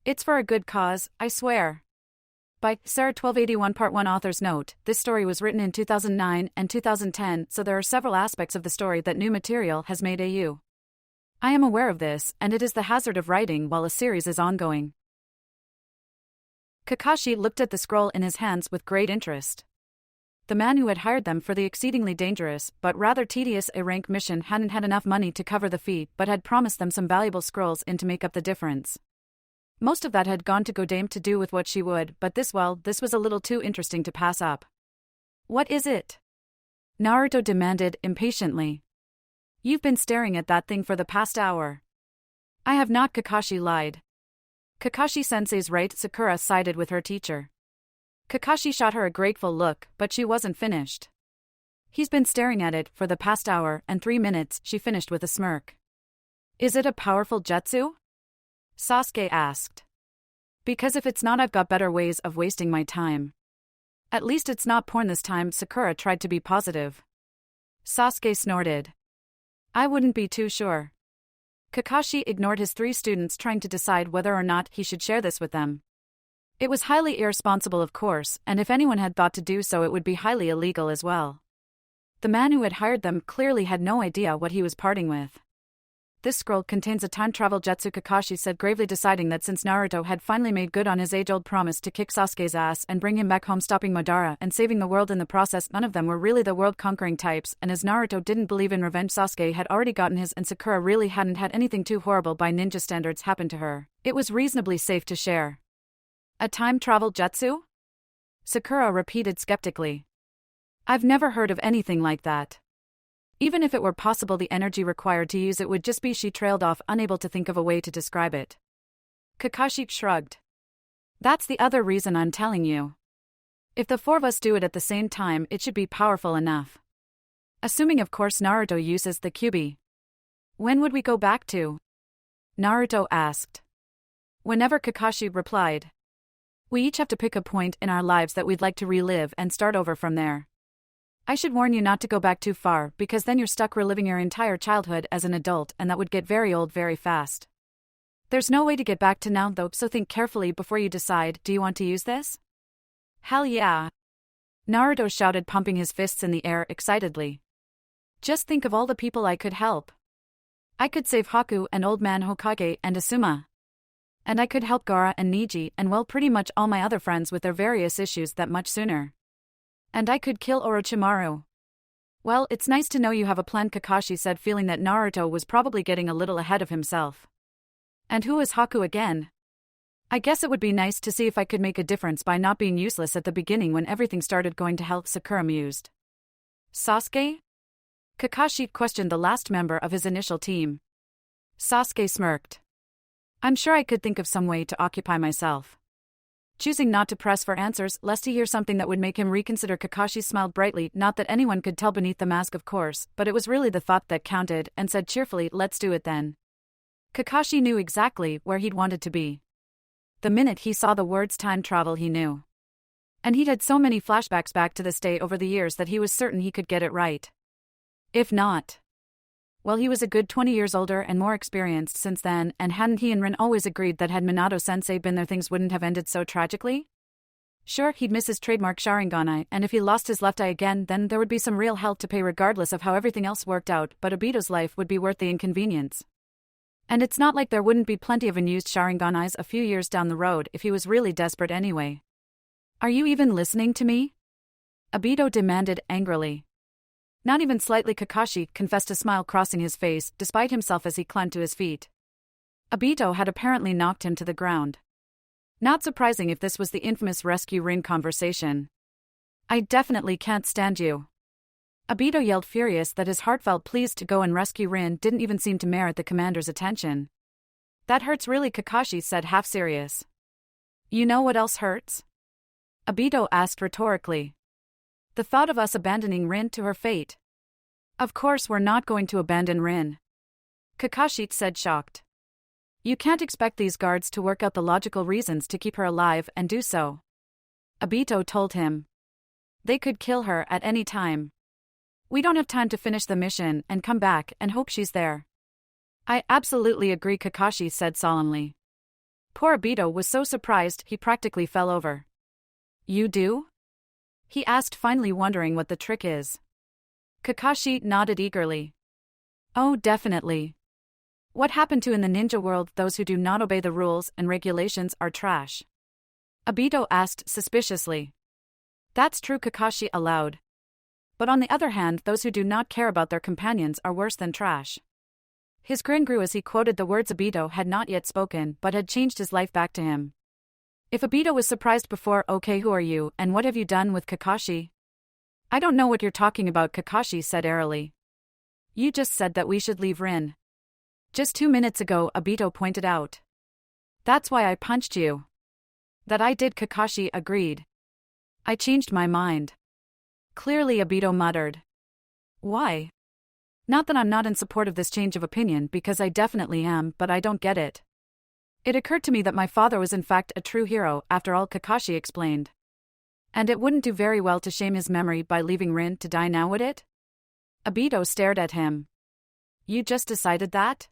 It's for a good cause, I swear. By Sarah 1281 Part 1 Author's Note, this story was written in 2009 and 2010, so there are several aspects of the story that new material has made AU. I am aware of this, and it is the hazard of writing while a series is ongoing. Kakashi looked at the scroll in his hands with great interest. The man who had hired them for the exceedingly dangerous, but rather tedious A-rank mission hadn't had enough money to cover the fee but had promised them some valuable scrolls in to make up the difference. Most of that had gone to Godame to do with what she would, but this was a little too interesting to pass up. What is it? Naruto demanded impatiently. You've been staring at that thing for the past hour. I have not, Kakashi lied. Kakashi-sensei's right, Sakura sided with her teacher. Kakashi shot her a grateful look, but she wasn't finished. He's been staring at it for the past hour and 3 minutes, she finished with a smirk. Is it a powerful jutsu? Sasuke asked. Because if it's not, I've got better ways of wasting my time. At least it's not porn this time, Sakura tried to be positive. Sasuke snorted. I wouldn't be too sure. Kakashi ignored his 3 students trying to decide whether or not he should share this with them. It was highly irresponsible, of course, and if anyone had thought to do so, it would be highly illegal as well. The man who had hired them clearly had no idea what he was parting with. This scroll contains a time travel jutsu, Kakashi said gravely, deciding that since Naruto had finally made good on his age-old promise to kick Sasuke's ass and bring him back home, stopping Madara and saving the world in the process, none of them were really the world-conquering types, and as Naruto didn't believe in revenge, Sasuke had already gotten his and Sakura really hadn't had anything too horrible by ninja standards happen to her. It was reasonably safe to share. A time travel jutsu? Sakura repeated skeptically. I've never heard of anything like that. Even if it were possible, the energy required to use it would just be. She trailed off, unable to think of a way to describe it. Kakashi shrugged. That's the other reason I'm telling you. If the 4 of us do it at the same time, it should be powerful enough. Assuming, of course, Naruto uses the Kyuubi. When would we go back to? Naruto asked. Whenever, Kakashi replied. We each have to pick a point in our lives that we'd like to relive and start over from there. I should warn you not to go back too far, because then you're stuck reliving your entire childhood as an adult, and that would get very old very fast. There's no way to get back to now though, so think carefully before you decide. Do you want to use this? Hell yeah! Naruto shouted, pumping his fists in the air excitedly. Just think of all the people I could help. I could save Haku and Old Man Hokage and Asuma. And I could help Gaara and Neji and, well, pretty much all my other friends with their various issues that much sooner. And I could kill Orochimaru. Well, it's nice to know you have a plan, Kakashi said, feeling that Naruto was probably getting a little ahead of himself. And who is Haku again? I guess it would be nice to see if I could make a difference by not being useless at the beginning when everything started going to hell, Sakura mused. Sasuke? Kakashi questioned the last member of his initial team. Sasuke smirked. I'm sure I could think of some way to occupy myself. Choosing not to press for answers lest he hear something that would make him reconsider, Kakashi smiled brightly, not that anyone could tell beneath the mask, of course, but it was really the thought that counted, and said cheerfully, let's do it then. Kakashi knew exactly where he'd wanted to be. The minute he saw the words time travel, he knew. And he'd had so many flashbacks back to this day over the years that he was certain he could get it right. If not, well, he was a good 20 years older and more experienced since then, and hadn't he and Rin always agreed that had Minato-sensei been there, things wouldn't have ended so tragically? Sure, he'd miss his trademark Sharingan eye, and if he lost his left eye again, then there would be some real hell to pay regardless of how everything else worked out, but Obito's life would be worth the inconvenience. And it's not like there wouldn't be plenty of unused Sharingan eyes a few years down the road if he was really desperate anyway. Are you even listening to me? Obito demanded angrily. Not even slightly, Kakashi confessed, a smile crossing his face, despite himself as he climbed to his feet. Obito had apparently knocked him to the ground. Not surprising if this was the infamous rescue Rin conversation. I definitely can't stand you. Obito yelled, furious that his heartfelt pleas to go and rescue Rin didn't even seem to merit the commander's attention. That hurts really, Kakashi said, half serious. You know what else hurts? Obito asked rhetorically. The thought of us abandoning Rin to her fate. Of course we're not going to abandon Rin. Kakashi said, shocked. You can't expect these guards to work out the logical reasons to keep her alive and do so. Obito told him. They could kill her at any time. We don't have time to finish the mission and come back and hope she's there. I absolutely agree, Kakashi said solemnly. Poor Obito was so surprised he practically fell over. You do? He asked, finally wondering what the trick is. Kakashi nodded eagerly. Oh, definitely. What happened to in the ninja world, those who do not obey the rules and regulations are trash. Obito asked suspiciously. That's true, Kakashi allowed. But on the other hand, those who do not care about their companions are worse than trash. His grin grew as he quoted the words Obito had not yet spoken but had changed his life back to him. If Obito was surprised before, okay, who are you, and what have you done with Kakashi? I don't know what you're talking about, Kakashi said airily. You just said that we should leave Rin. Just 2 minutes ago, Obito pointed out. That's why I punched you. That I did, Kakashi agreed. I changed my mind. Clearly, Obito muttered. Why? Not that I'm not in support of this change of opinion, because I definitely am, but I don't get it. It occurred to me that my father was in fact a true hero, after all, Kakashi explained. And it wouldn't do very well to shame his memory by leaving Rin to die now, would it? Obito stared at him. You just decided that?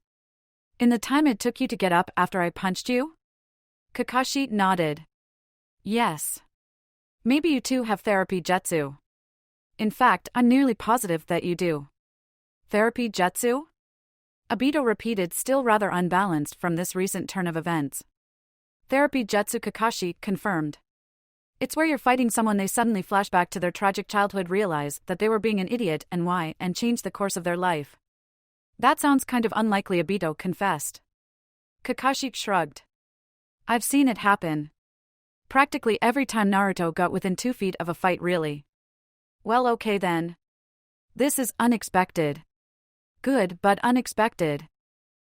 In the time it took you to get up after I punched you? Kakashi nodded. Yes. Maybe you two have therapy jutsu. In fact, I'm nearly positive that you do. Therapy jutsu? Obito repeated, still rather unbalanced from this recent turn of events. Therapy jutsu, Kakashi confirmed. It's where you're fighting someone, they suddenly flash back to their tragic childhood, realize that they were being an idiot and why, and change the course of their life. That sounds kind of unlikely, Obito confessed. Kakashi shrugged. I've seen it happen. Practically every time Naruto got within 2 feet of a fight, really. Well, okay then. This is unexpected. Good, but unexpected.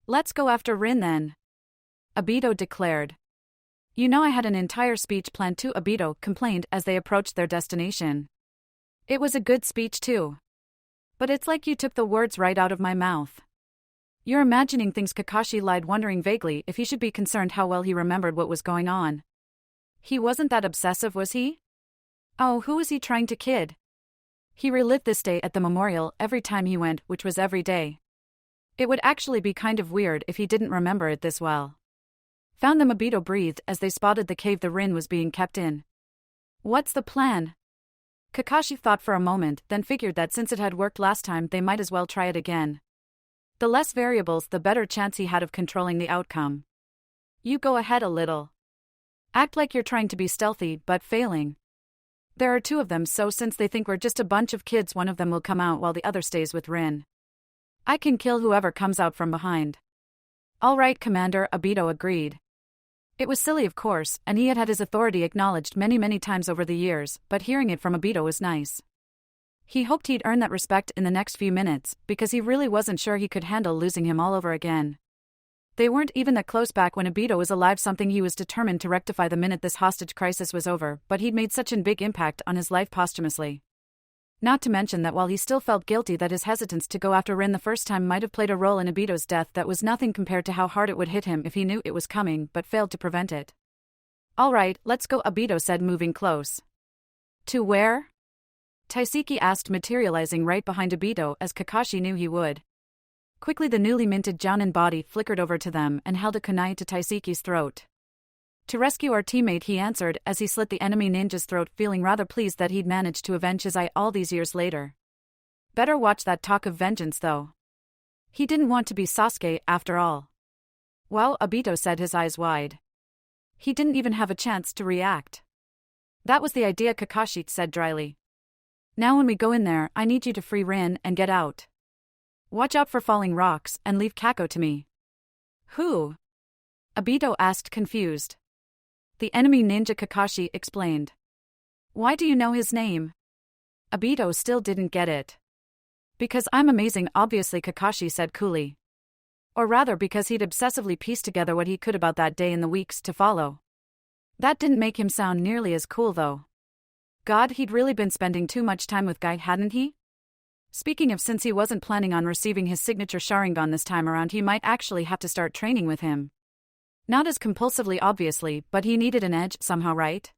Let's go after Rin then. Obito declared. You know, I had an entire speech planned too, Obito complained as they approached their destination. It was a good speech too. But it's like you took the words right out of my mouth. You're imagining things, Kakashi lied, wondering vaguely if he should be concerned how well he remembered what was going on. He wasn't that obsessive, was he? Oh, who was he trying to kid? He relived this day at the memorial every time he went, which was every day. It would actually be kind of weird if he didn't remember it this well. Found them, Obito breathed as they spotted the cave the Rin was being kept in. What's the plan? Kakashi thought for a moment, then figured that since it had worked last time, they might as well try it again. The less variables, the better chance he had of controlling the outcome. You go ahead a little. Act like you're trying to be stealthy, but failing. There are 2 of them, so since they think we're just a bunch of kids, one of them will come out while the other stays with Rin. I can kill whoever comes out from behind. All right, Commander, Obito agreed. It was silly, of course, and he had had his authority acknowledged many times over the years, but hearing it from Obito was nice. He hoped he'd earn that respect in the next few minutes, because he really wasn't sure he could handle losing him all over again. They weren't even that close back when Obito was alive, something he was determined to rectify the minute this hostage crisis was over, but he'd made such a big impact on his life posthumously. Not to mention that while he still felt guilty that his hesitance to go after Rin the first time might have played a role in Obito's death, that was nothing compared to how hard it would hit him if he knew it was coming but failed to prevent it. All right, let's go, Obito said, moving close. To where? Taiseki asked, materializing right behind Obito as Kakashi knew he would. Quickly the newly minted Jounin body flickered over to them and held a kunai to Taiseki's throat. To rescue our teammate, he answered as he slit the enemy ninja's throat, feeling rather pleased that he'd managed to avenge his eye all these years later. Better watch that talk of vengeance though. He didn't want to be Sasuke after all. Well, Obito said, his eyes wide. He didn't even have a chance to react. That was the idea, Kakashi said dryly. Now when we go in there, I need you to free Rin and get out. Watch out for falling rocks and leave Kako to me. Who? Obito asked, confused. The enemy ninja, Kakashi explained. Why do you know his name? Obito still didn't get it. Because I'm amazing, obviously, Kakashi said coolly. Or rather, because he'd obsessively pieced together what he could about that day and the weeks to follow. That didn't make him sound nearly as cool though. God, he'd really been spending too much time with Guy, hadn't he? Speaking of, since he wasn't planning on receiving his signature Sharingan this time around, he might actually have to start training with him. Not as compulsively, obviously, but he needed an edge somehow, right?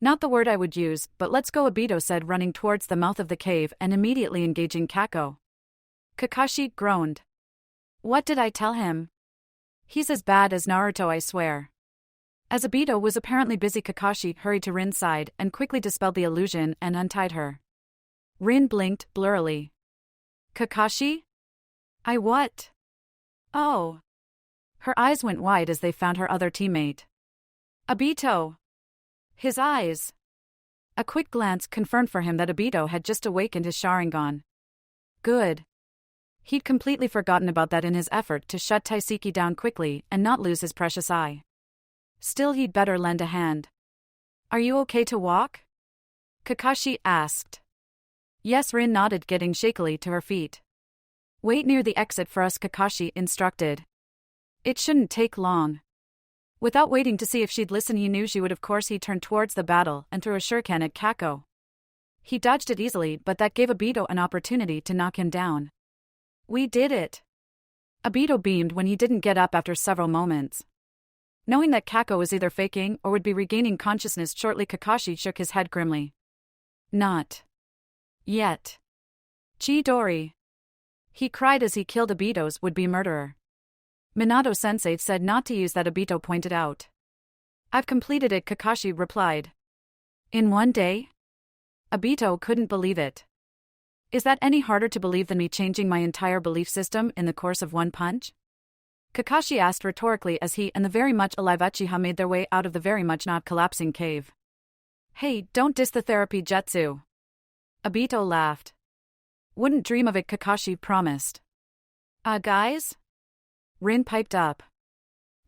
Not the word I would use, but let's go, Obito said, running towards the mouth of the cave and immediately engaging Kako. Kakashi groaned. What did I tell him? He's as bad as Naruto, I swear. As Obito was apparently busy, Kakashi hurried to Rin's side and quickly dispelled the illusion and untied her. Rin blinked blurrily. Kakashi? I what? Oh. Her eyes went wide as they found her other teammate. Obito. His eyes. A quick glance confirmed for him that Obito had just awakened his Sharingan. Good. He'd completely forgotten about that in his effort to shut Taiseki down quickly and not lose his precious eye. Still, he'd better lend a hand. Are you okay to walk? Kakashi asked. Yes, Rin nodded, getting shakily to her feet. Wait near the exit for us, Kakashi instructed. It shouldn't take long. Without waiting to see if she'd listen, he knew she would. Of course, he turned towards the battle and threw a shuriken at Kako. He dodged it easily, but that gave Obito an opportunity to knock him down. We did it. Obito beamed when he didn't get up after several moments. Knowing that Kako was either faking or would be regaining consciousness shortly, Kakashi shook his head grimly. Not yet. Chidori. He cried as he killed Obito's would-be murderer. Minato-sensei said not to use that, Obito pointed out. I've completed it, Kakashi replied. In one day? Obito couldn't believe it. Is that any harder to believe than me changing my entire belief system in the course of one punch? Kakashi asked rhetorically as he and the very much alive Uchiha made their way out of the very much not collapsing cave. Hey, don't diss the therapy jutsu. Obito laughed. Wouldn't dream of it, Kakashi promised. Guys? Rin piped up.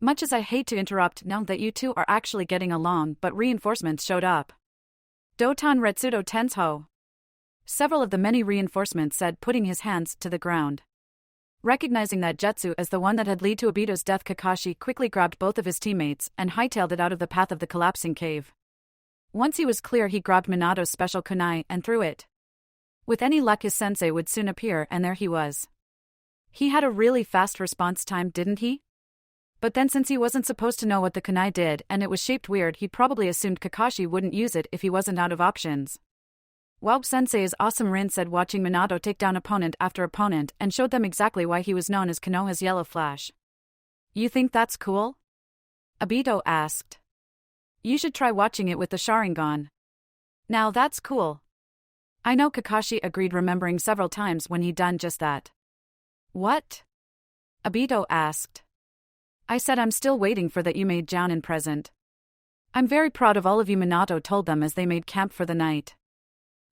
Much as I hate to interrupt now that you two are actually getting along, but reinforcements showed up. Doton Retsudo Tensho. Several of the many reinforcements said, putting his hands to the ground. Recognizing that jutsu as the one that had led to Obito's death, Kakashi quickly grabbed both of his teammates and hightailed it out of the path of the collapsing cave. Once he was clear, he grabbed Minato's special kunai and threw it. With any luck, his sensei would soon appear, and there he was. He had a really fast response time, didn't he? But then, since he wasn't supposed to know what the kunai did and it was shaped weird, he probably assumed Kakashi wouldn't use it if he wasn't out of options. Wow, sensei is awesome, Rin said, watching Minato take down opponent after opponent and showed them exactly why he was known as Konoha's Yellow Flash. You think that's cool? Obito asked. You should try watching it with the Sharingan. Now that's cool. I know, Kakashi agreed, remembering several times when he'd done just that. What? Obito asked. I said I'm still waiting for that you made Jounin present. I'm very proud of all of you, Minato told them as they made camp for the night.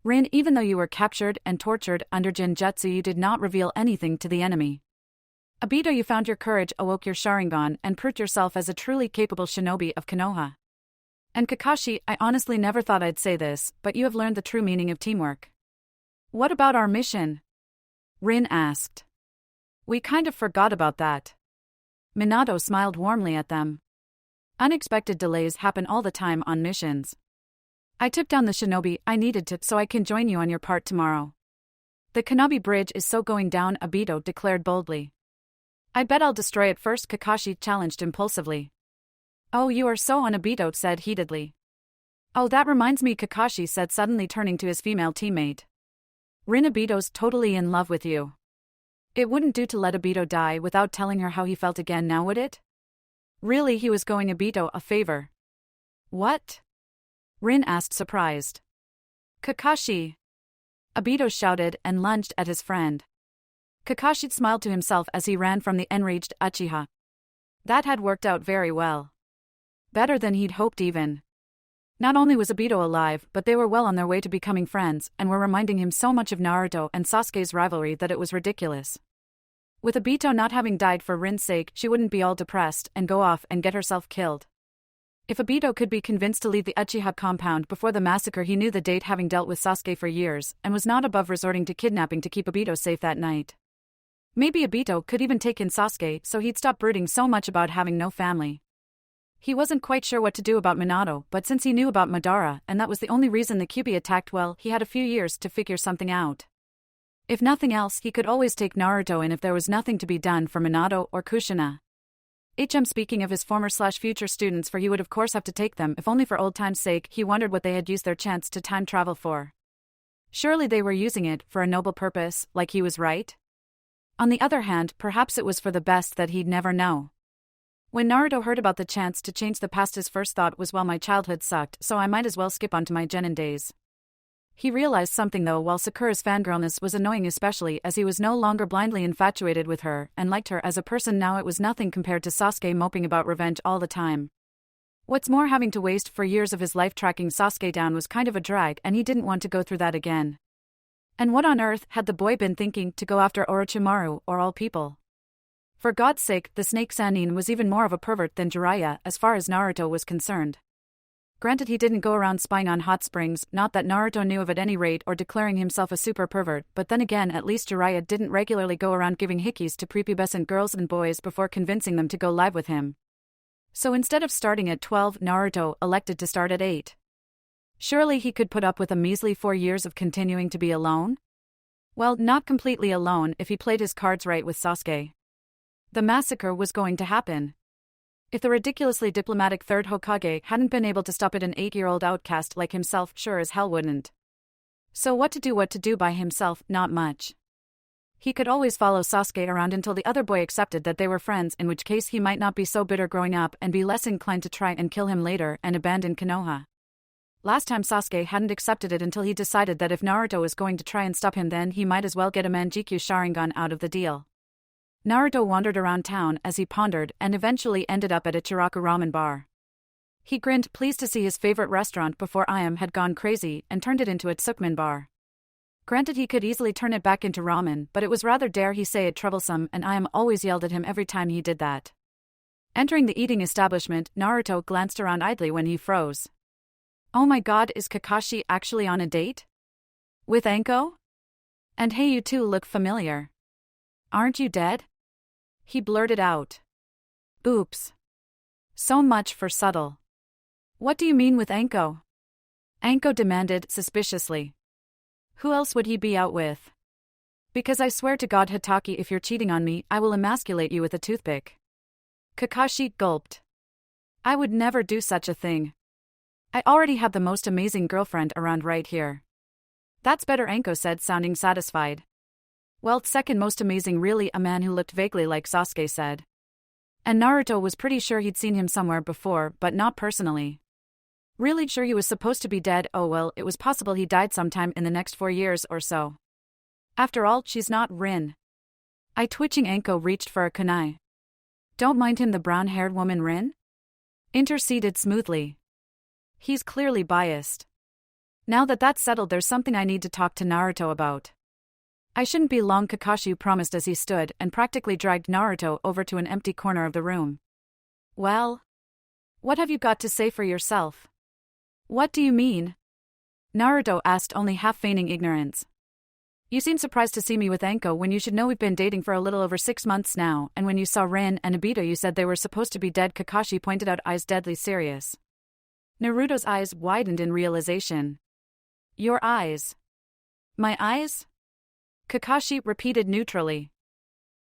Rin, even though you were captured and tortured under Jinjutsu, you did not reveal anything to the enemy. Obito, you found your courage, awoke your Sharingan, and proved yourself as a truly capable shinobi of Konoha. And Kakashi, I honestly never thought I'd say this, but you have learned the true meaning of teamwork. What about our mission? Rin asked. We kind of forgot about that. Minato smiled warmly at them. Unexpected delays happen all the time on missions. I took down the shinobi I needed to so I can join you on your part tomorrow. The Kanabi Bridge is so going down, Obito declared boldly. I bet I'll destroy it first, Kakashi challenged impulsively. Oh, you are so on, Obito said heatedly. Oh, that reminds me, Kakashi said suddenly, turning to his female teammate. Rin, Obito's totally in love with you. It wouldn't do to let Obito die without telling her how he felt again now, would it? Really, he was going Obito a favor. What? Rin asked, surprised. Kakashi! Obito shouted and lunged at his friend. Kakashi smiled to himself as he ran from the enraged Uchiha. That had worked out very well. Better than he'd hoped even. Not only was Obito alive, but they were well on their way to becoming friends and were reminding him so much of Naruto and Sasuke's rivalry that it was ridiculous. With Obito not having died for Rin's sake, she wouldn't be all depressed and go off and get herself killed. If Obito could be convinced to leave the Uchiha compound before the massacre, he knew the date, having dealt with Sasuke for years, and was not above resorting to kidnapping to keep Obito safe that night. Maybe Obito could even take in Sasuke so he'd stop brooding so much about having no family. He wasn't quite sure what to do about Minato, but since he knew about Madara and that was the only reason the Kyuubi attacked, well, he had a few years to figure something out. If nothing else, he could always take Naruto in if there was nothing to be done for Minato or Kushina. Speaking of his former/future students, for he would of course have to take them if only for old time's sake, he wondered what they had used their chance to time travel for. Surely they were using it for a noble purpose, like he was right? On the other hand, perhaps it was for the best that he'd never know. When Naruto heard about the chance to change the past, his first thought was, well, my childhood sucked, so I might as well skip on to my genin days. He realized something though. While Sakura's fangirlness was annoying, especially as he was no longer blindly infatuated with her and liked her as a person now, it was nothing compared to Sasuke moping about revenge all the time. What's more, having to waste 4 years of his life tracking Sasuke down was kind of a drag, and he didn't want to go through that again. And what on earth had the boy been thinking to go after Orochimaru, or all people? For God's sake, the snake Sannin was even more of a pervert than Jiraiya as far as Naruto was concerned. Granted, he didn't go around spying on hot springs, not that Naruto knew of at any rate, or declaring himself a super pervert, but then again, at least Jiraiya didn't regularly go around giving hickeys to prepubescent girls and boys before convincing them to go live with him. So instead of starting at 12, Naruto elected to start at 8. Surely he could put up with a measly 4 years of continuing to be alone? Well, not completely alone if he played his cards right with Sasuke. The massacre was going to happen. If the ridiculously diplomatic third Hokage hadn't been able to stop it, an 8-year-old outcast like himself sure as hell wouldn't. So what to do by himself? Not much. He could always follow Sasuke around until the other boy accepted that they were friends, in which case he might not be so bitter growing up and be less inclined to try and kill him later and abandon Konoha. Last time Sasuke hadn't accepted it until he decided that if Naruto was going to try and stop him, then he might as well get a Manjikyu Sharingan out of the deal. Naruto wandered around town as he pondered and eventually ended up at a Chiraku ramen bar. He grinned, pleased to see his favorite restaurant before Ayam had gone crazy and turned it into a tsukmen bar. Granted, he could easily turn it back into ramen, but it was rather, dare he say it, troublesome, and Ayam always yelled at him every time he did that. Entering the eating establishment, Naruto glanced around idly when he froze. Oh my god, is Kakashi actually on a date? With Anko? And hey, you two look familiar. Aren't you dead? He blurted out. Oops. So much for subtle. What do you mean with Anko? Anko demanded suspiciously. Who else would he be out with? Because I swear to God, Hitaki, if you're cheating on me, I will emasculate you with a toothpick. Kakashi gulped. I would never do such a thing. I already have the most amazing girlfriend around right here. That's better, Anko said, sounding satisfied. Well, second most amazing really, a man who looked vaguely like Sasuke said. And Naruto was pretty sure he'd seen him somewhere before, but not personally. Really sure he was supposed to be dead? Oh well, it was possible he died sometime in the next 4 years or so. After all, she's not Rin. I twitching. Anko reached for a kunai. Don't mind him, the brown-haired woman Rin interceded smoothly. He's clearly biased. Now that that's settled, there's something I need to talk to Naruto about. I shouldn't be long, Kakashi promised as he stood and practically dragged Naruto over to an empty corner of the room. Well? What have you got to say for yourself? What do you mean? Naruto asked, only half feigning ignorance. You seem surprised to see me with Anko when you should know we've been dating for a little over 6 months now, and when you saw Rin and Obito you said they were supposed to be dead, Kakashi pointed out, eyes deadly serious. Naruto's eyes widened in realization. Your eyes. My eyes? Kakashi repeated neutrally.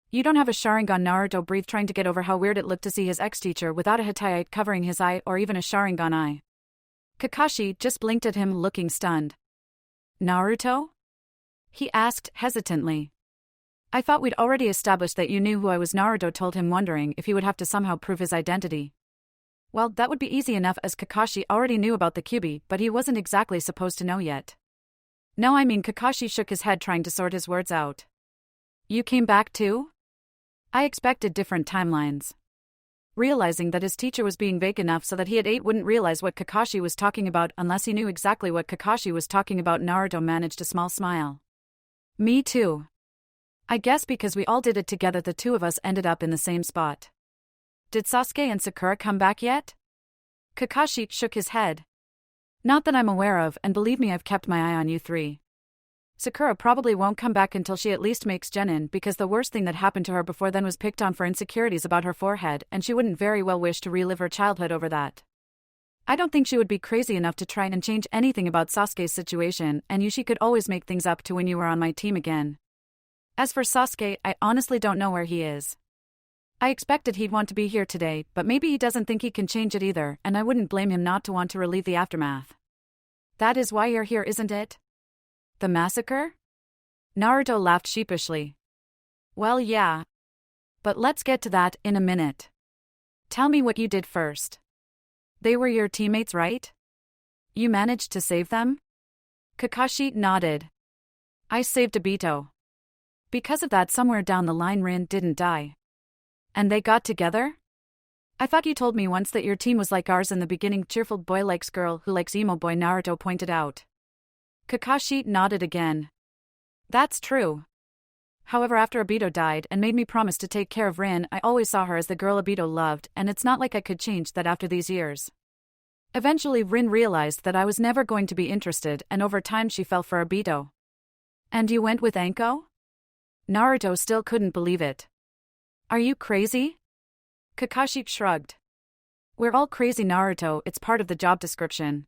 You don't have a Sharingan, Naruto breathed, trying to get over how weird it looked to see his ex-teacher without a Hitayite covering his eye or even a Sharingan eye. Kakashi just blinked at him, looking stunned. Naruto? He asked hesitantly. I thought we'd already established that you knew who I was, Naruto told him, wondering if he would have to somehow prove his identity. Well, that would be easy enough, as Kakashi already knew about the Kyuubi, but he wasn't exactly supposed to know yet. No, I mean, Kakashi shook his head, trying to sort his words out. You came back too? I expected different timelines. Realizing that his teacher was being vague enough so that he at 8 wouldn't realize what Kakashi was talking about unless he knew exactly what Kakashi was talking about, Naruto managed a small smile. Me too. I guess because we all did it together, the two of us ended up in the same spot. Did Sasuke and Sakura come back yet? Kakashi shook his head. Not that I'm aware of, and believe me, I've kept my eye on you three. Sakura probably won't come back until she at least makes genin, because the worst thing that happened to her before then was picked on for insecurities about her forehead, and she wouldn't very well wish to relive her childhood over that. I don't think she would be crazy enough to try and change anything about Sasuke's situation, and she could always make things up to when you were on my team again. As for Sasuke, I honestly don't know where he is. I expected he'd want to be here today, but maybe he doesn't think he can change it either, and I wouldn't blame him not to want to relieve the aftermath. That is why you're here, isn't it? The massacre? Naruto laughed sheepishly. Well, yeah. But let's get to that in a minute. Tell me what you did first. They were your teammates, right? You managed to save them? Kakashi nodded. I saved Obito. Because of that, somewhere down the line Rin didn't die. And they got together? I thought you told me once that your team was like ours in the beginning. Cheerful boy likes girl who likes emo boy, Naruto pointed out. Kakashi nodded again. That's true. However, after Obito died and made me promise to take care of Rin, I always saw her as the girl Obito loved, and it's not like I could change that after these years. Eventually Rin realized that I was never going to be interested, and over time she fell for Obito. And you went with Anko? Naruto still couldn't believe it. Are you crazy? Kakashi shrugged. We're all crazy, Naruto, it's part of the job description.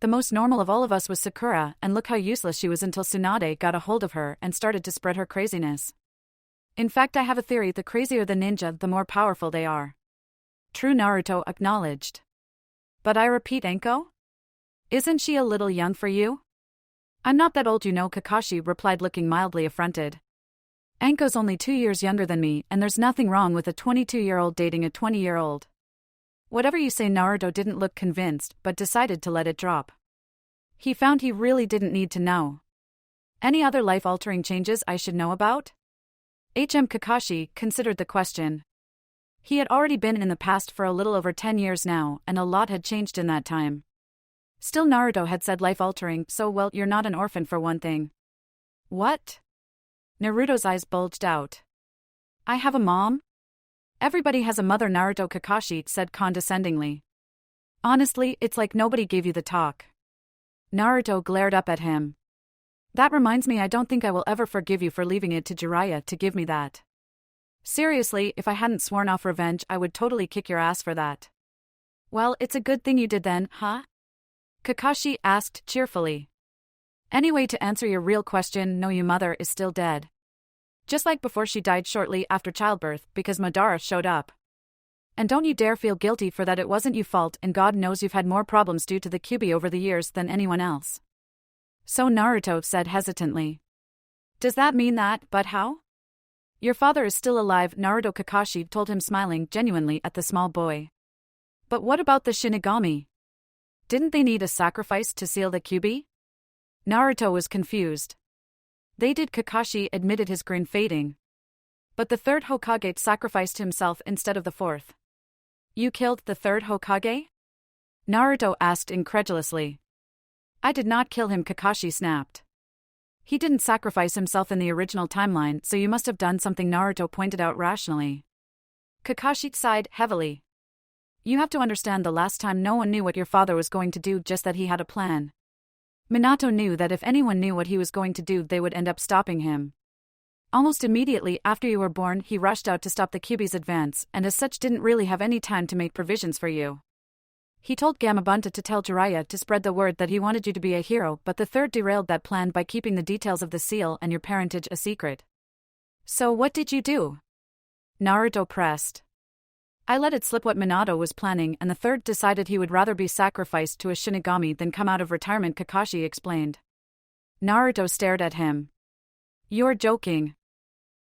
The most normal of all of us was Sakura, and look how useless she was until Tsunade got a hold of her and started to spread her craziness. In fact, I have a theory, the crazier the ninja, the more powerful they are. True, Naruto acknowledged. But I repeat, Anko? Isn't she a little young for you? I'm not that old, you know, Kakashi replied, looking mildly affronted. Anko's only 2 years younger than me, and there's nothing wrong with a 22-year-old dating a 20-year-old. Whatever you say, Naruto didn't look convinced, but decided to let it drop. He found he really didn't need to know. Any other life-altering changes I should know about? Kakashi considered the question. He had already been in the past for a little over 10 years now, and a lot had changed in that time. Still, Naruto had said life-altering, so well, you're not an orphan for one thing. What? Naruto's eyes bulged out. I have a mom? Everybody has a mother, Naruto, Kakashi said condescendingly. Honestly, it's like nobody gave you the talk. Naruto glared up at him. That reminds me, I don't think I will ever forgive you for leaving it to Jiraiya to give me that. Seriously, if I hadn't sworn off revenge, I would totally kick your ass for that. Well, it's a good thing you did then, huh? Kakashi asked cheerfully. Anyway, to answer your real question, no, your mother is still dead. Just like before, she died shortly after childbirth because Madara showed up. And don't you dare feel guilty for that, it wasn't your fault, and God knows you've had more problems due to the Kyuubi over the years than anyone else. So, Naruto said hesitantly. Does that mean that, but how? Your father is still alive, Naruto, Kakashi told him, smiling genuinely at the small boy. But what about the Shinigami? Didn't they need a sacrifice to seal the Kyuubi? Naruto was confused. They did, Kakashi admitted, his grin fading. But the third Hokage sacrificed himself instead of the fourth. You killed the third Hokage? Naruto asked incredulously. I did not kill him, Kakashi snapped. He didn't sacrifice himself in the original timeline, so you must have done something, Naruto pointed out rationally. Kakashi sighed heavily. You have to understand, the last time no one knew what your father was going to do, just that he had a plan. Minato knew that if anyone knew what he was going to do, they would end up stopping him. Almost immediately after you were born, he rushed out to stop the Kyuubi's advance, and as such didn't really have any time to make provisions for you. He told Gamabunta to tell Jiraiya to spread the word that he wanted you to be a hero, but the third derailed that plan by keeping the details of the seal and your parentage a secret. So what did you do? Naruto pressed. I let it slip what Minato was planning, and the third decided he would rather be sacrificed to a Shinigami than come out of retirement, Kakashi explained. Naruto stared at him. You're joking.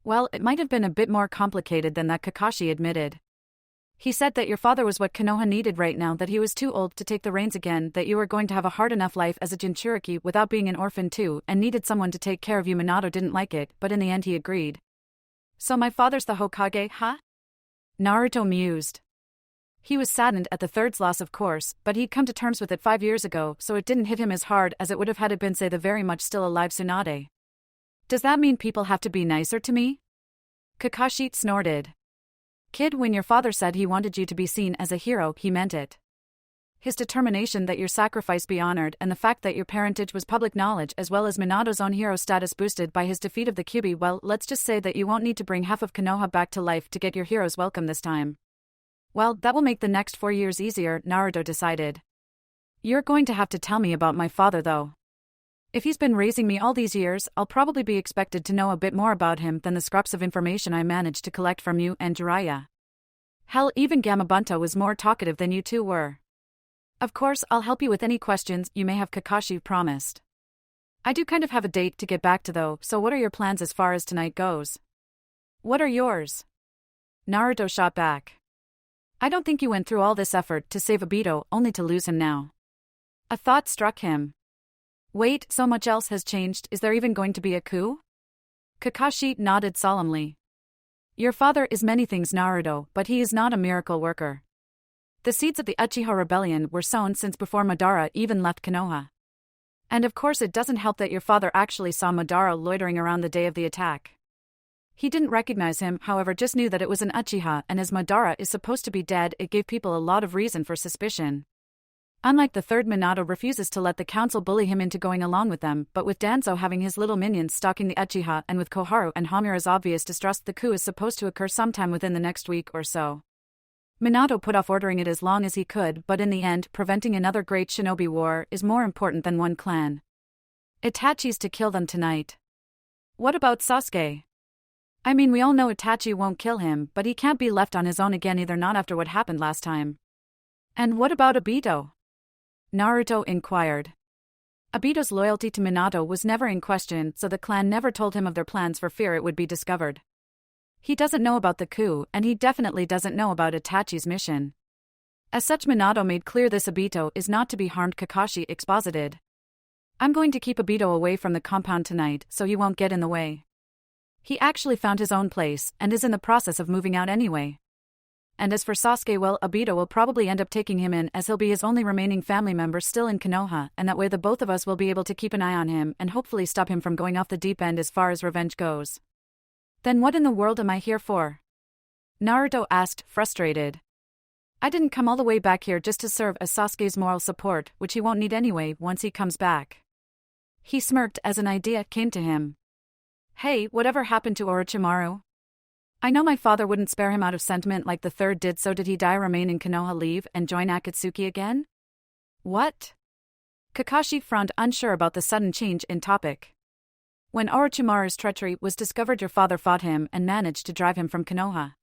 Well, it might have been a bit more complicated than that, Kakashi admitted. He said that your father was what Konoha needed right now, that he was too old to take the reins again, that you were going to have a hard enough life as a Jinchuriki without being an orphan too, and needed someone to take care of you. Minato didn't like it, but in the end he agreed. So my father's the Hokage, huh? Naruto mused. He was saddened at the third's loss, of course, but he'd come to terms with it 5 years ago, so it didn't hit him as hard as it would have had it been, say, the very much still alive Tsunade. Does that mean people have to be nicer to me? Kakashi snorted. Kid, when your father said he wanted you to be seen as a hero, he meant it. His determination that your sacrifice be honored, and the fact that your parentage was public knowledge, as well as Minato's own hero status boosted by his defeat of the Kyuubi, well, let's just say that you won't need to bring half of Konoha back to life to get your hero's welcome this time. Well, that will make the next 4 years easier, Naruto decided. You're going to have to tell me about my father, though. If he's been raising me all these years, I'll probably be expected to know a bit more about him than the scraps of information I managed to collect from you and Jiraiya. Hell, even Gamabunta was more talkative than you two were. Of course, I'll help you with any questions you may have, Kakashi promised. I do kind of have a date to get back to though, so what are your plans as far as tonight goes? What are yours? Naruto shot back. I don't think you went through all this effort to save Obito only to lose him now. A thought struck him. Wait, so much else has changed, is there even going to be a coup? Kakashi nodded solemnly. Your father is many things, Naruto, but he is not a miracle worker. The seeds of the Uchiha rebellion were sown since before Madara even left Konoha. And of course it doesn't help that your father actually saw Madara loitering around the day of the attack. He didn't recognize him, however, just knew that it was an Uchiha, and as Madara is supposed to be dead, it gave people a lot of reason for suspicion. Unlike the third, Minato refuses to let the council bully him into going along with them, but with Danzo having his little minions stalking the Uchiha and with Koharu and Hamura's obvious distrust, the coup is supposed to occur sometime within the next week or so. Minato put off ordering it as long as he could, but in the end, preventing another great shinobi war is more important than one clan. Itachi's to kill them tonight. What about Sasuke? I mean, we all know Itachi won't kill him, but he can't be left on his own again either, not after what happened last time. And what about Obito? Naruto inquired. Obito's loyalty to Minato was never in question, so the clan never told him of their plans for fear it would be discovered. He doesn't know about the coup, and he definitely doesn't know about Itachi's mission. As such, Minato made clear this Obito is not to be harmed, Kakashi exposited. I'm going to keep Obito away from the compound tonight, so he won't get in the way. He actually found his own place, and is in the process of moving out anyway. And as for Sasuke, well, Obito will probably end up taking him in, as he'll be his only remaining family member still in Konoha, and that way the both of us will be able to keep an eye on him and hopefully stop him from going off the deep end as far as revenge goes. Then what in the world am I here for? Naruto asked, frustrated. I didn't come all the way back here just to serve as Sasuke's moral support, which he won't need anyway once he comes back. He smirked as an idea came to him. Hey, whatever happened to Orochimaru? I know my father wouldn't spare him out of sentiment like the third did, so did he die, remain in Konoha, leave, and join Akatsuki again? What? Kakashi frowned, unsure about the sudden change in topic. When Orochimaru's treachery was discovered, your father fought him and managed to drive him from Konoha.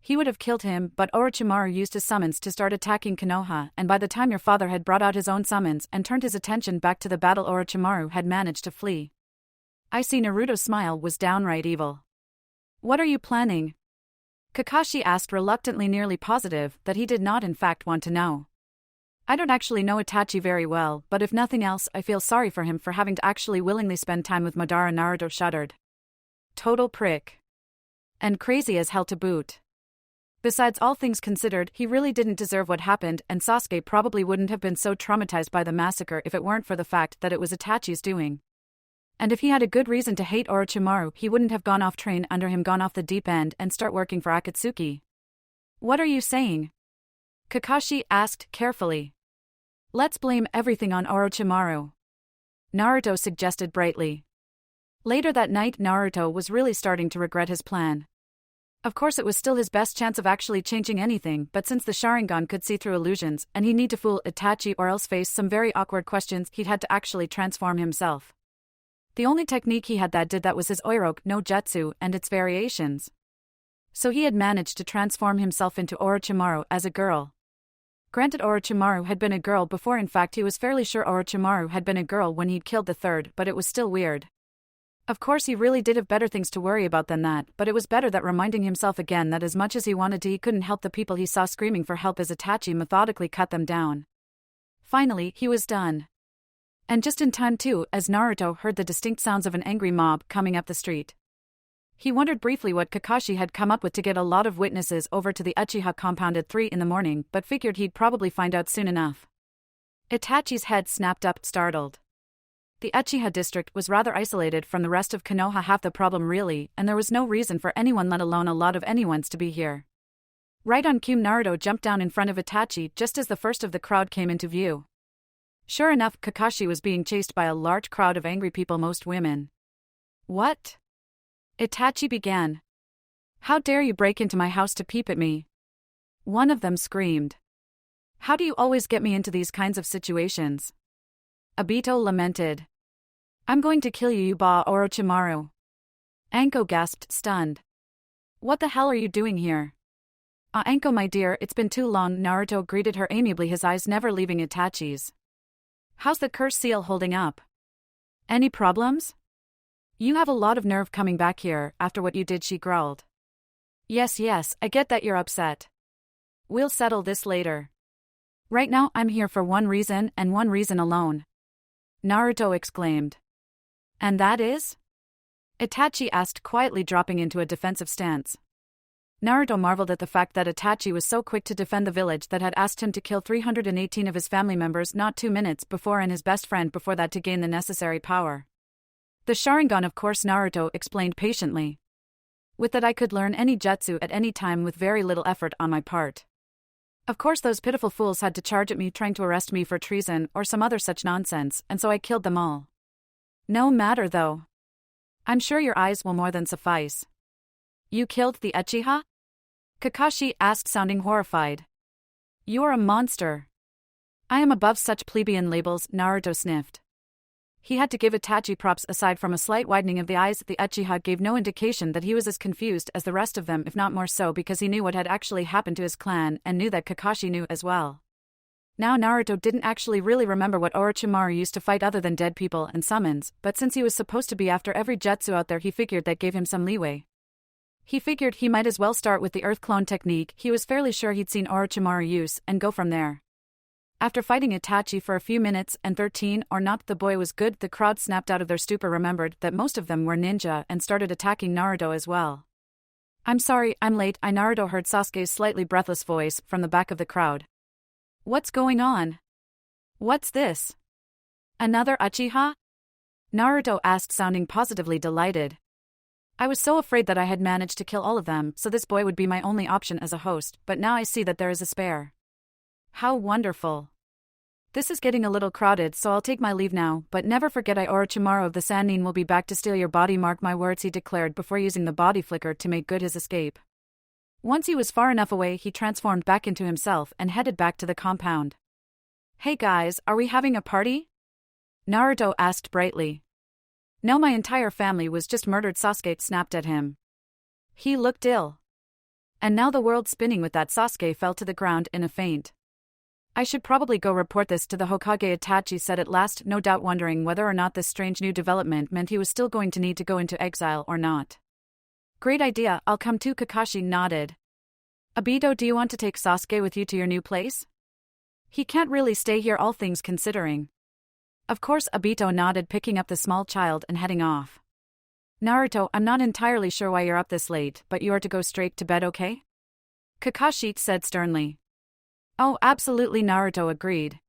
He would have killed him, but Orochimaru used his summons to start attacking Konoha, and by the time your father had brought out his own summons and turned his attention back to the battle, Orochimaru had managed to flee. I see. Naruto's smile was downright evil. What are you planning? Kakashi asked, reluctantly, nearly positive that he did not in fact want to know. I don't actually know Itachi very well, but if nothing else, I feel sorry for him for having to actually willingly spend time with Madara. Naruto shuddered. Total prick. And crazy as hell to boot. Besides, all things considered, he really didn't deserve what happened, and Sasuke probably wouldn't have been so traumatized by the massacre if it weren't for the fact that it was Itachi's doing. And if he had a good reason to hate Orochimaru, he wouldn't have gone off train under him, gone off the deep end, and start working for Akatsuki. What are you saying? Kakashi asked carefully. Let's blame everything on Orochimaru, Naruto suggested brightly. Later that night, Naruto was really starting to regret his plan. Of course, it was still his best chance of actually changing anything, but since the Sharingan could see through illusions, and he'd need to fool Itachi or else face some very awkward questions, he'd had to actually transform himself. The only technique he had that did that was his Oiroke no Jutsu and its variations. So he had managed to transform himself into Orochimaru as a girl. Granted, Orochimaru had been a girl before, in fact he was fairly sure Orochimaru had been a girl when he'd killed the third, but it was still weird. Of course, he really did have better things to worry about than that, but it was better that reminding himself again that as much as he wanted to, he couldn't help the people he saw screaming for help as Itachi methodically cut them down. Finally, he was done. And just in time too, as Naruto heard the distinct sounds of an angry mob coming up the street. He wondered briefly what Kakashi had come up with to get a lot of witnesses over to the Uchiha compound at 3 in the morning, but figured he'd probably find out soon enough. Itachi's head snapped up, startled. The Uchiha district was rather isolated from the rest of Konoha, half the problem really, and there was no reason for anyone, let alone a lot of anyone's, to be here. Right on cue, Naruto jumped down in front of Itachi just as the first of the crowd came into view. Sure enough, Kakashi was being chased by a large crowd of angry people, most women. What? Itachi began. How dare you break into my house to peep at me? One of them screamed. How do you always get me into these kinds of situations? Obito lamented. I'm going to kill you, you ba Orochimaru. Anko gasped, stunned. What the hell are you doing here? Anko, my dear, it's been too long, Naruto greeted her amiably, his eyes never leaving Itachi's. How's the curse seal holding up? Any problems? You have a lot of nerve coming back here after what you did, she growled. Yes, I get that you're upset. We'll settle this later. Right now I'm here for one reason and one reason alone. Naruto exclaimed. And that is? Itachi asked quietly, dropping into a defensive stance. Naruto marveled at the fact that Itachi was so quick to defend the village that had asked him to kill 318 of his family members not 2 minutes before and his best friend before that to gain the necessary power. The Sharingan, of course, Naruto explained patiently. With that I could learn any jutsu at any time with very little effort on my part. Of course those pitiful fools had to charge at me trying to arrest me for treason or some other such nonsense, and so I killed them all. No matter though. I'm sure your eyes will more than suffice. You killed the Uchiha? Kakashi asked, sounding horrified. You're a monster. I am above such plebeian labels, Naruto sniffed. He had to give Itachi props. Aside from a slight widening of the eyes, the Uchiha gave no indication that he was as confused as the rest of them, if not more so, because he knew what had actually happened to his clan and knew that Kakashi knew as well. Now Naruto didn't actually really remember what Orochimaru used to fight other than dead people and summons, but since he was supposed to be after every jutsu out there, he figured that gave him some leeway. He figured he might as well start with the earth clone technique he was fairly sure he'd seen Orochimaru use and go from there. After fighting Itachi for a few minutes and 13 or not the boy was good, the crowd snapped out of their stupor, remembered that most of them were ninja, and started attacking Naruto as well. I'm sorry, I'm late. Naruto heard Sasuke's slightly breathless voice from the back of the crowd. What's going on? What's this? Another Uchiha? Naruto asked, sounding positively delighted. I was so afraid that I had managed to kill all of them, so this boy would be my only option as a host, but now I see that there is a spare. How wonderful. This is getting a little crowded, so I'll take my leave now, but never forget Orochimaru of the Sannin will be back to steal your body, mark my words, he declared before using the body flicker to make good his escape. Once he was far enough away, he transformed back into himself and headed back to the compound. Hey guys, are we having a party? Naruto asked brightly. No, my entire family was just murdered, Sasuke snapped at him. He looked ill. And now the world spinning with that, Sasuke fell to the ground in a faint. I should probably go report this to the Hokage, Itachi said at last, no doubt wondering whether or not this strange new development meant he was still going to need to go into exile or not. Great idea, I'll come too, Kakashi nodded. Obito, do you want to take Sasuke with you to your new place? He can't really stay here, all things considering. Of course, Obito nodded, picking up the small child and heading off. Naruto, I'm not entirely sure why you're up this late, but you are to go straight to bed, okay? Kakashi said sternly. Oh, absolutely, Naruto agreed.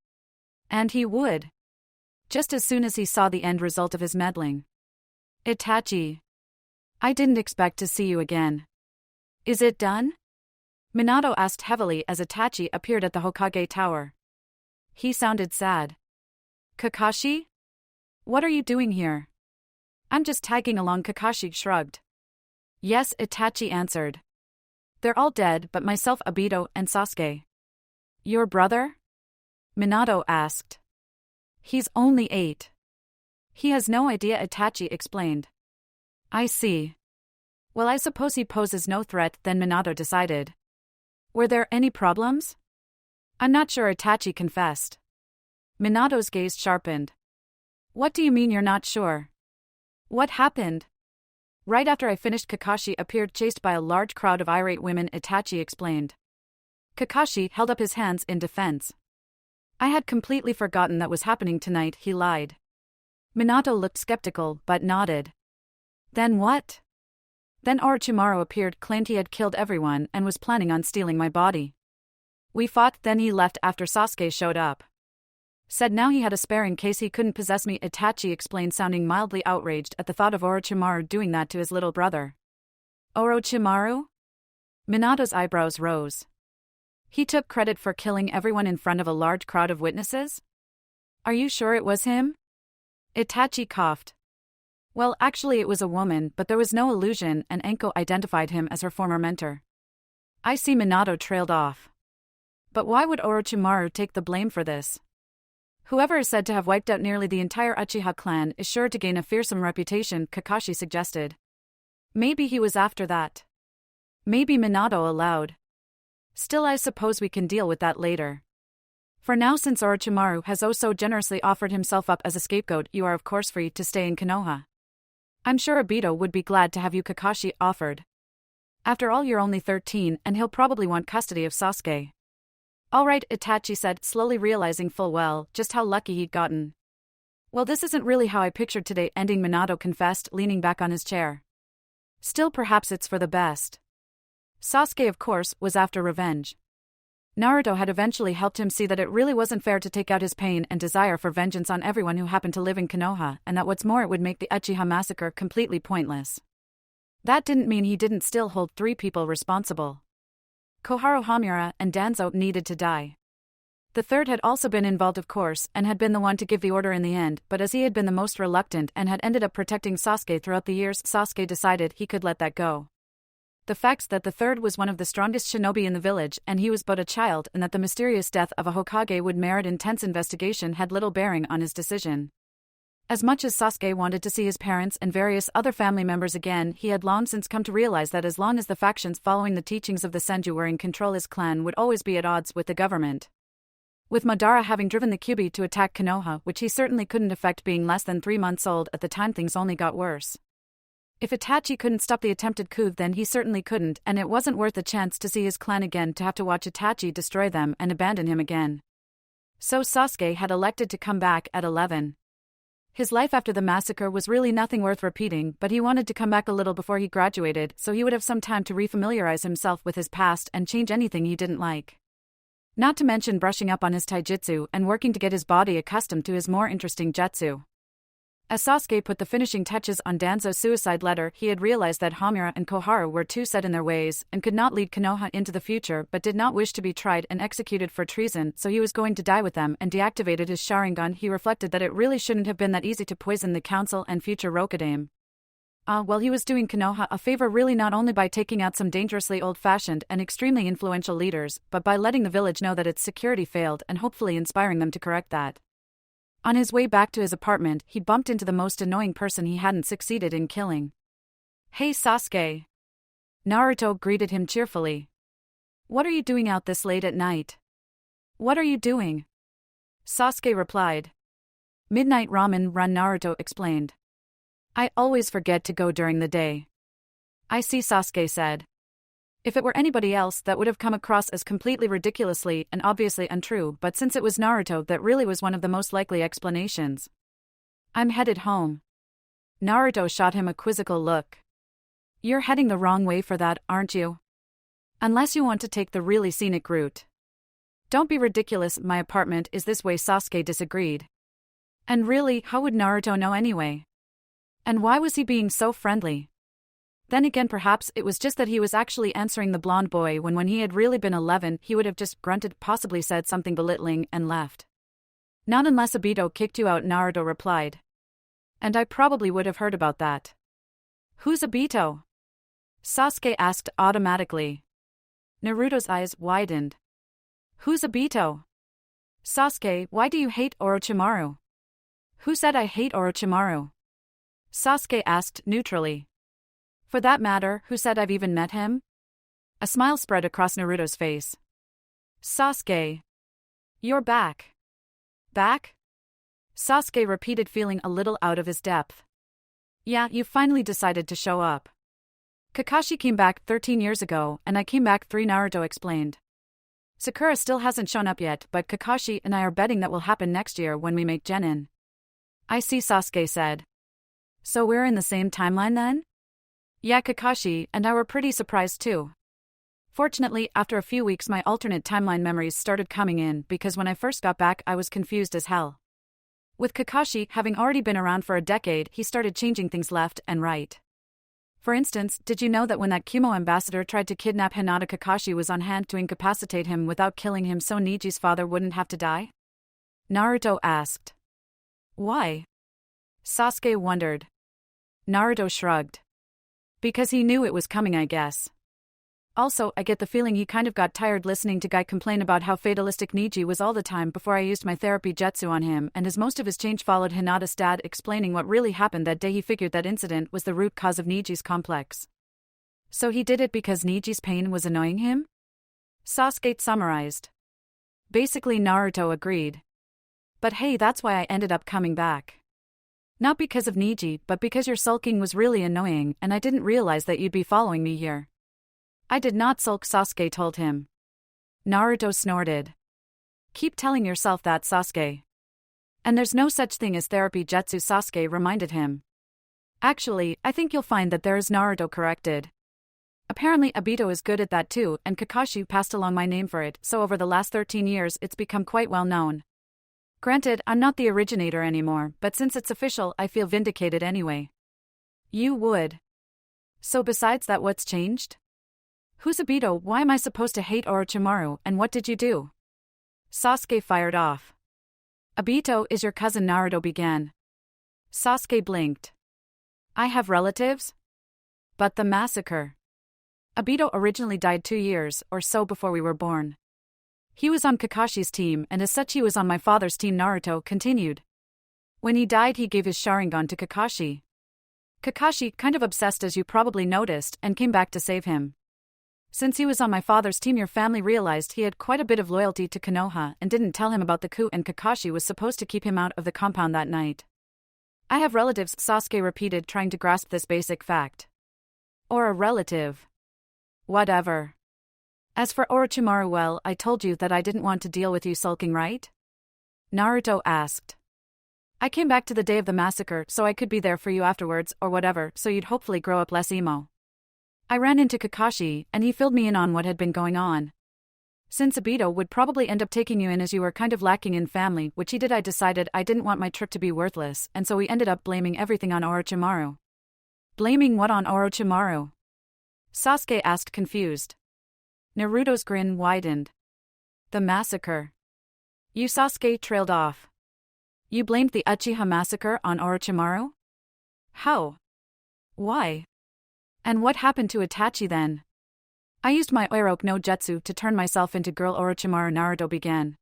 And he would. Just as soon as he saw the end result of his meddling. Itachi. I didn't expect to see you again. Is it done? Minato asked heavily as Itachi appeared at the Hokage tower. He sounded sad. Kakashi? What are you doing here? I'm just tagging along, Kakashi shrugged. Yes, Itachi answered. They're all dead but myself, Obito, and Sasuke. Your brother? Minato asked. He's only 8. He has no idea, Itachi explained. I see. Well, I suppose he poses no threat then, Minato decided. Were there any problems? I'm not sure, Itachi confessed. Minato's gaze sharpened. What do you mean you're not sure? What happened? Right after I finished, Kakashi appeared chased by a large crowd of irate women, Itachi explained. Kakashi held up his hands in defense. I had completely forgotten that was happening tonight, he lied. Minato looked skeptical but nodded. Then what? Then Orochimaru appeared, claimed he had killed everyone and was planning on stealing my body. We fought, then he left after Sasuke showed up. Said now he had a spare in case he couldn't possess me, Itachi explained, sounding mildly outraged at the thought of Orochimaru doing that to his little brother. Orochimaru? Minato's eyebrows rose. He took credit for killing everyone in front of a large crowd of witnesses? Are you sure it was him? Itachi coughed. Well, actually it was a woman, but there was no illusion and Enko identified him as her former mentor. I see, Minato trailed off. But why would Orochimaru take the blame for this? Whoever is said to have wiped out nearly the entire Uchiha clan is sure to gain a fearsome reputation, Kakashi suggested. Maybe he was after that. Maybe, Minato allowed. Still, I suppose we can deal with that later. For now, since Orochimaru has oh so generously offered himself up as a scapegoat, you are of course free to stay in Konoha. I'm sure Obito would be glad to have you, Kakashi offered. After all, you're only 13 and he'll probably want custody of Sasuke. Alright, Itachi said, slowly realizing full well just how lucky he'd gotten. Well, this isn't really how I pictured today ending, Minato confessed, leaning back on his chair. Still, perhaps it's for the best. Sasuke, of course, was after revenge. Naruto had eventually helped him see that it really wasn't fair to take out his pain and desire for vengeance on everyone who happened to live in Konoha, and that what's more, it would make the Uchiha massacre completely pointless. That didn't mean he didn't still hold 3 people responsible. Koharu, Hamura, and Danzo needed to die. The third had also been involved, of course, and had been the one to give the order in the end, but as he had been the most reluctant and had ended up protecting Sasuke throughout the years, Sasuke decided he could let that go. The fact that the third was one of the strongest shinobi in the village and he was but a child, and that the mysterious death of a Hokage would merit intense investigation, had little bearing on his decision. As much as Sasuke wanted to see his parents and various other family members again, he had long since come to realize that as long as the factions following the teachings of the Senju were in control, his clan would always be at odds with the government. With Madara having driven the Kyuubi to attack Konoha, which he certainly couldn't affect being less than 3 months old at the time, things only got worse. If Itachi couldn't stop the attempted coup, then he certainly couldn't, and it wasn't worth the chance to see his clan again to have to watch Itachi destroy them and abandon him again. So Sasuke had elected to come back at 11. His life after the massacre was really nothing worth repeating, but he wanted to come back a little before he graduated so he would have some time to refamiliarize himself with his past and change anything he didn't like. Not to mention brushing up on his taijutsu and working to get his body accustomed to his more interesting jutsu. As Sasuke put the finishing touches on Danzo's suicide letter, he had realized that Hamura and Koharu were too set in their ways and could not lead Konoha into the future, but did not wish to be tried and executed for treason, so he was going to die with them, and deactivated his Sharingan. He reflected that it really shouldn't have been that easy to poison the council and future Rokudaime. Well, he was doing Konoha a favor, really, not only by taking out some dangerously old-fashioned and extremely influential leaders, but by letting the village know that its security failed and hopefully inspiring them to correct that. On his way back to his apartment, he bumped into the most annoying person he hadn't succeeded in killing. "Hey, Sasuke." Naruto greeted him cheerfully. "What are you doing out this late at night?" "What are you doing?" Sasuke replied. "Midnight ramen run," Naruto explained. "I always forget to go during the day." "I see," Sasuke said. If it were anybody else, that would have come across as completely ridiculously and obviously untrue, but since it was Naruto, that really was one of the most likely explanations. "I'm headed home." Naruto shot him a quizzical look. "You're heading the wrong way for that, aren't you? Unless you want to take the really scenic route." "Don't be ridiculous, my apartment is this way," Sasuke disagreed. And really, how would Naruto know anyway? And why was he being so friendly? Then again, perhaps it was just that he was actually answering the blonde boy when he had really been 11, he would have just grunted, possibly said something belittling, and left. "Not unless Obito kicked you out," Naruto replied. "And I probably would have heard about that." "Who's Obito?" Sasuke asked automatically. Naruto's eyes widened. "Who's Obito?" "Sasuke, why do you hate Orochimaru?" "Who said I hate Orochimaru?" Sasuke asked neutrally. "For that matter, who said I've even met him?" A smile spread across Naruto's face. "Sasuke. You're back." "Back?" Sasuke repeated, feeling a little out of his depth. "Yeah, you finally decided to show up." "Kakashi came back 13 years ago, and I came back 3, Naruto explained. "Sakura still hasn't shown up yet, but Kakashi and I are betting that will happen next year when we make Genin." "I see," Sasuke said. "So we're in the same timeline then?" "Yeah, Kakashi and I were pretty surprised too. Fortunately, after a few weeks my alternate timeline memories started coming in, because when I first got back I was confused as hell. With Kakashi having already been around for a decade, he started changing things left and right. For instance, did you know that when that Kumo ambassador tried to kidnap Hinata, Kakashi was on hand to incapacitate him without killing him so Niji's father wouldn't have to die?" Naruto asked. "Why?" Sasuke wondered. Naruto shrugged. "Because he knew it was coming, I guess. Also, I get the feeling he kind of got tired listening to Guy complain about how fatalistic Niji was all the time before I used my therapy jutsu on him, and as most of his change followed Hinata's dad explaining what really happened that day, he figured that incident was the root cause of Niji's complex. So he did it because Niji's pain was annoying him?" Sasuke summarized. Basically, Naruto agreed. "But hey, that's why I ended up coming back. Not because of Niji, but because your sulking was really annoying, and I didn't realize that you'd be following me here." I did not sulk, Sasuke told him. Naruto snorted. Keep telling yourself that, Sasuke. And there's no such thing as therapy jutsu, Sasuke reminded him. Actually, I think you'll find that there is, Naruto corrected. Apparently Obito is good at that too, and Kakashi passed along my name for it, so over the last 13 years it's become quite well known. Granted, I'm not the originator anymore, but since it's official I feel vindicated anyway. You would. So besides that, what's changed? Who's Obito? Why am I supposed to hate Orochimaru, and what did you do? Sasuke fired off. Obito is your cousin, Naruto began. Sasuke blinked. I have relatives? But the massacre. Obito originally died 2 years or so before we were born. He was on Kakashi's team, and as such he was on my father's team, Naruto continued. When he died he gave his Sharingan to Kakashi. Kakashi, kind of obsessed as you probably noticed, and came back to save him. Since he was on my father's team, your family realized he had quite a bit of loyalty to Konoha and didn't tell him about the coup, and Kakashi was supposed to keep him out of the compound that night. I have relatives, Sasuke repeated, trying to grasp this basic fact. Or a relative. Whatever. As for Orochimaru, well, I told you that I didn't want to deal with you sulking, right? Naruto asked. I came back to the day of the massacre so I could be there for you afterwards or whatever, so you'd hopefully grow up less emo. I ran into Kakashi, and he filled me in on what had been going on. Since Obito would probably end up taking you in as you were kind of lacking in family, which he did, I decided I didn't want my trip to be worthless, and so we ended up blaming everything on Orochimaru. Blaming what on Orochimaru? Sasuke asked, confused. Naruto's grin widened. The massacre. You, Sasuke trailed off. You blamed the Uchiha massacre on Orochimaru? How? Why? And what happened to Itachi then? I used my Oiroke no Jutsu to turn myself into girl Orochimaru, Naruto began.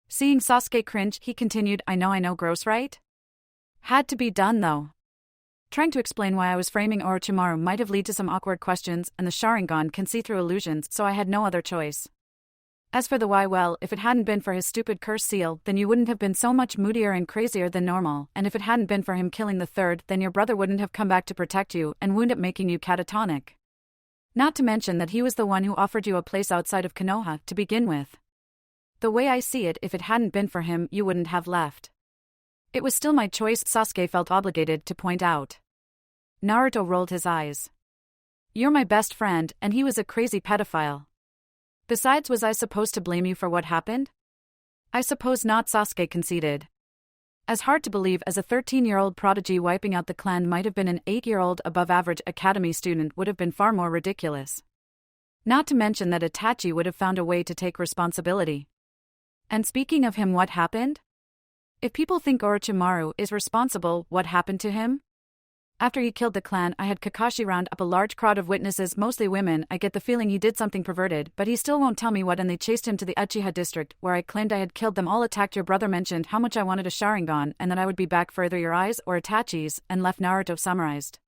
Seeing Sasuke cringe, he continued, I know, gross, right? Had to be done though. Trying to explain why I was framing Orochimaru might have led to some awkward questions, and the Sharingan can see through illusions, so I had no other choice. As for the why, well, if it hadn't been for his stupid curse seal, then you wouldn't have been so much moodier and crazier than normal, and if it hadn't been for him killing the third, then your brother wouldn't have come back to protect you and wound up making you catatonic. Not to mention that he was the one who offered you a place outside of Konoha to begin with. The way I see it, if it hadn't been for him, you wouldn't have left. It was still my choice, Sasuke felt obligated to point out. Naruto rolled his eyes. You're my best friend, and he was a crazy pedophile. Besides, was I supposed to blame you for what happened? I suppose not, Sasuke conceded. As hard to believe as a 13-year-old prodigy wiping out the clan might have been, an 8-year-old above-average academy student would have been far more ridiculous. Not to mention that Itachi would have found a way to take responsibility. And speaking of him, what happened? If people think Orochimaru is responsible, what happened to him? After he killed the clan, I had Kakashi round up a large crowd of witnesses, mostly women. I get the feeling he did something perverted, but he still won't tell me what, and they chased him to the Uchiha district, where I claimed I had killed them all. Attacked your brother, mentioned how much I wanted a Sharingan, and that I would be back for either your eyes or Itachi's, and left, Naruto summarized.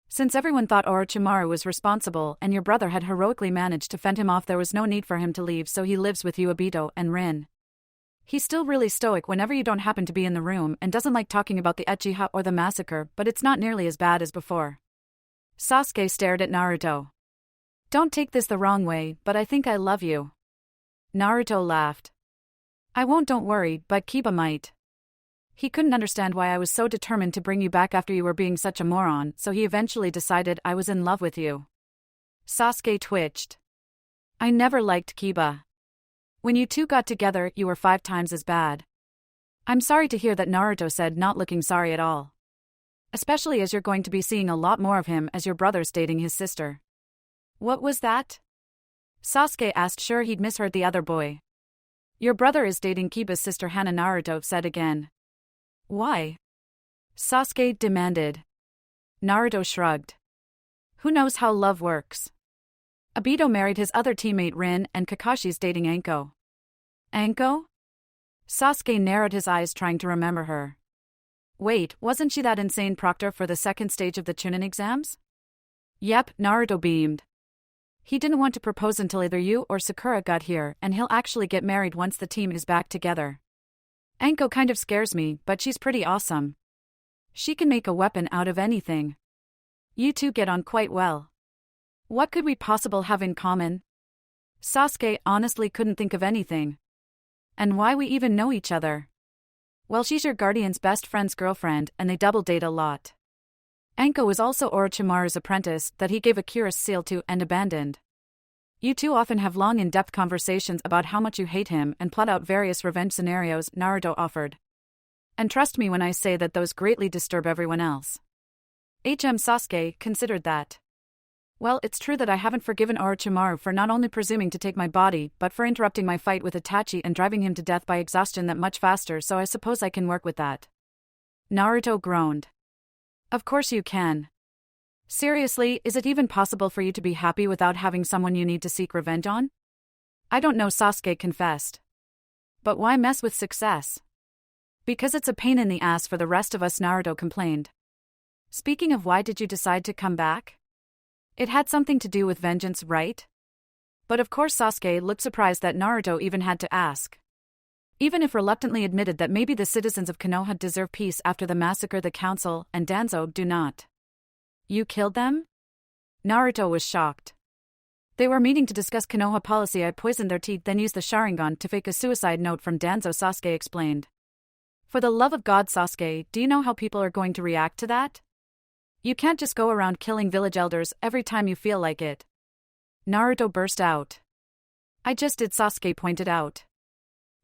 Since everyone thought Orochimaru was responsible, and your brother had heroically managed to fend him off, there was no need for him to leave, so he lives with you, Obito, and Rin. He's still really stoic whenever you don't happen to be in the room, and doesn't like talking about the Uchiha or the massacre, but it's not nearly as bad as before. Sasuke stared at Naruto. Don't take this the wrong way, but I think I love you. Naruto laughed. I won't, don't worry, but Kiba might. He couldn't understand why I was so determined to bring you back after you were being such a moron, so he eventually decided I was in love with you. Sasuke twitched. I never liked Kiba. When you two got together, you were 5 times as bad. I'm sorry to hear that, Naruto said, not looking sorry at all. Especially as you're going to be seeing a lot more of him as your brother's dating his sister. What was that? Sasuke asked, sure he'd misheard the other boy. Your brother is dating Kiba's sister Hana, Naruto said again. Why? Sasuke demanded. Naruto shrugged. Who knows how love works? Obito married his other teammate Rin, and Kakashi's dating Anko. Anko? Sasuke narrowed his eyes, trying to remember her. Wait, wasn't she that insane proctor for the second stage of the Chunin exams? Yep, Naruto beamed. He didn't want to propose until either you or Sakura got here, and he'll actually get married once the team is back together. Anko kind of scares me, but she's pretty awesome. She can make a weapon out of anything. You two get on quite well. What could we possibly have in common? Sasuke honestly couldn't think of anything. And why we even know each other? Well, she's your guardian's best friend's girlfriend, and they double date a lot. Anko was also Orochimaru's apprentice that he gave a curious seal to and abandoned. You two often have long in-depth conversations about how much you hate him and plot out various revenge scenarios, Naruto offered. And trust me when I say that those greatly disturb everyone else. Sasuke considered that. Well, it's true that I haven't forgiven Orochimaru for not only presuming to take my body, but for interrupting my fight with Itachi and driving him to death by exhaustion that much faster, so I suppose I can work with that. Naruto groaned. Of course you can. Seriously, is it even possible for you to be happy without having someone you need to seek revenge on? I don't know, Sasuke confessed. But why mess with success? Because it's a pain in the ass for the rest of us, Naruto complained. Speaking of, why did you decide to come back? It had something to do with vengeance, right? But of course Sasuke looked surprised that Naruto even had to ask. Even if reluctantly admitted that maybe the citizens of Konoha deserve peace after the massacre, the council and Danzo do not. You killed them? Naruto was shocked. They were meeting to discuss Konoha policy. I poisoned their tea, then used the Sharingan to fake a suicide note from Danzo, Sasuke explained. For the love of God, Sasuke, do you know how people are going to react to that? You can't just go around killing village elders every time you feel like it. Naruto burst out. I just did, Sasuke pointed out.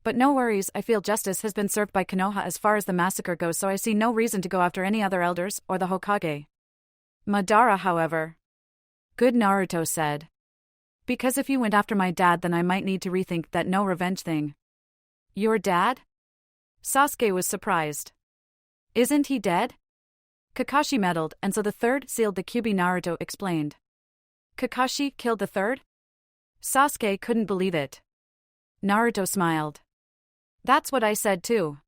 But no worries, I feel justice has been served by Konoha as far as the massacre goes, so I see no reason to go after any other elders or the Hokage. Madara, however. Good, Naruto said. Because if you went after my dad, then I might need to rethink that no revenge thing. Your dad? Sasuke was surprised. Isn't he dead? Kakashi meddled, and so the third sealed the Kyuubi, Naruto explained. Kakashi killed the third? Sasuke couldn't believe it. Naruto smiled. That's what I said too.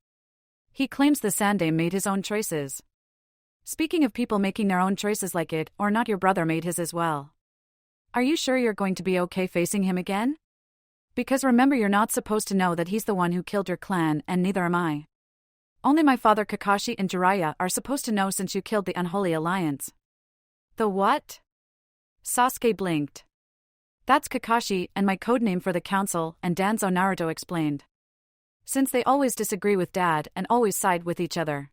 He claims the Sandaime made his own choices. Speaking of people making their own choices like it or not, your brother made his as well. Are you sure you're going to be okay facing him again? Because remember, you're not supposed to know that he's the one who killed your clan, and neither am I. Only my father Kakashi and Jiraiya are supposed to know since you killed the Unholy Alliance. The what? Sasuke blinked. That's Kakashi and my codename for the council and Danzo, Naruto explained. Since they always disagree with Dad and always side with each other.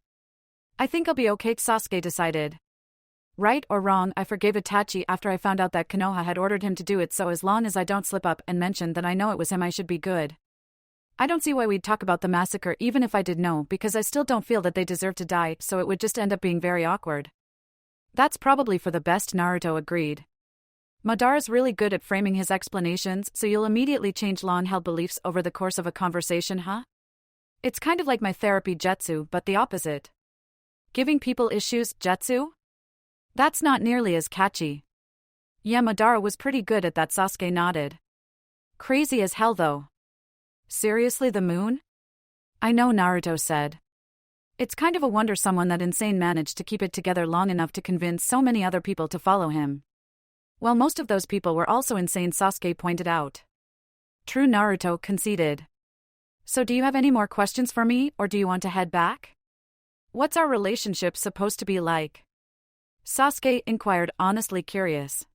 I think I'll be okay, Sasuke decided. Right or wrong, I forgave Itachi after I found out that Konoha had ordered him to do it, so as long as I don't slip up and mention that I know it was him, I should be good. I don't see why we'd talk about the massacre even if I did know, because I still don't feel that they deserve to die, so it would just end up being very awkward. That's probably for the best, Naruto agreed. Madara's really good at framing his explanations, so you'll immediately change long-held beliefs over the course of a conversation, huh? It's kind of like my therapy jutsu, but the opposite. Giving people issues, jutsu? That's not nearly as catchy. Yeah, Madara was pretty good at that, Sasuke nodded. Crazy as hell though. Seriously, the moon? I know, Naruto said. It's kind of a wonder someone that insane managed to keep it together long enough to convince so many other people to follow him. Well, most of those people were also insane, Sasuke pointed out. True, Naruto conceded. So do you have any more questions for me, or do you want to head back? What's our relationship supposed to be like? Sasuke inquired, honestly curious.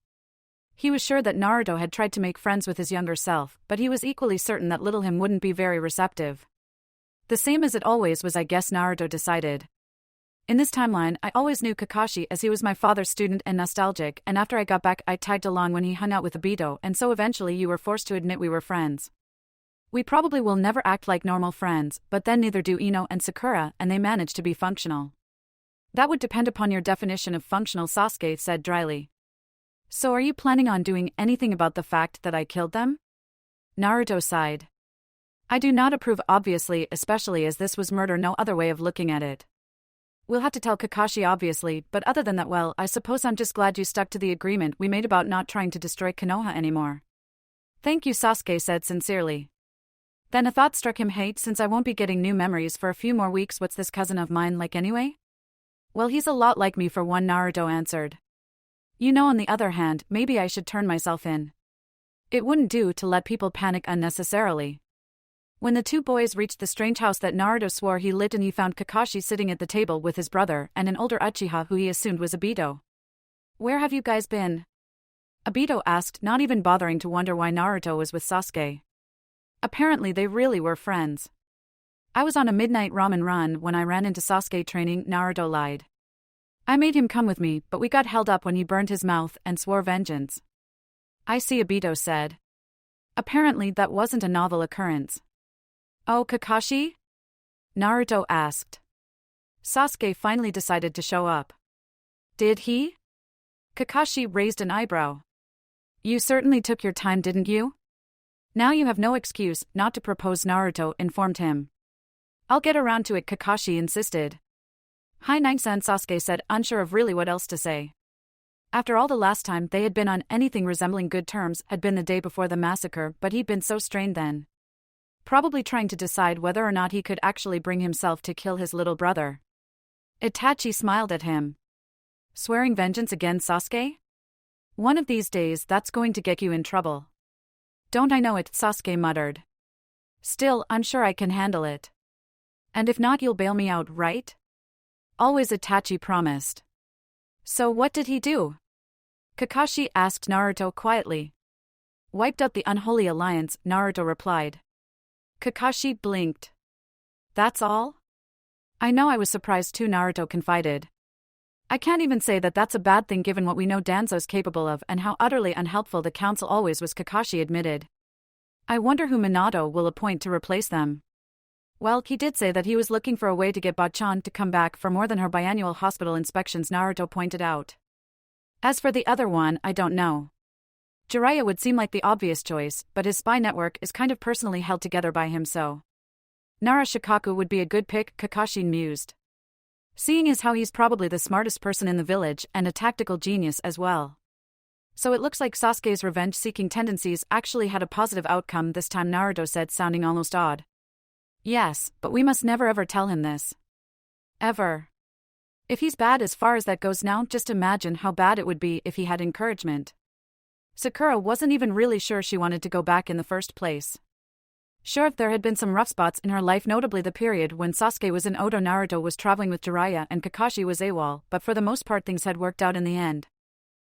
He was sure that Naruto had tried to make friends with his younger self, but he was equally certain that little him wouldn't be very receptive. The same as it always was, I guess, Naruto decided. In this timeline, I always knew Kakashi as he was my father's student and nostalgic, and after I got back I tagged along when he hung out with Obito, and so eventually you were forced to admit we were friends. We probably will never act like normal friends, but then neither do Ino and Sakura, and they manage to be functional. That would depend upon your definition of functional, Sasuke said dryly. So are you planning on doing anything about the fact that I killed them? Naruto sighed. I do not approve, obviously, especially as this was murder, no other way of looking at it. We'll have to tell Kakashi, obviously, but other than that, well, I suppose I'm just glad you stuck to the agreement we made about not trying to destroy Konoha anymore. Thank you, Sasuke said sincerely. Then a thought struck him. Hey, since I won't be getting new memories for a few more weeks, what's this cousin of mine like anyway? Well, he's a lot like me for one, Naruto answered. You know, on the other hand, maybe I should turn myself in. It wouldn't do to let people panic unnecessarily. When the two boys reached the strange house that Naruto swore he lived in, he found Kakashi sitting at the table with his brother and an older Uchiha who he assumed was Obito. Where have you guys been? Obito asked, not even bothering to wonder why Naruto was with Sasuke. Apparently they really were friends. I was on a midnight ramen run when I ran into Sasuke training, Naruto lied. I made him come with me, but we got held up when he burned his mouth and swore vengeance. I see, Obito said. Apparently that wasn't a novel occurrence. Oh, Kakashi? Naruto asked. Sasuke finally decided to show up. Did he? Kakashi raised an eyebrow. You certainly took your time, didn't you? Now you have no excuse not to propose, Naruto informed him. I'll get around to it, Kakashi insisted. Hi Nine-san, Sasuke said, unsure of really what else to say. After all, the last time they had been on anything resembling good terms had been the day before the massacre, but he'd been so strained then. Probably trying to decide whether or not he could actually bring himself to kill his little brother. Itachi smiled at him. Swearing vengeance again, Sasuke? One of these days that's going to get you in trouble. Don't I know it, Sasuke muttered. Still, I'm sure I can handle it. And if not, you'll bail me out, right? Always, Itachi promised. So what did he do? Kakashi asked Naruto quietly. Wiped out the unholy alliance, Naruto replied. Kakashi blinked. That's all? I know, I was surprised too, Naruto confided. I can't even say that that's a bad thing given what we know Danzo's capable of and how utterly unhelpful the council always was, Kakashi admitted. I wonder who Minato will appoint to replace them. Well, he did say that he was looking for a way to get Bachan to come back for more than her biannual hospital inspections, Naruto pointed out. As for the other one, I don't know. Jiraiya would seem like the obvious choice, but his spy network is kind of personally held together by him, so. Nara Shikaku would be a good pick, Kakashi mused. Seeing as how he's probably the smartest person in the village and a tactical genius as well. So it looks like Sasuke's revenge-seeking tendencies actually had a positive outcome this time, Naruto said, sounding almost odd. Yes, but we must never ever tell him this. Ever. If he's bad as far as that goes now, just imagine how bad it would be if he had encouragement. Sakura wasn't even really sure she wanted to go back in the first place. Sure, there had been some rough spots in her life, notably the period when Sasuke was in Odo, Naruto was traveling with Jiraiya and Kakashi was AWOL, but for the most part things had worked out in the end.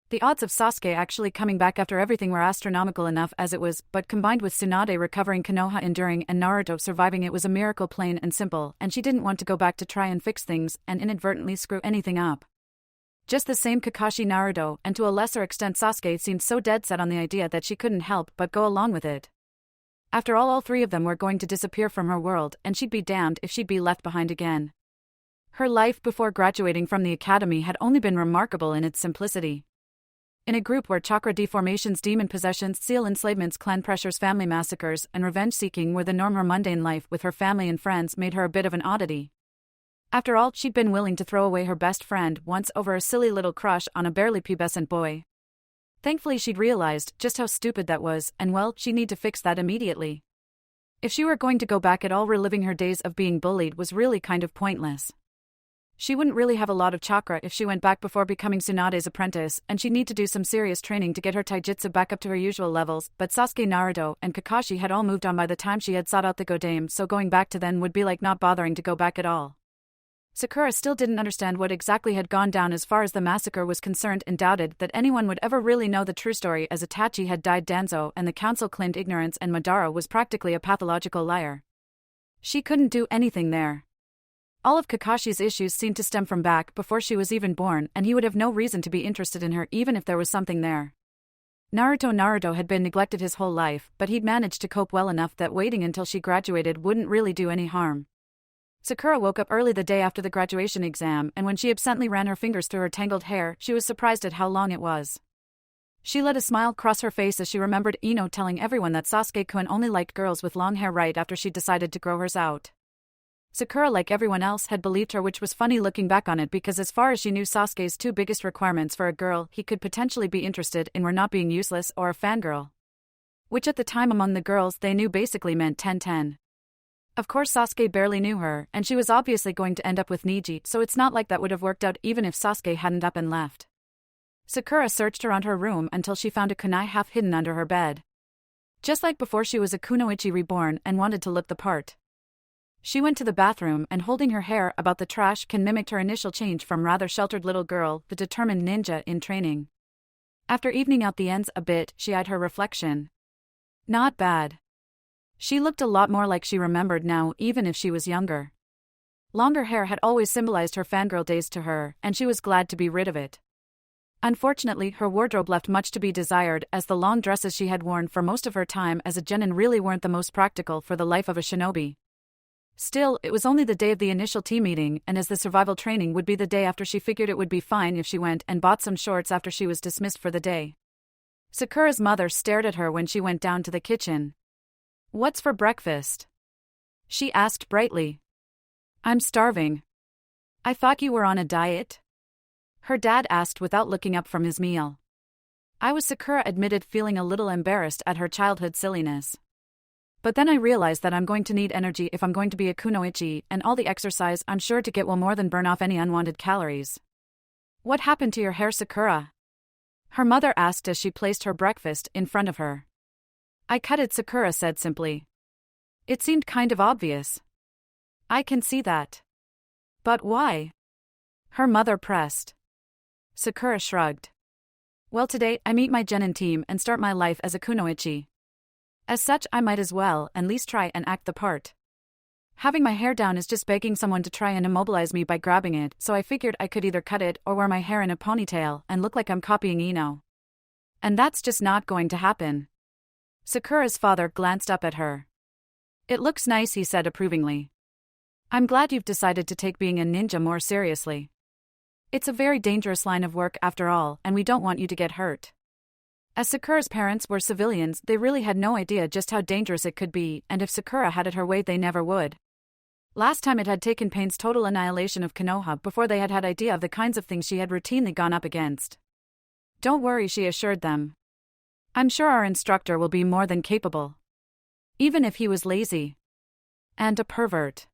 The odds of Sasuke actually coming back after everything were astronomical enough as it was, but combined with Tsunade recovering, Konoha enduring, and Naruto surviving, it was a miracle plain and simple, and she didn't want to go back to try and fix things and inadvertently screw anything up. Just the same, Kakashi, Naruto, and to a lesser extent Sasuke seemed so dead set on the idea that she couldn't help but go along with it. After all three of them were going to disappear from her world, and she'd be damned if she'd be left behind again. Her life before graduating from the academy had only been remarkable in its simplicity. In a group where chakra deformations, demon possessions, seal enslavements, clan pressures, family massacres, and revenge-seeking were the norm, her mundane life with her family and friends made her a bit of an oddity. After all, she'd been willing to throw away her best friend once over a silly little crush on a barely pubescent boy. Thankfully she'd realized just how stupid that was, and well, she'd need to fix that immediately. If she were going to go back at all, reliving her days of being bullied was really kind of pointless. She wouldn't really have a lot of chakra if she went back before becoming Tsunade's apprentice, and she'd need to do some serious training to get her taijutsu back up to her usual levels, but Sasuke, Naruto, and Kakashi had all moved on by the time she had sought out the Godame, so going back to then would be like not bothering to go back at all. Sakura still didn't understand what exactly had gone down as far as the massacre was concerned and doubted that anyone would ever really know the true story, as Itachi had died Danzo and the council claimed ignorance and Madara was practically a pathological liar. She couldn't do anything there. All of Kakashi's issues seemed to stem from back before she was even born, and he would have no reason to be interested in her even if there was something there. Naruto had been neglected his whole life, but he'd managed to cope well enough that waiting until she graduated wouldn't really do any harm. Sakura woke up early the day after the graduation exam, and when she absently ran her fingers through her tangled hair, she was surprised at how long it was. She let a smile cross her face as she remembered Ino telling everyone that Sasuke-kun only liked girls with long hair right after she decided to grow hers out. Sakura, like everyone else, had believed her, which was funny looking back on it because as far as she knew, Sasuke's two biggest requirements for a girl he could potentially be interested in were not being useless or a fangirl. Which at the time among the girls they knew basically meant 10-10. Of course Sasuke barely knew her, and she was obviously going to end up with Niji, so it's not like that would have worked out even if Sasuke hadn't up and left. Sakura searched around her room until she found a kunai half hidden under her bed. Just like before, she was a kunoichi reborn and wanted to look the part. She went to the bathroom and, holding her hair about the trash can, mimicked her initial change from rather sheltered little girl, the determined ninja in training. After evening out the ends a bit, she eyed her reflection. Not bad. She looked a lot more like she remembered now, even if she was younger. Longer hair had always symbolized her fangirl days to her, and she was glad to be rid of it. Unfortunately, her wardrobe left much to be desired, as the long dresses she had worn for most of her time as a genin really weren't the most practical for the life of a shinobi. Still, it was only the day of the initial team meeting, and as the survival training would be the day after, she figured it would be fine if she went and bought some shorts after she was dismissed for the day. Sakura's mother stared at her when she went down to the kitchen. "What's for breakfast?" she asked brightly. "I'm starving." "I thought you were on a diet?" her dad asked without looking up from his meal. Sakura admitted, feeling a little embarrassed at her childhood silliness. "But then I realized that I'm going to need energy if I'm going to be a kunoichi, and all the exercise I'm sure to get will more than burn off any unwanted calories." "What happened to your hair, Sakura?" her mother asked as she placed her breakfast in front of her. "I cut it," Sakura said simply. "It seemed kind of obvious." "I can see that." "But why?" her mother pressed. Sakura shrugged. "Well, today I meet my genin team and start my life as a kunoichi. As such, I might as well at least try and act the part. Having my hair down is just begging someone to try and immobilize me by grabbing it, so I figured I could either cut it or wear my hair in a ponytail and look like I'm copying Ino. And that's just not going to happen." Sakura's father glanced up at her. "It looks nice," he said approvingly. "I'm glad you've decided to take being a ninja more seriously. It's a very dangerous line of work after all, and we don't want you to get hurt." As Sakura's parents were civilians, they really had no idea just how dangerous it could be, and if Sakura had it her way, they never would. Last time it had taken Pain's total annihilation of Konoha before they had idea of the kinds of things she had routinely gone up against. "Don't worry," she assured them. "I'm sure our instructor will be more than capable. Even if he was lazy. And a pervert."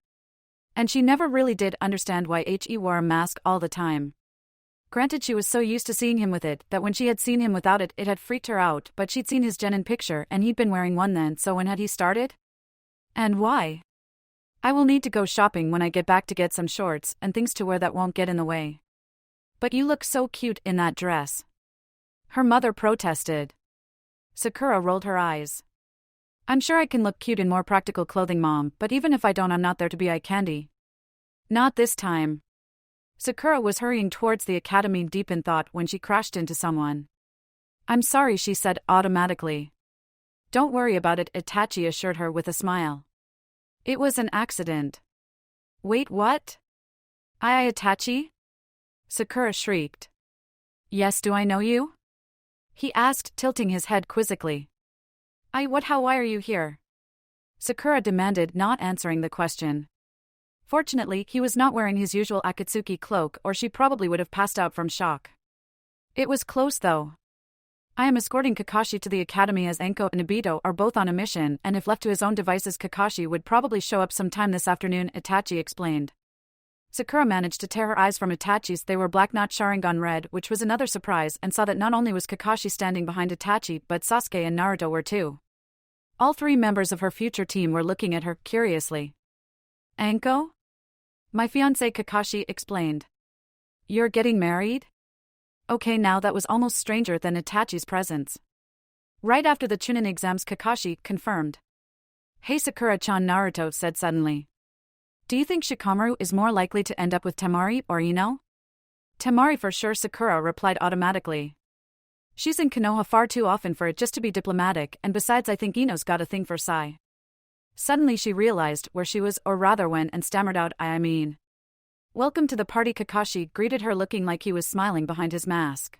And she never really did understand why he wore a mask all the time. Granted, she was so used to seeing him with it that when she had seen him without it, it had freaked her out, but she'd seen his genin picture and he'd been wearing one then, so when had he started? And why? "I will need to go shopping when I get back to get some shorts and things to wear that won't get in the way." "But you look so cute in that dress," her mother protested. Sakura rolled her eyes. "I'm sure I can look cute in more practical clothing, Mom, but even if I don't, I'm not there to be eye candy." "Not this time." Sakura was hurrying towards the academy deep in thought when she crashed into someone. "I'm sorry," she said automatically. "Don't worry about it," Itachi assured her with a smile. "It was an accident." "Wait, what? Itachi?" Sakura shrieked. "Yes, do I know you?" he asked, tilting his head quizzically. Why are you here?" Sakura demanded, not answering the question. Fortunately, he was not wearing his usual Akatsuki cloak, or she probably would have passed out from shock. "It was close though. I am escorting Kakashi to the academy as Enko and Obito are both on a mission, and if left to his own devices, Kakashi would probably show up sometime this afternoon," Itachi explained. Sakura managed to tear her eyes from Itachi's. They were black, not Sharingan red, which was another surprise, and saw that not only was Kakashi standing behind Itachi, but Sasuke and Naruto were too. All three members of her future team were looking at her curiously. "Enko?" "My fiancé," Kakashi explained. "You're getting married?" Okay, now that was almost stranger than Itachi's presence. Right after the Chunin exams, Kakashi confirmed. "Hey Sakura-chan," Naruto said suddenly. "Do you think Shikamaru is more likely to end up with Temari or Ino?" "Temari for sure," Sakura replied automatically. "She's in Konoha far too often for it just to be diplomatic, and besides I think Ino's got a thing for Sai." Suddenly she realized where she was, or rather when, and stammered out, I mean. "Welcome to the party," Kakashi greeted her, looking like he was smiling behind his mask.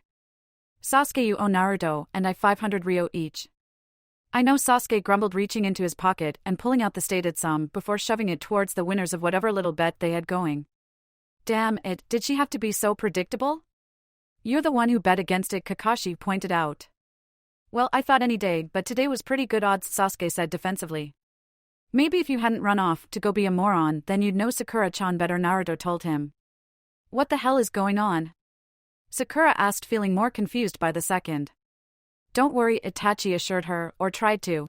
"Sasuke, you owe Naruto and I 500 ryo each." "I know," Sasuke grumbled, reaching into his pocket and pulling out the stated sum before shoving it towards the winners of whatever little bet they had going. "Damn it, did she have to be so predictable?" "You're the one who bet against it," Kakashi pointed out. "Well, I thought any day, but today was pretty good odds," Sasuke said defensively. "Maybe if you hadn't run off to go be a moron, then you'd know Sakura-chan better," Naruto told him. "What the hell is going on?" Sakura asked, feeling more confused by the second. "Don't worry," Itachi assured her, or tried to.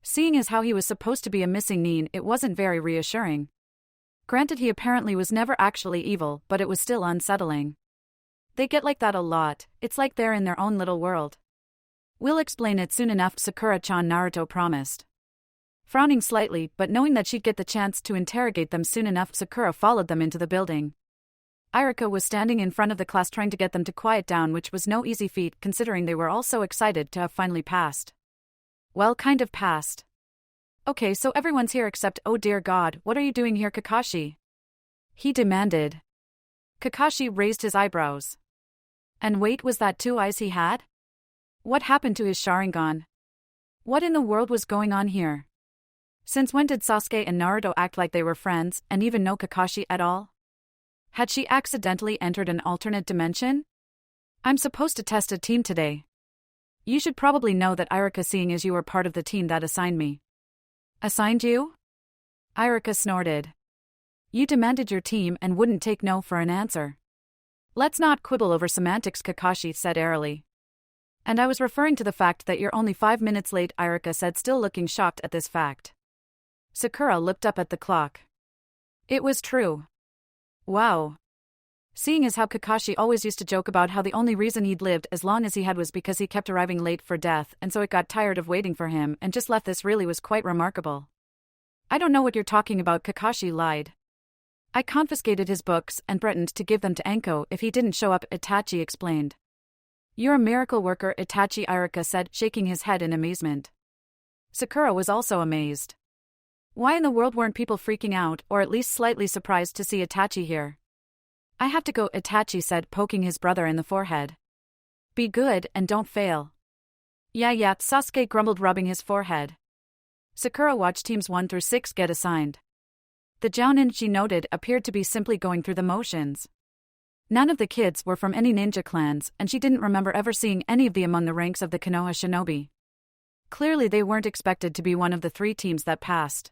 Seeing as how he was supposed to be a missing nin, it wasn't very reassuring. Granted, he apparently was never actually evil, but it was still unsettling. They get like that a lot, it's like they're in their own little world. We'll explain it soon enough, Sakura-chan, Naruto promised. Frowning slightly, but knowing that she'd get the chance to interrogate them soon enough, Sakura followed them into the building. Irika was standing in front of the class trying to get them to quiet down, which was no easy feat considering they were all so excited to have finally passed. Well, kind of passed. Okay, so everyone's here except, oh dear God, what are you doing here, Kakashi? He demanded. Kakashi raised his eyebrows. And wait, was that 2 eyes he had? What happened to his Sharingan? What in the world was going on here? Since when did Sasuke and Naruto act like they were friends and even know Kakashi at all? Had she accidentally entered an alternate dimension? I'm supposed to test a team today. You should probably know that, Irika, seeing as you were part of the team that assigned me. Assigned you? Irika snorted. You demanded your team and wouldn't take no for an answer. Let's not quibble over semantics, Kakashi said airily. And I was referring to the fact that you're only 5 minutes late, Irika said, still looking shocked at this fact. Sakura looked up at the clock. It was true. Wow. Seeing as how Kakashi always used to joke about how the only reason he'd lived as long as he had was because he kept arriving late for death and so it got tired of waiting for him and just left, this really was quite remarkable. I don't know what you're talking about, Kakashi lied. I confiscated his books and threatened to give them to Anko if he didn't show up, Itachi explained. You're a miracle worker, Itachi, Irika said, shaking his head in amazement. Sakura was also amazed. Why in the world weren't people freaking out, or at least slightly surprised to see Itachi here? I have to go, Itachi said, poking his brother in the forehead. Be good and don't fail. Yeah, Sasuke grumbled, rubbing his forehead. Sakura watched teams 1 through 6 get assigned. The jounin, she noted, appeared to be simply going through the motions. None of the kids were from any ninja clans, and she didn't remember ever seeing any of them among the ranks of the Konoha shinobi. Clearly they weren't expected to be one of the 3 teams that passed.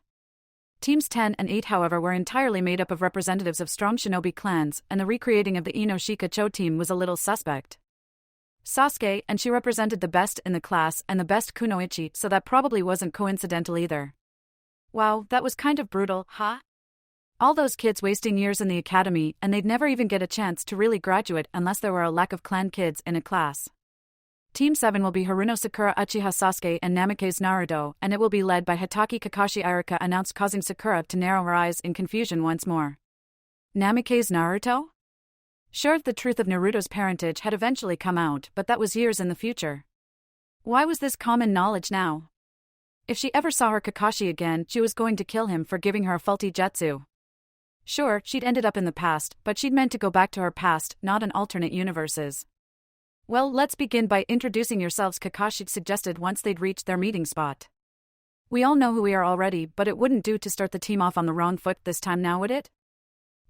Teams 10 and 8, however, were entirely made up of representatives of strong shinobi clans, and the recreating of the Inoshika-cho team was a little suspect. Sasuke and she represented the best in the class and the best kunoichi, so that probably wasn't coincidental either. Wow, that was kind of brutal, huh? All those kids wasting years in the academy, and they'd never even get a chance to really graduate unless there were a lack of clan kids in a class. Team 7 will be Haruno, Sakura, Uchiha Sasuke, and Namake's Naruto, and it will be led by Hitaki, Kakashi, Irika announced, causing Sakura to narrow her eyes in confusion once more. Namake's Naruto? Sure, the truth of Naruto's parentage had eventually come out, but that was years in the future. Why was this common knowledge now? If she ever saw her Kakashi again, she was going to kill him for giving her a faulty jutsu. Sure, she'd ended up in the past, but she'd meant to go back to her past, not in alternate universes. Well, let's begin by introducing yourselves, Kakashi suggested once they'd reached their meeting spot. We all know who we are already, but it wouldn't do to start the team off on the wrong foot this time now, would it?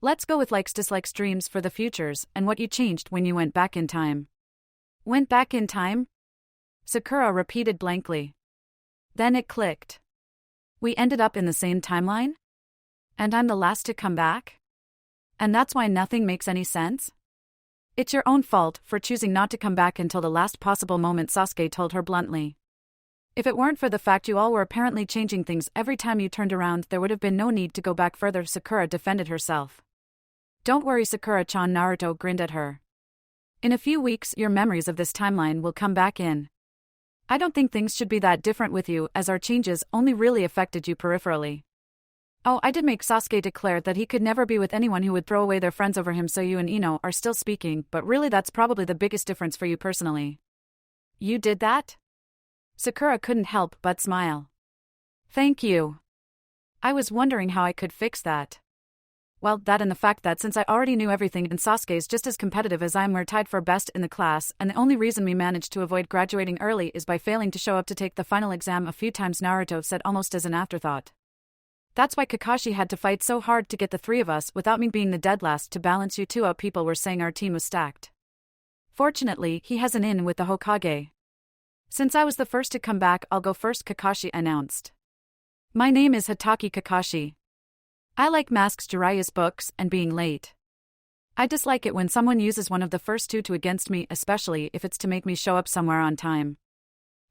Let's go with likes, dislikes, dreams for the futures, and what you changed when you went back in time. Went back in time? Sakura repeated blankly. Then it clicked. We ended up in the same timeline? And I'm the last to come back? And that's why nothing makes any sense? It's your own fault for choosing not to come back until the last possible moment, Sasuke told her bluntly. If it weren't for the fact you all were apparently changing things every time you turned around, there would have been no need to go back further, Sakura defended herself. Don't worry, Sakura-chan, Naruto grinned at her. In a few weeks, your memories of this timeline will come back in. I don't think things should be that different with you, as our changes only really affected you peripherally. Oh, I did make Sasuke declare that he could never be with anyone who would throw away their friends over him, so you and Ino are still speaking, but really that's probably the biggest difference for you personally. You did that? Sakura couldn't help but smile. Thank you. I was wondering how I could fix that. Well, that and the fact that since I already knew everything and Sasuke's just as competitive as I am, we're tied for best in the class, and the only reason we managed to avoid graduating early is by failing to show up to take the final exam a few times, Naruto said almost as an afterthought. That's why Kakashi had to fight so hard to get the 3 of us without me being the dead last to balance you 2 out. People were saying our team was stacked. Fortunately, he has an in with the Hokage. Since I was the first to come back, I'll go first, Kakashi announced. My name is Hitaki Kakashi. I like masks, Jiraiya's books, and being late. I dislike it when someone uses one of the first 2 to against me, especially if it's to make me show up somewhere on time.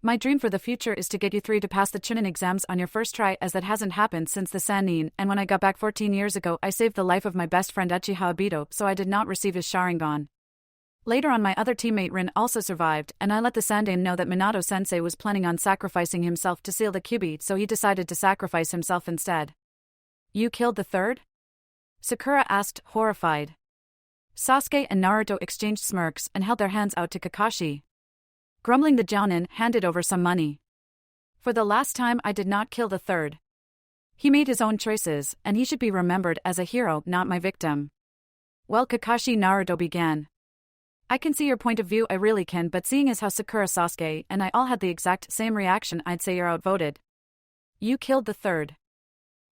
My dream for the future is to get you 3 to pass the Chunin exams on your first try, as that hasn't happened since the Sannin, and when I got back 14 years ago I saved the life of my best friend Uchiha Obito, so I did not receive his Sharingan. Later on, my other teammate Rin also survived, and I let the Sandaime know that Minato-sensei was planning on sacrificing himself to seal the Kyuubi, so he decided to sacrifice himself instead. You killed the third? Sakura asked, horrified. Sasuke and Naruto exchanged smirks and held their hands out to Kakashi. Grumbling, the Jounin handed over some money. For the last time, I did not kill the third. He made his own choices, and he should be remembered as a hero, not my victim. Well, Kakashi, Naruto began. I can see your point of view, I really can, but seeing as how Sakura, Sasuke, and I all had the exact same reaction, I'd say you're outvoted. You killed the third.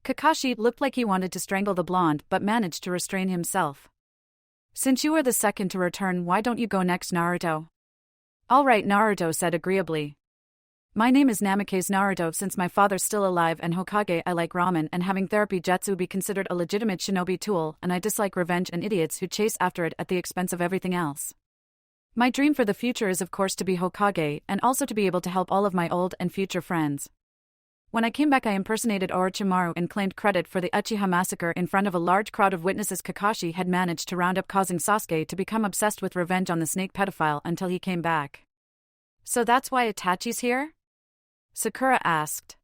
Kakashi looked like he wanted to strangle the blonde, but managed to restrain himself. Since you were the second to return, why don't you go next, Naruto? All right, Naruto said agreeably. My name is Namake's Naruto. Since my father's still alive and Hokage, I like ramen and having therapy jutsu be considered a legitimate shinobi tool, and I dislike revenge and idiots who chase after it at the expense of everything else. My dream for the future is of course to be Hokage, and also to be able to help all of my old and future friends. When I came back, I impersonated Orochimaru and claimed credit for the Uchiha massacre in front of a large crowd of witnesses. Kakashi had managed to round up, causing Sasuke to become obsessed with revenge on the snake pedophile until he came back. So that's why Itachi's here? Sakura asked.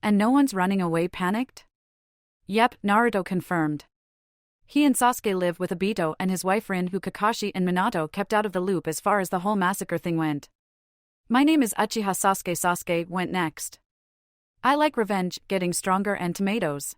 And no one's running away, panicked? Yep, Naruto confirmed. He and Sasuke live with Obito and his wife Rin, who Kakashi and Minato kept out of the loop as far as the whole massacre thing went. My name is Uchiha Sasuke. Sasuke went next. I like revenge, getting stronger, and tomatoes.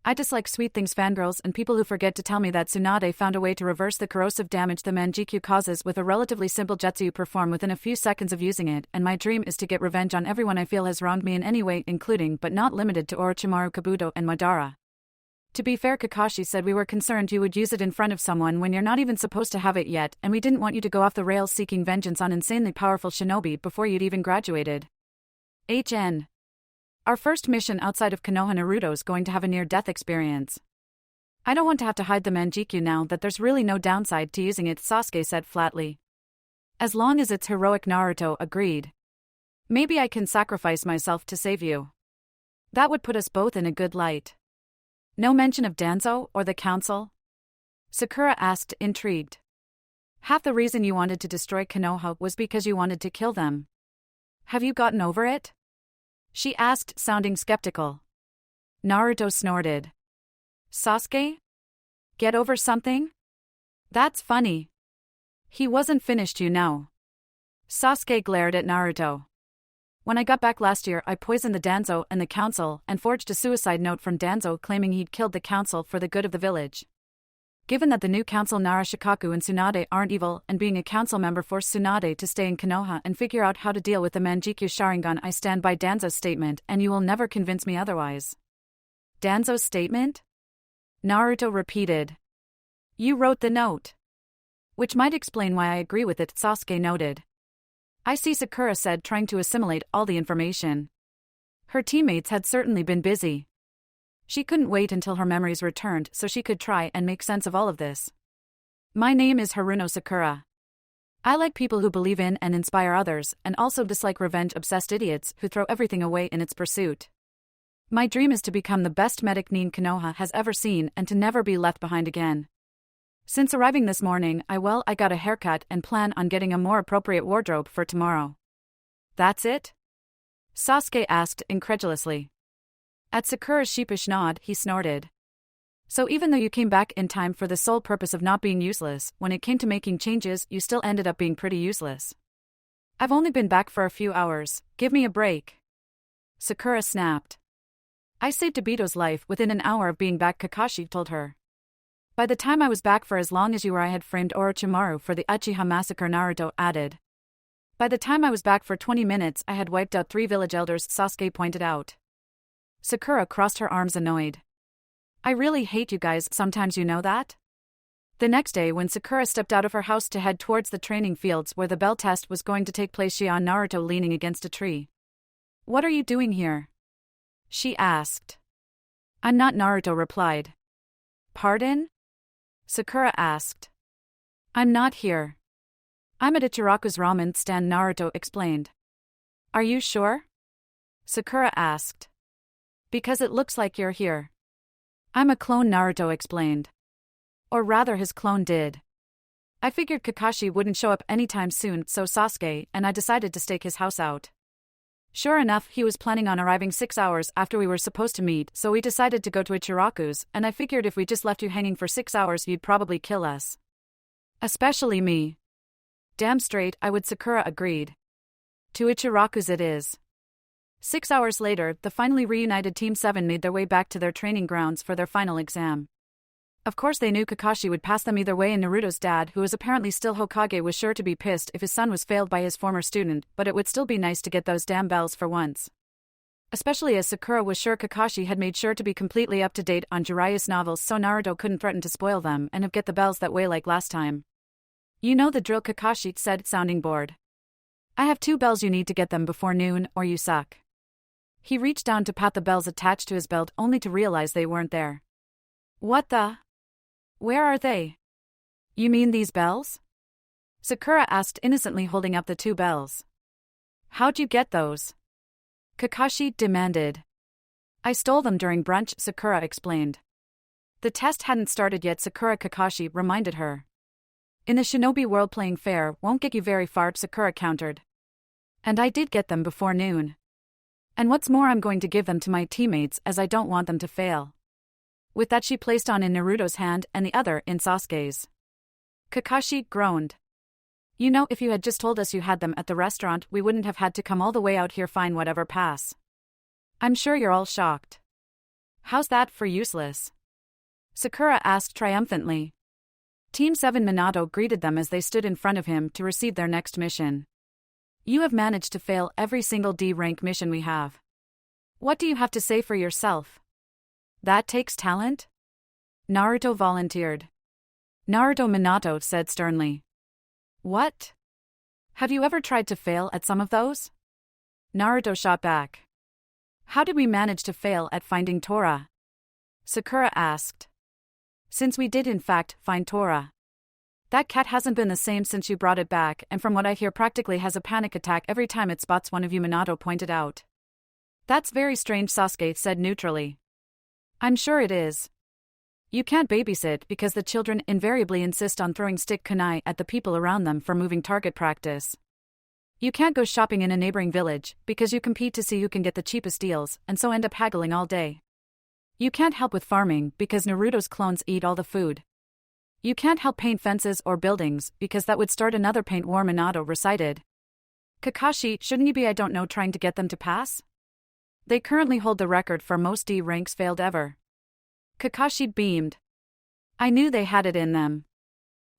I dislike sweet things, fangirls, and people who forget to tell me that Tsunade found a way to reverse the corrosive damage the Manjikyu causes with a relatively simple jutsu you perform within a few seconds of using it, and my dream is to get revenge on everyone I feel has wronged me in any way, including but not limited to Orochimaru, Kabuto, and Madara. To be fair, Kakashi said we were concerned you would use it in front of someone when you're not even supposed to have it yet, and we didn't want you to go off the rails seeking vengeance on insanely powerful shinobi before you'd even graduated. HN. Our first mission outside of Konoha, Naruto's going to have a near-death experience. I don't want to have to hide the Manjikyu now that there's really no downside to using it, Sasuke said flatly. As long as it's heroic, Naruto agreed. Maybe I can sacrifice myself to save you. That would put us both in a good light. No mention of Danzo or the council? Sakura asked, intrigued. Half the reason you wanted to destroy Konoha was because you wanted to kill them. Have you gotten over it? She asked, sounding skeptical. Naruto snorted. Sasuke? Get over something? That's funny. He wasn't finished, you know. Sasuke glared at Naruto. When I got back last year, I poisoned the Danzo and the council and forged a suicide note from Danzo claiming he'd killed the council for the good of the village. Given that the new council Narashikaku and Tsunade aren't evil, and being a council member forced Tsunade to stay in Konoha and figure out how to deal with the Manjikyu Sharingan, I stand by Danzo's statement, and you will never convince me otherwise. Danzo's statement? Naruto repeated. You wrote the note. Which might explain why I agree with it, Sasuke noted. I see, Sakura said, trying to assimilate all the information. Her teammates had certainly been busy. She couldn't wait until her memories returned so she could try and make sense of all of this. My name is Haruno Sakura. I like people who believe in and inspire others, and also dislike revenge-obsessed idiots who throw everything away in its pursuit. My dream is to become the best medic Nin Konoha has ever seen and to never be left behind again. Since arriving this morning, I got a haircut and plan on getting a more appropriate wardrobe for tomorrow. That's it? Sasuke asked incredulously. At Sakura's sheepish nod, he snorted. So even though you came back in time for the sole purpose of not being useless, when it came to making changes, you still ended up being pretty useless. I've only been back for a few hours, give me a break. Sakura snapped. I saved Obito's life within an hour of being back, Kakashi told her. By the time I was back for as long as you were, I had framed Orochimaru for the Uchiha massacre, Naruto added. By the time I was back for 20 minutes, I had wiped out 3 village elders, Sasuke pointed out. Sakura crossed her arms, annoyed. I really hate you guys, sometimes, you know that? The next day, when Sakura stepped out of her house to head towards the training fields where the bell test was going to take place, she saw Naruto leaning against a tree. What are you doing here? She asked. I'm not, Naruto replied. Pardon? Sakura asked. I'm not here. I'm at Ichiraku's ramen stand, Naruto explained. Are you sure? Sakura asked. Because it looks like you're here. I'm a clone, Naruto explained. Or rather, his clone did. I figured Kakashi wouldn't show up anytime soon, so Sasuke and I decided to stake his house out. Sure enough, he was planning on arriving 6 hours after we were supposed to meet, so we decided to go to Ichiraku's, and I figured if we just left you hanging for 6 hours you'd probably kill us. Especially me. Damn straight, I would, Sakura agreed. To Ichiraku's it is. 6 hours later, the finally reunited Team 7 made their way back to their training grounds for their final exam. Of course they knew Kakashi would pass them either way, and Naruto's dad, who was apparently still Hokage, was sure to be pissed if his son was failed by his former student, but it would still be nice to get those damn bells for once. Especially as Sakura was sure Kakashi had made sure to be completely up to date on Jiraiya's novels, so Naruto couldn't threaten to spoil them and have get the bells that way like last time. You know the drill, Kakashi said, sounding bored. I have 2 bells, you need to get them before noon, or you suck. He reached down to pat the bells attached to his belt only to realize they weren't there. What the? Where are they? You mean these bells? Sakura asked innocently, holding up the 2 bells. How'd you get those? Kakashi demanded. I stole them during brunch, Sakura explained. The test hadn't started yet, Sakura, Kakashi reminded her. In the shinobi world, playing fair won't get you very far, Sakura countered. And I did get them before noon. And what's more, I'm going to give them to my teammates as I don't want them to fail. With that, she placed one in Naruto's hand and the other in Sasuke's. Kakashi groaned. You know, if you had just told us you had them at the restaurant, we wouldn't have had to come all the way out here. Fine, whatever, pass. I'm sure you're all shocked. How's that for useless? Sakura asked triumphantly. Team 7 Minato greeted them as they stood in front of him to receive their next mission. You have managed to fail every single D-rank mission we have. What do you have to say for yourself? That takes talent? Naruto volunteered. Naruto, Minato said sternly. What? Have you ever tried to fail at some of those? Naruto shot back. How did we manage to fail at finding Tora? Sakura asked. Since we did in fact find Tora. That cat hasn't been the same since you brought it back, and from what I hear practically has a panic attack every time it spots one of you, Minato pointed out. That's very strange, Sasuke said neutrally. I'm sure it is. You can't babysit because the children invariably insist on throwing stick kunai at the people around them for moving target practice. You can't go shopping in a neighboring village because you compete to see who can get the cheapest deals and so end up haggling all day. You can't help with farming because Naruto's clones eat all the food. You can't help paint fences or buildings because that would start another paint war, Minato recited. Kakashi, shouldn't you be, I don't know, trying to get them to pass? They currently hold the record for most D ranks failed ever. Kakashi beamed. I knew they had it in them.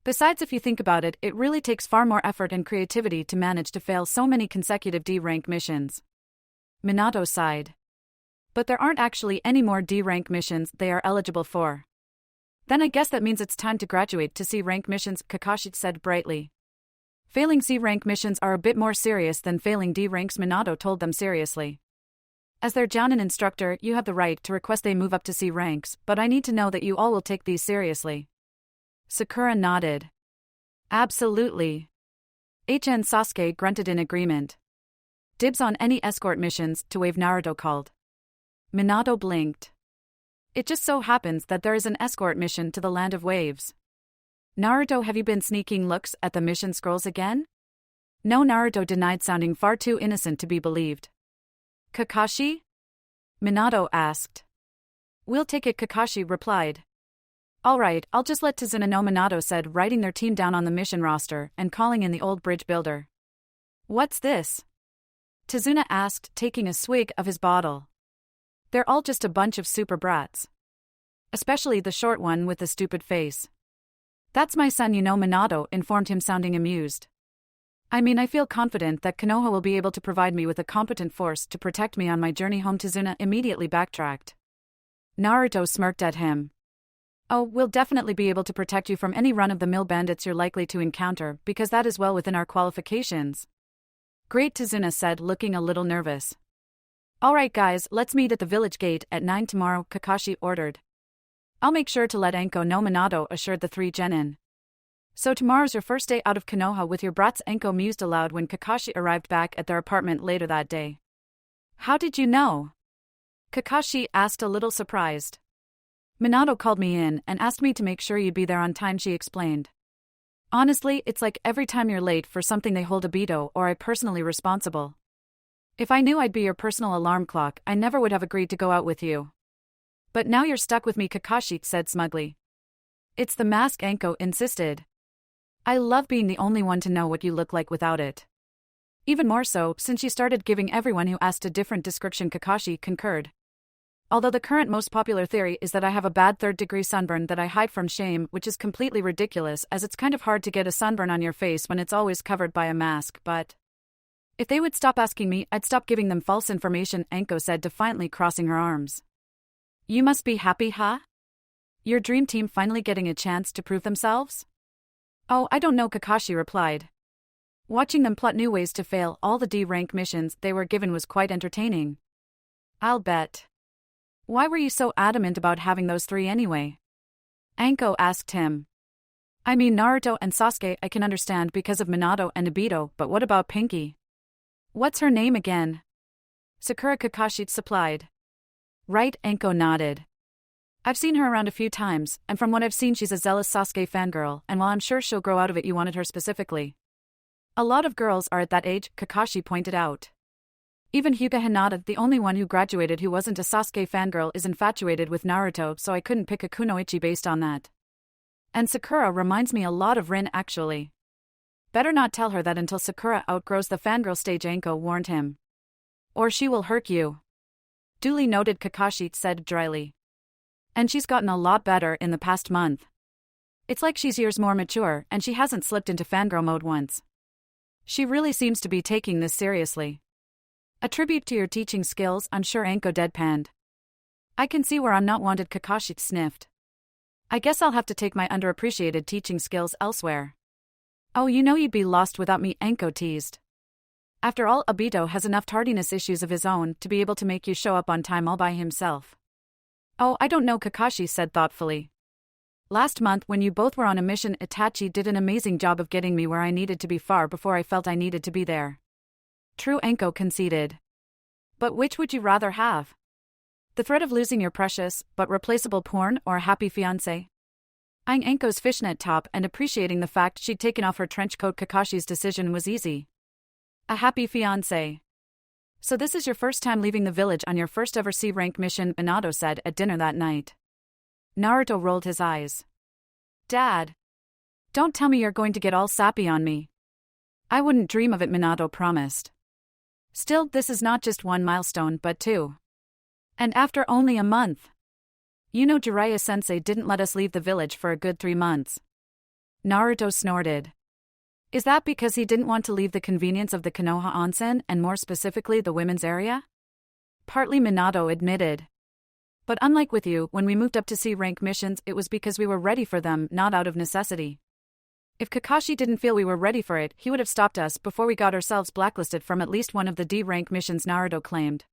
Besides, if you think about it, it really takes far more effort and creativity to manage to fail so many consecutive D rank missions. Minato sighed. But there aren't actually any more D rank missions they are eligible for. Then I guess that means it's time to graduate to C rank missions, Kakashi said brightly. Failing C rank missions are a bit more serious than failing D ranks, Minato told them seriously. As their Jounin instructor, you have the right to request they move up to C ranks, but I need to know that you all will take these seriously. Sakura nodded. Absolutely. HN Sasuke grunted in agreement. Dibs on any escort missions, to wave, Naruto called. Minato blinked. It just so happens that there is an escort mission to the Land of Waves. Naruto, have you been sneaking looks at the mission scrolls again? No, Naruto denied, sounding far too innocent to be believed. Kakashi? Minato asked. We'll take it, Kakashi replied. Alright, I'll just let Tazuna know, Minato said, writing their team down on the mission roster and calling in the old bridge builder. What's this? Tazuna asked, taking a swig of his bottle. They're all just a bunch of super brats. Especially the short one with the stupid face. That's my son, you know, Minato informed him, sounding amused. I mean, I feel confident that Konoha will be able to provide me with a competent force to protect me on my journey home. Tazuna immediately backtracked. Naruto smirked at him. Oh, we'll definitely be able to protect you from any run-of-the-mill bandits you're likely to encounter, because that is well within our qualifications. Great, Tazuna said, looking a little nervous. Alright guys, let's meet at the village gate at 9 tomorrow, Kakashi ordered. I'll make sure to let Anko know, Minato assured the 3 genin. So tomorrow's your first day out of Konoha with your brats, Anko mused aloud when Kakashi arrived back at their apartment later that day. How did you know? Kakashi asked, a little surprised. Minato called me in and asked me to make sure you'd be there on time, she explained. Honestly, it's like every time you're late for something they hold a veto or I'm personally responsible. If I knew I'd be your personal alarm clock, I never would have agreed to go out with you. But now you're stuck with me, Kakashi said smugly. It's the mask, Anko insisted. I love being the only one to know what you look like without it. Even more so, since she started giving everyone who asked a different description. Kakashi concurred. Although the current most popular theory is that I have a bad third-degree sunburn that I hide from shame, which is completely ridiculous as it's kind of hard to get a sunburn on your face when it's always covered by a mask, but if they would stop asking me, I'd stop giving them false information, Anko said defiantly, crossing her arms. You must be happy, huh? Your dream team finally getting a chance to prove themselves? Oh, I don't know, Kakashi replied. Watching them plot new ways to fail all the D-rank missions they were given was quite entertaining. I'll bet. Why were you so adamant about having those three anyway? Anko asked him. I mean, Naruto and Sasuke I can understand because of Minato and Obito, but what about Pinky? What's her name again? Sakura, Kakashi supplied. Right, Anko nodded. I've seen her around a few times, and from what I've seen she's a zealous Sasuke fangirl, and while I'm sure she'll grow out of it, you wanted her specifically. A lot of girls are at that age, Kakashi pointed out. Even Hyuga Hinata, the only one who graduated who wasn't a Sasuke fangirl, is infatuated with Naruto, so I couldn't pick a kunoichi based on that. And Sakura reminds me a lot of Rin actually. Better not tell her that until Sakura outgrows the fangirl stage, Anko warned him. Or she will hurt you. Duly noted, Kakashi said dryly. And she's gotten a lot better in the past month. It's like she's years more mature, and she hasn't slipped into fangirl mode once. She really seems to be taking this seriously. A tribute to your teaching skills, I'm sure, Anko deadpanned. I can see where I'm not wanted, Kakashi sniffed. I guess I'll have to take my underappreciated teaching skills elsewhere. Oh, you know you'd be lost without me, Anko teased. After all, Obito has enough tardiness issues of his own to be able to make you show up on time all by himself. Oh, I don't know, Kakashi said thoughtfully. Last month when you both were on a mission, Itachi did an amazing job of getting me where I needed to be far before I felt I needed to be there. True, Anko conceded. But which would you rather have? The threat of losing your precious, but replaceable porn or a happy fiancé? Eyeing Anko's fishnet top and appreciating the fact she'd taken off her trench coat, Kakashi's decision was easy. A happy fiancé. So this is your first time leaving the village on your first ever C-rank mission, Minato said at dinner that night. Naruto rolled his eyes. Dad. Don't tell me you're going to get all sappy on me. I wouldn't dream of it, Minato promised. Still, this is not just one milestone but two. And after only a month. You know Jiraiya-sensei didn't let us leave the village for a good 3 months. Naruto snorted. Is that because he didn't want to leave the convenience of the Konoha onsen and more specifically the women's area? Partly, Minato admitted. But unlike with you, when we moved up to C-rank missions it was because we were ready for them, not out of necessity. If Kakashi didn't feel we were ready for it, he would have stopped us before we got ourselves blacklisted from at least one of the D-rank missions, Naruto claimed.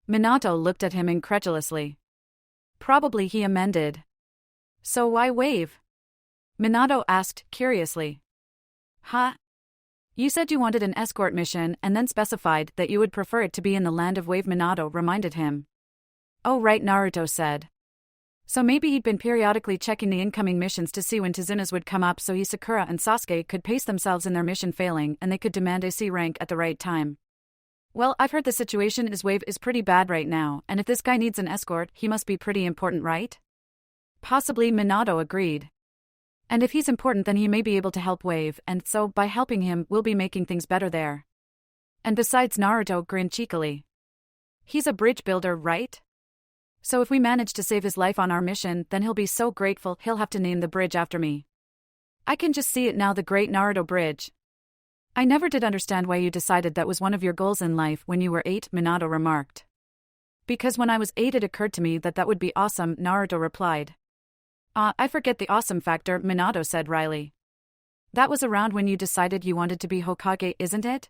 Minato looked at him incredulously. Probably, he amended. So why wave? Minato asked curiously. Huh? You said you wanted an escort mission and then specified that you would prefer it to be in the land of wave, Minato reminded him. Oh right, Naruto said. So maybe he'd been periodically checking the incoming missions to see when Tizuna's would come up so Sakura and Sasuke could pace themselves in their mission failing and they could demand a C rank at the right time. Well, I've heard the situation is wave is pretty bad right now, and if this guy needs an escort, he must be pretty important, right? Possibly, Minato agreed. And if he's important then he may be able to help wave, and so by helping him we'll be making things better there. And besides, Naruto grinned cheekily. He's a bridge builder, right? So if we manage to save his life on our mission, then he'll be so grateful he'll have to name the bridge after me. I can just see it now, the Great Naruto Bridge. I never did understand why you decided that was one of your goals in life when you were 8, Minato remarked. Because when I was 8 it occurred to me that that would be awesome, Naruto replied. I forget the awesome factor, Minato said wryly. That was around when you decided you wanted to be Hokage, isn't it?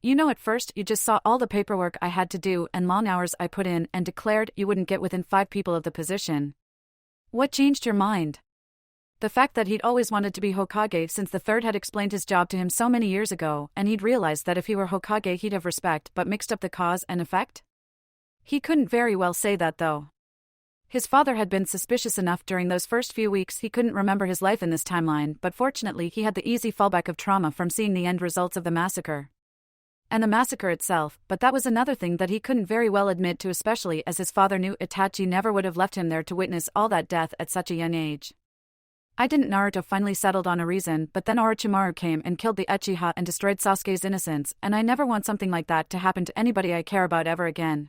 You know, at first you just saw all the paperwork I had to do and long hours I put in and declared you wouldn't get within 5 people of the position. What changed your mind? The fact that he'd always wanted to be Hokage since the third had explained his job to him so many years ago, and he'd realized that if he were Hokage he'd have respect but mixed up the cause and effect? He couldn't very well say that though. His father had been suspicious enough during those first few weeks he couldn't remember his life in this timeline, but fortunately he had the easy fallback of trauma from seeing the end results of the massacre. And the massacre itself, but that was another thing that he couldn't very well admit to, especially as his father knew Itachi never would have left him there to witness all that death at such a young age. I didn't. Naruto finally settled on a reason, but then Orochimaru came and killed the Uchiha and destroyed Sasuke's innocence, and I never want something like that to happen to anybody I care about ever again.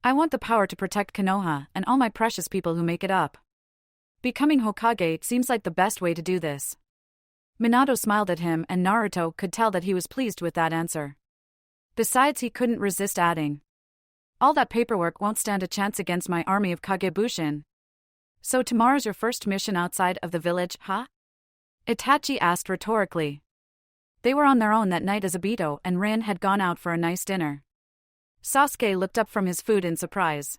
I want the power to protect Konoha and all my precious people who make it up. Becoming Hokage seems like the best way to do this. Minato smiled at him, and Naruto could tell that he was pleased with that answer. Besides, he couldn't resist adding, all that paperwork won't stand a chance against my army of Kagebushin. So tomorrow's your first mission outside of the village, huh? Itachi asked rhetorically. They were on their own that night as Obito and Rin had gone out for a nice dinner. Sasuke looked up from his food in surprise.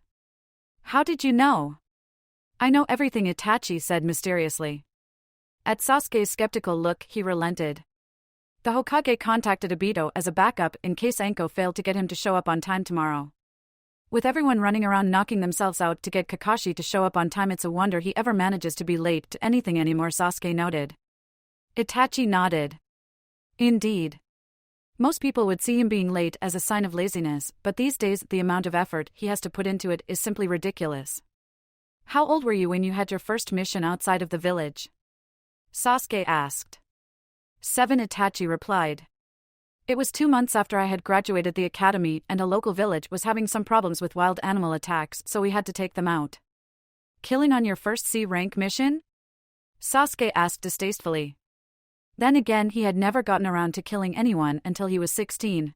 How did you know? I know everything, Itachi said mysteriously. At Sasuke's skeptical look, he relented. The Hokage contacted Obito as a backup in case Anko failed to get him to show up on time tomorrow. With everyone running around knocking themselves out to get Kakashi to show up on time, it's a wonder he ever manages to be late to anything anymore, Sasuke noted. Itachi nodded. Indeed. Most people would see him being late as a sign of laziness, but these days the amount of effort he has to put into it is simply ridiculous. How old were you when you had your first mission outside of the village? Sasuke asked. 7, Itachi replied. It was 2 months after I had graduated the academy, and a local village was having some problems with wild animal attacks, so we had to take them out. Killing on your first C-rank mission? Sasuke asked distastefully. Then again, he had never gotten around to killing anyone until he was 16.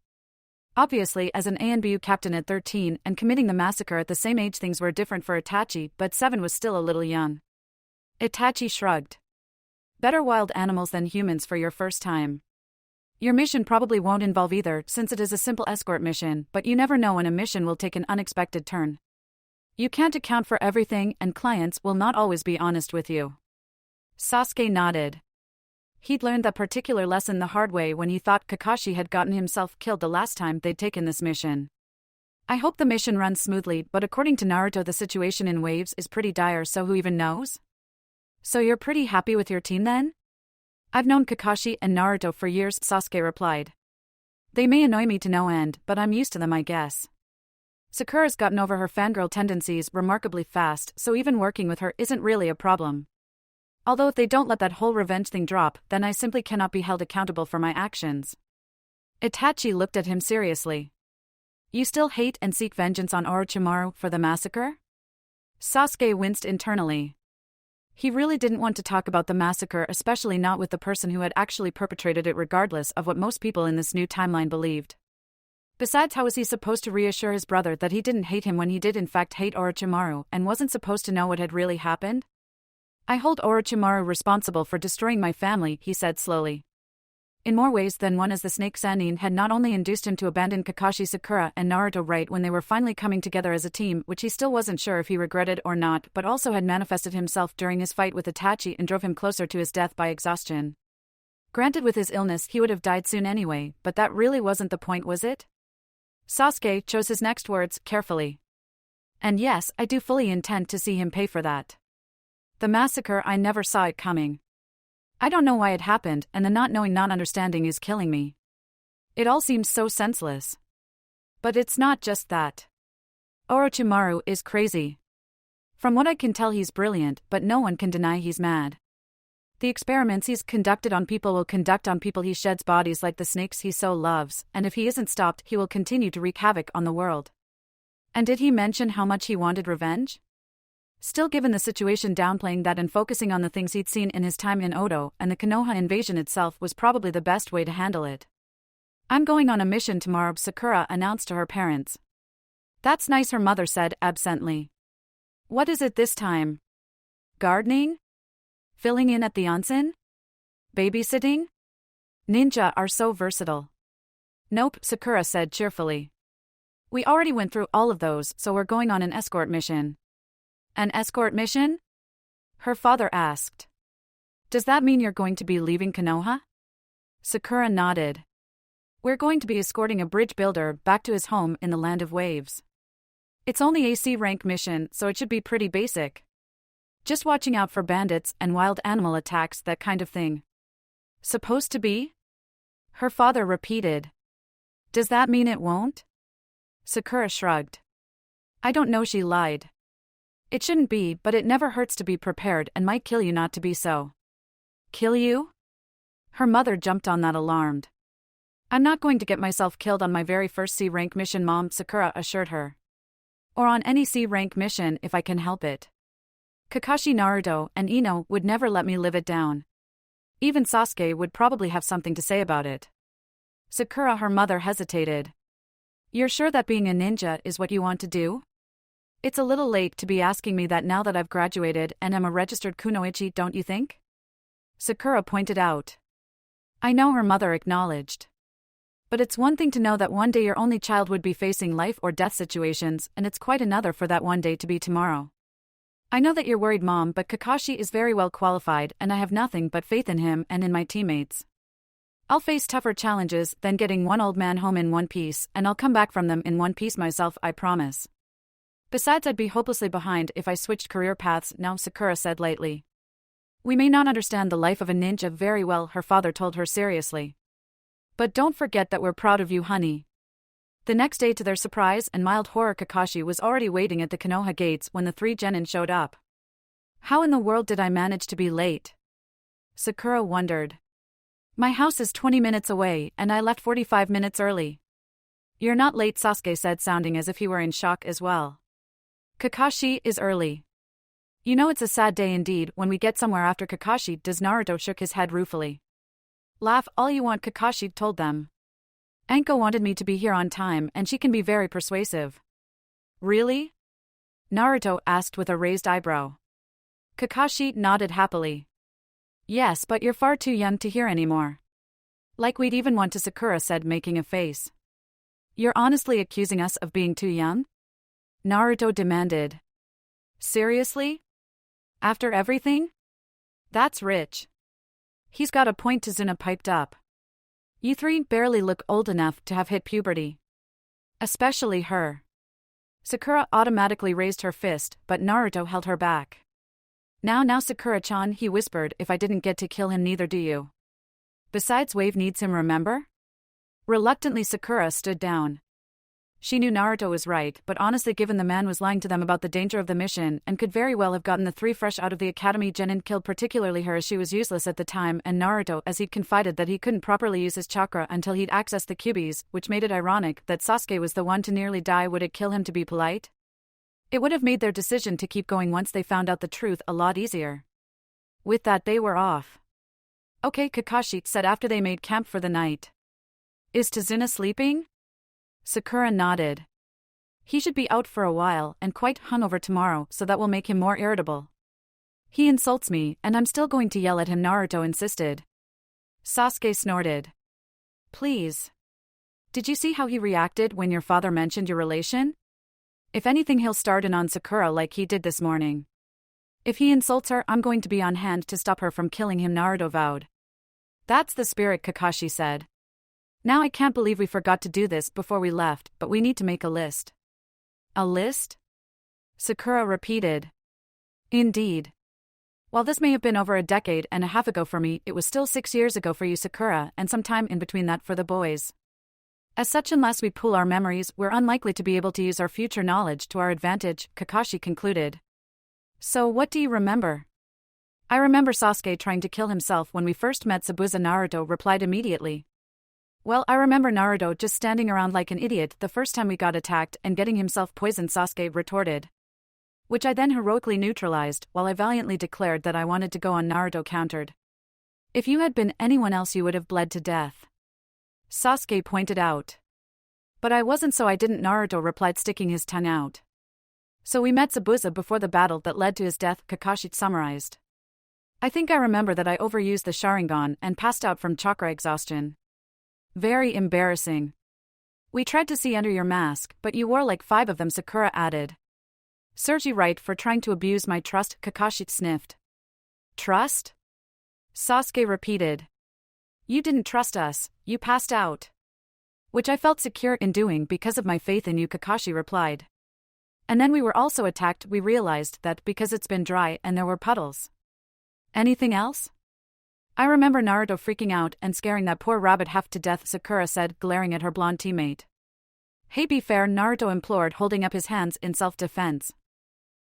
Obviously, as an ANBU captain at 13 and committing the massacre at the same age, things were different for Itachi, but 7 was still a little young. Itachi shrugged. Better wild animals than humans for your first time. Your mission probably won't involve either, since it is a simple escort mission, but you never know when a mission will take an unexpected turn. You can't account for everything, and clients will not always be honest with you. Sasuke nodded. He'd learned that particular lesson the hard way when he thought Kakashi had gotten himself killed the last time they'd taken this mission. I hope the mission runs smoothly, but according to Naruto the situation in Waves is pretty dire, so who even knows? So you're pretty happy with your team then? I've known Kakashi and Naruto for years, Sasuke replied. They may annoy me to no end, but I'm used to them, I guess. Sakura's gotten over her fangirl tendencies remarkably fast, so even working with her isn't really a problem. Although if they don't let that whole revenge thing drop, then I simply cannot be held accountable for my actions. Itachi looked at him seriously. You still hate and seek vengeance on Orochimaru for the massacre? Sasuke winced internally. He really didn't want to talk about the massacre, especially not with the person who had actually perpetrated it, regardless of what most people in this new timeline believed. Besides, how was he supposed to reassure his brother that he didn't hate him when he did in fact hate Orochimaru and wasn't supposed to know what had really happened? I hold Orochimaru responsible for destroying my family, he said slowly. In more ways than one, as the Snake Sannin had not only induced him to abandon Kakashi, Sakura, and Naruto right when they were finally coming together as a team, which he still wasn't sure if he regretted or not, but also had manifested himself during his fight with Itachi and drove him closer to his death by exhaustion. Granted, with his illness he would have died soon anyway, but that really wasn't the point, was it? Sasuke chose his next words carefully. And yes, I do fully intend to see him pay for that. The massacre, I never saw it coming. I don't know why it happened, and the not knowing, not understanding is killing me. It all seems so senseless. But it's not just that. Orochimaru is crazy. From what I can tell, he's brilliant, but no one can deny he's mad. The experiments he's conducted on people will conduct on people. He sheds bodies like the snakes he so loves, and if he isn't stopped, he will continue to wreak havoc on the world. And did he mention how much he wanted revenge? Still, given the situation, downplaying that and focusing on the things he'd seen in his time in Odo and the Konoha invasion itself was probably the best way to handle it. I'm going on a mission tomorrow, Sakura announced to her parents. That's nice, her mother said absently. What is it this time? Gardening? Filling in at the onsen? Babysitting? Ninja are so versatile. Nope, Sakura said cheerfully. We already went through all of those, so we're going on an escort mission. An escort mission? Her father asked. Does that mean you're going to be leaving Konoha? Sakura nodded. We're going to be escorting a bridge builder back to his home in the Land of Waves. It's only a C rank mission, so it should be pretty basic. Just watching out for bandits and wild animal attacks, that kind of thing. Supposed to be? Her father repeated. Does that mean it won't? Sakura shrugged. I don't know, she lied. It shouldn't be, but it never hurts to be prepared and might kill you not to be so. Kill you? Her mother jumped on that, alarmed. I'm not going to get myself killed on my very first C rank mission, Mom, Sakura assured her. Or on any C rank mission if I can help it. Kakashi, Naruto, and Ino would never let me live it down. Even Sasuke would probably have something to say about it. Sakura, her mother, hesitated. You're sure that being a ninja is what you want to do? It's a little late to be asking me that now that I've graduated and am a registered kunoichi, don't you think? Sakura pointed out. I know, her mother acknowledged. But it's one thing to know that one day your only child would be facing life or death situations, and it's quite another for that one day to be tomorrow. I know that you're worried, Mom, but Kakashi is very well qualified and I have nothing but faith in him and in my teammates. I'll face tougher challenges than getting one old man home in one piece, and I'll come back from them in one piece myself, I promise. Besides, I'd be hopelessly behind if I switched career paths now, Sakura said lightly. We may not understand the life of a ninja very well, her father told her seriously. But don't forget that we're proud of you, honey. The next day, to their surprise and mild horror, Kakashi was already waiting at the Konoha gates when the three genin showed up. How in the world did I manage to be late? Sakura wondered. My house is 20 minutes away and I left 45 minutes early. You're not late, Sasuke said, sounding as if he were in shock as well. Kakashi is early. You know, it's a sad day indeed when we get somewhere after Kakashi does. Naruto shook his head ruefully. Laugh all you want, Kakashi told them. Anko wanted me to be here on time and she can be very persuasive. Really? Naruto asked with a raised eyebrow. Kakashi nodded happily. Yes, but you're far too young to hear anymore. Like we'd even want to, Sakura said, making a face. You're honestly accusing us of being too young? Naruto demanded. Seriously? After everything? That's rich. He's got a point, Tazuna piped up. You three barely look old enough to have hit puberty. Especially her. Sakura automatically raised her fist, but Naruto held her back. Now Sakura-chan, he whispered, if I didn't get to kill him, neither do you. Besides, Wave needs him, remember? Reluctantly, Sakura stood down. She knew Naruto was right, but honestly, given the man was lying to them about the danger of the mission and could very well have gotten the three fresh out of the academy genin killed, particularly her as she was useless at the time, and Naruto as he'd confided that he couldn't properly use his chakra until he'd accessed the Kyuubi's, which made it ironic that Sasuke was the one to nearly die. Would it kill him to be polite? It would have made their decision to keep going once they found out the truth a lot easier. With that, they were off. Okay, Kakashi said after they made camp for the night. Is Tazuna sleeping? Sakura nodded. He should be out for a while and quite hungover tomorrow, so that will make him more irritable. He insults me and I'm still going to yell at him, Naruto insisted. Sasuke snorted. Please. Did you see how he reacted when your father mentioned your relation? If anything, he'll start in on Sakura like he did this morning. If he insults her, I'm going to be on hand to stop her from killing him, Naruto vowed. That's the spirit, Kakashi said. Now I can't believe we forgot to do this before we left, but we need to make a list. A list? Sakura repeated. Indeed. While this may have been over a decade and a half ago for me, it was still 6 years ago for you, Sakura, and some time in between that for the boys. As such, unless we pool our memories, we're unlikely to be able to use our future knowledge to our advantage, Kakashi concluded. So what do you remember? I remember Sasuke trying to kill himself when we first met Zabuza, Naruto replied immediately. Well, I remember Naruto just standing around like an idiot the first time we got attacked and getting himself poisoned, Sasuke retorted. Which I then heroically neutralized, while I valiantly declared that I wanted to go on, Naruto countered. If you had been anyone else you would have bled to death. Sasuke pointed out. But I wasn't, so I didn't, Naruto replied, sticking his tongue out. So we met Zabuza before the battle that led to his death, Kakashi summarized. I think I remember that I overused the Sharingan and passed out from chakra exhaustion. Very embarrassing. We tried to see under your mask, but you wore like 5 of them, Sakura added. Serves you right for trying to abuse my trust, Kakashi sniffed. Trust? Sasuke repeated. You didn't trust us, you passed out. Which I felt secure in doing because of my faith in you, Kakashi replied. And then we were also attacked. We realized that because it's been dry and there were puddles. Anything else? I remember Naruto freaking out and scaring that poor rabbit half to death, Sakura said, glaring at her blonde teammate. Hey, be fair, Naruto implored, holding up his hands in self-defense.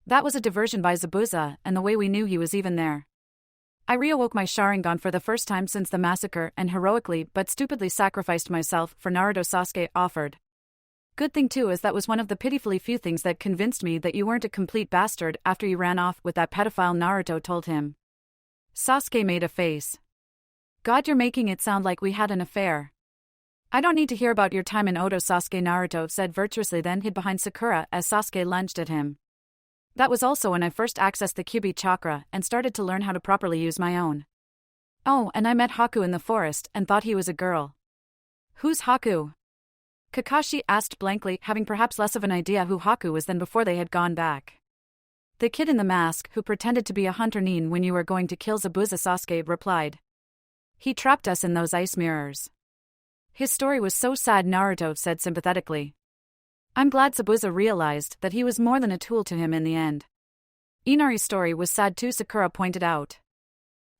That was a diversion by Zabuza, and the way we knew he was even there. I reawoke my Sharingan for the first time since the massacre and heroically but stupidly sacrificed myself for Naruto, Sasuke offered. Good thing too is that was one of the pitifully few things that convinced me that you weren't a complete bastard after you ran off with that pedophile, Naruto told him. Sasuke made a face. God, you're making it sound like we had an affair. I don't need to hear about your time in Odo, Sasuke, Naruto said virtuously, then hid behind Sakura as Sasuke lunged at him. That was also when I first accessed the Kyuubi chakra and started to learn how to properly use my own. Oh, and I met Haku in the forest and thought he was a girl. Who's Haku? Kakashi asked blankly, having perhaps less of an idea who Haku was than before they had gone back. The kid in the mask who pretended to be a hunter Nin when you were going to kill Zabuza, Sasuke replied. He trapped us in those ice mirrors. His story was so sad, Naruto said sympathetically. I'm glad Zabuza realized that he was more than a tool to him in the end. Inari's story was sad too, Sakura pointed out.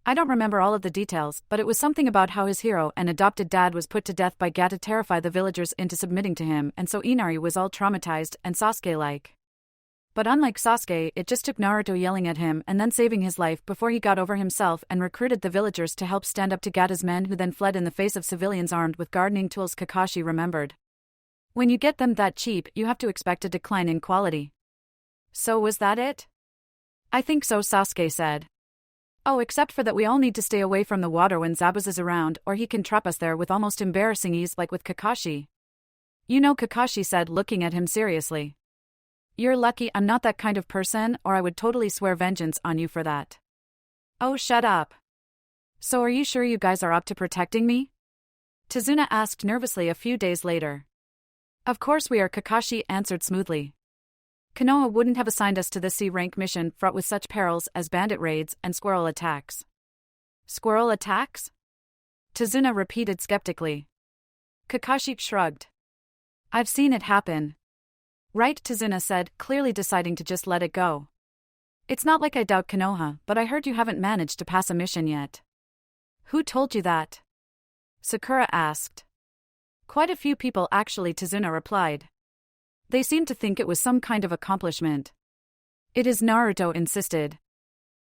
I don't remember all of the details, but it was something about how his hero and adopted dad was put to death by Ga to terrify the villagers into submitting to him, and so Inari was all traumatized and Sasuke-like. But unlike Sasuke, it just took Naruto yelling at him and then saving his life before he got over himself and recruited the villagers to help stand up to Gata's men, who then fled in the face of civilians armed with gardening tools, Kakashi remembered. When you get them that cheap, you have to expect a decline in quality. So was that it? I think so, Sasuke said. Oh, except for that we all need to stay away from the water when Zabuza's around, or he can trap us there with almost embarrassing ease like with Kakashi. You know, Kakashi said, looking at him seriously. You're lucky I'm not that kind of person, or I would totally swear vengeance on you for that. Oh, shut up. So are you sure you guys are up to protecting me? Tazuna asked nervously a few days later. Of course we are, Kakashi answered smoothly. Konoha wouldn't have assigned us to this C-rank mission fraught with such perils as bandit raids and squirrel attacks. Squirrel attacks? Tazuna repeated skeptically. Kakashi shrugged. I've seen it happen. Right, Tazuna said, clearly deciding to just let it go. It's not like I doubt Konoha, but I heard you haven't managed to pass a mission yet. Who told you that? Sakura asked. Quite a few people actually, Tazuna replied. They seemed to think it was some kind of accomplishment. It is, Naruto insisted.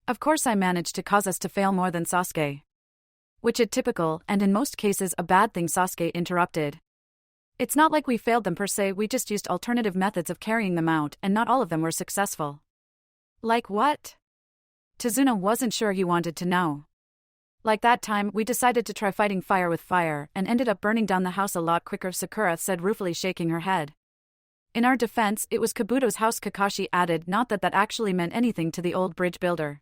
Of course I managed to cause us to fail more than Sasuke. Which is typical, and in most cases a bad thing, Sasuke interrupted. It's not like we failed them per se, we just used alternative methods of carrying them out, and not all of them were successful. Like what? Tazuna wasn't sure he wanted to know. Like that time we decided to try fighting fire with fire, and ended up burning down the house a lot quicker, Sakura said ruefully, shaking her head. In our defense, it was Kabuto's house, Kakashi added, not that that actually meant anything to the old bridge builder.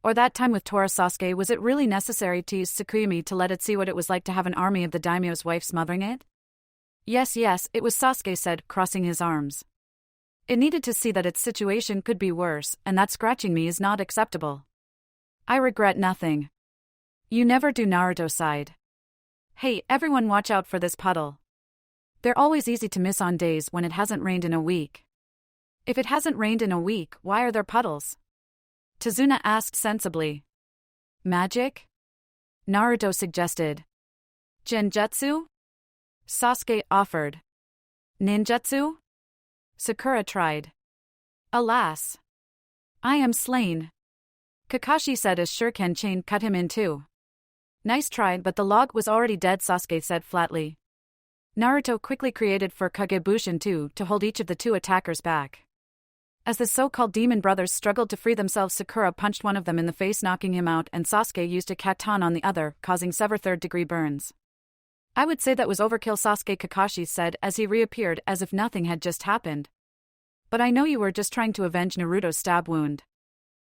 Or that time with Tora, Sasuke, was it really necessary to use Tsukuyumi to let it see what it was like to have an army of the daimyo's wife smothering it? Yes, it was, Sasuke said, crossing his arms. It needed to see that its situation could be worse, and that scratching me is not acceptable. I regret nothing. You never do, Naruto sighed. Hey, everyone watch out for this puddle. They're always easy to miss on days when it hasn't rained in a week. If it hasn't rained in a week, why are there puddles? Tazuna asked sensibly. Magic? Naruto suggested. Genjutsu? Sasuke offered. Ninjutsu? Sakura tried. Alas. I am slain. Kakashi said as shuriken chain cut him in two. Nice try, but the log was already dead, Sasuke said flatly. Naruto quickly created for Kagebushin 2 to hold each of the two attackers back. As the so-called demon brothers struggled to free themselves, Sakura punched one of them in the face, knocking him out, and Sasuke used a katana on the other, causing several third-degree burns. I would say that was overkill, Sasuke, Kakashi said as he reappeared as if nothing had just happened. But I know you were just trying to avenge Naruto's stab wound.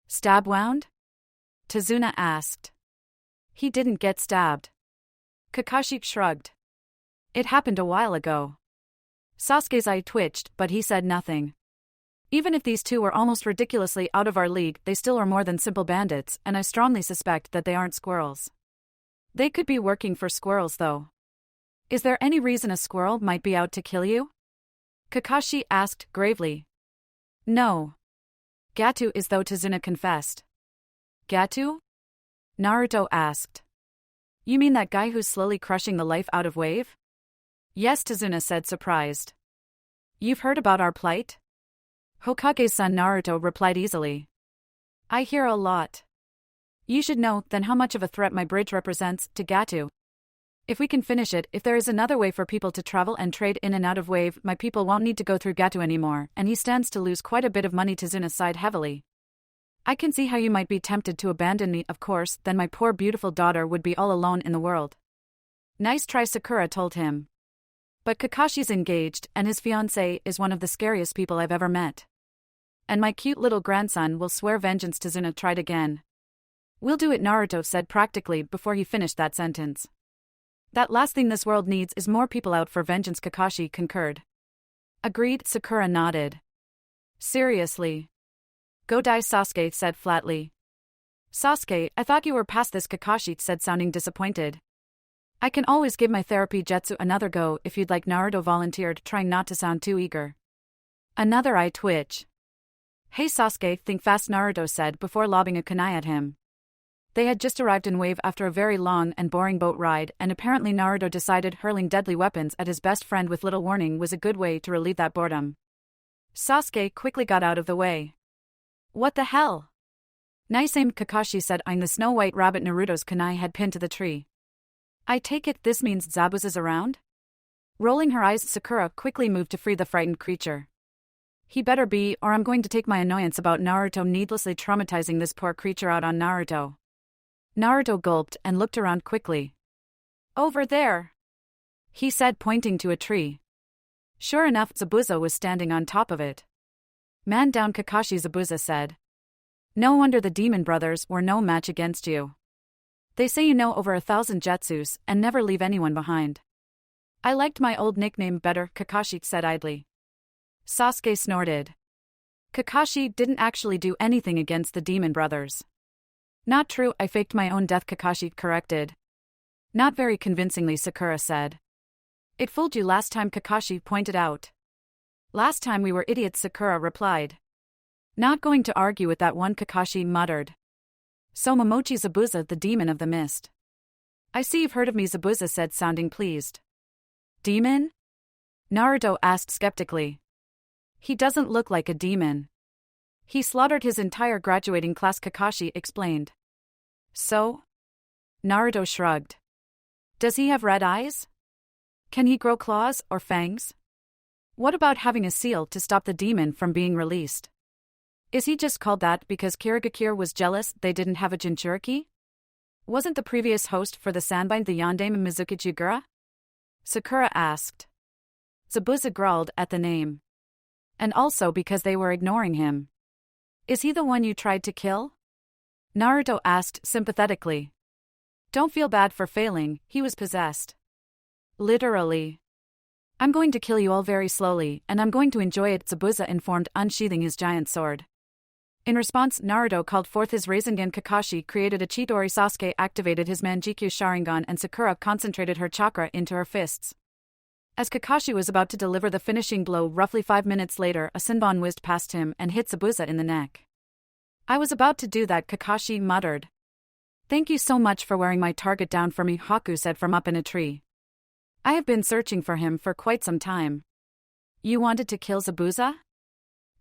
Stab wound? Tazuna asked. He didn't get stabbed. Kakashi shrugged. It happened a while ago. Sasuke's eye twitched, but he said nothing. Even if these two were almost ridiculously out of our league, they still are more than simple bandits, and I strongly suspect that they aren't squirrels. They could be working for squirrels, though. Is there any reason a squirrel might be out to kill you? Kakashi asked gravely. No. Gatu is, though, Tazuna confessed. Gatu? Naruto asked. You mean that guy who's slowly crushing the life out of Wave? Yes, Tazuna said, surprised. You've heard about our plight? Hokage's son Naruto replied easily. I hear a lot. You should know, then, how much of a threat my bridge represents to Gatu. If we can finish it, if there is another way for people to travel and trade in and out of Wave, my people won't need to go through Gatu anymore, and he stands to lose quite a bit of money. Tazuna sighed heavily. I can see how you might be tempted to abandon me, of course, then my poor beautiful daughter would be all alone in the world. Nice try, Sakura told him. But Kakashi's engaged, and his fiancée is one of the scariest people I've ever met. And my cute little grandson will swear vengeance. Tazuna tried again. We'll do it, Naruto said practically before he finished that sentence. That last thing this world needs is more people out for vengeance, Kakashi concurred. Agreed, Sakura nodded. Seriously. Go die, Sasuke said flatly. Sasuke, I thought you were past this, Kakashi said, sounding disappointed. I can always give my therapy jutsu another go if you'd like, Naruto volunteered, trying not to sound too eager. Another eye twitch. Hey Sasuke, think fast, Naruto said before lobbing a kunai at him. They had just arrived in Wave after a very long and boring boat ride, and apparently Naruto decided hurling deadly weapons at his best friend with little warning was a good way to relieve that boredom. Sasuke quickly got out of the way. What the hell? Nice aim, Kakashi said, eyeing the snow-white rabbit Naruto's kunai had pinned to the tree. I take it this means Zabuza's around? Rolling her eyes, Sakura quickly moved to free the frightened creature. He better be, or I'm going to take my annoyance about Naruto needlessly traumatizing this poor creature out on Naruto. Naruto gulped and looked around quickly. Over there, he said, pointing to a tree. Sure enough, Zabuza was standing on top of it. Man down, Kakashi, Zabuza said. No wonder the demon brothers were no match against you. They say you know over 1,000 jutsus and never leave anyone behind. I liked my old nickname better, Kakashi said idly. Sasuke snorted. Kakashi didn't actually do anything against the demon brothers. Not true, I faked my own death, Kakashi corrected. Not very convincingly, Sakura said. It fooled you last time, Kakashi pointed out. Last time we were idiots, Sakura replied. Not going to argue with that one, Kakashi muttered. So Momochi Zabuza, the demon of the mist. I see you've heard of me, Zabuza said, sounding pleased. Demon? Naruto asked skeptically. He doesn't look like a demon. He slaughtered his entire graduating class, Kakashi explained. So? Naruto shrugged. Does he have red eyes? Can he grow claws or fangs? What about having a seal to stop the demon from being released? Is he just called that because Kirigakure was jealous they didn't have a Jinchuriki? Wasn't the previous host for the Sanbine the Yondaime Mizuki Jigura? Sakura asked. Zabuza growled at the name. And also because they were ignoring him. Is he the one you tried to kill? Naruto asked sympathetically. Don't feel bad for failing, he was possessed. Literally. I'm going to kill you all very slowly, and I'm going to enjoy it, Zabuza informed, unsheathing his giant sword. In response, Naruto called forth his Rasengan. Kakashi created a Chidori. Sasuke activated his Manjikyu Sharingan, and Sakura concentrated her chakra into her fists. As Kakashi was about to deliver the finishing blow, roughly 5 minutes later, a Sinbon whizzed past him and hit Zabuza in the neck. I was about to do that, Kakashi muttered. Thank you so much for wearing my target down for me, Haku said from up in a tree. I have been searching for him for quite some time. You wanted to kill Zabuza?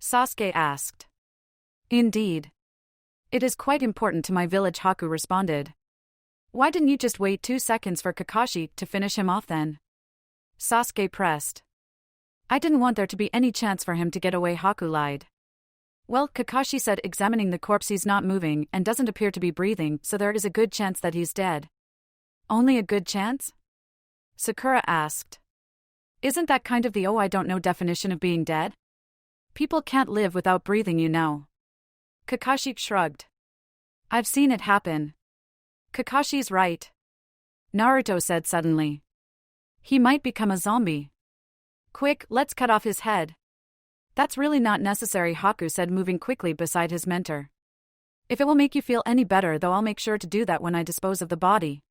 Sasuke asked. Indeed. It is quite important to my village, Haku responded. Why didn't you just wait 2 seconds for Kakashi to finish him off then? Sasuke pressed. I didn't want there to be any chance for him to get away, Haku lied. Well, Kakashi said, examining the corpse, he's not moving and doesn't appear to be breathing, so there is a good chance that he's dead. Only a good chance? Sakura asked. Isn't that kind of the I don't know definition of being dead? People can't live without breathing, you know. Kakashi shrugged. I've seen it happen. Kakashi's right. Naruto said suddenly. He might become a zombie. Quick, let's cut off his head. That's really not necessary, Haku said, moving quickly beside his mentor. If it will make you feel any better, though, I'll make sure to do that when I dispose of the body.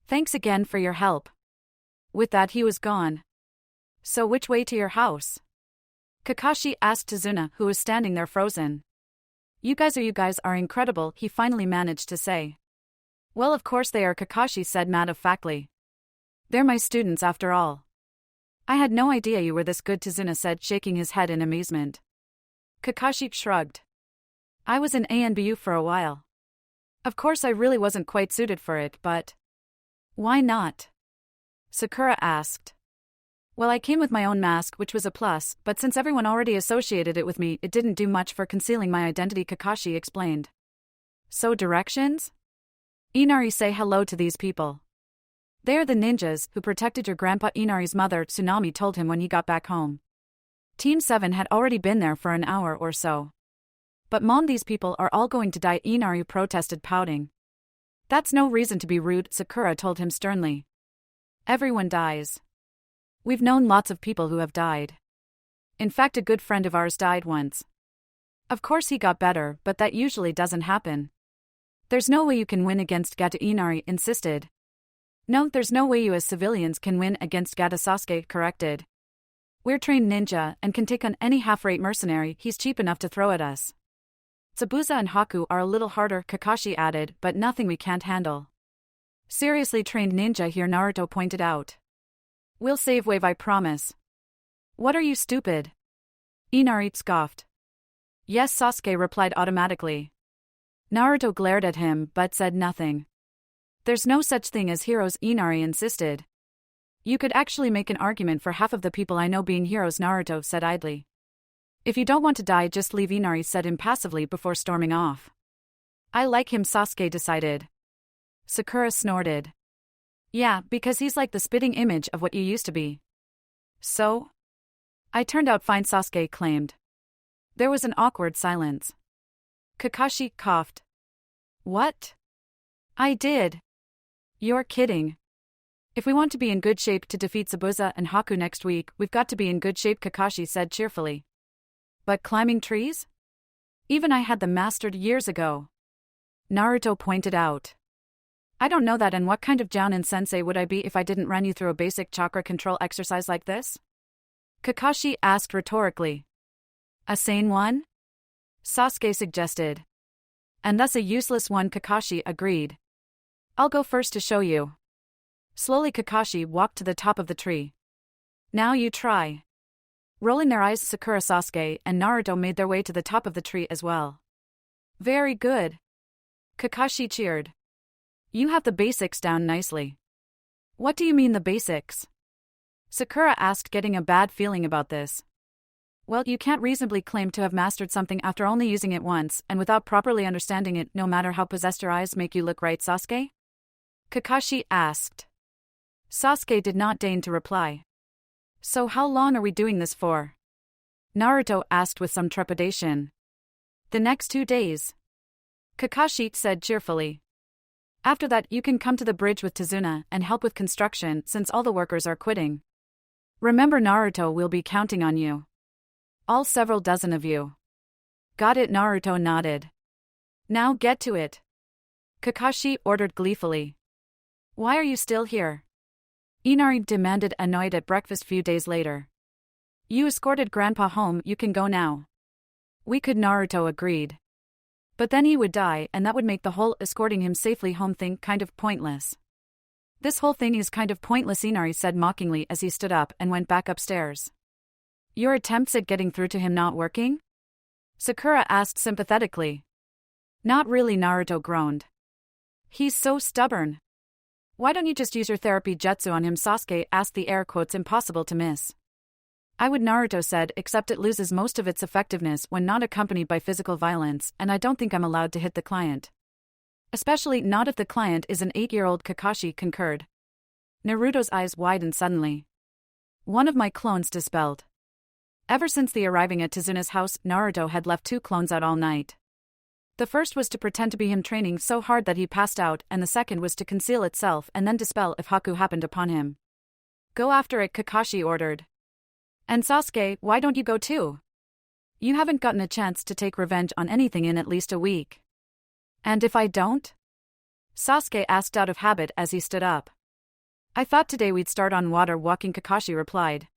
Thanks again for your help. With that, he was gone. So which way to your house? Kakashi asked Tazuna, who was standing there frozen. You guys are incredible, he finally managed to say. Well, of course they are, Kakashi said matter-of-factly. They're my students after all. I had no idea you were this good, Tazuna said, shaking his head in amazement. Kakashi shrugged. I was in ANBU for a while. Of course I really wasn't quite suited for it, but... Why not? Sakura asked. Well, I came with my own mask, which was a plus, but since everyone already associated it with me, it didn't do much for concealing my identity, Kakashi explained. So directions? Inari, say hello to these people. They are the ninjas who protected your grandpa. Inari's mother, Tsunami, told him when he got back home. Team 7 had already been there for an hour or so. But Mom, these people are all going to die, Inari protested, pouting. That's no reason to be rude, Sakura told him sternly. Everyone dies. We've known lots of people who have died. In fact, a good friend of ours died once. Of course he got better, but that usually doesn't happen. There's no way you can win against Gata, Inari insisted. No, there's no way you as civilians can win against Gata, Sasuke corrected. We're trained ninja and can take on any half-rate mercenary he's cheap enough to throw at us. Zabuza and Haku are a little harder, Kakashi added, but nothing we can't handle. Seriously trained ninja here, Naruto pointed out. We'll save Wave, I promise. What are you, stupid? Inari scoffed. Yes, Sasuke replied automatically. Naruto glared at him but said nothing. There's no such thing as heroes, Inari insisted. You could actually make an argument for half of the people I know being heroes, Naruto said idly. If you don't want to die, just leave, Inari said impassively before storming off. I like him, Sasuke decided. Sakura snorted. Yeah, because he's like the spitting image of what you used to be. So? I turned out fine, Sasuke claimed. There was an awkward silence. Kakashi coughed. What? I did. You're kidding. If we want to be in good shape to defeat Zabuza and Haku next week, we've got to be in good shape, Kakashi said cheerfully. But climbing trees? Even I had them mastered years ago. Naruto pointed out. I don't know that, and what kind of Jounin sensei would I be if I didn't run you through a basic chakra control exercise like this? Kakashi asked rhetorically. A sane one? Sasuke suggested. And thus a useless one, Kakashi agreed. I'll go first to show you. Slowly Kakashi walked to the top of the tree. Now you try. Rolling their eyes, Sakura, Sasuke, and Naruto made their way to the top of the tree as well. Very good. Kakashi cheered. You have the basics down nicely. What do you mean the basics? Sakura asked, getting a bad feeling about this. Well, you can't reasonably claim to have mastered something after only using it once and without properly understanding it, no matter how possessed your eyes make you look, right, Sasuke? Kakashi asked. Sasuke did not deign to reply. So how long are we doing this for? Naruto asked with some trepidation. The next 2 days. Kakashi said cheerfully. After that, you can come to the bridge with Tazuna and help with construction since all the workers are quitting. Remember, Naruto will be counting on you. All several dozen of you. Got it, Naruto nodded. Now get to it. Kakashi ordered gleefully. Why are you still here? Inari demanded, annoyed at breakfast few days later. You escorted Grandpa home, you can go now. We could, Naruto agreed. But then he would die, and that would make the whole escorting him safely home thing kind of pointless. This whole thing is kind of pointless, Inari said mockingly as he stood up and went back upstairs. Your attempts at getting through to him not working? Sakura asked sympathetically. Not really, Naruto groaned. He's so stubborn. Why don't you just use your therapy jutsu on him? Sasuke asked, the air quotes impossible to miss. I would, Naruto said, except it loses most of its effectiveness when not accompanied by physical violence, and I don't think I'm allowed to hit the client. Especially not if the client is an 8-year-old, Kakashi concurred. Naruto's eyes widened suddenly. One of my clones dispelled. Ever since the arriving at Tazuna's house, Naruto had left 2 clones out all night. The first was to pretend to be him training so hard that he passed out, and the second was to conceal itself and then dispel if Haku happened upon him. Go after it, Kakashi ordered. And Sasuke, why don't you go too? You haven't gotten a chance to take revenge on anything in at least a week. And if I don't? Sasuke asked out of habit as he stood up. I thought today we'd start on water walking, Kakashi replied.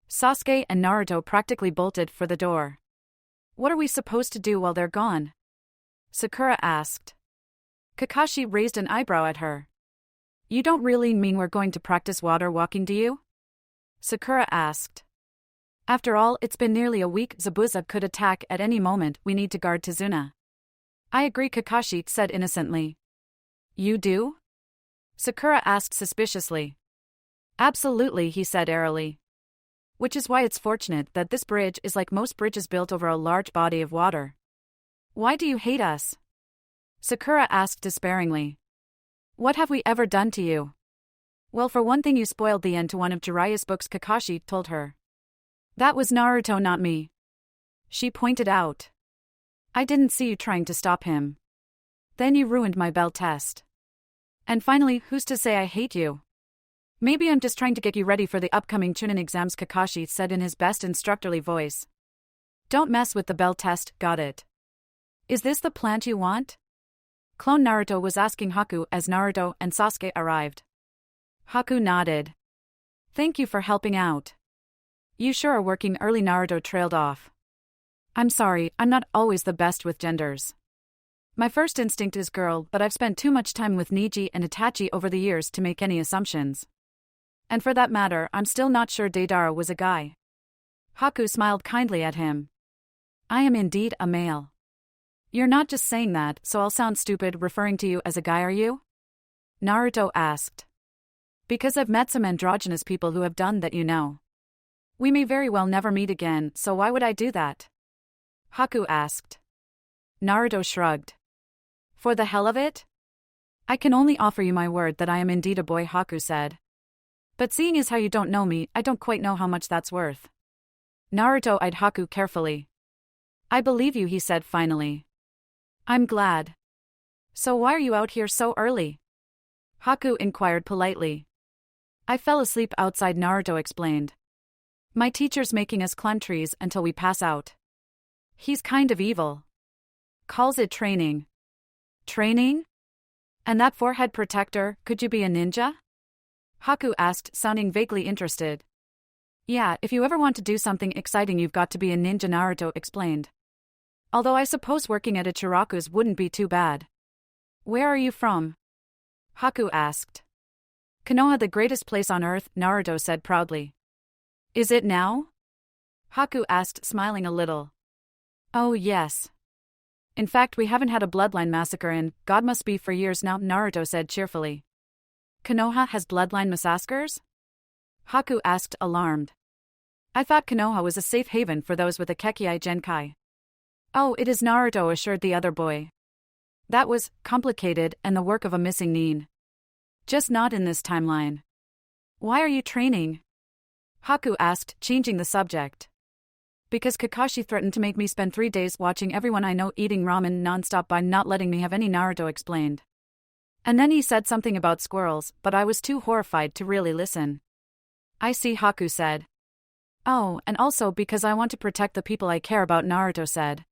Sasuke and Naruto practically bolted for the door. What are we supposed to do while they're gone? Sakura asked. Kakashi raised an eyebrow at her. You don't really mean we're going to practice water walking, do you? Sakura asked. After all, it's been nearly a week. Zabuza could attack at any moment. We need to guard Tizuna. I agree, Kakashi said innocently. You do? Sakura asked suspiciously. Absolutely, he said airily. Which is why it's fortunate that this bridge is like most bridges built over a large body of water. Why do you hate us? Sakura asked despairingly. What have we ever done to you? Well, for one thing, you spoiled the end to one of Jiraiya's books, Kakashi told her. That was Naruto, not me. She pointed out. I didn't see you trying to stop him. Then you ruined my bell test. And finally, who's to say I hate you? Maybe I'm just trying to get you ready for the upcoming Chunin exams, Kakashi said in his best instructorly voice. Don't mess with the bell test, got it? Is this the plant you want? Clone Naruto was asking Haku as Naruto and Sasuke arrived. Haku nodded. Thank you for helping out. You sure are working early, Naruto trailed off. I'm sorry, I'm not always the best with genders. My first instinct is girl, but I've spent too much time with Neji and Itachi over the years to make any assumptions. And for that matter, I'm still not sure Deidara was a guy. Haku smiled kindly at him. I am indeed a male. You're not just saying that, so I'll sound stupid referring to you as a guy, are you? Naruto asked. Because I've met some androgynous people who have done that, you know. We may very well never meet again, so why would I do that? Haku asked. Naruto shrugged. For the hell of it? I can only offer you my word that I am indeed a boy, Haku said. But seeing as how you don't know me, I don't quite know how much that's worth. Naruto eyed Haku carefully. I believe you, he said finally. I'm glad. So why are you out here so early? Haku inquired politely. I fell asleep outside, Naruto explained. My teacher's making us climb trees until we pass out. He's kind of evil. Calls it training. Training? And that forehead protector, could you be a ninja? Haku asked, sounding vaguely interested. Yeah, if you ever want to do something exciting you've got to be a ninja, Naruto explained. Although I suppose working at a Chiraku's wouldn't be too bad. Where are you from? Haku asked. Konoha, the greatest place on earth, Naruto said proudly. Is it now? Haku asked, smiling a little. Oh yes. In fact, we haven't had a bloodline massacre in, God must be, for years now, Naruto said cheerfully. Konoha has bloodline massacres? Haku asked, alarmed. I thought Konoha was a safe haven for those with a Kekkei Genkai. Oh, it is, Naruto assured the other boy. That was complicated and the work of a missing nin. Just not in this timeline. Why are you training? Haku asked, changing the subject. Because Kakashi threatened to make me spend 3 days watching everyone I know eating ramen nonstop by not letting me have any, Naruto explained. And then he said something about squirrels, but I was too horrified to really listen. I see, Haku said. Oh, and also because I want to protect the people I care about, Naruto said.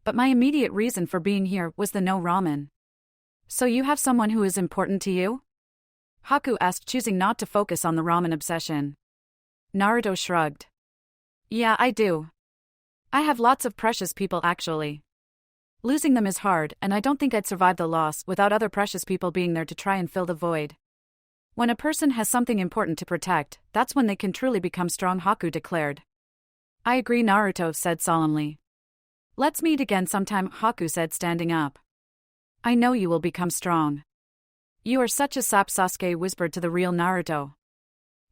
But my immediate reason for being here was the no ramen. So you have someone who is important to you? Haku asked, choosing not to focus on the ramen obsession. Naruto shrugged. Yeah, I do. I have lots of precious people actually. Losing them is hard, and I don't think I'd survive the loss without other precious people being there to try and fill the void. When a person has something important to protect, that's when they can truly become strong, Haku declared. I agree, Naruto said solemnly. Let's meet again sometime, Haku said, standing up. I know you will become strong. You are such a sap, Sasuke whispered to the real Naruto.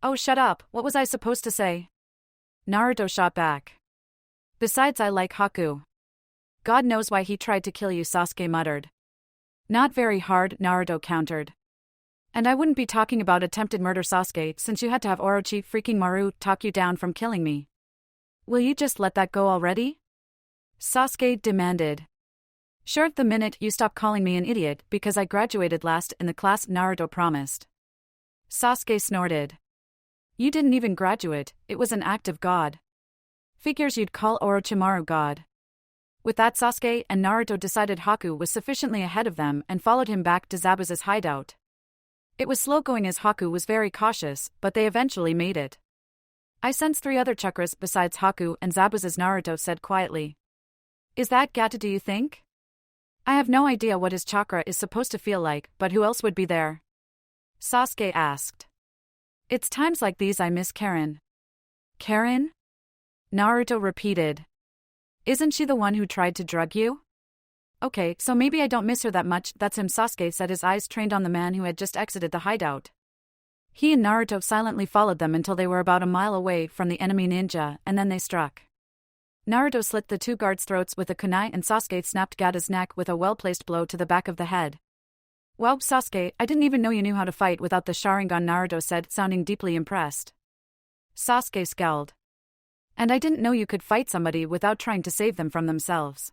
Oh, shut up, what was I supposed to say? Naruto shot back. Besides, I like Haku. God knows why he tried to kill you, Sasuke muttered. Not very hard, Naruto countered. And I wouldn't be talking about attempted murder, Sasuke, since you had to have Orochi freaking Maru talk you down from killing me. Will you just let that go already? Sasuke demanded. Sure, the minute you stop calling me an idiot because I graduated last in the class, Naruto promised. Sasuke snorted. You didn't even graduate, it was an act of God. Figures you'd call Orochimaru God. With that, Sasuke and Naruto decided Haku was sufficiently ahead of them and followed him back to Zabuza's hideout. It was slow going as Haku was very cautious, but they eventually made it. I sense 3 other chakras besides Haku and Zabuza's, Naruto said quietly. Is that Gato, do you think? I have no idea what his chakra is supposed to feel like, but who else would be there? Sasuke asked. It's times like these I miss Karen. Karen? Naruto repeated. Isn't she the one who tried to drug you? Okay, so maybe I don't miss her that much. That's him, Sasuke said, his eyes trained on the man who had just exited the hideout. He and Naruto silently followed them until they were about a mile away from the enemy ninja, and then they struck. Naruto slit the 2 guards' throats with a kunai and Sasuke snapped Gata's neck with a well-placed blow to the back of the head. Wow, Sasuke, I didn't even know you knew how to fight without the Sharingan, Naruto said, sounding deeply impressed. Sasuke scowled. And I didn't know you could fight somebody without trying to save them from themselves.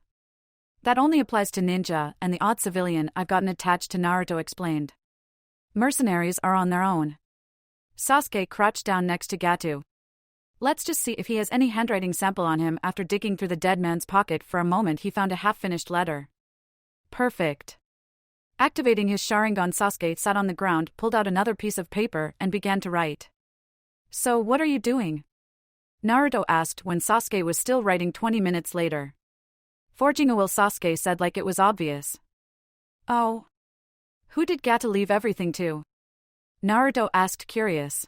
That only applies to ninja and the odd civilian I've gotten attached to, Naruto explained. Mercenaries are on their own. Sasuke crouched down next to Gato. Let's just see if he has any handwriting sample on him. After digging through the dead man's pocket for a moment, he found a half-finished letter. Perfect. Activating his Sharingan, Sasuke sat on the ground, pulled out another piece of paper, and began to write. So what are you doing? Naruto asked when Sasuke was still writing 20 minutes later. Forging a will, Sasuke said like it was obvious. Oh. Who did Gato leave everything to? Naruto asked, curious.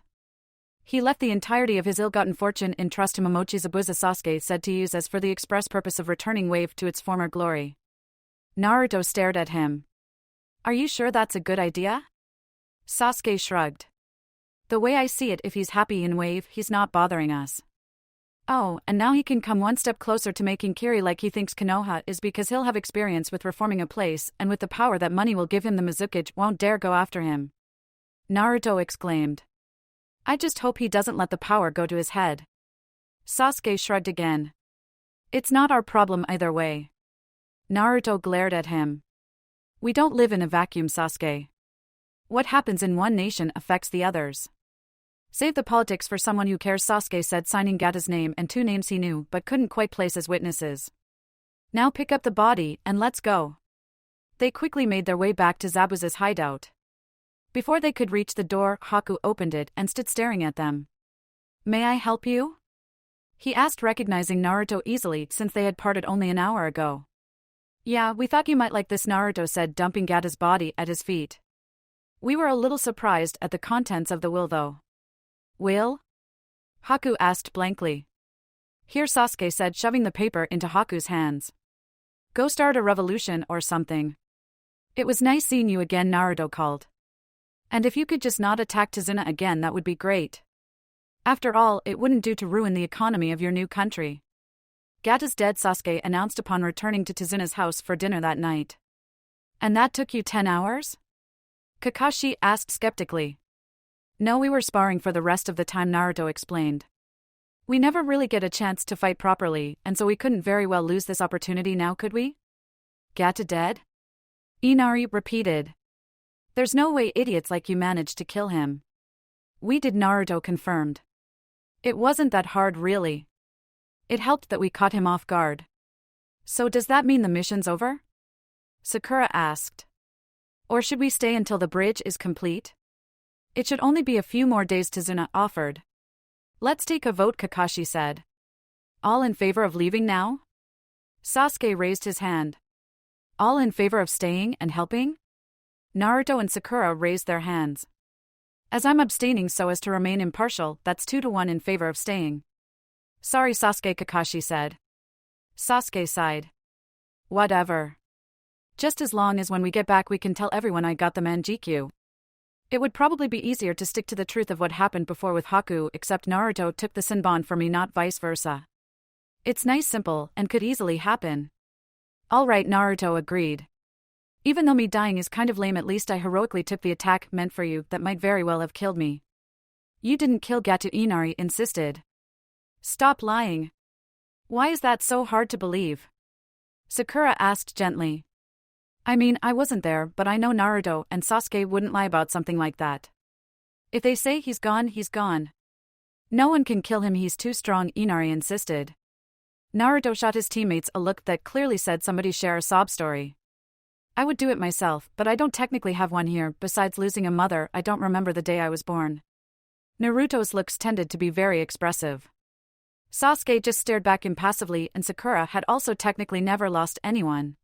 He left the entirety of his ill-gotten fortune in trust to Momochi Zabuza, Sasuke said, to use as for the express purpose of returning Wave to its former glory. Naruto stared at him. Are you sure that's a good idea? Sasuke shrugged. The way I see it, if he's happy in Wave, he's not bothering us. Oh, and now he can come one step closer to making Kiri like he thinks Konoha is, because he'll have experience with reforming a place, and with the power that money will give him, the Mizukage won't dare go after him. Naruto exclaimed. I just hope he doesn't let the power go to his head. Sasuke shrugged again. It's not our problem either way. Naruto glared at him. We don't live in a vacuum, Sasuke. What happens in one nation affects the others. Save the politics for someone who cares, Sasuke said, signing Gata's name and 2 names he knew but couldn't quite place as witnesses. Now pick up the body and let's go. They quickly made their way back to Zabuza's hideout. Before they could reach the door, Haku opened it and stood staring at them. May I help you? He asked, recognizing Naruto easily since they had parted only an hour ago. Yeah, we thought you might like this, Naruto said, dumping Gata's body at his feet. We were a little surprised at the contents of the will though. Will? Haku asked blankly. Here, Sasuke said, shoving the paper into Haku's hands. Go start a revolution or something. It was nice seeing you again, Naruto called. And if you could just not attack Tazuna again, that would be great. After all, it wouldn't do to ruin the economy of your new country. Gata's dead, Sasuke announced upon returning to Tazuna's house for dinner that night. And that took you 10 hours? Kakashi asked skeptically. No, we were sparring for the rest of the time, Naruto explained. We never really get a chance to fight properly, and so we couldn't very well lose this opportunity now, could we? Gata dead? Inari repeated. There's no way idiots like you managed to kill him. We did, Naruto confirmed. It wasn't that hard really. It helped that we caught him off guard. So does that mean the mission's over? Sakura asked. Or should we stay until the bridge is complete? It should only be a few more days, Tazuna offered. Let's take a vote, Kakashi said. All in favor of leaving now? Sasuke raised his hand. All in favor of staying and helping? Naruto and Sakura raised their hands. As I'm abstaining so as to remain impartial, that's 2-1 in favor of staying. Sorry, Sasuke, Kakashi said. Sasuke sighed. Whatever. Just as long as when we get back we can tell everyone I got the Manjikyu. It would probably be easier to stick to the truth of what happened before with Haku, except Naruto took the Senbon for me, not vice versa. It's nice, simple, and could easily happen. All right, Naruto agreed. Even though me dying is kind of lame, at least I heroically took the attack meant for you that might very well have killed me. You didn't kill Gato, Inari insisted. Stop lying. Why is that so hard to believe? Sakura asked gently. I mean, I wasn't there, but I know Naruto and Sasuke wouldn't lie about something like that. If they say he's gone, he's gone. No one can kill him, he's too strong, Inari insisted. Naruto shot his teammates a look that clearly said somebody share a sob story. I would do it myself, but I don't technically have one here. Besides losing a mother, I don't remember the day I was born. Naruto's looks tended to be very expressive. Sasuke just stared back impassively, and Sakura had also technically never lost anyone.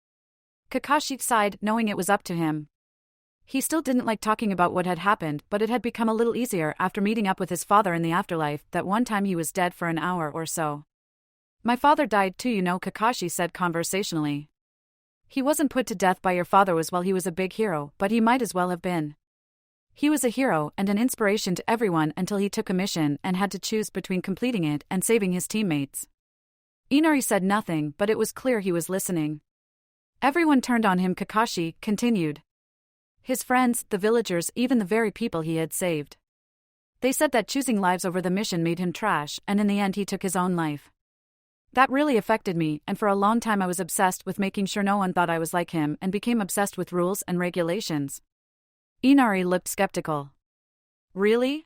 Kakashi sighed, knowing it was up to him. He still didn't like talking about what had happened, but it had become a little easier after meeting up with his father in the afterlife. That one time he was dead for an hour or so. My father died too, Kakashi said conversationally. He wasn't put to death by your father as well. He was a big hero, but he might as well have been. He was a hero and an inspiration to everyone until he took a mission and had to choose between completing it and saving his teammates. Inari said nothing, but it was clear he was listening. Everyone turned on him, Kakashi continued. His friends, the villagers, even the very people he had saved. They said that choosing lives over the mission made him trash, and in the end he took his own life. That really affected me, and for a long time I was obsessed with making sure no one thought I was like him and became obsessed with rules and regulations. Inari looked skeptical. Really?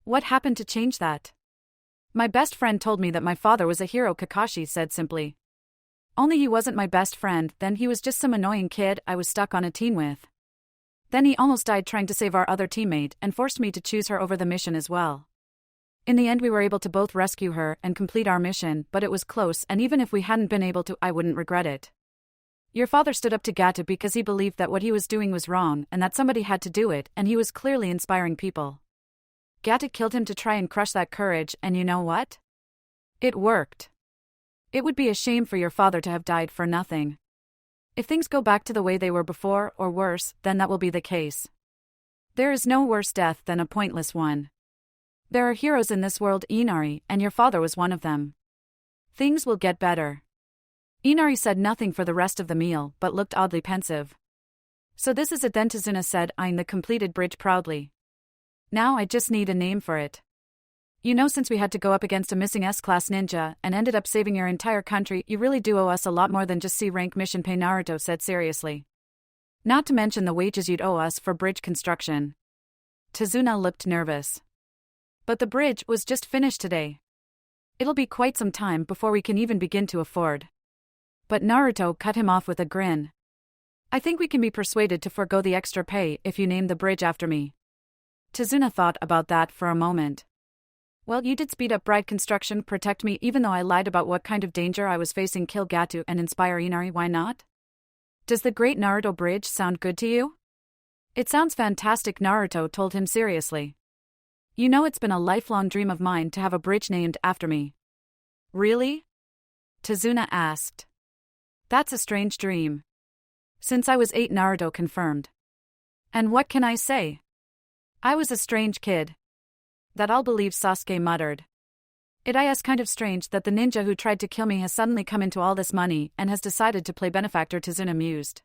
What happened to change that? My best friend told me that my father was a hero, Kakashi said simply. Only he wasn't my best friend, then he was just some annoying kid I was stuck on a team with. Then he almost died trying to save our other teammate and forced me to choose her over the mission as well. In the end we were able to both rescue her and complete our mission, but it was close, and even if we hadn't been able to, I wouldn't regret it. Your father stood up to Gato because he believed that what he was doing was wrong and that somebody had to do it, and he was clearly inspiring people. Gato killed him to try and crush that courage, and you know what? It worked. It would be a shame for your father to have died for nothing. If things go back to the way they were before, or worse, then that will be the case. There is no worse death than a pointless one. There are heroes in this world, Inari, and your father was one of them. Things will get better. Inari said nothing for the rest of the meal, but looked oddly pensive. So this is it then, Tazuna said, eyeing the completed bridge proudly. Now I just need a name for it. Since we had to go up against a missing S-class ninja and ended up saving your entire country, you really do owe us a lot more than just C-rank mission pay, Naruto said seriously. Not to mention the wages you'd owe us for bridge construction. Tazuna looked nervous. But the bridge was just finished today. It'll be quite some time before we can even begin to afford. But Naruto cut him off with a grin. I think we can be persuaded to forego the extra pay if you name the bridge after me. Tazuna thought about that for a moment. Well, you did speed up bride construction, protect me even though I lied about what kind of danger I was facing, kill Gato and inspire Inari, why not? Does the Great Naruto Bridge sound good to you? It sounds fantastic, Naruto told him seriously. It's been a lifelong dream of mine to have a bridge named after me. Really? Tazuna asked. That's a strange dream. Since I was 8, Naruto confirmed. And what can I say? I was a strange kid. That I'll believe, Sasuke muttered. It is kind of strange that the ninja who tried to kill me has suddenly come into all this money and has decided to play benefactor, Tazuna mused.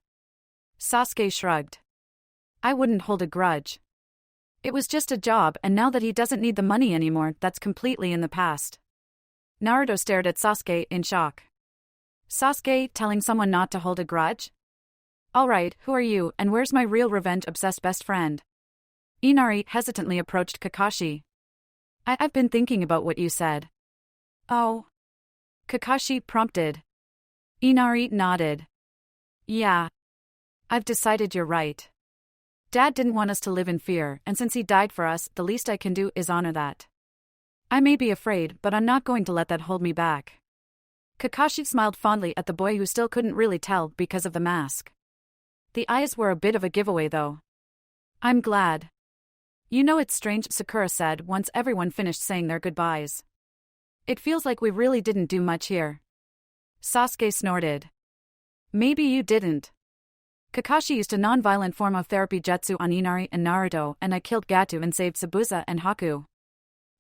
Sasuke shrugged. I wouldn't hold a grudge. It was just a job, and now that he doesn't need the money anymore, that's completely in the past. Naruto stared at Sasuke in shock. Sasuke telling someone not to hold a grudge? Alright, who are you, and where's my real revenge-obsessed best friend? Inari hesitantly approached Kakashi. I've been thinking about what you said. Oh. Kakashi prompted. Inari nodded. Yeah. I've decided you're right. Dad didn't want us to live in fear, and since he died for us, the least I can do is honor that. I may be afraid, but I'm not going to let that hold me back. Kakashi smiled fondly at the boy who still couldn't really tell because of the mask. The eyes were a bit of a giveaway though. I'm glad. It's strange, Sakura said once everyone finished saying their goodbyes. It feels like we really didn't do much here. Sasuke snorted. Maybe you didn't. Kakashi used a non-violent form of therapy jutsu on Inari and Naruto, and I killed Gato and saved Sabusa and Haku.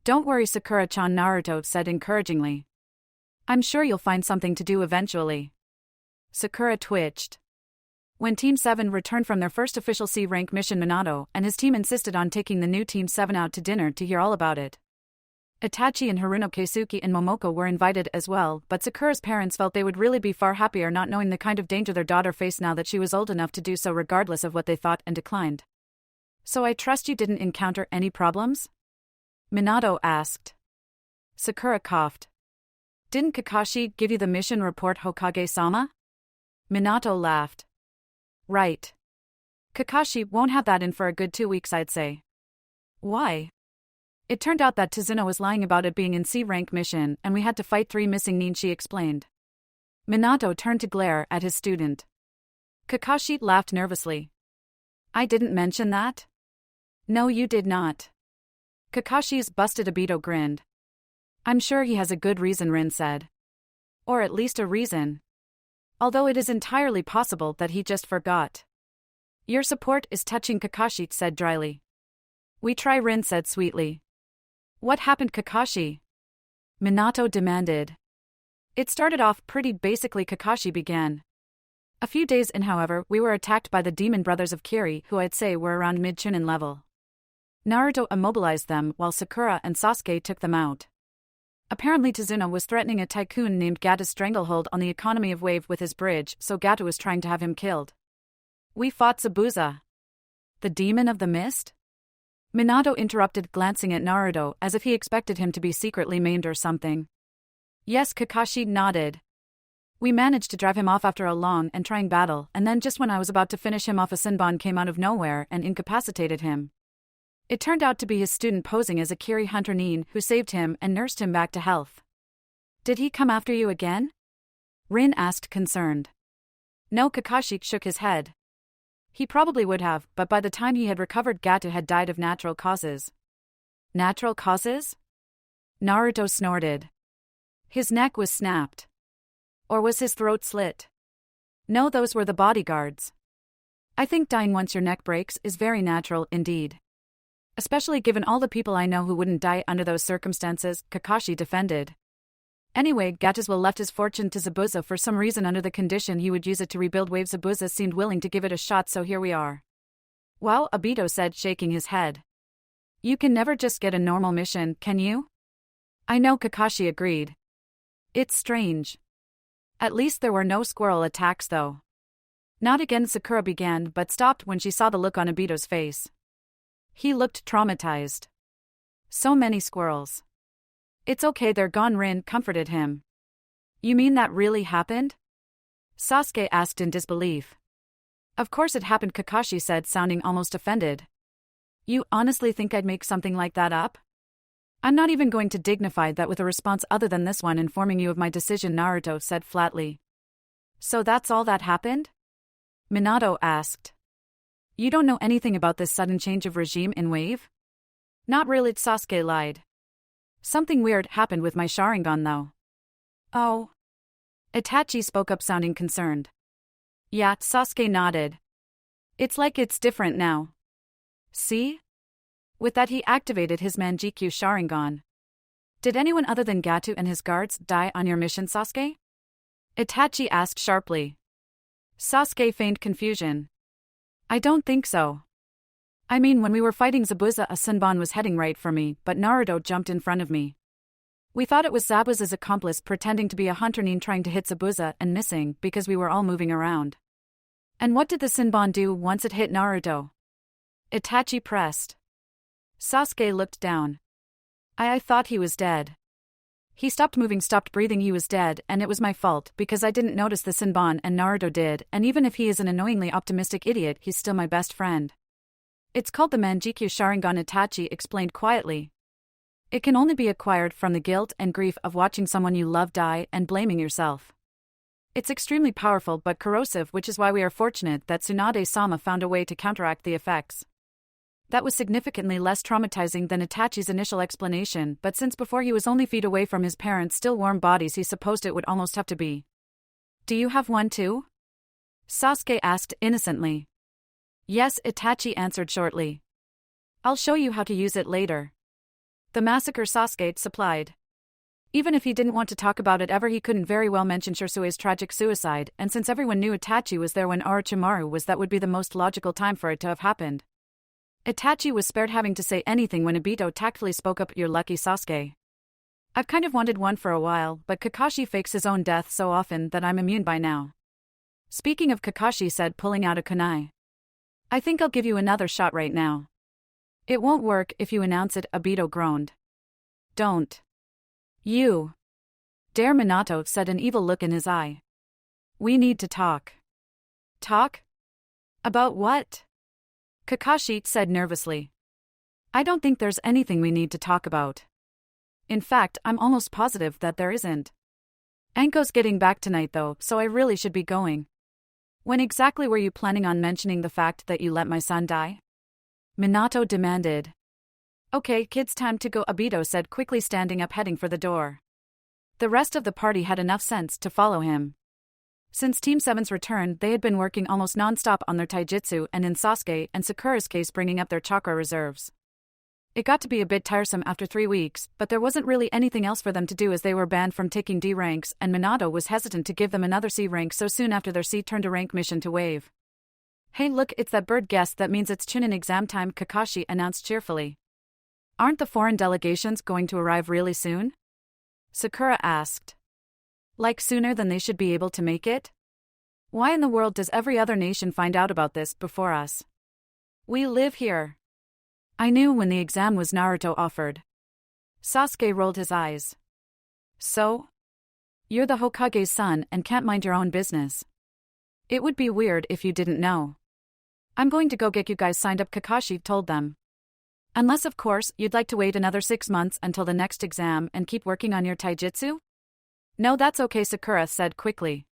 Don't worry, Sakura-chan, Naruto said encouragingly. I'm sure you'll find something to do eventually. Sakura twitched. When Team 7 returned from their first official C-rank mission, Minato and his team insisted on taking the new Team 7 out to dinner to hear all about it. Itachi and Haruno, Keisuke and Momoko were invited as well, but Sakura's parents felt they would really be far happier not knowing the kind of danger their daughter faced now that she was old enough to do so regardless of what they thought, and declined. So I trust you didn't encounter any problems? Minato asked. Sakura coughed. Didn't Kakashi give you the mission report, Hokage-sama? Minato laughed. Right. Kakashi won't have that in for a good 2 weeks, I'd say. Why? It turned out that Tsuno was lying about it being in C-rank mission and we had to fight 3 missing nin, she explained. Minato turned to glare at his student. Kakashi laughed nervously. I didn't mention that? No, you did not. Kakashi's busted Obito grinned. I'm sure he has a good reason, Rin said. Or at least a reason. Although it is entirely possible that he just forgot. Your support is touching, Kakashi said dryly. We try, Rin said sweetly. What happened, Kakashi? Minato demanded. It started off pretty basically, Kakashi began. A few days in, however, we were attacked by the demon brothers of Kiri, who I'd say were around mid-chunin level. Naruto immobilized them while Sakura and Sasuke took them out. Apparently Tsuno was threatening a tycoon named Gata's stranglehold on the economy of Wave with his bridge, so Gata was trying to have him killed. We fought Zabuza. The demon of the mist? Minato interrupted, glancing at Naruto as if he expected him to be secretly maimed or something. Yes, Kakashi nodded. We managed to drive him off after a long and trying battle, and then just when I was about to finish him off, a Senbon came out of nowhere and incapacitated him. It turned out to be his student posing as a Kiri hunter nin who saved him and nursed him back to health. Did he come after you again? Rin asked, concerned. No, Kakashi shook his head. He probably would have, but by the time he had recovered, Gata had died of natural causes. Natural causes? Naruto snorted. His neck was snapped. Or was his throat slit? No, those were the bodyguards. I think dying once your neck breaks is very natural indeed. Especially given all the people I know who wouldn't die under those circumstances, Kakashi defended. Anyway, Gata's will left his fortune to Zabuza for some reason under the condition he would use it to rebuild Wave. Zabuza seemed willing to give it a shot, so here we are. Wow, Obito said, shaking his head. You can never just get a normal mission, can you? I know, Kakashi agreed. It's strange. At least there were no squirrel attacks though. Not again, Sakura began but stopped when she saw the look on Obito's face. He looked traumatized. So many squirrels. It's okay, they're gone, Rin comforted him. You mean that really happened? Sasuke asked in disbelief. Of course it happened, Kakashi said, sounding almost offended. You honestly think I'd make something like that up? I'm not even going to dignify that with a response other than this one, informing you of my decision, Naruto said flatly. So that's all that happened? Minato asked. You don't know anything about this sudden change of regime in Wave? Not really, Sasuke lied. Something weird happened with my Sharingan though. Oh. Itachi spoke up, sounding concerned. Yeah, Sasuke nodded. It's like it's different now. See? With that he activated his Manjikyu Sharingan. Did anyone other than Gatu and his guards die on your mission, Sasuke? Itachi asked sharply. Sasuke feigned confusion. I don't think so. I mean, when we were fighting Zabuza, a Senbon was heading right for me, but Naruto jumped in front of me. We thought it was Zabuza's accomplice pretending to be a hunter nin trying to hit Zabuza and missing because we were all moving around. And what did the Senbon do once it hit Naruto? Itachi pressed. Sasuke looked down. I thought he was dead. He stopped moving, stopped breathing, he was dead, and it was my fault because I didn't notice the Senbon and Naruto did, and even if he is an annoyingly optimistic idiot, he's still my best friend. It's called the Manjikyu Sharingan, Itachi explained quietly. It can only be acquired from the guilt and grief of watching someone you love die and blaming yourself. It's extremely powerful but corrosive, which is why we are fortunate that Tsunade-sama found a way to counteract the effects. That was significantly less traumatizing than Itachi's initial explanation, but since before he was only feet away from his parents' still warm bodies, he supposed it would almost have to be. Do you have one too? Sasuke asked innocently. Yes, Itachi answered shortly. I'll show you how to use it later. The massacre, Sasuke supplied. Even if he didn't want to talk about it ever, he couldn't very well mention Shirsue's tragic suicide, and since everyone knew Itachi was there when Orochimaru was, that would be the most logical time for it to have happened. Itachi was spared having to say anything when Obito tactfully spoke up, "You're lucky, Sasuke. I've kind of wanted one for a while, but Kakashi fakes his own death so often that I'm immune by now." Speaking of, Kakashi said, pulling out a kunai. I think I'll give you another shot right now. It won't work if you announce it, Obito groaned. Don't. You dare, Minato said, an evil look in his eye. We need to talk. Talk? About what? Kakashi said nervously. I don't think there's anything we need to talk about. In fact, I'm almost positive that there isn't. Anko's getting back tonight though, so I really should be going. When exactly were you planning on mentioning the fact that you let my son die? Minato demanded. Okay, kids, time to go, Obito said, quickly standing up, heading for the door. The rest of the party had enough sense to follow him. Since Team 7's return, they had been working almost non-stop on their taijutsu and in Sasuke and Sakura's case bringing up their chakra reserves. It got to be a bit tiresome after 3 weeks, but there wasn't really anything else for them to do as they were banned from taking D ranks, and Minato was hesitant to give them another C rank so soon after their C turned to rank mission to wave. Hey look, it's that bird guest, that means it's Chunin exam time, Kakashi announced cheerfully. Aren't the foreign delegations going to arrive really soon? Sakura asked. Like sooner than they should be able to make it? Why in the world does every other nation find out about this before us? We live here. I knew when the exam was, Naruto offered. Sasuke rolled his eyes. So? You're the Hokage's son and can't mind your own business. It would be weird if you didn't know. I'm going to go get you guys signed up, Kakashi told them. Unless of course, you'd like to wait another 6 months until the next exam and keep working on your taijutsu? No, that's okay, Sakura said quickly.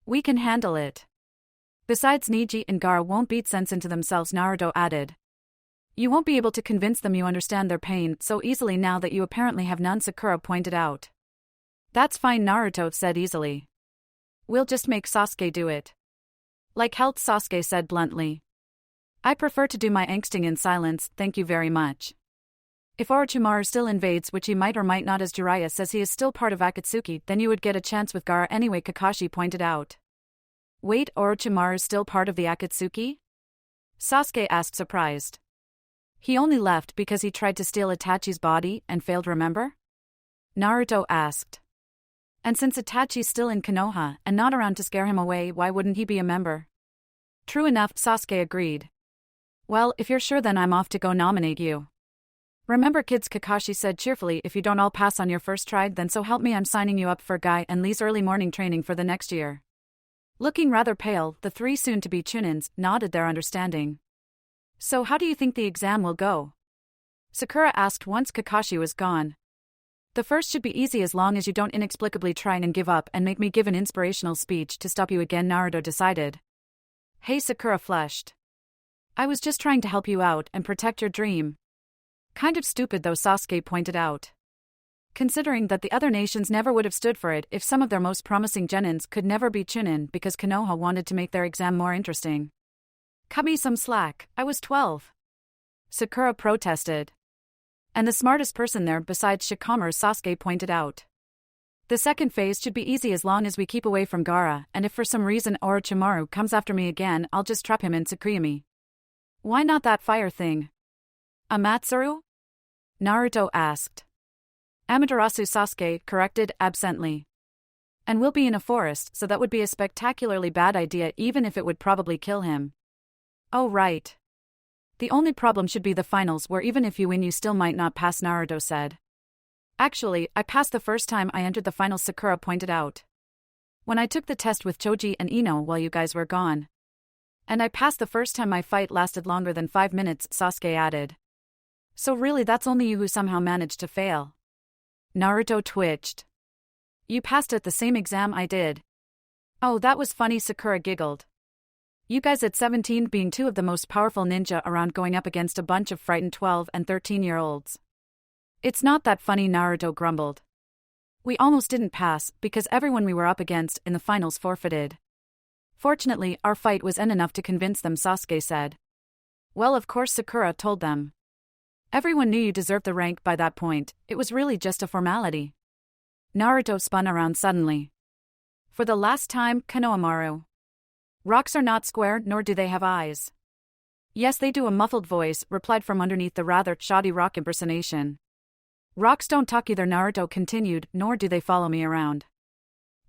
We can handle it. Besides, Neji and Gaara won't beat sense into themselves, Naruto added. You won't be able to convince them you understand their pain so easily now that you apparently have none, Sakura pointed out. That's fine, Naruto said easily. We'll just make Sasuke do it. Like health, Sasuke said bluntly. I prefer to do my angsting in silence, thank you very much. If Orochimaru still invades, which he might or might not as Jiraiya says he is still part of Akatsuki, then you would get a chance with Gaara anyway, Kakashi pointed out. Wait, Orochimaru's still part of the Akatsuki? Sasuke asked, surprised. He only left because he tried to steal Itachi's body and failed, remember? Naruto asked. And since Itachi's still in Konoha and not around to scare him away, why wouldn't he be a member? True enough, Sasuke agreed. Well, if you're sure, then I'm off to go nominate you. Remember kids, Kakashi said cheerfully, if you don't all pass on your first try, then so help me I'm signing you up for Guy and Lee's early morning training for the next year. Looking rather pale, the 3 soon-to-be Chunins nodded their understanding. So how do you think the exam will go? Sakura asked once Kakashi was gone. The first should be easy as long as you don't inexplicably try and give up and make me give an inspirational speech to stop you again, Naruto decided. Hey, Sakura flushed. I was just trying to help you out and protect your dream. Kind of stupid though, Sasuke pointed out. Considering that the other nations never would have stood for it if some of their most promising genins could never be Chunin because Konoha wanted to make their exam more interesting. Cut me some slack, I was 12. Sakura protested. And the smartest person there besides Shikamaru, Sasuke pointed out. The second phase should be easy as long as we keep away from Gaara, and if for some reason Orochimaru comes after me again, I'll just trap him in Tsukuyomi. Why not that fire thing? Amatsuru? Naruto asked. Amaterasu, Sasuke corrected absently. And we'll be in a forest, so that would be a spectacularly bad idea even if it would probably kill him. Oh right. The only problem should be the finals where even if you win you still might not pass, Naruto said. Actually, I passed the first time I entered the finals, Sakura pointed out. When I took the test with Choji and Ino while you guys were gone. And I passed the first time my fight lasted longer than 5 minutes, Sasuke added. So really that's only you who somehow managed to fail. Naruto twitched. You passed at the same exam I did. Oh, that was funny, Sakura giggled. You guys at 17 being 2 of the most powerful ninja around going up against a bunch of frightened 12 and 13-year-olds. It's not that funny, Naruto grumbled. We almost didn't pass because everyone we were up against in the finals forfeited. Fortunately, our fight was enough to convince them, Sasuke said. Well, of course, Sakura told them. Everyone knew you deserved the rank by that point, it was really just a formality. Naruto spun around suddenly. For the last time, Konohamaru. Rocks are not square, nor do they have eyes. Yes, they do, a muffled voice replied from underneath the rather shoddy rock impersonation. Rocks don't talk either, Naruto continued, nor do they follow me around.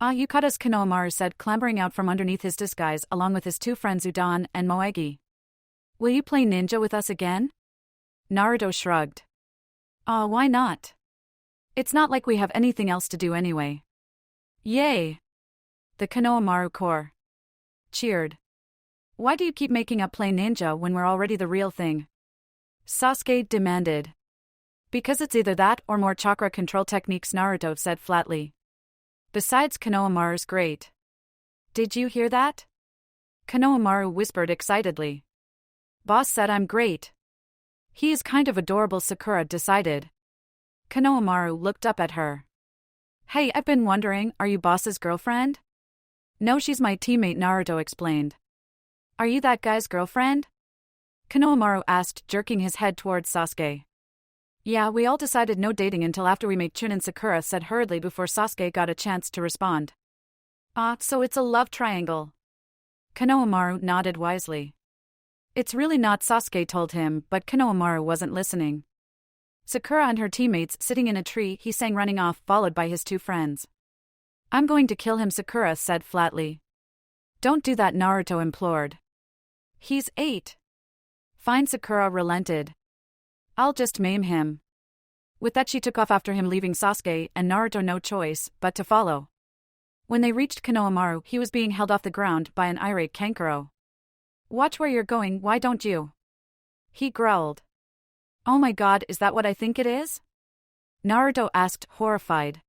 Ah, Yukata's Konohamaru said, clambering out from underneath his disguise along with his 2 friends Udan and Moegi. Will you play ninja with us again? Naruto shrugged. Why not? It's not like we have anything else to do anyway. Yay! The Konohamaru Corps cheered. Why do you keep making up play ninja when we're already the real thing? Sasuke demanded. Because it's either that or more chakra control techniques, Naruto said flatly. Besides, Konohamaru's great. Did you hear that? Konohamaru whispered excitedly. Boss said I'm great. He is kind of adorable, Sakura decided. Konohamaru looked up at her. Hey, I've been wondering, are you boss's girlfriend? No, she's my teammate, Naruto explained. Are you that guy's girlfriend? Konohamaru asked, jerking his head towards Sasuke. Yeah, we all decided no dating until after we make Chunin, Sakura said hurriedly before Sasuke got a chance to respond. Ah, so it's a love triangle. Konohamaru nodded wisely. It's really not, Sasuke told him, but Konohamaru wasn't listening. Sakura and her teammates sitting in a tree, he sang, running off, followed by his two friends. I'm going to kill him, Sakura said flatly. Don't do that, Naruto implored. He's 8. Fine, Sakura relented. I'll just maim him. With that she took off after him, leaving Sasuke and Naruto no choice but to follow. When they reached Konohamaru, he was being held off the ground by an irate Kankuro. Watch where you're going, why don't you? He growled. Oh my god, is that what I think it is? Naruto asked, horrified.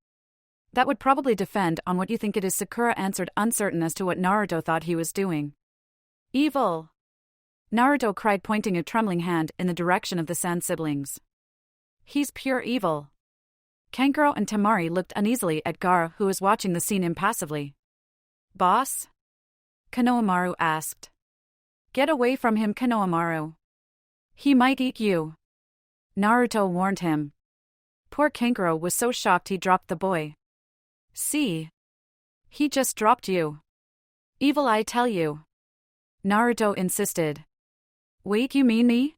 That would probably depend on what you think it is, Sakura answered, uncertain as to what Naruto thought he was doing. Evil! Naruto cried, pointing a trembling hand in the direction of the Sand siblings. He's pure evil. Kankuro and Temari looked uneasily at Gaara, who was watching the scene impassively. Boss? Konohamaru asked. Get away from him, Konohamaru. He might eat you. Naruto warned him. Poor Kankuro was so shocked he dropped the boy. See? He just dropped you. Evil, I tell you. Naruto insisted. Wait, you mean me?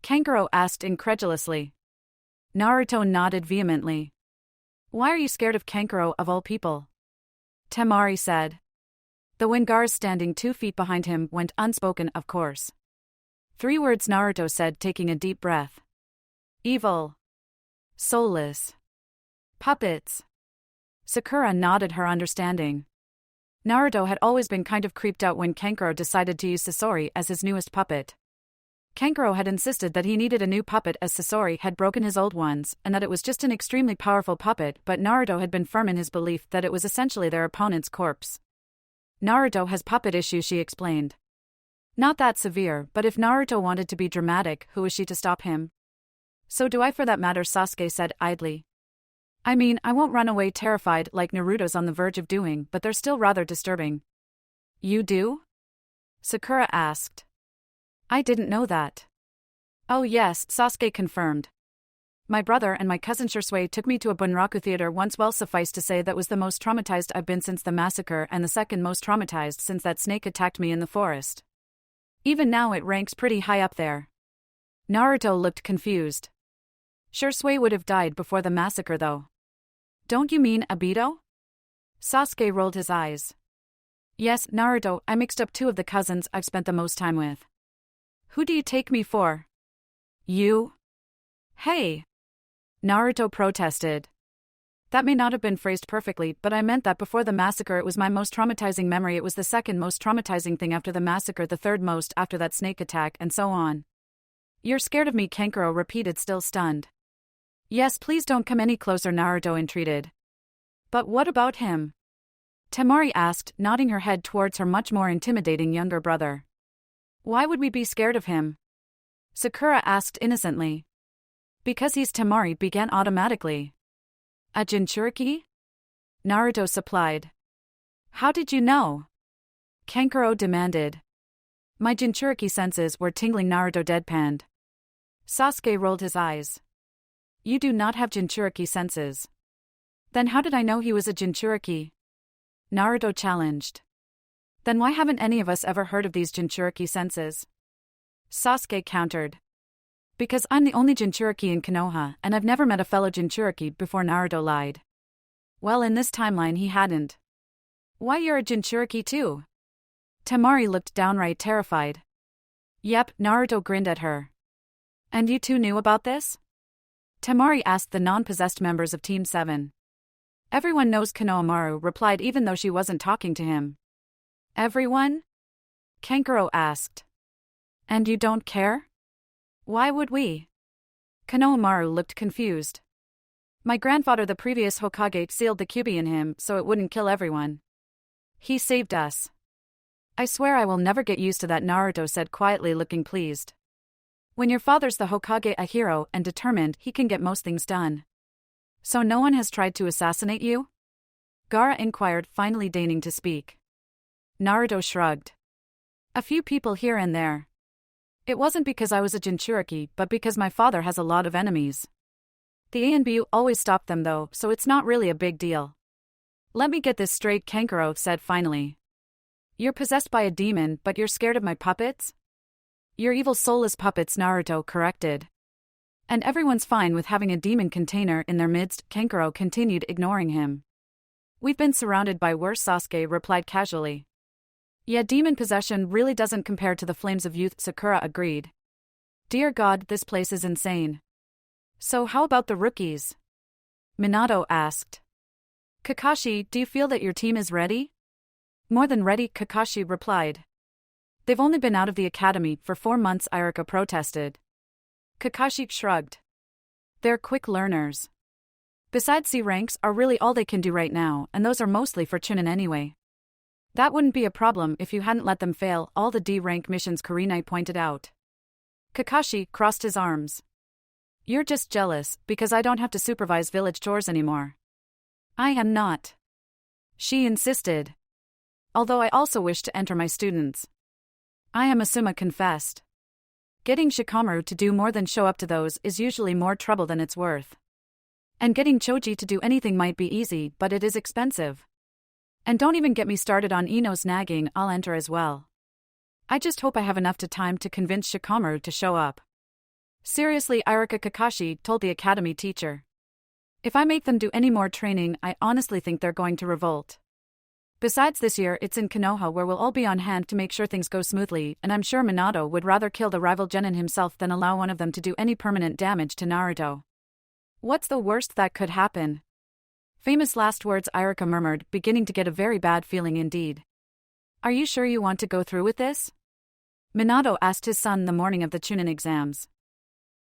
Kankuro asked incredulously. Naruto nodded vehemently. Why are you scared of Kankuro of all people? Temari said. The Wingars standing 2 feet behind him went unspoken, of course. 3 words, Naruto said, taking a deep breath. Evil. Soulless. Puppets. Sakura nodded her understanding. Naruto had always been kind of creeped out when Kankuro decided to use Sasori as his newest puppet. Kankuro had insisted that he needed a new puppet as Sasori had broken his old ones, and that it was just an extremely powerful puppet, but Naruto had been firm in his belief that it was essentially their opponent's corpse. Naruto has puppet issues, she explained. Not that severe, but if Naruto wanted to be dramatic, who was she to stop him? So do I, for that matter, Sasuke said idly. I mean, I won't run away terrified like Naruto's on the verge of doing, but they're still rather disturbing. You do? Sakura asked. I didn't know that. Oh yes, Sasuke confirmed. My brother and my cousin Shisui took me to a Bunraku theater once. Well, suffice to say that was the most traumatized I've been since the massacre, and the second most traumatized since that snake attacked me in the forest. Even now it ranks pretty high up there. Naruto looked confused. Shisui would have died before the massacre though. Don't you mean Obito? Sasuke rolled his eyes. Yes, Naruto, I mixed up 2 of the cousins I've spent the most time with. Who do you take me for? You? Hey! Naruto protested. That may not have been phrased perfectly, but I meant that before the massacre it was my most traumatizing memory, it was the second most traumatizing thing after the massacre, the third most after that snake attack, and so on. You're scared of me, Kankuro repeated, still stunned. Yes, please don't come any closer, Naruto entreated. But what about him? Temari asked, nodding her head towards her much more intimidating younger brother. Why would we be scared of him? Sakura asked innocently. Because he's Temari, began automatically. A Jinchuriki? Naruto supplied. How did you know? Kankuro demanded. My Jinchuriki senses were tingling, Naruto deadpanned. Sasuke rolled his eyes. You do not have Jinchuriki senses. Then how did I know he was a Jinchuriki? Naruto challenged. Then why haven't any of us ever heard of these Jinchuriki senses? Sasuke countered. Because I'm the only Jinchuriki in Konoha, and I've never met a fellow Jinchuriki before, Naruto lied. Well, in this timeline he hadn't. Why, you're a Jinchuriki too? Temari looked downright terrified. Yep, Naruto grinned at her. And you two knew about this? Temari asked the non-possessed members of Team 7. Everyone knows, Konohamaru replied, even though she wasn't talking to him. Everyone? Kankuro asked. And you don't care? Why would we? Konohamaru looked confused. My grandfather, the previous Hokage, sealed the Kyuubi in him so it wouldn't kill everyone. He saved us. I swear I will never get used to that, Naruto said quietly, looking pleased. When your father's the Hokage, a hero and determined, he can get most things done. So no one has tried to assassinate you? Gaara inquired, finally deigning to speak. Naruto shrugged. A few people here and there. It wasn't because I was a Jinchuriki, but because my father has a lot of enemies. The ANBU always stopped them though, so it's not really a big deal. Let me get this straight, Kankuro said finally. You're possessed by a demon, but you're scared of my puppets? Your evil soulless puppets, Naruto corrected. And everyone's fine with having a demon container in their midst, Kankuro continued, ignoring him. We've been surrounded by worse, Sasuke replied casually. Yeah, demon possession really doesn't compare to the flames of youth, Sakura agreed. Dear God, this place is insane. So how about the rookies? Minato asked. Kakashi, do you feel that your team is ready? More than ready, Kakashi replied. They've only been out of the academy for 4 months, Iruka protested. Kakashi shrugged. They're quick learners. Besides, C ranks are really all they can do right now, and those are mostly for Chunin anyway. That wouldn't be a problem if you hadn't let them fail all the D rank missions, Kurenai pointed out. Kakashi crossed his arms. You're just jealous because I don't have to supervise village chores anymore. I am not. She insisted. Although I also wish to enter my students. I am, Asuma confessed. Getting Shikamaru to do more than show up to those is usually more trouble than it's worth. And getting Choji to do anything might be easy, but it is expensive. And don't even get me started on Ino's nagging, I'll enter as well. I just hope I have enough time to convince Shikamaru to show up. Seriously, Iruka, Kakashi told the academy teacher. If I make them do any more training, I honestly think they're going to revolt. Besides, this year it's in Konoha where we'll all be on hand to make sure things go smoothly, and I'm sure Minato would rather kill the rival genin himself than allow one of them to do any permanent damage to Naruto. What's the worst that could happen? Famous last words, Iruka murmured, beginning to get a very bad feeling indeed. Are you sure you want to go through with this? Minato asked his son the morning of the Chunin exams.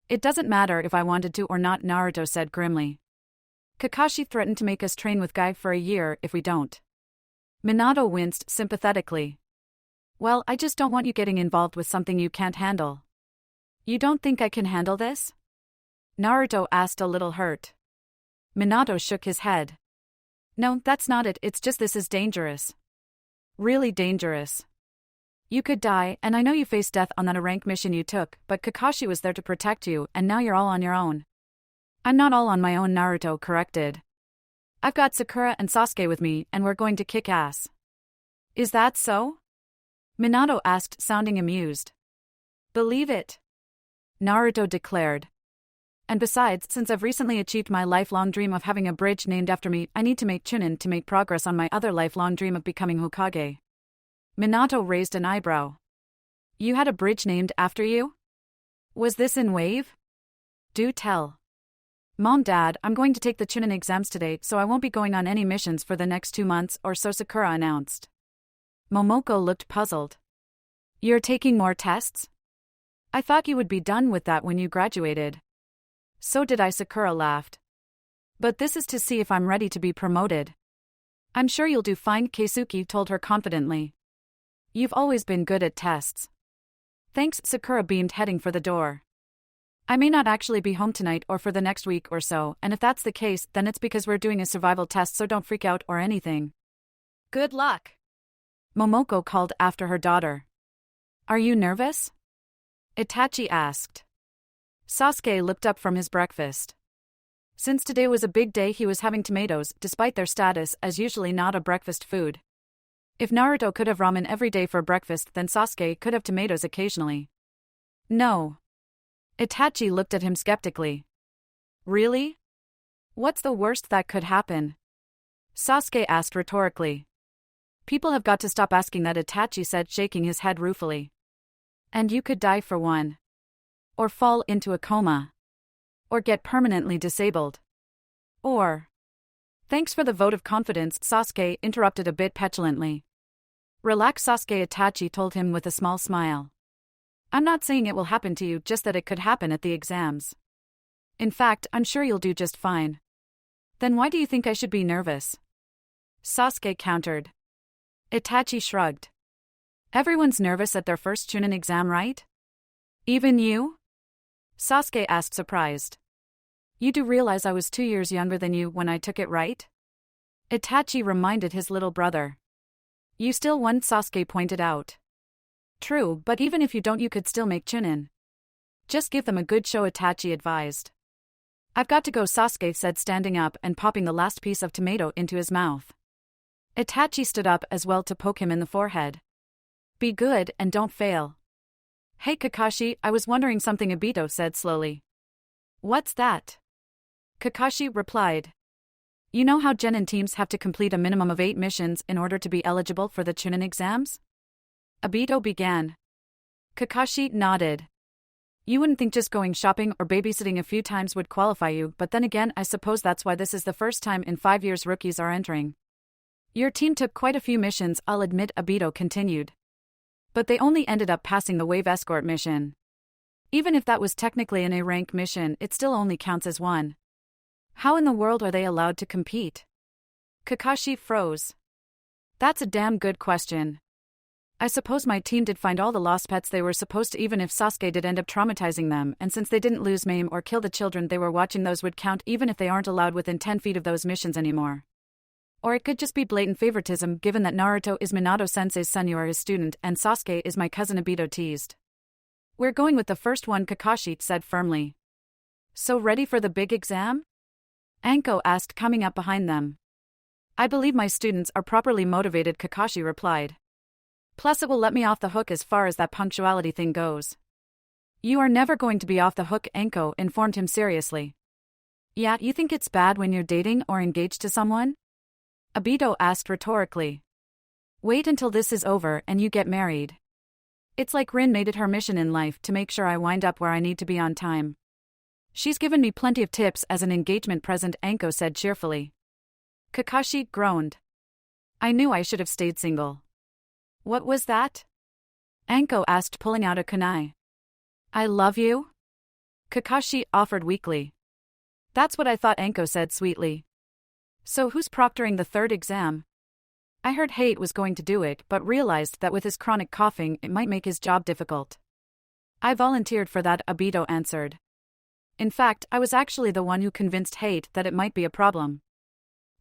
It doesn't matter if I wanted to or not, Naruto said grimly. Kakashi threatened to make us train with Guy for a year if we don't. Minato winced sympathetically. Well, I just don't want you getting involved with something you can't handle. You don't think I can handle this? Naruto asked, a little hurt. Minato shook his head. No, that's not it, it's just this is dangerous. Really dangerous. You could die, and I know you faced death on that rank mission you took, but Kakashi was there to protect you, and now you're all on your own. I'm not all on my own, Naruto corrected. I've got Sakura and Sasuke with me, and we're going to kick ass. Is that so? Minato asked, sounding amused. Believe it. Naruto declared. And besides, since I've recently achieved my lifelong dream of having a bridge named after me, I need to make Chunin to make progress on my other lifelong dream of becoming Hokage. Minato raised an eyebrow. You had a bridge named after you? Was this in Wave? Do tell. Mom, Dad, I'm going to take the Chunin exams today, so I won't be going on any missions for the next 2 months or so, Sakura announced. Momoko looked puzzled. You're taking more tests? I thought you would be done with that when you graduated. So did I, Sakura laughed. But this is to see if I'm ready to be promoted. I'm sure you'll do fine, Keisuke told her confidently. You've always been good at tests. Thanks, Sakura beamed, heading for the door. I may not actually be home tonight or for the next week or so, and if that's the case, then it's because we're doing a survival test, so don't freak out or anything. Good luck. Momoko called after her daughter. Are you nervous? Itachi asked. Sasuke looked up from his breakfast. Since today was a big day, he was having tomatoes, despite their status as usually not a breakfast food. If Naruto could have ramen every day for breakfast, then Sasuke could have tomatoes occasionally. No. Itachi looked at him skeptically. Really? What's the worst that could happen? Sasuke asked rhetorically. People have got to stop asking that, Itachi said, shaking his head ruefully. And you could die for one. Or fall into a coma. Or get permanently disabled. Or... Thanks for the vote of confidence, Sasuke interrupted a bit petulantly. Relax, Sasuke, Itachi told him with a small smile. I'm not saying it will happen to you, just that it could happen at the exams. In fact, I'm sure you'll do just fine. Then why do you think I should be nervous? Sasuke countered. Itachi shrugged. Everyone's nervous at their first Chunin exam, right? Even you? Sasuke asked, surprised. You do realize I was 2 years younger than you when I took it, right? Itachi reminded his little brother. You still won, Sasuke pointed out. True, but even if you don't, you could still make Chunin. Just give them a good show, Itachi advised. I've got to go, Sasuke said, standing up and popping the last piece of tomato into his mouth. Itachi stood up as well to poke him in the forehead. Be good and don't fail. Hey Kakashi, I was wondering something, Obito said slowly. What's that? Kakashi replied. You know how Genin teams have to complete a minimum of 8 missions in order to be eligible for the Chunin exams? Obito began. Kakashi nodded. You wouldn't think just going shopping or babysitting a few times would qualify you, but then again I suppose that's why this is the first time in 5 years rookies are entering. Your team took quite a few missions, I'll admit, Obito continued. But they only ended up passing the wave escort mission. Even if that was technically an A-rank mission, it still only counts as one. How in the world are they allowed to compete? Kakashi froze. That's a damn good question. I suppose my team did find all the lost pets they were supposed to, even if Sasuke did end up traumatizing them, and since they didn't lose, maim, or kill the children they were watching, those would count even if they aren't allowed within 10 feet of those missions anymore. Or it could just be blatant favoritism given that Naruto is Minato-sensei's son, you are his student, and Sasuke is my cousin, Obito teased. We're going with the first one, Kakashi said firmly. So ready for the big exam? Anko asked, coming up behind them. I believe my students are properly motivated, Kakashi replied. Plus it will let me off the hook as far as that punctuality thing goes. You are never going to be off the hook, Anko informed him seriously. Yeah, you think it's bad when you're dating or engaged to someone? Obito asked rhetorically. Wait until this is over and you get married. It's like Rin made it her mission in life to make sure I wind up where I need to be on time. She's given me plenty of tips as an engagement present, Anko said cheerfully. Kakashi groaned. I knew I should have stayed single. What was that? Anko asked, pulling out a kunai. I love you? Kakashi offered weakly. That's what I thought, Anko said sweetly. So who's proctoring the third exam? I heard Hate was going to do it, but realized that with his chronic coughing it might make his job difficult. I volunteered for that, Obito answered. In fact, I was actually the one who convinced Hate that it might be a problem.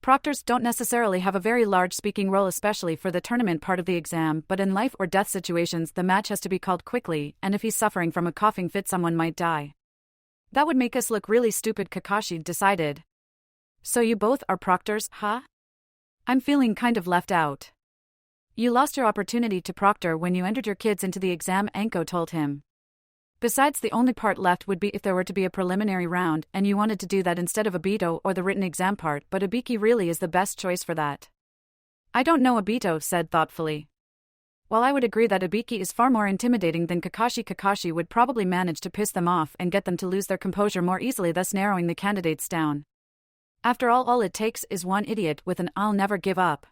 Proctors don't necessarily have a very large speaking role, especially for the tournament part of the exam, but in life or death situations the match has to be called quickly, and if he's suffering from a coughing fit someone might die. That would make us look really stupid, Kakashi decided. So you both are proctors, huh? I'm feeling kind of left out. You lost your opportunity to proctor when you entered your kids into the exam, Anko told him. Besides, the only part left would be if there were to be a preliminary round and you wanted to do that instead of Obito or the written exam part, but Ibiki really is the best choice for that. I don't know, Obito said thoughtfully. While I would agree that Ibiki is far more intimidating than Kakashi would probably manage to piss them off and get them to lose their composure more easily, thus narrowing the candidates down. After all it takes is one idiot with an I'll never give up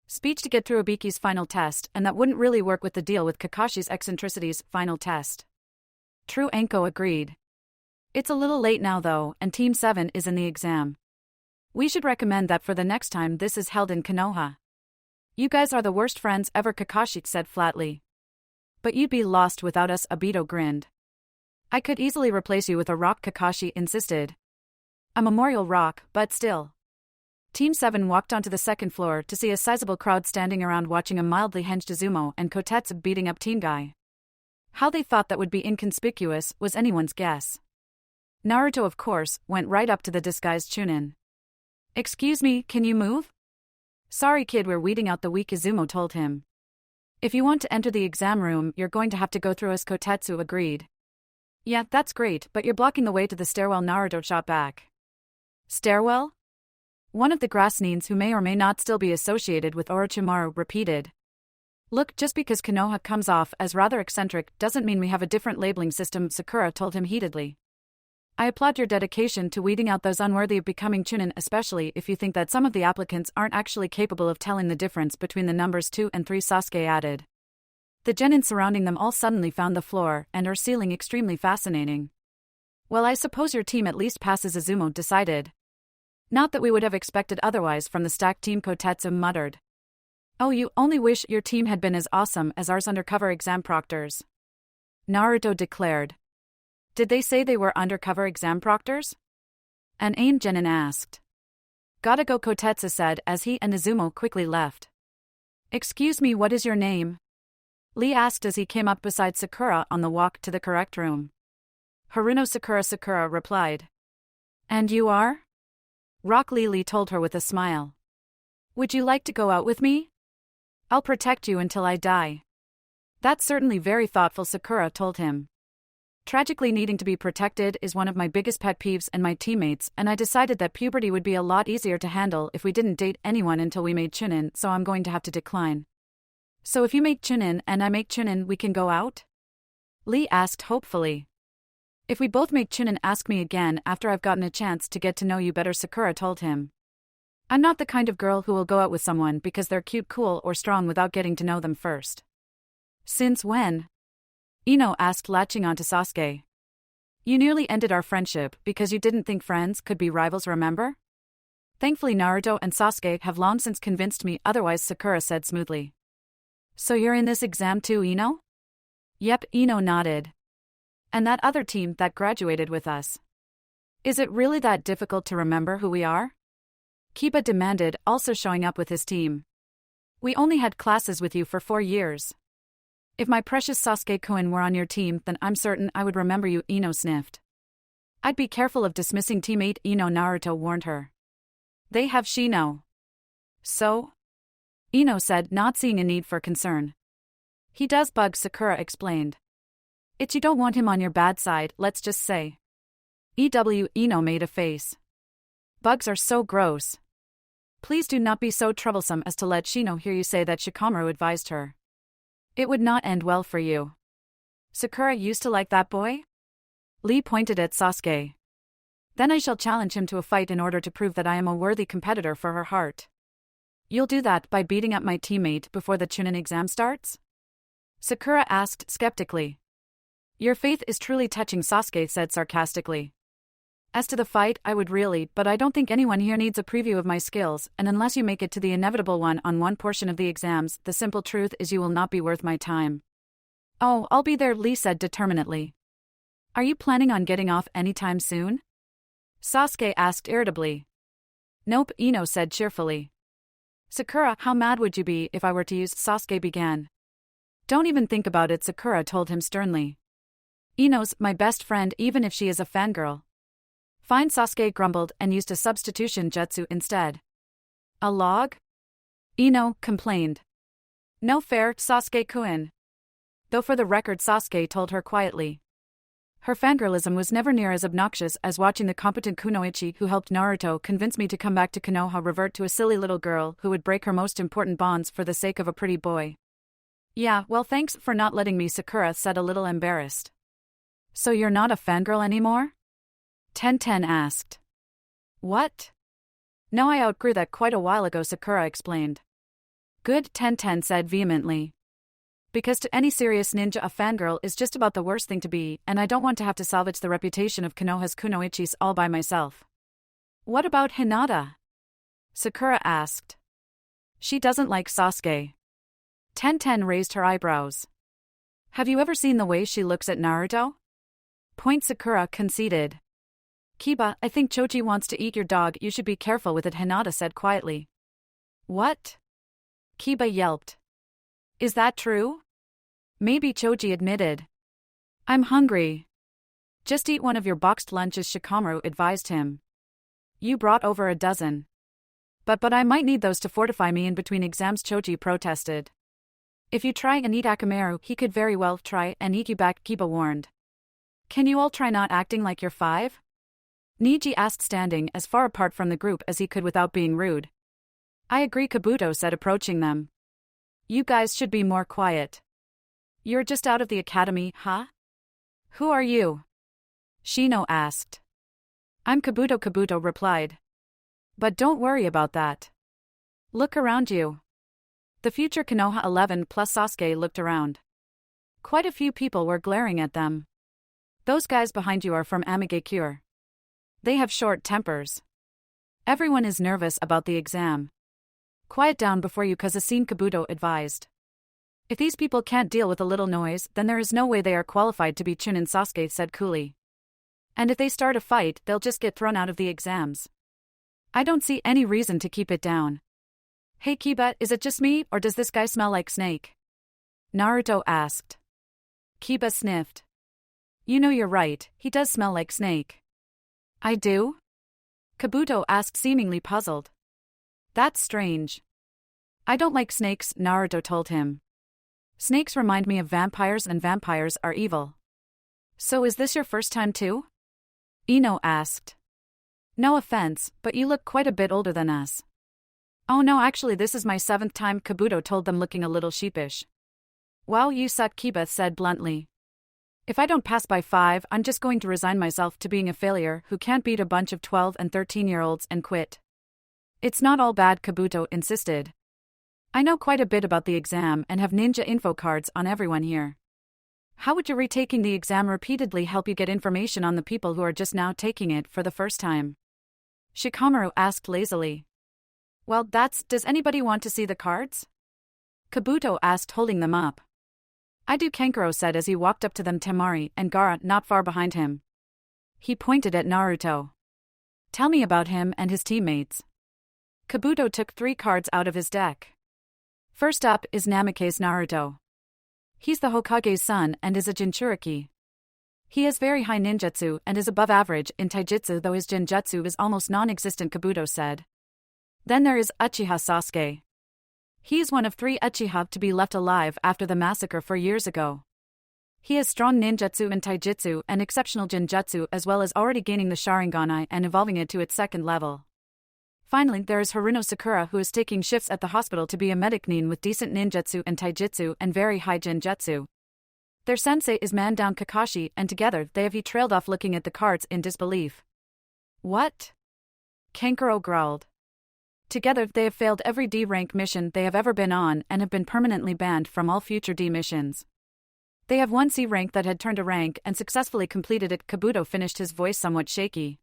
speech to get through Ibiki's final test, and that wouldn't really work with the deal with Kakashi's eccentricities' final test. True, Anko agreed. It's a little late now though, and Team 7 is in the exam. We should recommend that for the next time this is held in Konoha. You guys are the worst friends ever, Kakashi said flatly. But you'd be lost without us, Obito grinned. I could easily replace you with a rock, Kakashi insisted. A memorial rock, but still. Team 7 walked onto the second floor to see a sizable crowd standing around watching a mildly hinged Izumo and Kotetsu beating up Team Guy. How they thought that would be inconspicuous was anyone's guess. Naruto, of course, went right up to the disguised Chunin. Excuse me, can you move? Sorry kid, we're weeding out the weak, Izumo told him. If you want to enter the exam room, you're going to have to go through us, Kotetsu agreed. Yeah, that's great, but you're blocking the way to the stairwell, Naruto shot back. Stairwell? One of the grass neens who may or may not still be associated with Orochimaru repeated. Look, just because Konoha comes off as rather eccentric doesn't mean we have a different labeling system, Sakura told him heatedly. I applaud your dedication to weeding out those unworthy of becoming Chunin, especially if you think that some of the applicants aren't actually capable of telling the difference between the numbers 2 and 3, Sasuke added. The genin surrounding them all suddenly found the floor and her ceiling extremely fascinating. Well, I suppose your team at least passes, Izumo decided. Not that we would have expected otherwise from the stacked team, Kotetsu muttered. Oh, you only wish your team had been as awesome as ours undercover exam proctors, Naruto declared. Did they say they were undercover exam proctors? An AIM genin asked. Gotta go, Kotetsu said as he and Izumo quickly left. Excuse me, what is your name? Lee asked as he came up beside Sakura on the walk to the correct room. Haruno Sakura. Sakura replied. And you are? Rock Lee told her with a smile. Would you like to go out with me? I'll protect you until I die. That's certainly very thoughtful, Sakura told him. Tragically, needing to be protected is one of my biggest pet peeves and my teammates, and I decided that puberty would be a lot easier to handle if we didn't date anyone until we made Chunin, so I'm going to have to decline. So if you make Chunin and I make Chunin, we can go out? Lee asked hopefully. If we both make Chunin, ask me again after I've gotten a chance to get to know you better, Sakura told him. I'm not the kind of girl who will go out with someone because they're cute, cool, or strong without getting to know them first. Since when? Ino asked, latching onto Sasuke. You nearly ended our friendship because you didn't think friends could be rivals, remember? Thankfully Naruto and Sasuke have long since convinced me otherwise, Sakura said smoothly. So you're in this exam too, Ino? Yep, Ino nodded. And that other team that graduated with us. Is it really that difficult to remember who we are? Kiba demanded, also showing up with his team. We only had classes with you for 4 years. If my precious Sasuke-kun were on your team, then I'm certain I would remember you, Ino sniffed. I'd be careful of dismissing teammate Ino, Naruto warned her. They have Shino. So? Ino said, not seeing a need for concern. He does bug, Sakura explained. It's you don't want him on your bad side, let's just say. Ino made a face. Bugs are so gross. Please do not be so troublesome as to let Shino hear you say that, Shikamaru advised her. It would not end well for you. Sakura used to like that boy? Lee pointed at Sasuke. Then I shall challenge him to a fight in order to prove that I am a worthy competitor for her heart. You'll do that by beating up my teammate before the Chunin exam starts? Sakura asked skeptically. Your faith is truly touching, Sasuke said sarcastically. As to the fight, I would really, but I don't think anyone here needs a preview of my skills, and unless you make it to the inevitable one-on-one portion of the exams, the simple truth is you will not be worth my time. Oh, I'll be there, Lee said determinedly. Are you planning on getting off anytime soon? Sasuke asked irritably. Nope, Ino said cheerfully. Sakura, how mad would you be if I were to use, Sasuke began. Don't even think about it, Sakura told him sternly. Ino's my best friend even if she is a fangirl. Fine, Sasuke grumbled and used a substitution jutsu instead. A log? Ino complained. No fair, Sasuke-kun. Though for the record, Sasuke told her quietly. Her fangirlism was never near as obnoxious as watching the competent kunoichi who helped Naruto convince me to come back to Konoha revert to a silly little girl who would break her most important bonds for the sake of a pretty boy. Yeah, well thanks for not letting me, Sakura said a little embarrassed. So you're not a fangirl anymore? Ten asked. What? No, I outgrew that quite a while ago, Sakura explained. Good, Ten said vehemently. Because to any serious ninja, a fangirl is just about the worst thing to be, and I don't want to have to salvage the reputation of Konoha's kunoichis all by myself. What about Hinata? Sakura asked. She doesn't like Sasuke. Ten raised her eyebrows. Have you ever seen the way she looks at Naruto? Point, Sakura conceded. Kiba, I think Choji wants to eat your dog, you should be careful with it, Hinata said quietly. What? Kiba yelped. Is that true? Maybe, Choji admitted. I'm hungry. Just eat one of your boxed lunches, Shikamaru advised him. You brought over a dozen. But I might need those to fortify me in between exams, Choji protested. If you try and eat Akamaru, he could very well try and eat you back, Kiba warned. Can you all try not acting like you're 5? Niji asked, standing as far apart from the group as he could without being rude. I agree, Kabuto said, approaching them. You guys should be more quiet. You're just out of the academy, huh? Who are you? Shino asked. I'm Kabuto, Kabuto replied. But don't worry about that. Look around you. The future Konoha 11 plus Sasuke looked around. Quite a few people were glaring at them. Those guys behind you are from Amigakure. They have short tempers. Everyone is nervous about the exam. Quiet down before you Kazasine Kabuto advised. If these people can't deal with a little noise, then there is no way they are qualified to be Chunin, Sasuke said coolly. And if they start a fight, they'll just get thrown out of the exams. I don't see any reason to keep it down. Hey Kiba, is it just me, or does this guy smell like snake? Naruto asked. Kiba sniffed. You know you're right, he does smell like snake. I do? Kabuto asked seemingly puzzled. That's strange. I don't like snakes, Naruto told him. Snakes remind me of vampires and vampires are evil. So is this your first time too? Ino asked. No offense, but you look quite a bit older than us. Oh no, actually this is my 7th time, Kabuto told them looking a little sheepish. Wow, you suck, Kiba said bluntly. If I don't pass by 5, I'm just going to resign myself to being a failure who can't beat a bunch of 12 and 13-year-olds and quit. It's not all bad, Kabuto insisted. I know quite a bit about the exam and have ninja info cards on everyone here. How would your retaking the exam repeatedly help you get information on the people who are just now taking it for the first time? Shikamaru asked lazily. Well, does anybody want to see the cards? Kabuto asked, holding them up. I do, Kankuro said as he walked up to them, Temari and Gaara not far behind him. He pointed at Naruto. Tell me about him and his teammates. Kabuto took 3 cards out of his deck. First up is Namikaze Naruto. He's the Hokage's son and is a Jinchuriki. He has very high ninjutsu and is above average in taijutsu, though his genjutsu is almost non-existent, Kabuto said. Then there is Uchiha Sasuke. He is one of 3 Uchiha to be left alive after the massacre 4 years ago. He has strong ninjutsu and taijutsu and exceptional genjutsu, as well as already gaining the Sharingan and evolving it to its 2nd level. Finally, there is Haruno Sakura, who is taking shifts at the hospital to be a medic nin with decent ninjutsu and taijutsu and very high genjutsu. Their sensei is Man Down Kakashi, and together he trailed off looking at the cards in disbelief. What? Kankuro growled. Together they have failed every D-rank mission they have ever been on and have been permanently banned from all future D missions. They have one C rank that had turned a rank and successfully completed it, Kabuto finished, his voice somewhat shaky.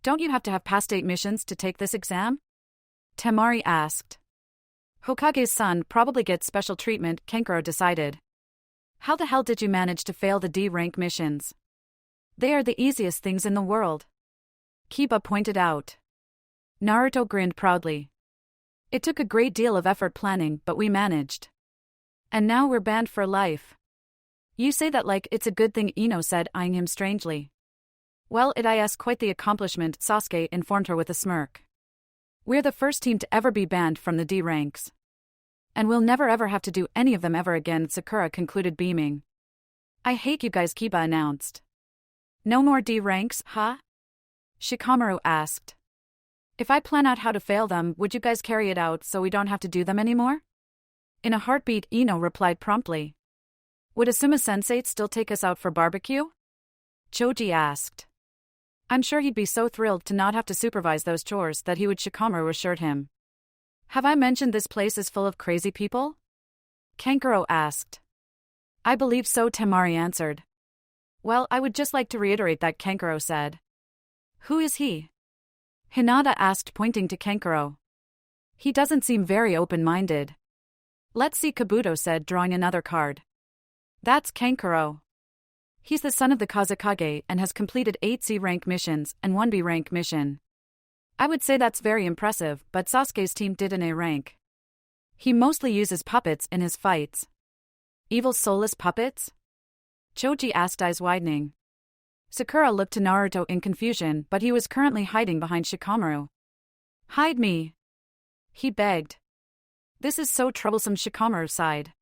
Don't you have to have passed 8 missions to take this exam? Temari asked. Hokage's son probably gets special treatment, Kankuro decided. How the hell did you manage to fail the D-rank missions? They are the easiest things in the world. Kiba pointed out. Naruto grinned proudly. It took a great deal of effort planning, but we managed. And now we're banned for life. You say that like it's a good thing, Ino said, eyeing him strangely. Well, it is quite the accomplishment, Sasuke informed her with a smirk. We're the first team to ever be banned from the D ranks. And we'll never ever have to do any of them ever again, Sakura concluded, beaming. I hate you guys, Kiba announced. No more D ranks, huh? Shikamaru asked. If I plan out how to fail them, would you guys carry it out so we don't have to do them anymore? In a heartbeat, Ino replied promptly. Would Asuma-sensei still take us out for barbecue? Choji asked. I'm sure he'd be so thrilled to not have to supervise those chores that he would, Shikamaru assured him. Have I mentioned this place is full of crazy people? Kankuro asked. I believe so, Temari answered. Well, I would just like to reiterate that, Kankuro said. Who is he? Hinata asked, pointing to Kankuro. He doesn't seem very open-minded. Let's see, Kabuto said, drawing another card. That's Kankuro. He's the son of the Kazekage and has completed 8 C-rank missions and 1 B-rank mission. I would say that's very impressive, but Sasuke's team did an A rank. He mostly uses puppets in his fights. Evil soulless puppets? Choji asked, eyes widening. Sakura looked to Naruto in confusion, but he was currently hiding behind Shikamaru. Hide me, he begged. This is so troublesome, Shikamaru sighed.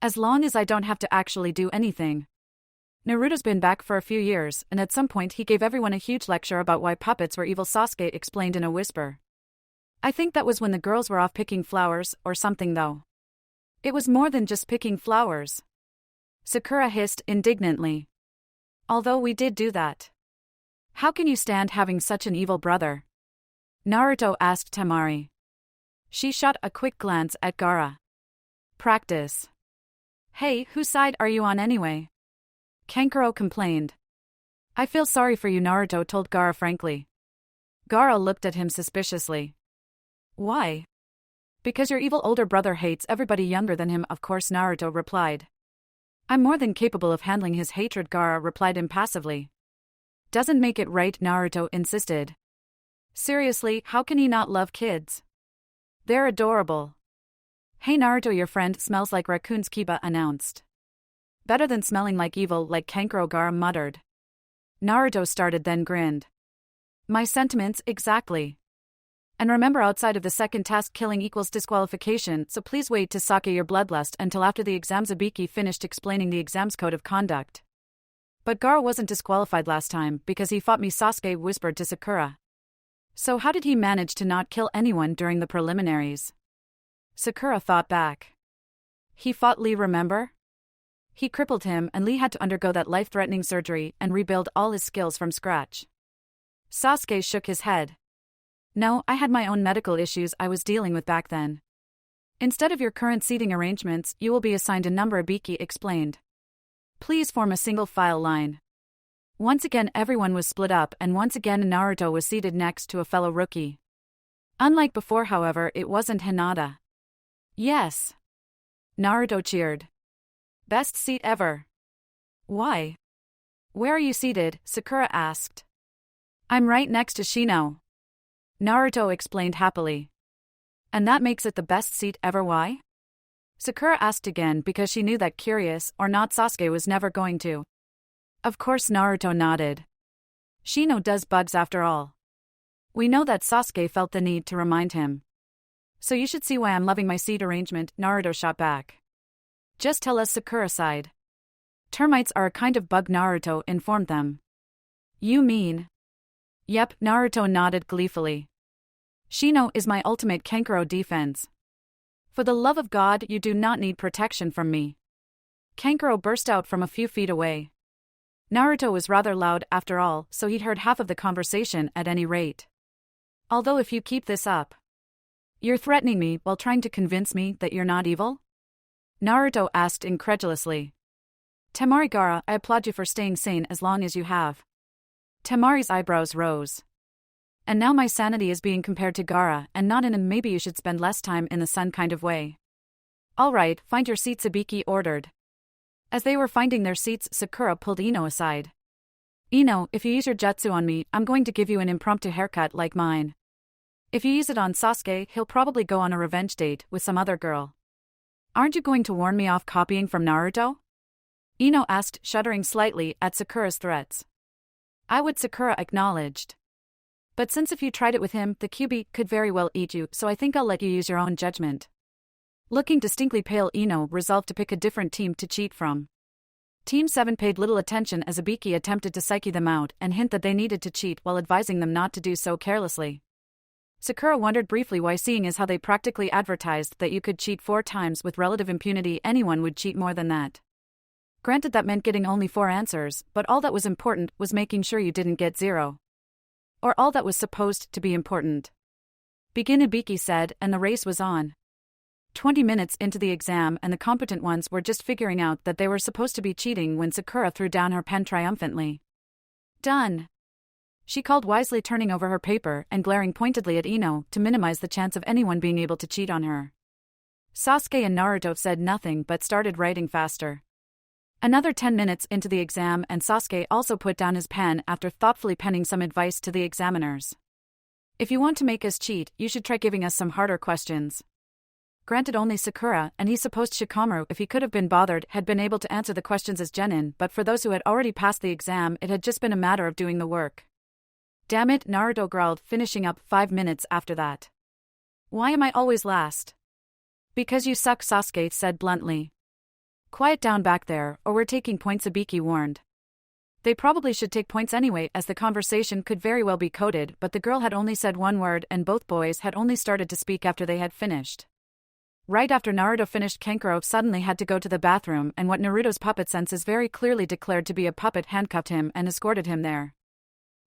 As long as I don't have to actually do anything. Naruto's been back for a few years, and at some point he gave everyone a huge lecture about why puppets were evil, Sasuke explained in a whisper. I think that was when the girls were off picking flowers, or something though. It was more than just picking flowers. Sakura hissed indignantly. Although we did do that. How can you stand having such an evil brother? Naruto asked Temari. She shot a quick glance at Gaara. Practice. Hey, whose side are you on anyway? Kankuro complained. I feel sorry for you, Naruto told Gaara frankly. Gaara looked at him suspiciously. Why? Because your evil older brother hates everybody younger than him, of course, Naruto replied. I'm more than capable of handling his hatred, Gaara replied impassively. Doesn't make it right, Naruto insisted. Seriously, how can he not love kids? They're adorable. Hey Naruto, your friend smells like raccoons, Kiba announced. Better than smelling like evil like Kankuro, Gaara muttered. Naruto started then grinned. My sentiments, exactly. And remember, outside of the second task, killing equals disqualification, so please wait to sake your bloodlust until after the exam. Zabiki finished explaining the exam's code of conduct. But Gaara wasn't disqualified last time because he fought me, Sasuke whispered to Sakura. So how did he manage to not kill anyone during the preliminaries? Sakura thought back. He fought Lee, remember? He crippled him and Lee had to undergo that life-threatening surgery and rebuild all his skills from scratch. Sasuke shook his head. No, I had my own medical issues I was dealing with back then. Instead of your current seating arrangements, you will be assigned a number, Ibiki explained. Please form a single file line. Once again everyone was split up and once again Naruto was seated next to a fellow rookie. Unlike before, however, it wasn't Hinata. Yes. Naruto cheered. Best seat ever. Why? Where are you seated? Sakura asked. I'm right next to Shino. Naruto explained happily. And that makes it the best seat ever, why? Sakura asked again because she knew that curious or not Sasuke was never going to. Of course, Naruto nodded. Shino does bugs after all. We know that Sasuke felt the need to remind him. So you should see why I'm loving my seat arrangement, Naruto shot back. Just tell us, Sakura sighed. Termites are a kind of bug, Naruto informed them. You mean? Yep, Naruto nodded gleefully. Shino is my ultimate Kankuro defense. For the love of God, you do not need protection from me. Kankuro burst out from a few feet away. Naruto was rather loud after all, so he'd heard half of the conversation at any rate. Although if you keep this up, you're threatening me while trying to convince me that you're not evil? Naruto asked incredulously. Temari, Gaara, I applaud you for staying sane as long as you have. Temari's eyebrows rose. And now my sanity is being compared to Gaara, and not in a maybe you should spend less time in the sun kind of way. All right, find your seats, Ibiki ordered. As they were finding their seats, Sakura pulled Ino aside. Ino, if you use your jutsu on me, I'm going to give you an impromptu haircut like mine. If you use it on Sasuke, he'll probably go on a revenge date with some other girl. Aren't you going to warn me off copying from Naruto? Ino asked, shuddering slightly at Sakura's threats. I would, Sakura acknowledged. But since if you tried it with him, the QB could very well eat you, so I think I'll let you use your own judgment. Looking distinctly pale, Ino resolved to pick a different team to cheat from. Team 7 paid little attention as Ibiki attempted to psyche them out and hint that they needed to cheat while advising them not to do so carelessly. Sakura wondered briefly why, seeing as how they practically advertised that you could cheat 4 times with relative impunity, anyone would cheat more than that. Granted, that meant getting only 4 answers, but all that was important was making sure you didn't get 0. Or all that was supposed to be important. Begin, Ibiki said, and the race was on. 20 minutes into the exam and the competent ones were just figuring out that they were supposed to be cheating when Sakura threw down her pen triumphantly. Done. She called wisely, turning over her paper and glaring pointedly at Ino to minimize the chance of anyone being able to cheat on her. Sasuke and Naruto said nothing but started writing faster. Another 10 minutes into the exam and Sasuke also put down his pen after thoughtfully penning some advice to the examiners. If you want to make us cheat, you should try giving us some harder questions. Granted, only Sakura, and he supposed Shikamaru, if he could have been bothered, had been able to answer the questions as genin, but for those who had already passed the exam, it had just been a matter of doing the work. Damn it, Naruto growled, finishing up 5 minutes after that. Why am I always last? Because you suck, Sasuke said bluntly. Quiet down back there, or we're taking points, Ibiki warned. They probably should take points anyway, as the conversation could very well be coded, but the girl had only said one word and both boys had only started to speak after they had finished. Right after Naruto finished, Kankuro suddenly had to go to the bathroom, and what Naruto's puppet senses very clearly declared to be a puppet handcuffed him and escorted him there.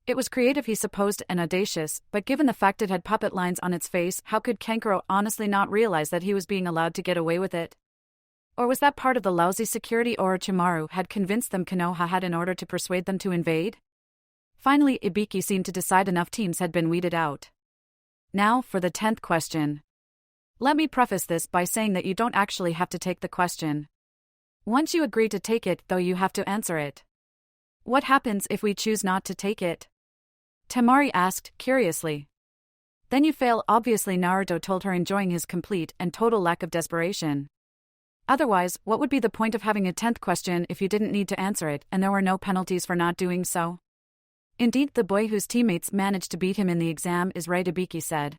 It was creative, he supposed, and audacious, but given the fact it had puppet lines on its face, how could Kankuro honestly not realize that he was being allowed to get away with it? Or was that part of the lousy security Orochimaru had convinced them Konoha had in order to persuade them to invade? Finally, Ibiki seemed to decide enough teams had been weeded out. Now, for the 10th question. Let me preface this by saying that you don't actually have to take the question. Once you agree to take it, though, you have to answer it. What happens if we choose not to take it? Temari asked, curiously. Then you fail, obviously, Naruto told her, enjoying his complete and total lack of desperation. Otherwise, what would be the point of having a 10th question if you didn't need to answer it and there were no penalties for not doing so? Indeed, the boy whose teammates managed to beat him in the exam is right, Ibiki said.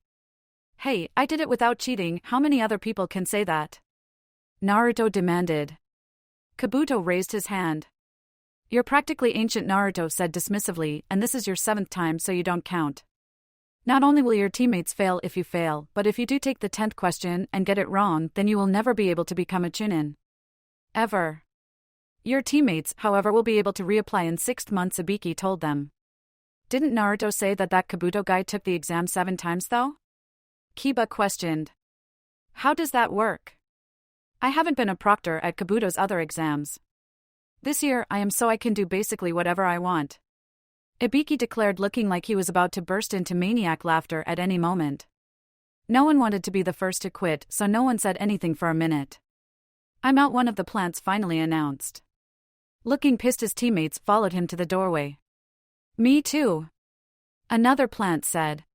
Hey, I did it without cheating, how many other people can say that? Naruto demanded. Kabuto raised his hand. You're practically ancient, Naruto said dismissively, and this is your 7th time, so you don't count. Not only will your teammates fail if you fail, but if you do take the 10th question and get it wrong, then you will never be able to become a Chunin. Ever. Your teammates, however, will be able to reapply in 6 months, Ibiki told them. Didn't Naruto say that Kabuto guy took the exam 7 times though? Kiba questioned. How does that work? I haven't been a proctor at Kabuto's other exams. This year I am, so I can do basically whatever I want. Ibiki declared, looking like he was about to burst into maniac laughter at any moment. No one wanted to be the first to quit, so no one said anything for a minute. I'm out, one of the plants finally announced. Looking pissed, his teammates followed him to the doorway. Me too. Another plant said.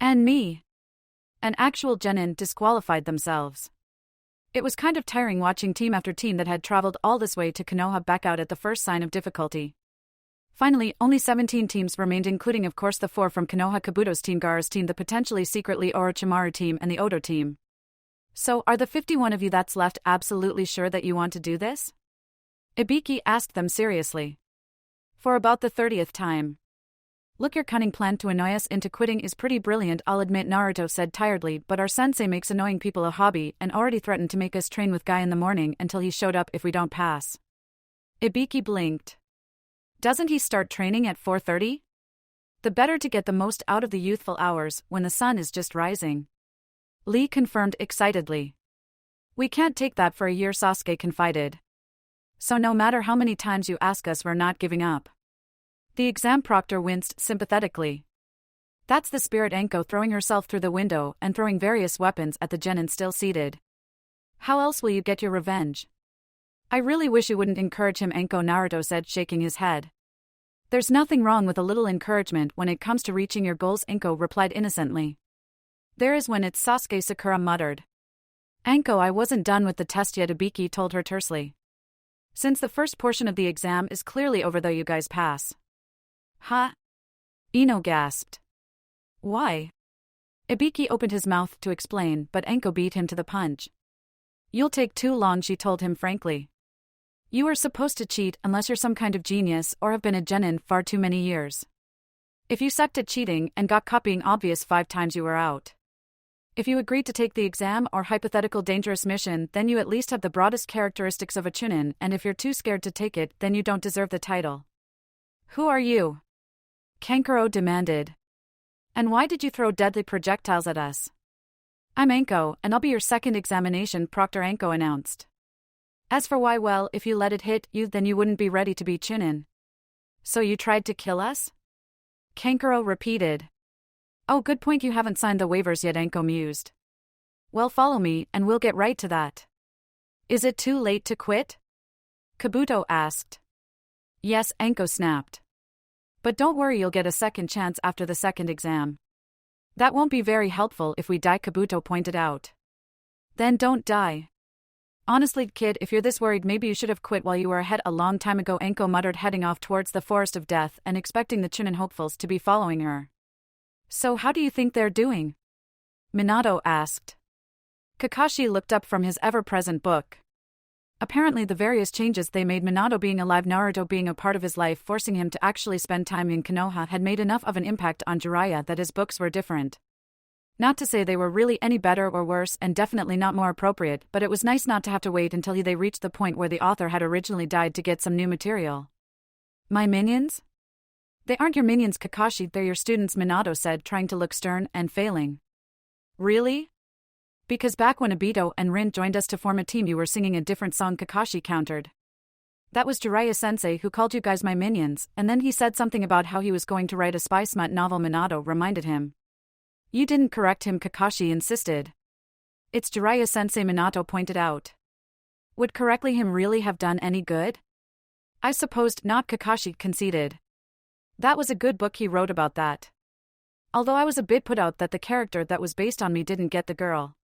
And me. An actual genin disqualified themselves. It was kind of tiring watching team after team that had traveled all this way to Konoha back out at the first sign of difficulty. Finally, only 17 teams remained, including of course the 4 from Konoha, Kabuto's team, Gaara's team, the potentially secretly Orochimaru team, and the Oto team. So, are the 51 of you that's left absolutely sure that you want to do this? Ibiki asked them seriously. For about the 30th time. Look, your cunning plan to annoy us into quitting is pretty brilliant, I'll admit, Naruto said tiredly, but our sensei makes annoying people a hobby and already threatened to make us train with Guy in the morning until he showed up if we don't pass. Ibiki blinked. Doesn't he start training at 4:30? The better to get the most out of the youthful hours when the sun is just rising. Lee confirmed excitedly. We can't take that for a year, Sasuke confided. So no matter how many times you ask us, we're not giving up. The exam proctor winced sympathetically. That's the spirit, Anko, throwing herself through the window and throwing various weapons at the genin still seated. How else will you get your revenge? I really wish you wouldn't encourage him, Anko, Naruto said, shaking his head. There's nothing wrong with a little encouragement when it comes to reaching your goals, Anko replied innocently. There is when it's, Sasuke Sakura muttered. Anko, I wasn't done with the test yet, Ibiki told her tersely. Since the first portion of the exam is clearly over, though, you guys pass. Huh? Ino gasped. Why? Ibiki opened his mouth to explain, but Anko beat him to the punch. You'll take too long, she told him frankly. You are supposed to cheat unless you're some kind of genius or have been a genin far too many years. If you sucked at cheating and got caught being obvious 5 times, you were out. If you agreed to take the exam or hypothetical dangerous mission, then you at least have the broadest characteristics of a Chunin, and if you're too scared to take it, then you don't deserve the title. Who are you? Kankuro demanded. And why did you throw deadly projectiles at us? I'm Anko, and I'll be your second examination, Proctor, Anko announced. As for why, well, if you let it hit you, then you wouldn't be ready to be Chunin. So you tried to kill us? Kankuro repeated. Oh, good point, you haven't signed the waivers yet, Anko mused. Well, follow me, and we'll get right to that. Is it too late to quit? Kabuto asked. Yes, Anko snapped. But don't worry, you'll get a second chance after the second exam. That won't be very helpful if we die, Kabuto pointed out. Then don't die. Honestly, kid, if you're this worried, maybe you should have quit while you were ahead a long time ago, Anko muttered, heading off towards the forest of death and expecting the Chunin hopefuls to be following her. So how do you think they're doing? Minato asked. Kakashi looked up from his ever-present book. Apparently the various changes they made, Minato being alive, Naruto being a part of his life, forcing him to actually spend time in Konoha, had made enough of an impact on Jiraiya that his books were different. Not to say they were really any better or worse, and definitely not more appropriate, but it was nice not to have to wait until they reached the point where the author had originally died to get some new material. My minions? They aren't your minions, Kakashi, they're your students, Minato said, trying to look stern and failing. Really? Because back when Obito and Rin joined us to form a team you were singing a different song, Kakashi countered. That was Jiraiya-sensei who called you guys my minions, and then he said something about how he was going to write a spy smut novel, Minato reminded him. You didn't correct him, Kakashi insisted. It's Jiraiya-sensei, Minato pointed out. Would correctly him really have done any good? I supposed not, Kakashi conceded. That was a good book he wrote about that. Although I was a bit put out that the character that was based on me didn't get the girl.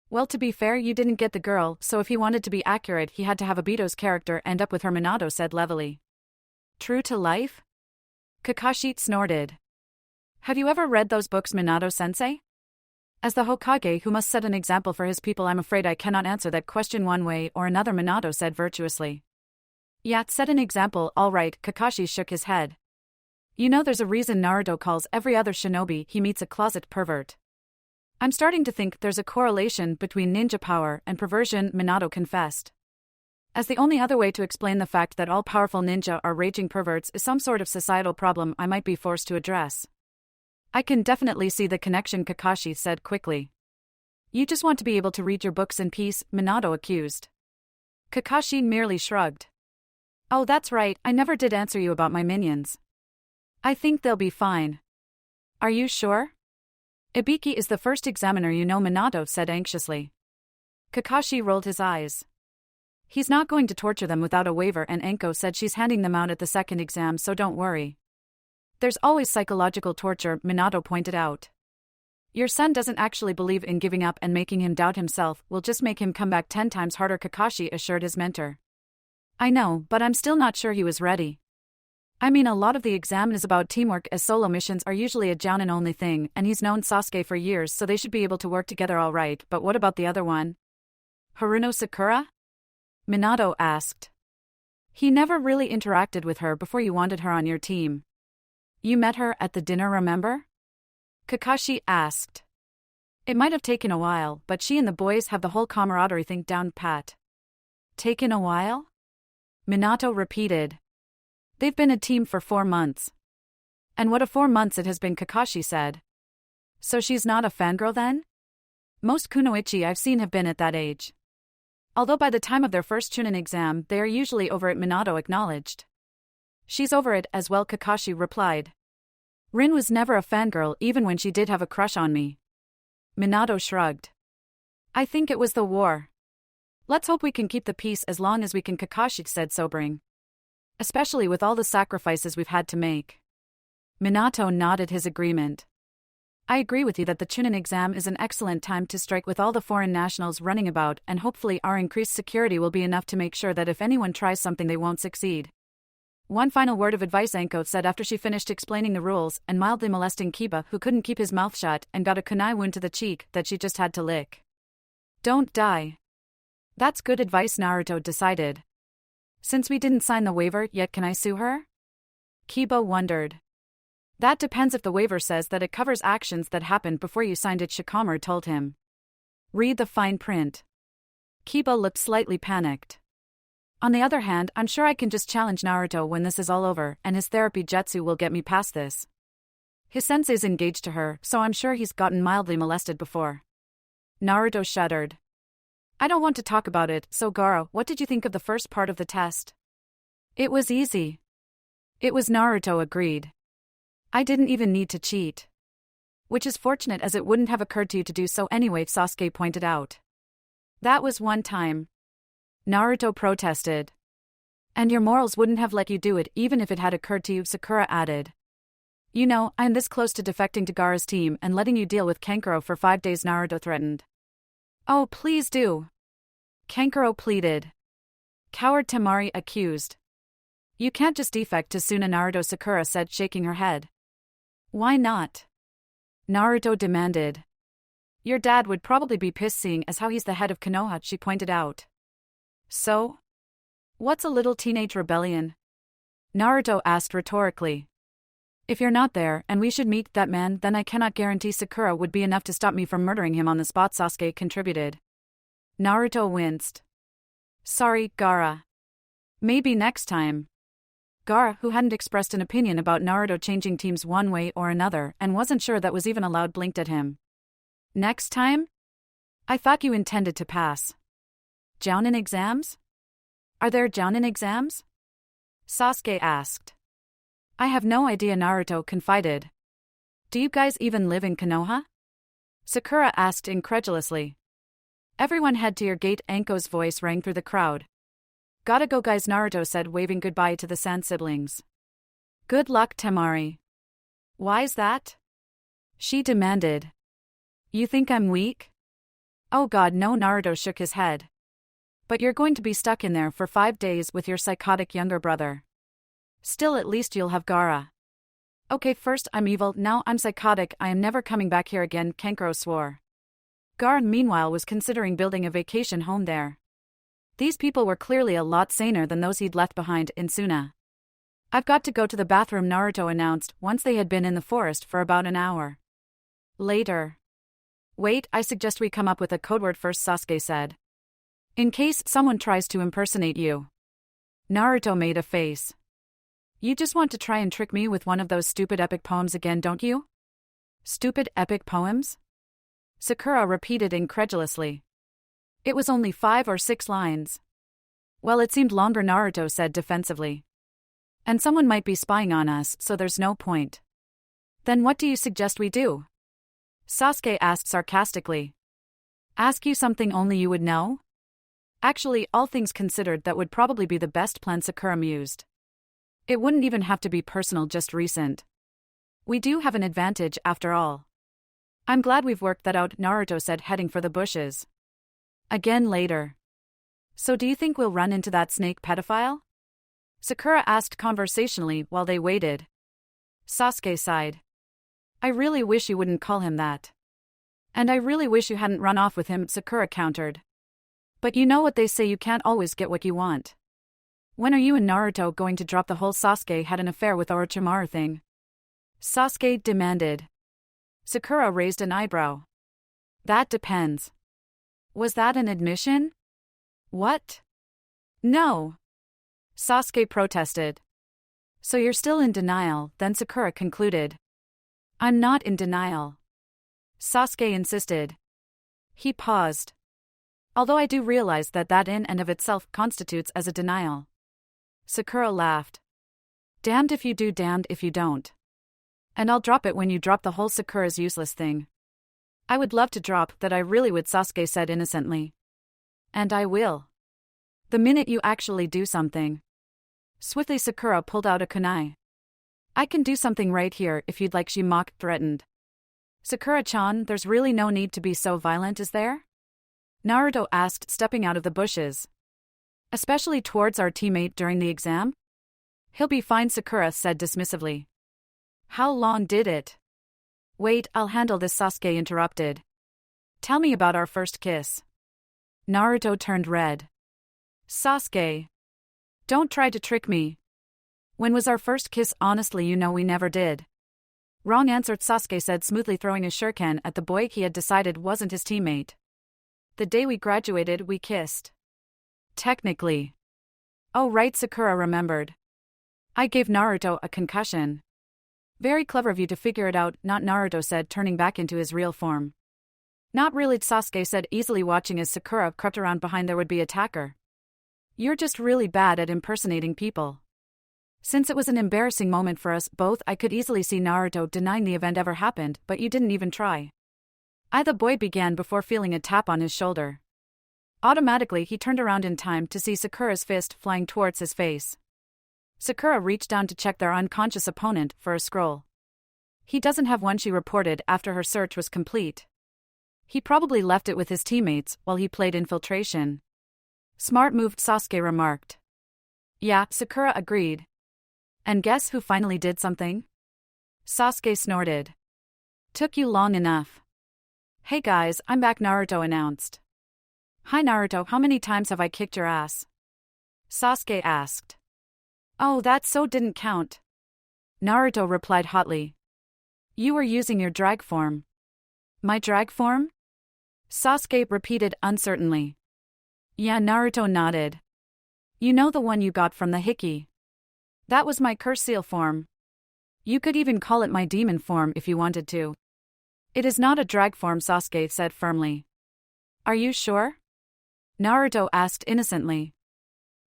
Well, to be fair, you didn't get the girl, so if he wanted to be accurate he had to have Obito's character end up with her, Minato said levelly. True to life? Kakashi snorted. Have you ever read those books, Minato-sensei? As the Hokage who must set an example for his people, I'm afraid I cannot answer that question one way or another, Minato said virtuously. Yeah, set an example, all right, Kakashi shook his head. You know, there's a reason Naruto calls every other shinobi he meets a closet pervert. I'm starting to think there's a correlation between ninja power and perversion, Minato confessed. As the only other way to explain the fact that all powerful ninja are raging perverts is some sort of societal problem I might be forced to address. I can definitely see the connection, Kakashi said quickly. You just want to be able to read your books in peace, Minato accused. Kakashi merely shrugged. Oh, that's right, I never did answer you about my minions. I think they'll be fine. Are you sure? Ibiki is the first examiner, you know, Minato said anxiously. Kakashi rolled his eyes. He's not going to torture them without a waiver, and Enko said she's handing them out at the second exam, so don't worry. There's always psychological torture, Minato pointed out. Your son doesn't actually believe in giving up, and making him doubt himself will just make him come back 10 times harder, Kakashi assured his mentor. I know, but I'm still not sure he was ready. I mean, a lot of the exam is about teamwork, as solo missions are usually a jounin only thing, and he's known Sasuke for years, so they should be able to work together all right, but what about the other one? Haruno Sakura? Minato asked. He never really interacted with her before you wanted her on your team. You met her at the dinner, remember? Kakashi asked. It might have taken a while, but she and the boys have the whole camaraderie thing down pat. Taken a while? Minato repeated. They've been a team for 4 months. And what a 4 months it has been, Kakashi said. So she's not a fangirl then? Most kunoichi I've seen have been at that age. Although by the time of their first Chunin exam they are usually over it, Minato acknowledged. She's over it as well, Kakashi replied. Rin was never a fangirl even when she did have a crush on me. Minato shrugged. I think it was the war. Let's hope we can keep the peace as long as we can, Kakashi said, sobering. Especially with all the sacrifices we've had to make. Minato nodded his agreement. I agree with you that the Chunin exam is an excellent time to strike with all the foreign nationals running about, and hopefully our increased security will be enough to make sure that if anyone tries something they won't succeed. One final word of advice, Enko said after she finished explaining the rules and mildly molesting Kiba, who couldn't keep his mouth shut and got a kunai wound to the cheek that she just had to lick. Don't die. That's good advice, Naruto decided. Since we didn't sign the waiver yet, can I sue her? Kiba wondered. That depends if the waiver says that it covers actions that happened before you signed it, Shikamaru told him. Read the fine print. Kiba looked slightly panicked. On the other hand, I'm sure I can just challenge Naruto when this is all over, and his therapy jutsu will get me past this. His sensei's engaged to her, so I'm sure he's gotten mildly molested before. Naruto shuddered. I don't want to talk about it, so Gaara, what did you think of the first part of the test? It was easy. It was, Naruto agreed. I didn't even need to cheat. Which is fortunate, as it wouldn't have occurred to you to do so anyway, Sasuke pointed out. That was one time. Naruto protested. And your morals wouldn't have let you do it even if it had occurred to you, Sakura added. You know, I'm this close to defecting to Gaara's team and letting you deal with Kankuro for 5 days, Naruto threatened. Oh, please do. Kankuro pleaded. Coward, Temari accused. You can't just defect to Suna, Naruto, Sakura said, shaking her head. Why not? Naruto demanded. Your dad would probably be pissed seeing as how he's the head of Konoha, she pointed out. So? What's a little teenage rebellion? Naruto asked rhetorically. If you're not there and we should meet that man, then I cannot guarantee Sakura would be enough to stop me from murdering him on the spot, Sasuke contributed. Naruto winced. Sorry, Gaara. Maybe next time. Gaara, who hadn't expressed an opinion about Naruto changing teams one way or another and wasn't sure that was even allowed, blinked at him. Next time? I thought you intended to pass. Jounin exams? Are there Jounin exams? Sasuke asked. I have no idea, Naruto confided. Do you guys even live in Konoha? Sakura asked incredulously. Everyone head to your gate, Anko's voice rang through the crowd. Gotta go guys, Naruto said, waving goodbye to the Sand siblings. Good luck, Temari. Why's that? She demanded. You think I'm weak? Oh god no, Naruto shook his head. But you're going to be stuck in there for 5 days with your psychotic younger brother. Still, at least you'll have Gaara. Okay, first I'm evil, now I'm psychotic, I am never coming back here again, Kankuro swore. Gaara meanwhile was considering building a vacation home there. These people were clearly a lot saner than those he'd left behind in Suna. I've got to go to the bathroom, Naruto announced once they had been in the forest for about an hour. Later. Wait, I suggest we come up with a code word first, Sasuke said. In case someone tries to impersonate you. Naruto made a face. You just want to try and trick me with one of those stupid epic poems again, don't you? Stupid epic poems? Sakura repeated incredulously. It was only 5 or 6 lines. Well, it seemed longer, Naruto said defensively. And someone might be spying on us, so there's no point. Then what do you suggest we do? Sasuke asked sarcastically. Ask you something only you would know? Actually, all things considered, that would probably be the best plan, Sakura mused. It wouldn't even have to be personal, just recent. We do have an advantage after all. I'm glad we've worked that out, Naruto said, heading for the bushes. Again later. So do you think we'll run into that snake pedophile? Sakura asked conversationally while they waited. Sasuke sighed. I really wish you wouldn't call him that. And I really wish you hadn't run off with him, Sakura countered. But you know what they say, you can't always get what you want. When are you and Naruto going to drop the whole Sasuke had an affair with Orochimaru thing? Sasuke demanded. Sakura raised an eyebrow. That depends. Was that an admission? What? No. Sasuke protested. So you're still in denial, then, Sakura concluded. I'm not in denial. Sasuke insisted. He paused. Although I do realize that that in and of itself constitutes as a denial. Sakura laughed. Damned if you do, damned if you don't. And I'll drop it when you drop the whole Sakura's useless thing. I would love to drop that, I really would, Sasuke said innocently. And I will. The minute you actually do something. Swiftly Sakura pulled out a kunai. I can do something right here if you'd like, she mocked, threatened. Sakura-chan, there's really no need to be so violent, is there? Naruto asked, stepping out of the bushes. Especially towards our teammate during the exam? He'll be fine, Sakura said dismissively. How long did it? Wait, I'll handle this, Sasuke interrupted. Tell me about our first kiss. Naruto turned red. Sasuke. Don't try to trick me. When was our first kiss? Honestly, you know we never did. Wrong, answered Sasuke said smoothly, throwing a shuriken at the boy he had decided wasn't his teammate. The day we graduated, we kissed. Technically. Oh right, Sakura remembered. I gave Naruto a concussion. Very clever of you to figure it out, not, Naruto said, turning back into his real form. Not really, Sasuke said easily, watching as Sakura crept around behind their would-be attacker. You're just really bad at impersonating people. Since it was an embarrassing moment for us both, I could easily see Naruto denying the event ever happened, but you didn't even try. The boy began before feeling a tap on his shoulder. Automatically he turned around in time to see Sakura's fist flying towards his face. Sakura reached down to check their unconscious opponent for a scroll. He doesn't have one, she reported after her search was complete. He probably left it with his teammates while he played infiltration. Smart move, Sasuke remarked. Yeah, Sakura agreed. And guess who finally did something? Sasuke snorted. Took you long enough. Hey guys, I'm back, Naruto announced. Hi Naruto, how many times have I kicked your ass? Sasuke asked. Oh, that so didn't count. Naruto replied hotly. You were using your drag form. My drag form? Sasuke repeated uncertainly. Yeah, Naruto nodded. You know, the one you got from the Hiki. That was my curse seal form. You could even call it my demon form if you wanted to. It is not a drag form, Sasuke said firmly. Are you sure? Naruto asked innocently.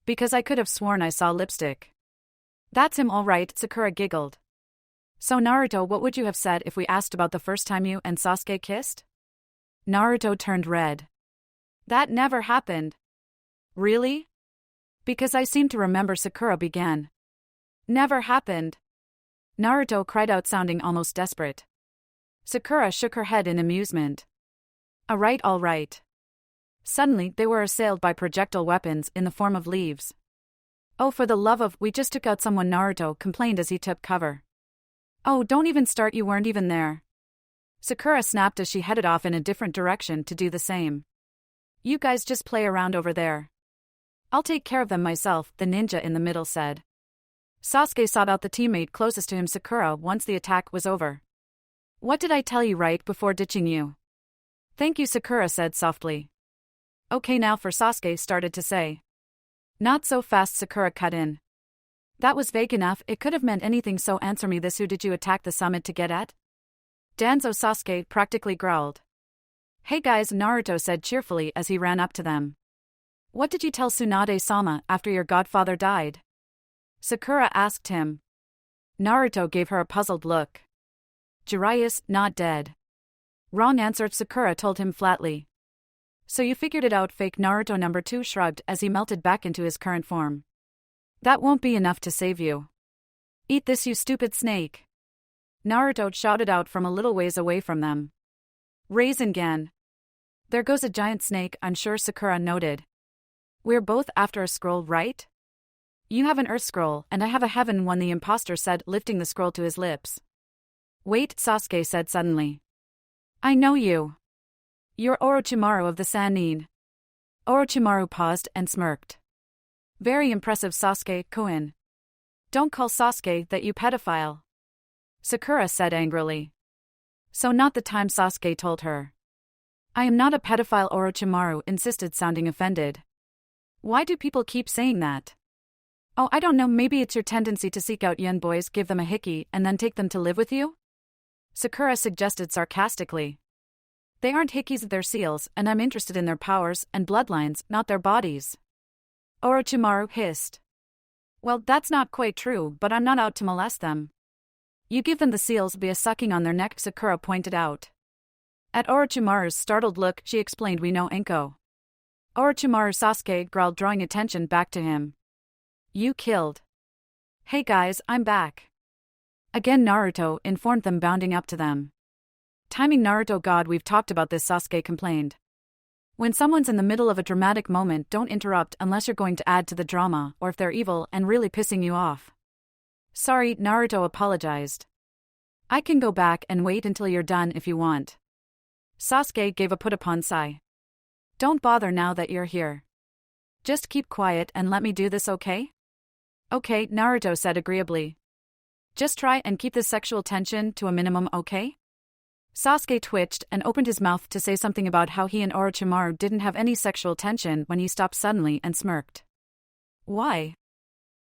Because I could have sworn I saw lipstick. That's him all right, Sakura giggled. So Naruto, what would you have said if we asked about the first time you and Sasuke kissed? Naruto turned red. That never happened. Really? Because I seem to remember Sakura began. Never happened. Naruto cried out, sounding almost desperate. Sakura shook her head in amusement. All right. Suddenly, they were assailed by projectile weapons in the form of leaves. Oh, for the love of, we just took out someone, Naruto complained as he took cover. Oh, don't even start, you weren't even there. Sakura snapped as she headed off in a different direction to do the same. You guys just play around over there. I'll take care of them myself, the ninja in the middle said. Sasuke sought out the teammate closest to him, Sakura, once the attack was over. What did I tell you right before ditching you? Thank you, Sakura said softly. Okay, now for Sasuke started to say. Not so fast, Sakura cut in. That was vague enough, it could have meant anything, so answer me this, who did you attack the summit to get at? Danzo, Sasuke practically growled. Hey guys, Naruto said cheerfully as he ran up to them. What did you tell Tsunade-sama after your godfather died? Sakura asked him. Naruto gave her a puzzled look. Jiraiya's not dead. Wrong answer, Sakura told him flatly. So you figured it out, fake, Naruto number 2 shrugged as he melted back into his current form. That won't be enough to save you. Eat this, you stupid snake. Naruto shouted out from a little ways away from them. Rasengan. There goes a giant snake, I'm sure, Sakura noted. We're both after a scroll, right? You have an earth scroll, and I have a heaven one, the imposter said, lifting the scroll to his lips. Wait, Sasuke said suddenly. I know you. You're Orochimaru of the Sannin. Orochimaru paused and smirked. Very impressive, Sasuke, Koen. Don't call Sasuke that, you pedophile. Sakura said angrily. So not the time, Sasuke told her. I am not a pedophile, Orochimaru insisted, sounding offended. Why do people keep saying that? Oh, I don't know, maybe it's your tendency to seek out young boys, give them a hickey, and then take them to live with you? Sakura suggested sarcastically. They aren't hickeys, they're seals, and I'm interested in their powers and bloodlines, not their bodies. Orochimaru hissed. Well, that's not quite true, but I'm not out to molest them. You give them the seals via sucking on their neck, Sakura pointed out. At Orochimaru's startled look, she explained, we know Enko. Orochimaru, Sasuke growled, drawing attention back to him. You killed. Hey guys, I'm back. Again, Naruto informed them, bounding up to them. Timing, Naruto, God, we've talked about this, Sasuke complained. When someone's in the middle of a dramatic moment, don't interrupt unless you're going to add to the drama, or if they're evil and really pissing you off. Sorry, Naruto apologized. I can go back and wait until you're done if you want. Sasuke gave a put-upon sigh. Don't bother now that you're here. Just keep quiet and let me do this, okay? Okay, Naruto said agreeably. Just try and keep the sexual tension to a minimum, okay? Sasuke twitched and opened his mouth to say something about how he and Orochimaru didn't have any sexual tension when he stopped suddenly and smirked. Why?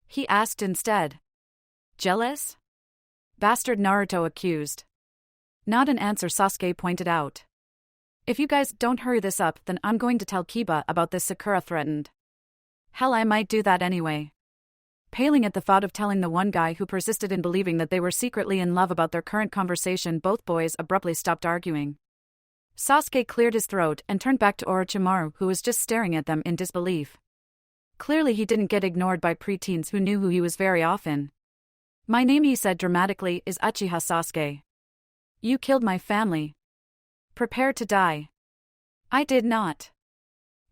He asked instead. Jealous? Bastard, Naruto accused. Not an answer, Sasuke pointed out. If you guys don't hurry this up, then I'm going to tell Kiba about this, Sakura threatened. Hell, I might do that anyway. Paling at the thought of telling the one guy who persisted in believing that they were secretly in love about their current conversation, both boys abruptly stopped arguing. Sasuke cleared his throat and turned back to Orochimaru, who was just staring at them in disbelief. Clearly he didn't get ignored by preteens who knew who he was very often. My name, he said dramatically, is Uchiha Sasuke. You killed my family. Prepare to die. I did not.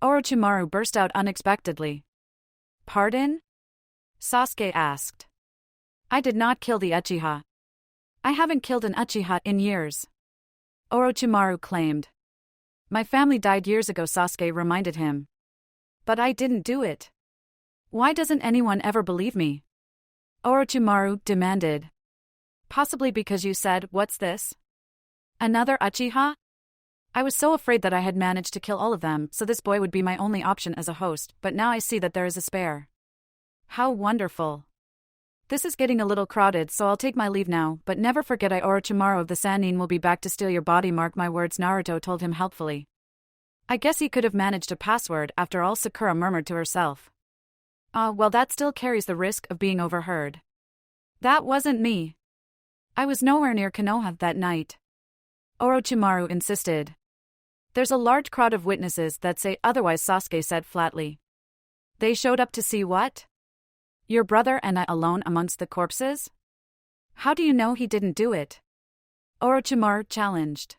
Orochimaru burst out unexpectedly. Pardon? Sasuke asked. I did not kill the Uchiha. I haven't killed an Uchiha in years. Orochimaru claimed. My family died years ago, Sasuke reminded him. But I didn't do it. Why doesn't anyone ever believe me? Orochimaru demanded. Possibly because you said, what's this? Another Uchiha? I was so afraid that I had managed to kill all of them, so this boy would be my only option as a host, but now I see that there is a spare. How wonderful. This is getting a little crowded, so I'll take my leave now, but never forget I, Orochimaru of the Sannin, will be back to steal your body, mark my words, Naruto told him helpfully. I guess he could have managed a password after all, Sakura murmured to herself. Well, that still carries the risk of being overheard. That wasn't me. I was nowhere near Konoha that night. Orochimaru insisted. There's a large crowd of witnesses that say otherwise, Sasuke said flatly. They showed up to see what? Your brother and I alone amongst the corpses? How do you know he didn't do it? Orochimaru challenged.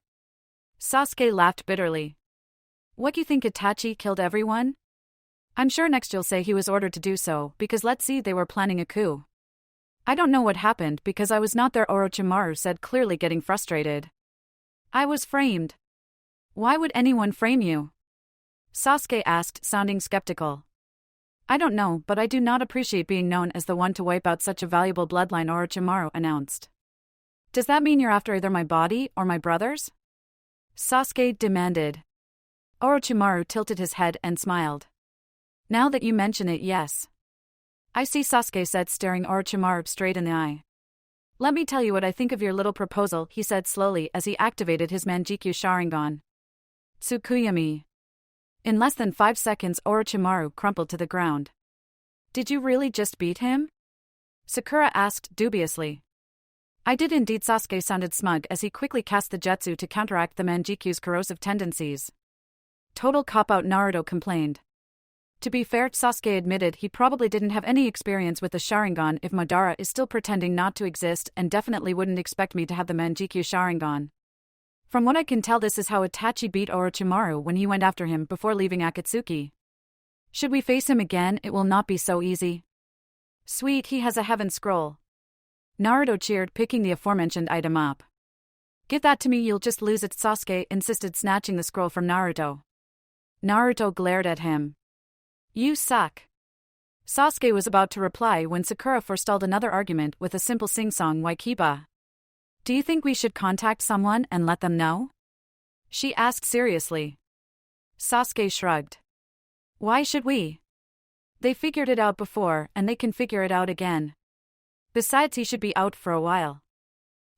Sasuke laughed bitterly. What, you think Itachi killed everyone? I'm sure next you'll say he was ordered to do so, because let's see, they were planning a coup. I don't know what happened because I was not there, Orochimaru said, clearly getting frustrated. I was framed. Why would anyone frame you? Sasuke asked, sounding skeptical. I don't know, but I do not appreciate being known as the one to wipe out such a valuable bloodline, Orochimaru announced. Does that mean you're after either my body or my brother's? Sasuke demanded. Orochimaru tilted his head and smiled. Now that you mention it, yes. I see, Sasuke said, staring Orochimaru straight in the eye. Let me tell you what I think of your little proposal, he said slowly as he activated his Manjikyu Sharingan. Tsukuyami. In less than 5 seconds, Orochimaru crumpled to the ground. Did you really just beat him? Sakura asked dubiously. I did indeed, Sasuke sounded smug as he quickly cast the jutsu to counteract the Manjikyu's corrosive tendencies. Total cop-out, Naruto complained. To be fair, Sasuke admitted he probably didn't have any experience with the Sharingan if Madara is still pretending not to exist, and definitely wouldn't expect me to have the Manjikyu Sharingan. From what I can tell, this is how Itachi beat Orochimaru when he went after him before leaving Akatsuki. Should we face him again, it will not be so easy. Sweet, he has a heaven scroll. Naruto cheered, picking the aforementioned item up. Give that to me, you'll just lose it, Sasuke insisted, snatching the scroll from Naruto. Naruto glared at him. You suck. Sasuke was about to reply when Sakura forestalled another argument with a simple sing-song, Waikiba. Do you think we should contact someone and let them know? She asked seriously. Sasuke shrugged. Why should we? They figured it out before, and they can figure it out again. Besides, he should be out for a while.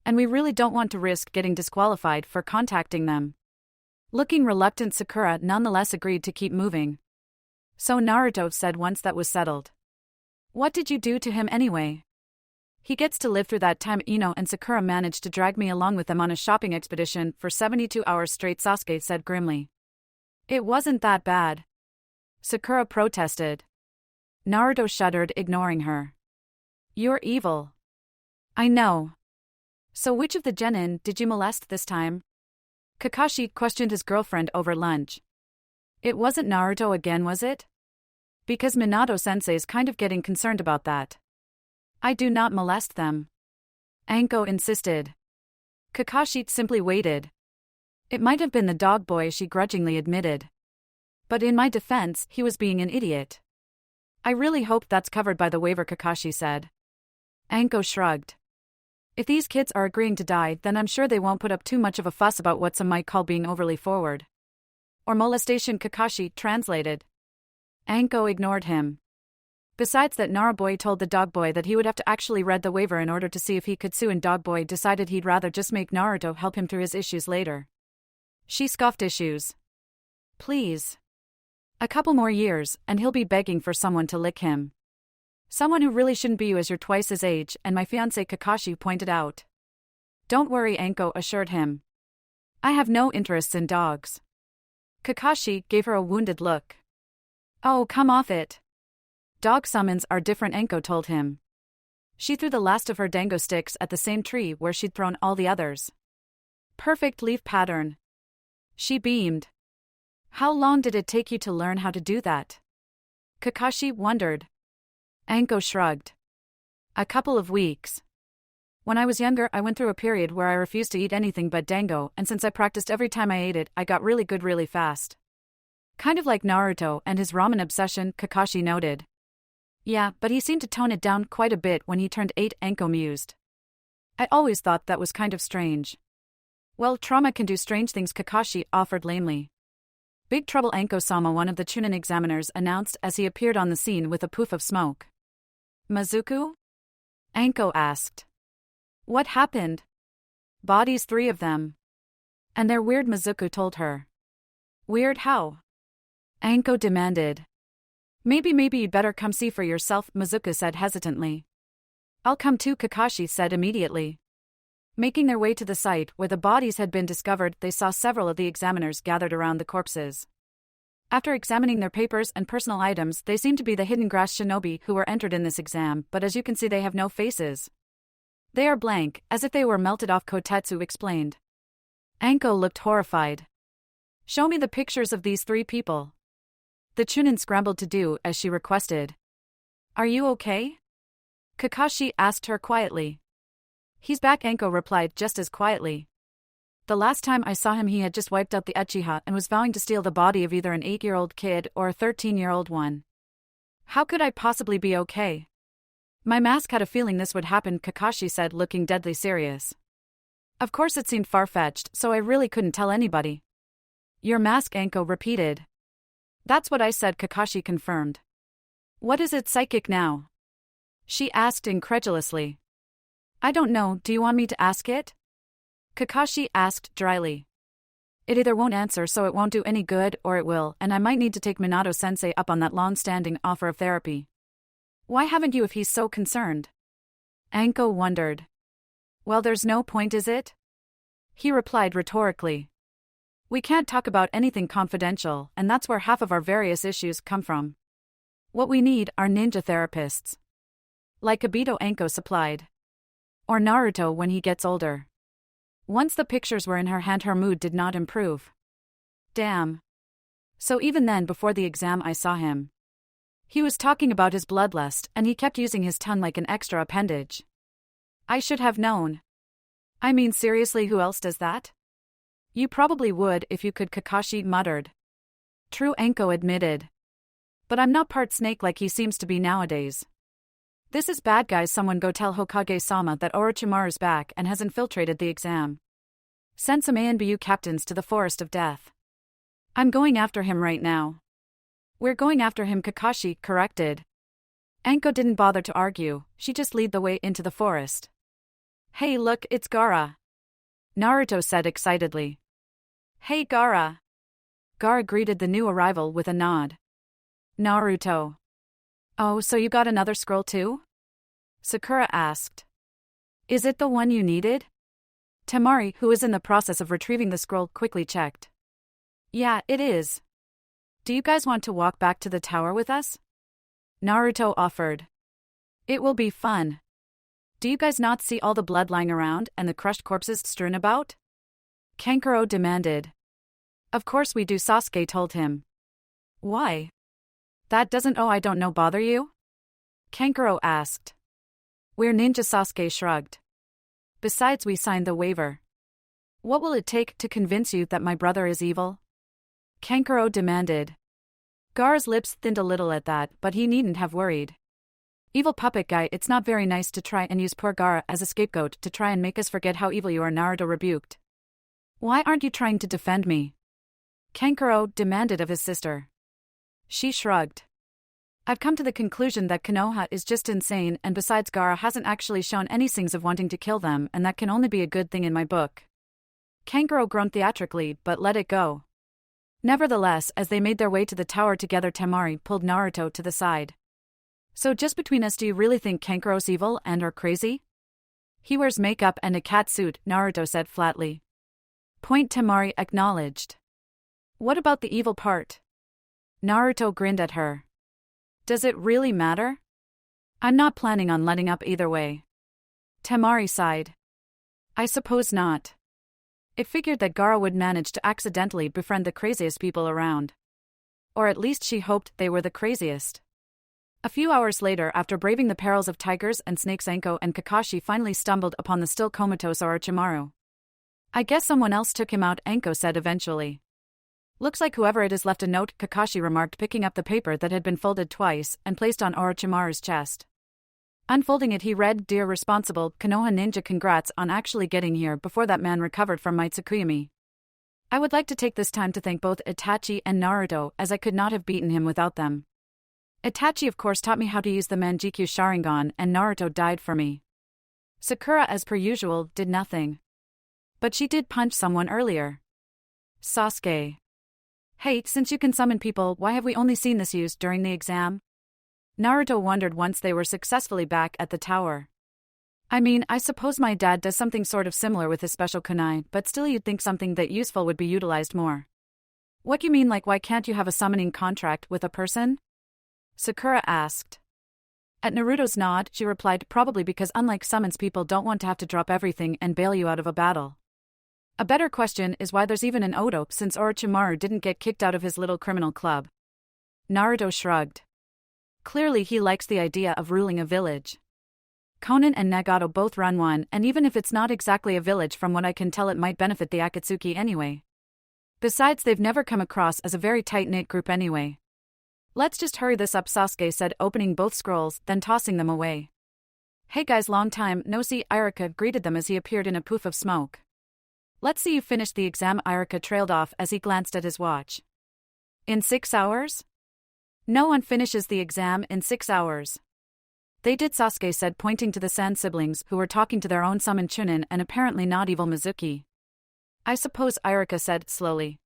And we really don't want to risk getting disqualified for contacting them. Looking reluctant, Sakura nonetheless agreed to keep moving. So Naruto said once that was settled. What did you do to him anyway? He gets to live through that time. Ino and Sakura managed to drag me along with them on a shopping expedition for 72 hours straight, Sasuke said grimly. It wasn't that bad. Sakura protested. Naruto shuddered, ignoring her. You're evil. I know. So which of the genin did you molest this time? Kakashi questioned his girlfriend over lunch. It wasn't Naruto again, was it? Because Minato-sensei's kind of getting concerned about that. I do not molest them. Anko insisted. Kakashi simply waited. It might have been the dog boy, she grudgingly admitted. But in my defense, he was being an idiot. I really hope that's covered by the waiver, Kakashi said. Anko shrugged. If these kids are agreeing to die, then I'm sure they won't put up too much of a fuss about what some might call being overly forward. Or molestation, Kakashi translated. Anko ignored him. Besides that, Naruboy told the dog boy that he would have to actually read the waiver in order to see if he could sue, and dog boy decided he'd rather just make Naruto help him through his issues later. She scoffed. Issues? Please. A couple more years, and he'll be begging for someone to lick him. Someone who really shouldn't be you, as you're twice his age, and my fiancé, Kakashi pointed out. Don't worry, Anko assured him. I have no interests in dogs. Kakashi gave her a wounded look. Oh, come off it. Dog summons are different, Anko told him. She threw the last of her dango sticks at the same tree where she'd thrown all the others. Perfect leaf pattern. She beamed. How long did it take you to learn how to do that? Kakashi wondered. Anko shrugged. A couple of weeks. When I was younger, I went through a period where I refused to eat anything but dango, and since I practiced every time I ate it, I got really good really fast. Kind of like Naruto and his ramen obsession, Kakashi noted. Yeah, but he seemed to tone it down quite a bit when he turned 8, Anko mused. I always thought that was kind of strange. Well, trauma can do strange things, Kakashi offered lamely. Big trouble, Anko-sama, one of the Chunin examiners announced as he appeared on the scene with a poof of smoke. Mizuku? Anko asked. What happened? Bodies, 3 of them. And they're weird, Mizuku told her. Weird how? Anko demanded. Maybe you'd better come see for yourself, Mizuka said hesitantly. I'll come too, Kakashi said immediately. Making their way to the site where the bodies had been discovered, they saw several of the examiners gathered around the corpses. After examining their papers and personal items, they seemed to be the hidden grass shinobi who were entered in this exam, but as you can see they have no faces. They are blank, as if they were melted off, Kotetsu explained. Anko looked horrified. Show me the pictures of these 3 people. The Chunin scrambled to do as she requested. Are you okay? Kakashi asked her quietly. He's back, Anko replied just as quietly. The last time I saw him he had just wiped out the Uchiha and was vowing to steal the body of either an 8-year-old kid or a 13-year-old one. How could I possibly be okay? My mask had a feeling this would happen, Kakashi said, looking deadly serious. Of course it seemed far-fetched, so I really couldn't tell anybody. Your mask, Anko repeated. That's what I said, Kakashi confirmed. What is it psychic now? She asked incredulously. I don't know, do you want me to ask it? Kakashi asked dryly. It either won't answer so it won't do any good or it will, and I might need to take Minato-sensei up on that long-standing offer of therapy. Why haven't you if he's so concerned? Anko wondered. Well, there's no point, is it? He replied rhetorically. We can't talk about anything confidential, and that's where half of our various issues come from. What we need are ninja therapists. Like Obito, Anko supplied. Or Naruto when he gets older. Once the pictures were in her hand, her mood did not improve. Damn. So even then, before the exam, I saw him. He was talking about his bloodlust, and he kept using his tongue like an extra appendage. I should have known. I mean, seriously, who else does that? You probably would if you could, Kakashi muttered. True, Anko admitted. But I'm not part snake like he seems to be nowadays. This is bad, guys. Someone go tell Hokage-sama that Orochimaru's back and has infiltrated the exam. Send some ANBU captains to the Forest of Death. I'm going after him right now. We're going after him, Kakashi corrected. Anko didn't bother to argue, she just led the way into the forest. Hey look, it's Gaara. Naruto said excitedly. Hey Gaara. Gaara greeted the new arrival with a nod. Naruto. Oh, so you got another scroll too? Sakura asked. Is it the one you needed? Temari, who is in the process of retrieving the scroll, quickly checked. Yeah, it is. Do you guys want to walk back to the tower with us? Naruto offered. It will be fun. Do you guys not see all the blood lying around and the crushed corpses strewn about? Kankuro demanded. Of course we do, Sasuke told him. Why? That doesn't I don't know bother you? Kankuro asked. We're ninja, Sasuke shrugged. Besides, we signed the waiver. What will it take to convince you that my brother is evil? Kankuro demanded. Gaara's lips thinned a little at that, but he needn't have worried. Evil puppet guy, it's not very nice to try and use poor Gaara as a scapegoat to try and make us forget how evil you are, Naruto rebuked. Why aren't you trying to defend me? Kankuro demanded of his sister. She shrugged. I've come to the conclusion that Konoha is just insane, and besides, Gaara hasn't actually shown any signs of wanting to kill them, and that can only be a good thing in my book. Kankuro groaned theatrically, but let it go. Nevertheless, as they made their way to the tower together, Temari pulled Naruto to the side. So just between us, do you really think Kankuro's evil and or crazy? He wears makeup and a cat suit, Naruto said flatly. Point, Temari acknowledged. What about the evil part? Naruto grinned at her. Does it really matter? I'm not planning on letting up either way. Temari sighed. I suppose not. It figured that Gaara would manage to accidentally befriend the craziest people around. Or at least she hoped they were the craziest. A few hours later, after braving the perils of tigers and snakes, Anko and Kakashi finally stumbled upon the still comatose Orochimaru. I guess someone else took him out, Anko said eventually. Looks like whoever it is left a note, Kakashi remarked, picking up the paper that had been folded twice and placed on Orochimaru's chest. Unfolding it, he read, Dear Responsible Konoha Ninja, congrats on actually getting here before that man recovered from my Tsukuyami. I would like to take this time to thank both Itachi and Naruto, as I could not have beaten him without them. Itachi of course taught me how to use the Manjikyu Sharingan, and Naruto died for me. Sakura, as per usual, did nothing. But she did punch someone earlier. Sasuke. Hey, since you can summon people, why have we only seen this used during the exam? Naruto wondered once they were successfully back at the tower. I mean, I suppose my dad does something sort of similar with his special kunai, but still you'd think something that useful would be utilized more. What you mean, like why can't you have a summoning contract with a person? Sakura asked. At Naruto's nod, she replied, probably because unlike summons, people don't want to have to drop everything and bail you out of a battle. A better question is why there's even an Odo, since Orochimaru didn't get kicked out of his little criminal club. Naruto shrugged. Clearly he likes the idea of ruling a village. Konan and Nagato both run one, and even if it's not exactly a village, from what I can tell it might benefit the Akatsuki anyway. Besides, they've never come across as a very tight-knit group anyway. Let's just hurry this up, Sasuke said, opening both scrolls, then tossing them away. Hey guys, long time no see, Iruka greeted them as he appeared in a poof of smoke. Let's see you finish the exam, Iruka trailed off as he glanced at his watch. In 6 hours? No one finishes the exam in 6 hours. They did, Sasuke said, pointing to the Sand siblings, who were talking to their own summoned Chunin and apparently not evil Mizuki. I suppose, Iruka said, slowly.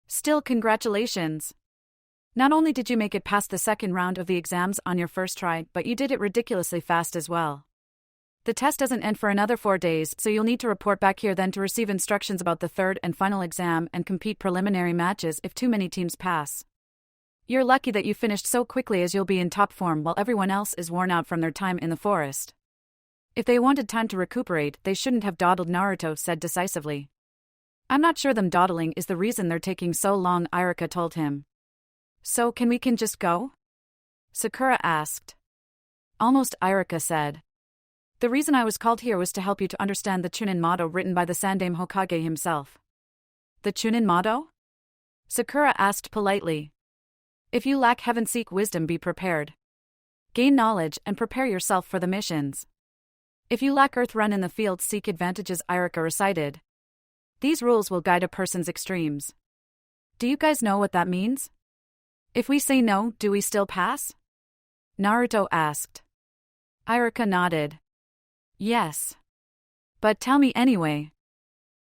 Still, congratulations. Not only did you make it past the second round of the exams on your first try, but you did it ridiculously fast as well. The test doesn't end for another 4 days, so you'll need to report back here then to receive instructions about the third and final exam and compete preliminary matches if too many teams pass. You're lucky that you finished so quickly, as you'll be in top form while everyone else is worn out from their time in the forest. If they wanted time to recuperate, they shouldn't have dawdled, Naruto said decisively. I'm not sure them dawdling is the reason they're taking so long, Iruka told him. So can we just go? Sakura asked. Almost, Iruka said. The reason I was called here was to help you to understand the Chunin motto written by the Sandaime Hokage himself. The Chunin motto? Sakura asked politely. If you lack heaven, seek wisdom, be prepared. Gain knowledge and prepare yourself for the missions. If you lack earth, run in the fields, seek advantages, Iruka recited. These rules will guide a person's extremes. Do you guys know what that means? If we say no, do we still pass? Naruto asked. Iruka nodded. Yes. But tell me anyway.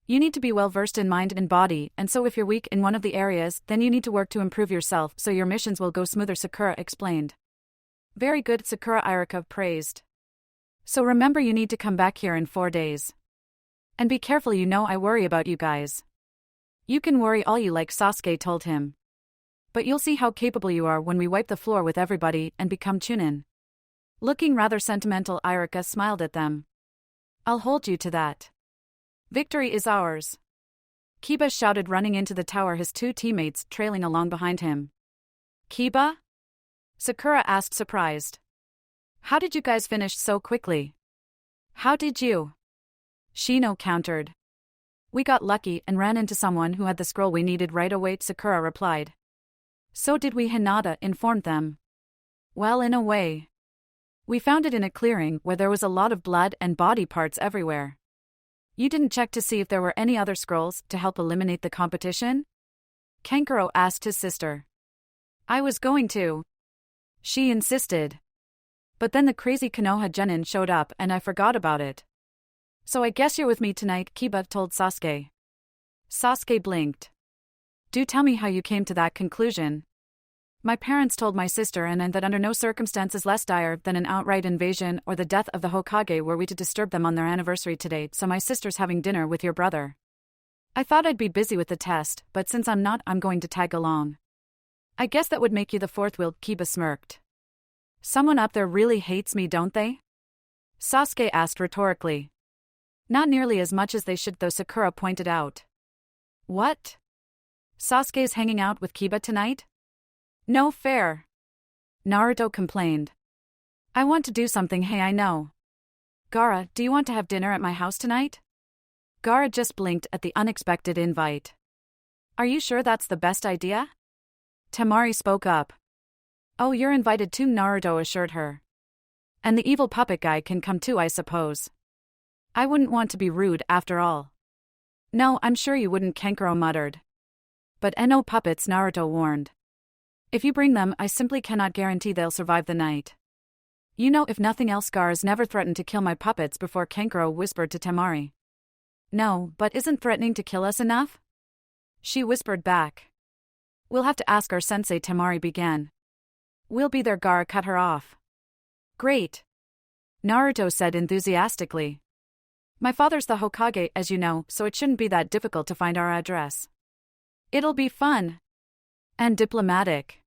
You need to be well versed in mind and body, and so if you're weak in one of the areas, then you need to work to improve yourself so your missions will go smoother, Sakura explained. Very good, Sakura, Iruka praised. So remember, you need to come back here in 4 days. And be careful, you know I worry about you guys. You can worry all you like, Sasuke told him. But you'll see how capable you are when we wipe the floor with everybody and become Chunin. Looking rather sentimental, Iruka smiled at them. I'll hold you to that. Victory is ours. Kiba shouted, running into the tower, his 2 teammates trailing along behind him. Kiba? Sakura asked, surprised. How did you guys finish so quickly? How did you? Shino countered. We got lucky and ran into someone who had the scroll we needed right away, Sakura replied. So did we, Hinata informed them. Well, in a way. We found it in a clearing where there was a lot of blood and body parts everywhere. You didn't check to see if there were any other scrolls to help eliminate the competition? Kankuro asked his sister. I was going to. She insisted. But then the crazy Konoha Genin showed up and I forgot about it. So I guess you're with me tonight, Kiba told Sasuke. Sasuke blinked. Do tell me how you came to that conclusion. My parents told my sister and that under no circumstances less dire than an outright invasion or the death of the Hokage were we to disturb them on their anniversary today, so my sister's having dinner with your brother. I thought I'd be busy with the test, but since I'm not, I'm going to tag along. I guess that would make you the fourth wheel, Kiba smirked. Someone up there really hates me, don't they? Sasuke asked rhetorically. Not nearly as much as they should, though, Sakura pointed out. What? Sasuke's hanging out with Kiba tonight? No fair. Naruto complained. I want to do something, hey, I know. Gaara, do you want to have dinner at my house tonight? Gaara just blinked at the unexpected invite. Are you sure that's the best idea? Temari spoke up. Oh, you're invited too, Naruto assured her. And the evil puppet guy can come too, I suppose. I wouldn't want to be rude after all. No, I'm sure you wouldn't, Kankuro muttered. But no puppets, Naruto warned. If you bring them, I simply cannot guarantee they'll survive the night. You know, if nothing else, Gaara's never threatened to kill my puppets before, Kankuro whispered to Temari. No, but isn't threatening to kill us enough? She whispered back. We'll have to ask our sensei, Temari began. We'll be there, Gaara cut her off. Great. Naruto said enthusiastically. My father's the Hokage, as you know, so it shouldn't be that difficult to find our address. It'll be fun. And diplomatic.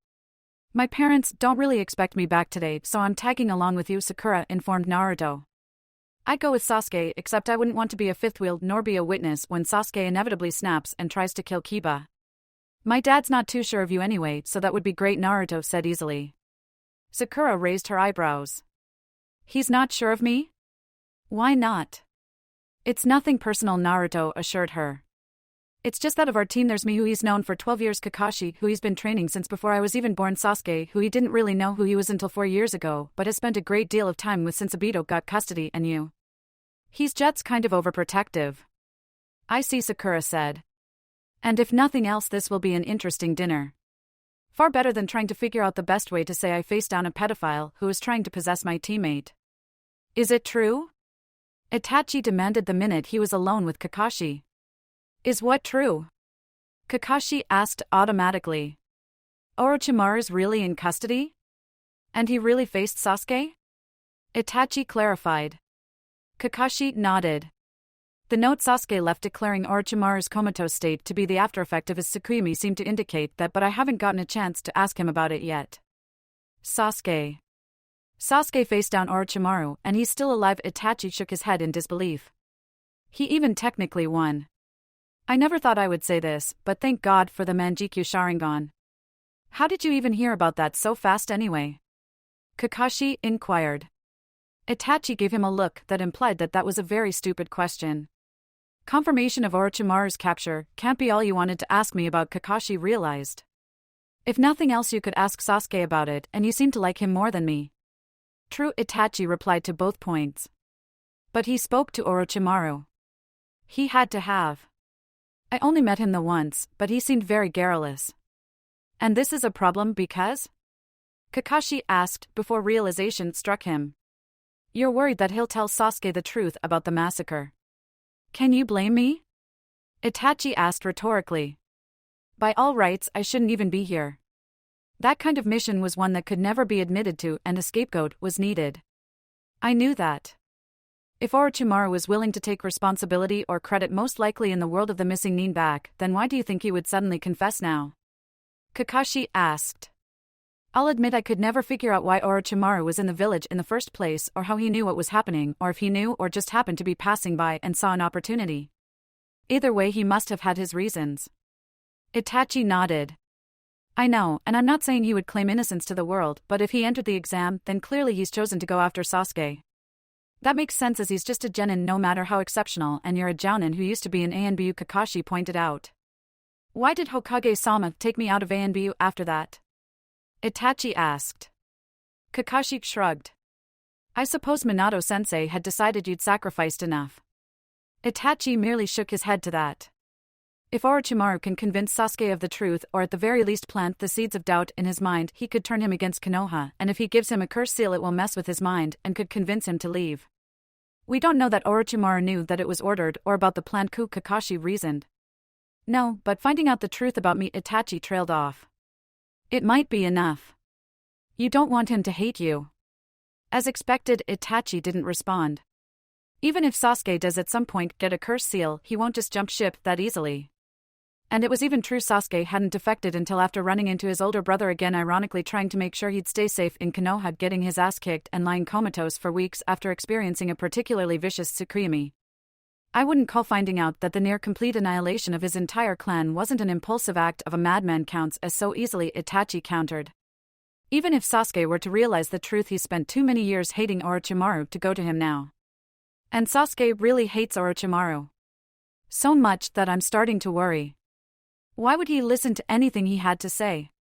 My parents don't really expect me back today, so I'm tagging along with you, Sakura informed Naruto. I'd go with Sasuke, except I wouldn't want to be a fifth wheel nor be a witness when Sasuke inevitably snaps and tries to kill Kiba. My dad's not too sure of you anyway, so that would be great, Naruto said easily. Sakura raised her eyebrows. He's not sure of me? Why not? It's nothing personal, Naruto assured her. It's just that of our team there's me, who he's known for 12 years, Kakashi, who he's been training since before I was even born, Sasuke, who he didn't really know who he was until 4 years ago, but has spent a great deal of time with since Obito got custody, and you. He's just kind of overprotective. I see, Sakura said. And if nothing else, this will be an interesting dinner. Far better than trying to figure out the best way to say I faced down a pedophile who was trying to possess my teammate. Is it true? Itachi demanded the minute he was alone with Kakashi. Is what true? Kakashi asked automatically. Orochimaru's really in custody? And he really faced Sasuke? Itachi clarified. Kakashi nodded. The note Sasuke left declaring Orochimaru's comatose state to be the aftereffect of his Tsukuyomi seemed to indicate that, but I haven't gotten a chance to ask him about it yet. Sasuke faced down Orochimaru, and he's still alive. Itachi shook his head in disbelief. He even technically won. I never thought I would say this, but thank God for the Manjikyu Sharingan. How did you even hear about that so fast anyway? Kakashi inquired. Itachi gave him a look that implied that was a very stupid question. Confirmation of Orochimaru's capture can't be all you wanted to ask me about, Kakashi realized. If nothing else, you could ask Sasuke about it, and you seem to like him more than me. True, Itachi replied to both points. But he spoke to Orochimaru. He had to have. I only met him the once, but he seemed very garrulous. And this is a problem because? Kakashi asked before realization struck him. You're worried that he'll tell Sasuke the truth about the massacre. Can you blame me? Itachi asked rhetorically. By all rights, I shouldn't even be here. That kind of mission was one that could never be admitted to, and a scapegoat was needed. I knew that. If Orochimaru was willing to take responsibility or credit most likely in the world of the missing Nin back, then why do you think he would suddenly confess now? Kakashi asked. I'll admit I could never figure out why Orochimaru was in the village in the first place, or how he knew what was happening, or if he knew or just happened to be passing by and saw an opportunity. Either way, he must have had his reasons. Itachi nodded. I know, and I'm not saying he would claim innocence to the world, but if he entered the exam, then clearly he's chosen to go after Sasuke. That makes sense, as he's just a genin no matter how exceptional, and you're a jounin who used to be an ANBU, Kakashi pointed out. Why did Hokage-sama take me out of ANBU after that? Itachi asked. Kakashi shrugged. I suppose Minato-sensei had decided you'd sacrificed enough. Itachi merely shook his head to that. If Orochimaru can convince Sasuke of the truth, or at the very least plant the seeds of doubt in his mind, he could turn him against Konoha, and if he gives him a curse seal it will mess with his mind and could convince him to leave. We don't know that Orochimaru knew that it was ordered or about the planned coup, Kakashi reasoned. No, but finding out the truth about me, Itachi trailed off. It might be enough. You don't want him to hate you. As expected, Itachi didn't respond. Even if Sasuke does at some point get a curse seal, he won't just jump ship that easily. And it was even true Sasuke hadn't defected until after running into his older brother again, ironically trying to make sure he'd stay safe in Konoha, getting his ass kicked and lying comatose for weeks after experiencing a particularly vicious Tsukuyomi. I wouldn't call finding out that the near-complete annihilation of his entire clan wasn't an impulsive act of a madman counts as so easily, Itachi countered. Even if Sasuke were to realize the truth, he spent too many years hating Orochimaru to go to him now. And Sasuke really hates Orochimaru. So much that I'm starting to worry. Why would he listen to anything he had to say?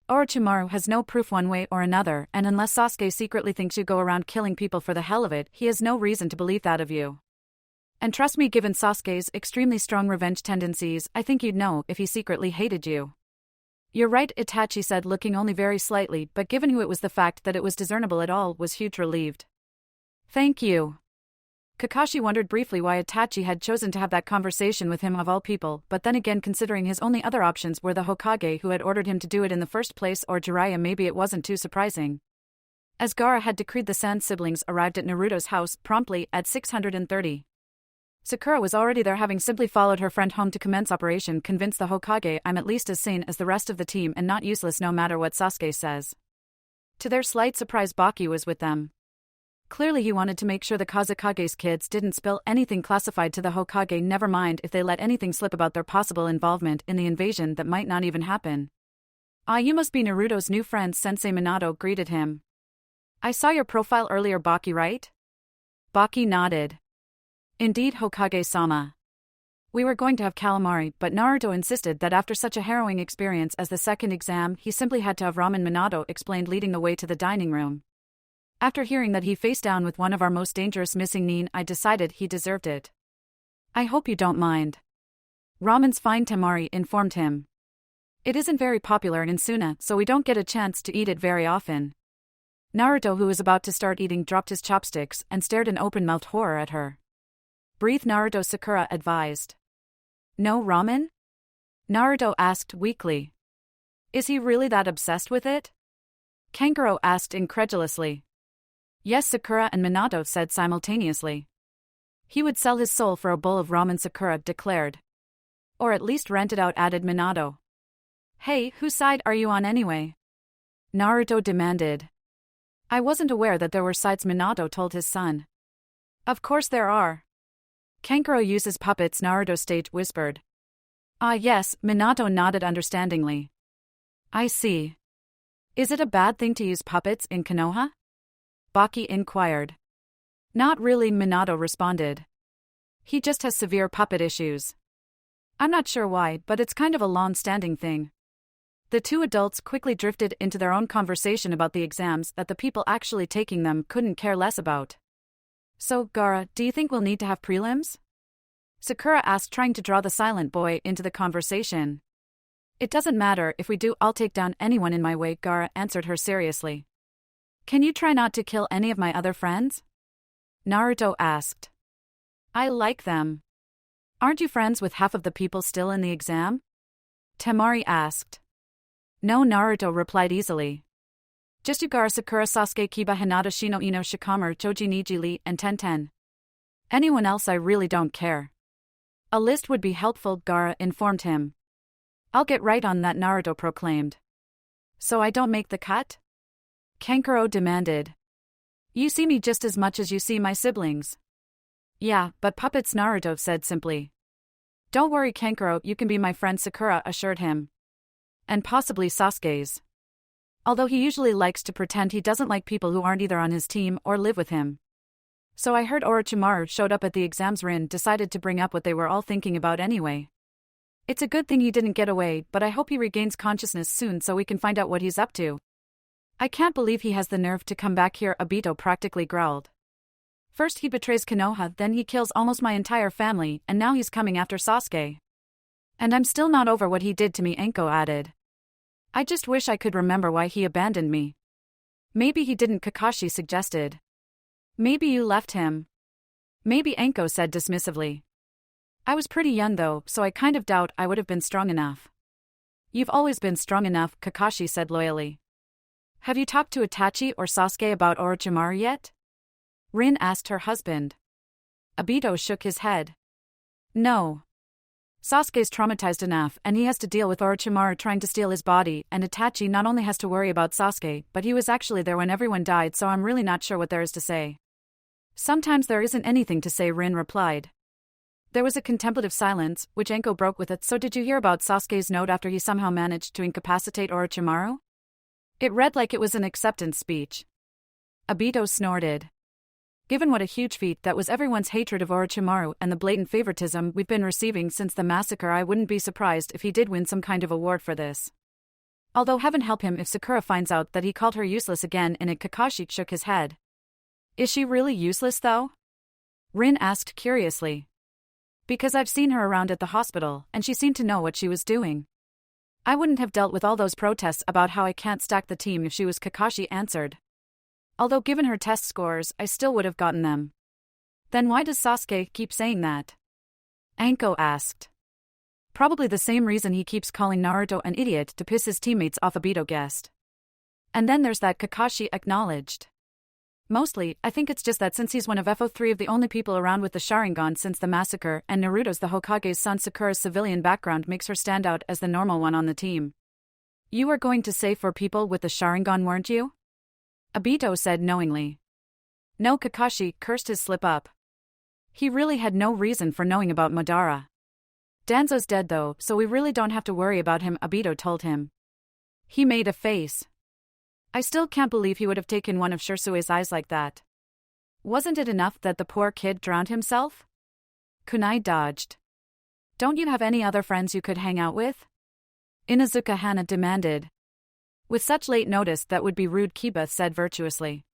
Orochimaru has no proof one way or another, and unless Sasuke secretly thinks you go around killing people for the hell of it, he has no reason to believe that of you. And trust me, given Sasuke's extremely strong revenge tendencies, I think you'd know if he secretly hated you. You're right, Itachi said, looking only very slightly, but given who it was, the fact that it was discernible at all was huge relieved. Thank you. Kakashi wondered briefly why Itachi had chosen to have that conversation with him of all people, but then again considering his only other options were the Hokage who had ordered him to do it in the first place or Jiraiya, maybe it wasn't too surprising. As Gaara had decreed, the Sand siblings arrived at Naruto's house promptly at 630. Sakura was already there, having simply followed her friend home to commence operation Convince the Hokage. I'm at least as sane as the rest of the team and not useless no matter what Sasuke says. To their slight surprise, Baki was with them. Clearly he wanted to make sure the Kazekage's kids didn't spill anything classified to the Hokage, never mind if they let anything slip about their possible involvement in the invasion that might not even happen. "Ah, you must be Naruto's new friend," Sensei Minato greeted him. "I saw your profile earlier, Baki, right?" Baki nodded. "Indeed, Hokage-sama. We were going to have calamari, but Naruto insisted that after such a harrowing experience as the second exam, he simply had to have ramen," Minato explained, leading the way to the dining room. "After hearing that he faced down with one of our most dangerous missing nin, I decided he deserved it. I hope you don't mind." "Ramen's fine," Temari informed him. "It isn't very popular in Suna, so we don't get a chance to eat it very often." Naruto, who was about to start eating, dropped his chopsticks and stared in open-mouthed horror at her. "Breathe, Naruto," Sakura advised. "No ramen?" Naruto asked weakly. "Is he really that obsessed with it?" Kankuro asked incredulously. "Yes," Sakura and Minato said simultaneously. "He would sell his soul for a bowl of ramen," Sakura declared. "Or at least rent it out," added Minato. "Hey, whose side are you on anyway?" Naruto demanded. "I wasn't aware that there were sides," Minato told his son. "Of course there are. Kankuro uses puppets," Naruto stage whispered. "Ah yes," Minato nodded understandingly. "I see. Is it a bad thing to use puppets in Konoha?" Baki inquired. "Not really," Minato responded. "He just has severe puppet issues. I'm not sure why, but it's kind of a long-standing thing." The two adults quickly drifted into their own conversation about the exams that the people actually taking them couldn't care less about. "So, Gaara, do you think we'll need to have prelims?" Sakura asked, trying to draw the silent boy into the conversation. "It doesn't matter if we do, I'll take down anyone in my way," Gaara answered her seriously. "Can you try not to kill any of my other friends?" Naruto asked. "I like them." "Aren't you friends with half of the people still in the exam?" Temari asked. "No," Naruto replied easily. "Just you, Gaara, Sakura, Sasuke, Kiba, Hinata, Shino, Ino, Shikamaru, Choji, Niji, Lee, and Tenten. Anyone else I really don't care." "A list would be helpful," Gaara informed him. "I'll get right on that," Naruto proclaimed. "So I don't make the cut?" Kankuro demanded. "You see me just as much as you see my siblings." "Yeah, but puppets," Naruto said simply. "Don't worry, Kankuro, you can be my friend," Sakura assured him. "And possibly Sasuke's. Although he usually likes to pretend he doesn't like people who aren't either on his team or live with him. So I heard Orochimaru showed up at the exams. Rin decided to bring up what they were all thinking about anyway. It's a good thing he didn't get away, but I hope he regains consciousness soon so we can find out what he's up to. I can't believe he has the nerve to come back here," Obito practically growled. "First he betrays Konoha, then he kills almost my entire family, and now he's coming after Sasuke. And I'm still not over what he did to me," Enko added. "I just wish I could remember why he abandoned me." "Maybe he didn't," Kakashi suggested. "Maybe you left him." "Maybe," Enko said dismissively. "I was pretty young though, so I kind of doubt I would have been strong enough." "You've always been strong enough," Kakashi said loyally. "Have you talked to Itachi or Sasuke about Orochimaru yet?" Rin asked her husband. Obito shook his head. "No. Sasuke's traumatized enough, and he has to deal with Orochimaru trying to steal his body, and Itachi not only has to worry about Sasuke, but he was actually there when everyone died, so I'm really not sure what there is to say." "Sometimes there isn't anything to say," Rin replied. There was a contemplative silence, which Enko broke with it. "So did you hear about Sasuke's note after he somehow managed to incapacitate Orochimaru? It read like it was an acceptance speech." Obito snorted. "Given what a huge feat that was, everyone's hatred of Orochimaru and the blatant favoritism we've been receiving since the massacre, I wouldn't be surprised if he did win some kind of award for this. Although heaven help him if Sakura finds out that he called her useless again in it." Kakashi shook his head. "Is she really useless though?" Rin asked curiously. "Because I've seen her around at the hospital, and she seemed to know what she was doing. I wouldn't have dealt with all those protests about how I can't stack the team if she was," Kakashi answered. "Although given her test scores, I still would have gotten them." Then why does Sasuke keep saying that? Anko asked. Probably the same reason he keeps calling Naruto an idiot to piss his teammates off, Obito guessed. And then there's that, Kakashi acknowledged. Mostly, I think it's just that since he's one of FO3 of the only people around with the Sharingan since the massacre, and Naruto's the Hokage's son, Sakura's civilian background makes her stand out as the normal one on the team. You were going to say for people with the Sharingan, weren't you? Obito said knowingly. No, Kakashi cursed his slip up. He really had no reason for knowing about Madara. Danzo's dead though, so we really don't have to worry about him, Obito told him. He made a face. I still can't believe he would have taken one of Shirsue's eyes like that. Wasn't it enough that the poor kid drowned himself? Kunai dodged. Don't you have any other friends you could hang out with? Inuzuka Hana demanded. With such late notice, that would be rude, Kiba said virtuously.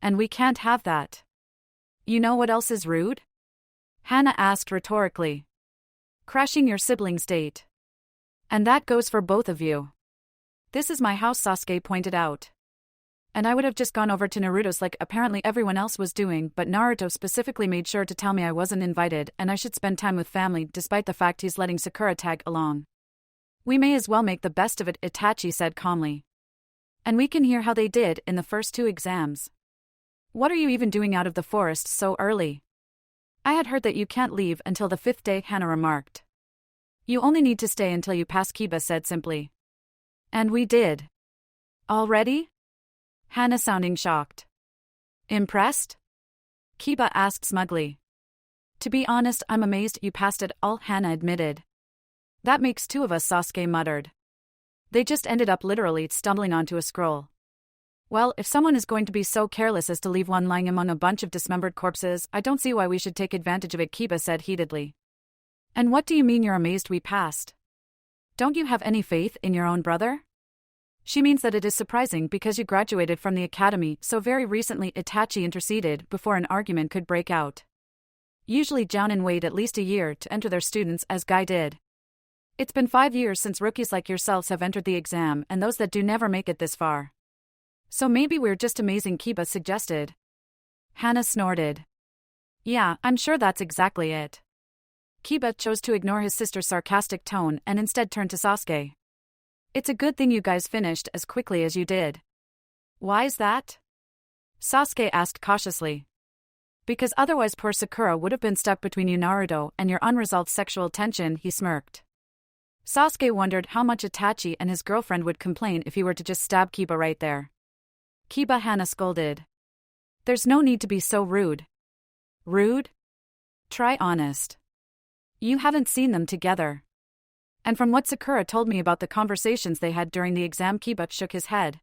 And we can't have that. You know what else is rude? Hana asked rhetorically. Crashing your sibling's date. And that goes for both of you. This is my house, Sasuke pointed out. And I would have just gone over to Naruto's like apparently everyone else was doing, but Naruto specifically made sure to tell me I wasn't invited and I should spend time with family despite the fact he's letting Sakura tag along. We may as well make the best of it, Itachi said calmly. And we can hear how they did in the first 2 exams. What are you even doing out of the forest so early? I had heard that you can't leave until the 5th day, Hana remarked. You only need to stay until you pass, Kiba said simply. And we did. Already? Hana sounding shocked. Impressed? Kiba asked smugly. To be honest, I'm amazed you passed it all, Hana admitted. That makes 2 of us, Sasuke muttered. They just ended up literally stumbling onto a scroll. Well, if someone is going to be so careless as to leave one lying among a bunch of dismembered corpses, I don't see why we should take advantage of it, Kiba said heatedly. And what do you mean you're amazed we passed? Don't you have any faith in your own brother? She means that it is surprising because you graduated from the academy so very recently, Itachi interceded before an argument could break out. Usually Jounin wait at least a year to enter their students as Guy did. It's been 5 years since rookies like yourselves have entered the exam and those that do never make it this far. So maybe we're just amazing, Kiba suggested. Hana snorted. Yeah, I'm sure that's exactly it. Kiba chose to ignore his sister's sarcastic tone and instead turned to Sasuke. It's a good thing you guys finished as quickly as you did. Why's that? Sasuke asked cautiously. Because otherwise poor Sakura would have been stuck between you, Naruto, and your unresolved sexual tension, he smirked. Sasuke wondered how much Itachi and his girlfriend would complain if he were to just stab Kiba right there. Kiba, Hana scolded. There's no need to be so rude. Rude? Try honest. You haven't seen them together. And from what Sakura told me about the conversations they had during the exam, Kiba shook his head.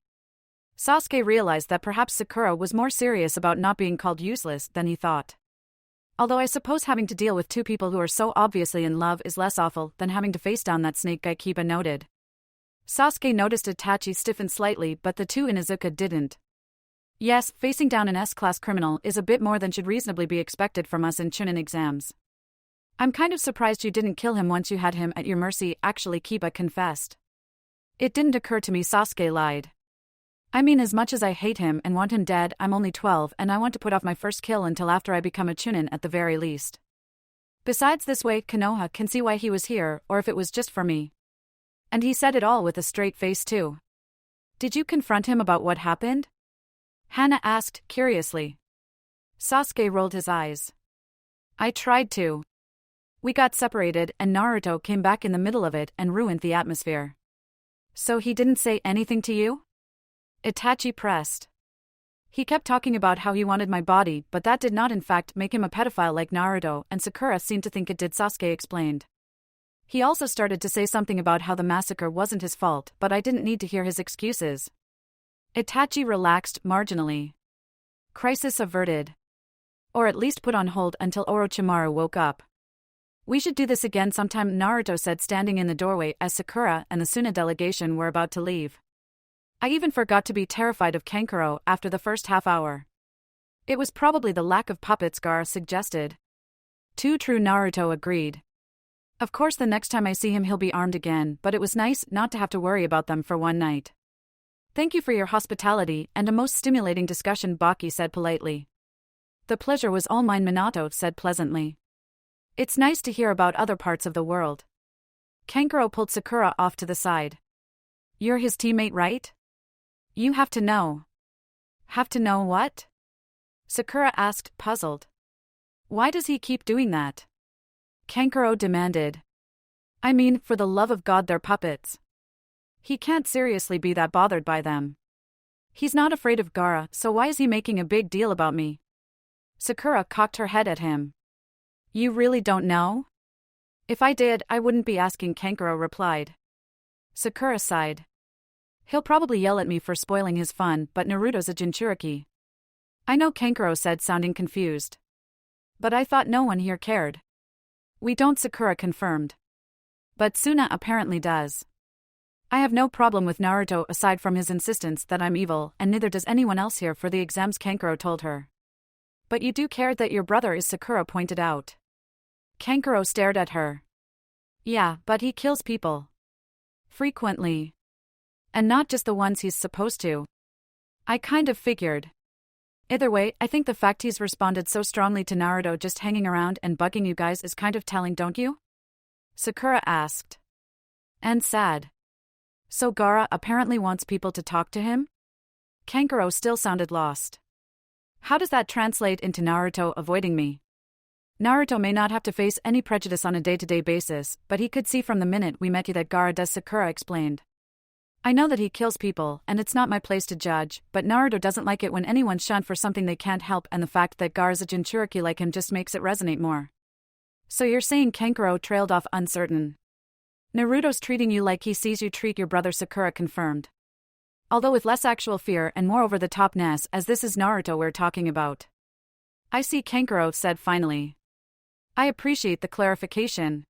Sasuke realized that perhaps Sakura was more serious about not being called useless than he thought. Although I suppose having to deal with 2 people who are so obviously in love is less awful than having to face down that snake guy, Kiba noted. Sasuke noticed Itachi stiffened slightly, but the 2 Inuzuka didn't. Yes, facing down an S-class criminal is a bit more than should reasonably be expected from us in Chunin exams. I'm kind of surprised you didn't kill him once you had him at your mercy, actually, Kiba confessed. It didn't occur to me, Sasuke lied. I mean, as much as I hate him and want him dead, I'm only 12 and I want to put off my first kill until after I become a Chunin at the very least. Besides, this way Konoha can see why he was here, or if it was just for me. And he said it all with a straight face too. Did you confront him about what happened? Hana asked curiously. Sasuke rolled his eyes. I tried to. We got separated and Naruto came back in the middle of it and ruined the atmosphere. So he didn't say anything to you? Itachi pressed. He kept talking about how he wanted my body, but that did not in fact make him a pedophile like Naruto, and Sakura seemed to think it did, Sasuke explained. He also started to say something about how the massacre wasn't his fault, but I didn't need to hear his excuses. Itachi relaxed marginally. Crisis averted. Or at least put on hold until Orochimaru woke up. We should do this again sometime, Naruto said, standing in the doorway as Sakura and the Suna delegation were about to leave. I even forgot to be terrified of Kankuro after the first half hour. It was probably the lack of puppets, Gaara suggested. Too true, Naruto agreed. Of course the next time I see him he'll be armed again, but it was nice not to have to worry about them for one night. Thank you for your hospitality and a most stimulating discussion, Baki said politely. The pleasure was all mine, Minato said pleasantly. It's nice to hear about other parts of the world. Kankuro pulled Sakura off to the side. You're his teammate, right? You have to know. Have to know what? Sakura asked, puzzled. Why does he keep doing that? Kankuro demanded. I mean, for the love of God, they're puppets. He can't seriously be that bothered by them. He's not afraid of Gaara, so why is he making a big deal about me? Sakura cocked her head at him. You really don't know? If I did, I wouldn't be asking, Kankuro replied. Sakura sighed. He'll probably yell at me for spoiling his fun, but Naruto's a Jinchuriki. I know, Kankuro said, sounding confused. But I thought no one here cared. We don't, Sakura confirmed. But Suna apparently does. I have no problem with Naruto aside from his insistence that I'm evil, and neither does anyone else here for the exams, Kankuro told her. But you do care that your brother is, Sakura pointed out. Kankuro stared at her. Yeah, but he kills people. Frequently. And not just the ones he's supposed to. I kind of figured. Either way, I think the fact he's responded so strongly to Naruto just hanging around and bugging you guys is kind of telling, don't you? Sakura asked. And sad. So Gaara apparently wants people to talk to him? Kankuro still sounded lost. How does that translate into Naruto avoiding me? Naruto may not have to face any prejudice on a day-to-day basis, but he could see from the minute we met you that Gaara does, Sakura explained. I know that he kills people, and it's not my place to judge, but Naruto doesn't like it when anyone's shunned for something they can't help, and the fact that Gaara's a Jinchuriki like him just makes it resonate more. So you're saying, Kankuro trailed off uncertain. Naruto's treating you like he sees you treat your brother, Sakura confirmed. Although with less actual fear and more over-the-topness, as this is Naruto we're talking about. I see, Kankuro said finally. I appreciate the clarification.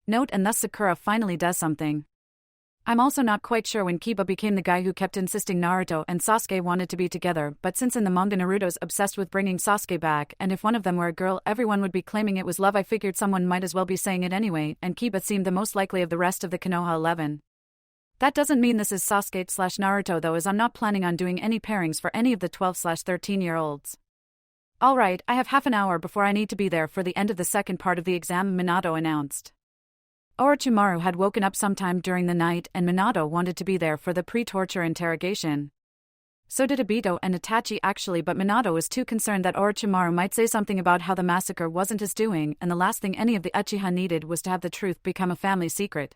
Note, and thus Sakura finally does something. I'm also not quite sure when Kiba became the guy who kept insisting Naruto and Sasuke wanted to be together, but since in the manga Naruto's obsessed with bringing Sasuke back, and if one of them were a girl everyone would be claiming it was love, I figured someone might as well be saying it anyway, and Kiba seemed the most likely of the rest of the Konoha 11. That doesn't mean this is Sasuke/Naruto though, as I'm not planning on doing any pairings for any of the 12/13-year-olds. Alright, I have half an hour before I need to be there for the end of the second part of the exam, Minato announced. Orochimaru had woken up sometime during the night and Minato wanted to be there for the pre-torture interrogation. So did Obito and Itachi actually, but Minato was too concerned that Orochimaru might say something about how the massacre wasn't his doing, and the last thing any of the Uchiha needed was to have the truth become a family secret.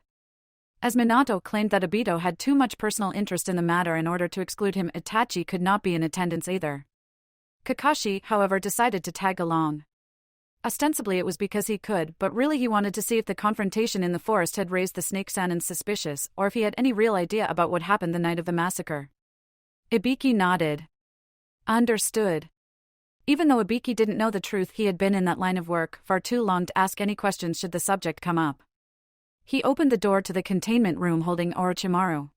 As Minato claimed that Obito had too much personal interest in the matter in order to exclude him, Itachi could not be in attendance either. Kakashi, however, decided to tag along. Ostensibly it was because he could, but really he wanted to see if the confrontation in the forest had raised the Snake Sannin suspicious, or if he had any real idea about what happened the night of the massacre. Ibiki nodded. Understood. Even though Ibiki didn't know the truth, he had been in that line of work far too long to ask any questions should the subject come up. He opened the door to the containment room holding Orochimaru.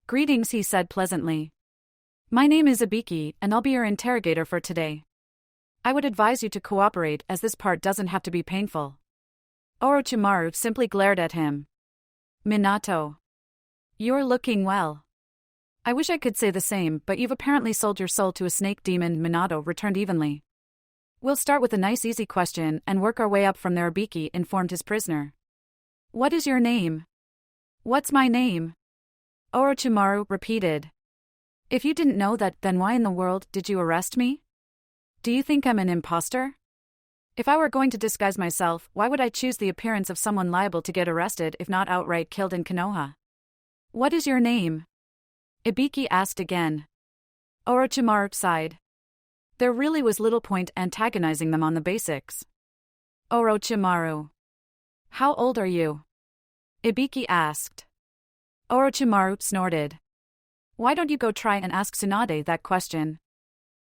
Greetings, he said pleasantly. My name is Ibiki, and I'll be your interrogator for today. I would advise you to cooperate, as this part doesn't have to be painful. Orochimaru simply glared at him. Minato. You're looking well. I wish I could say the same, but you've apparently sold your soul to a snake demon, Minato returned evenly. We'll start with a nice easy question and work our way up from there, Ibiki informed his prisoner. What is your name? What's my name? Orochimaru repeated. If you didn't know that, then why in the world did you arrest me? Do you think I'm an imposter? If I were going to disguise myself, why would I choose the appearance of someone liable to get arrested if not outright killed in Konoha? What is your name? Ibiki asked again. Orochimaru sighed. There really was little point antagonizing them on the basics. Orochimaru. How old are you? Ibiki asked. Orochimaru snorted. Why don't you go try and ask Tsunade that question?